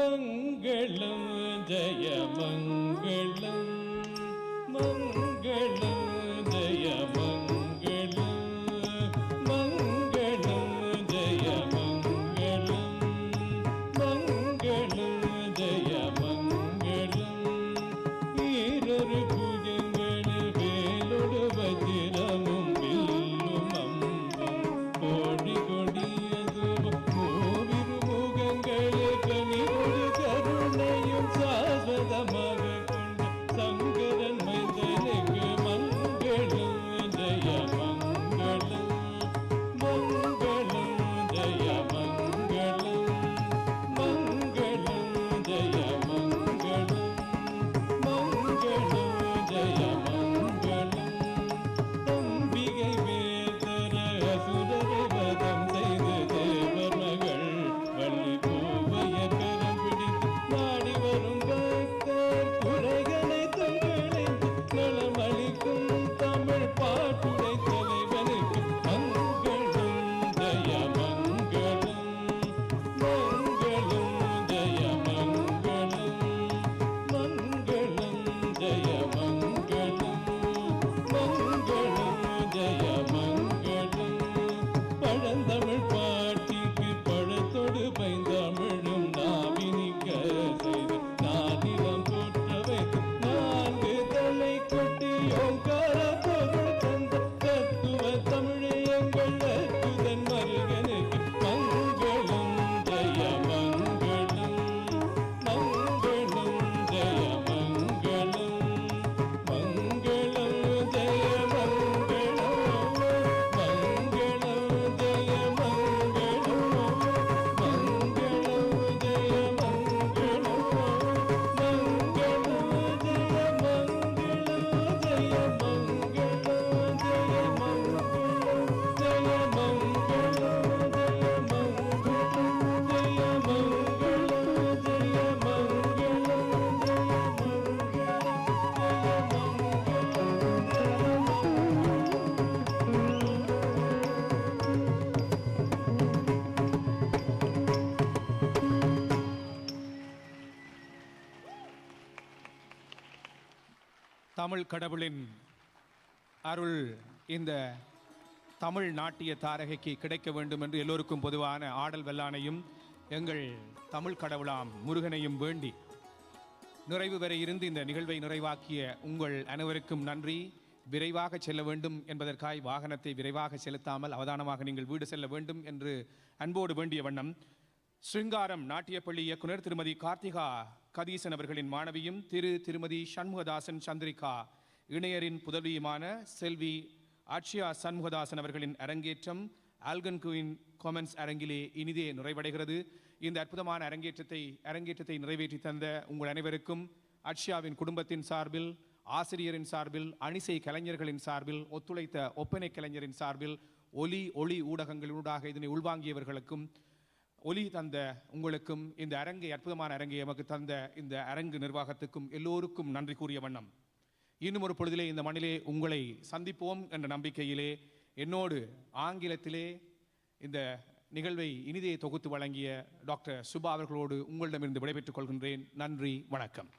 மங்களம் ஜெய மங்களம் மங்களம் ஜெய மங்களம் மங்களம் ஜெய மங்களம் மங்களம் ஜெய மங்களம் ஈரொரு புஜங்களில் வேலொடு வஜிரமும் வில்லும் அம்பும் கோடி கொடியதும் மூவிரு முகங்களில் கனிவொடு கருணையும் சாஸ்வதமாக கொண்ட சங்கரன் மைந்தனுக்கு மங்களம் ஜெய மங்களம் மங்களம் ஜெய மங்களம் மங்களம் ஜெய மங்களம் மங்களம் ஜெய மங்களம் அம்பிகை வேதர அசுரரை வதம் செய்து தேவர் மகள் வள்ளி பூவையர் கரம் பிடித்து நாடி வரும் பக்தர் குறைகளை தொங்களைந்து நலமளிக்கும் தமிழ் பாட்டுடை தலைவனுக்கு மங்களம் ஜெய மங்களம் மங்களம் ஜெய மங்களம் மங்களம் ஜெய மங்களம் மங்களம் ஜெய மங்களம் பழந்தமிழ் பாட்டிற்கு பழத்தொடு பைந்தமிழும் நாவினிக்க செய்து நாதிலம் போற்ற வைத்து நான்கு தலை கொட்டி ஓங்கார பொருள் தந்த தத்துவ தமிழை எங்கள் அற்புதன் மருகனுக்கு மங்களம் ஜெய மங்களம் மங்களம் ஜெய மங்களம் மங்களம் ஜெய மங்களம் மங்களம் ஜெய மங்களம் மங்களம் ஜெய மங்களம் தமிழ் கடவுளின் அருள் இந்த தமிழ் நாட்டிய தாரகைக்கு கிடைக்க வேண்டும் என்று எல்லோருக்கும் பொதுவான ஆடல் வெள்ளானையும் எங்கள் தமிழ் கடவுளாம் முருகனையும் வேண்டி நிறைவு வரை இருந்து இந்த நிகழ்வை நிறைவாக்கிய உங்கள் அனைவருக்கும் நன்றி. விரைவாக செல்ல வேண்டும் என்பதற்காய் வாகனத்தை விரைவாக செலுத்தாமல் அவதானமாக நீங்கள் வீடு செல்ல வேண்டும் என்று அன்போடு வேண்டிய வண்ணம் ஸ்ருங்காரம் நாட்டியப்பள்ளி இயக்குனர் திருமதி கார்த்திகா கதீசன் அவர்களின் மாணவியும் திருமதி சண்முகதாசன் சந்திரிகா இணையரின் புதவியுமான செல்வி அட்சயா சண்முகதாசன் அவர்களின் அரங்கேற்றம் ஆல்கன் குயின் காமன்ஸ் அரங்கிலே இனிதே நிறைவடைகிறது. இந்த அற்புதமான அரங்கேற்றத்தை நிறைவேற்றி தந்த உங்கள் அனைவருக்கும் அட்சயாவின் குடும்பத்தின் சார்பில், ஆசிரியரின் சார்பில், அணிசை கலைஞர்களின் சார்பில், ஒத்துழைத்த ஒப்பனை கலைஞரின் சார்பில், ஒளி ஊடகங்களினூடாக இதனை உள்வாங்கியவர்களுக்கும், ஒலி தந்த உங்களுக்கும், இந்த அற்புதமான அரங்கை எமக்கு தந்த இந்த அரங்கு நிர்வாகத்துக்கும் எல்லோருக்கும் நன்றி கூறிய வண்ணம் இன்னும் ஒரு பொழுதிலே இந்த மண்ணிலே உங்களை சந்திப்போம் என்ற நம்பிக்கையிலே என்னோடு ஆங்கிலத்திலே இந்த நிகழ்வை இனிதே தொகுத்து வழங்கிய டாக்டர் சுபா அவர்களோடு உங்களிடமிருந்து விடைபெற்றுக் கொள்கின்றேன். நன்றி, வணக்கம்.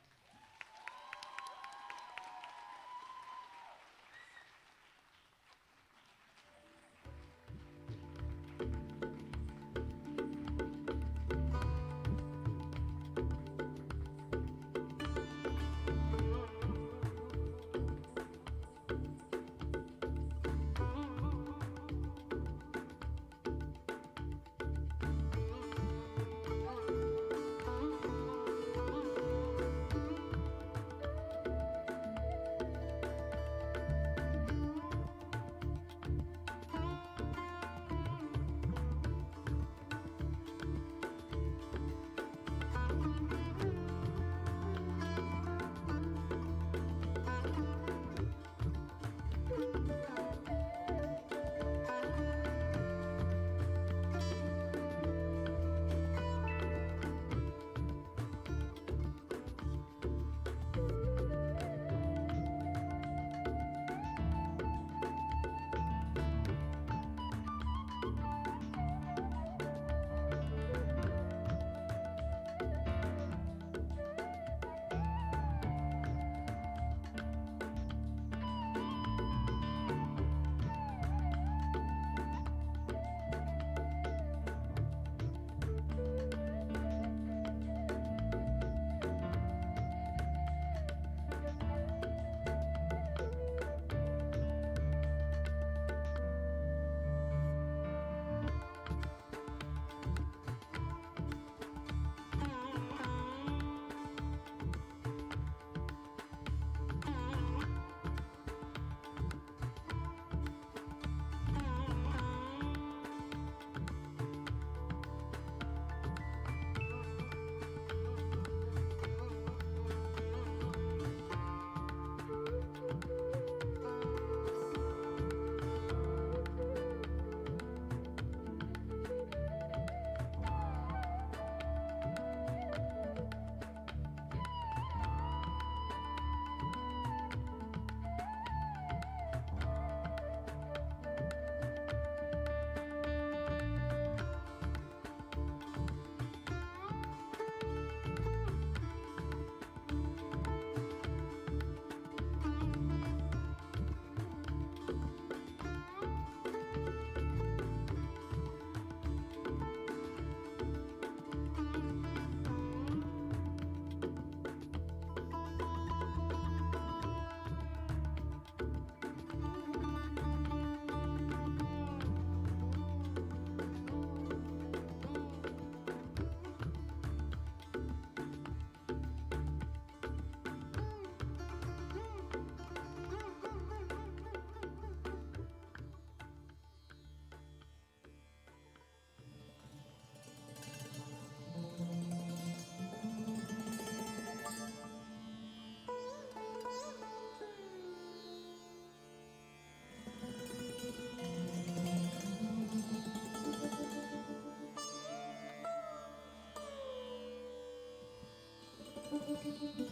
Thank you.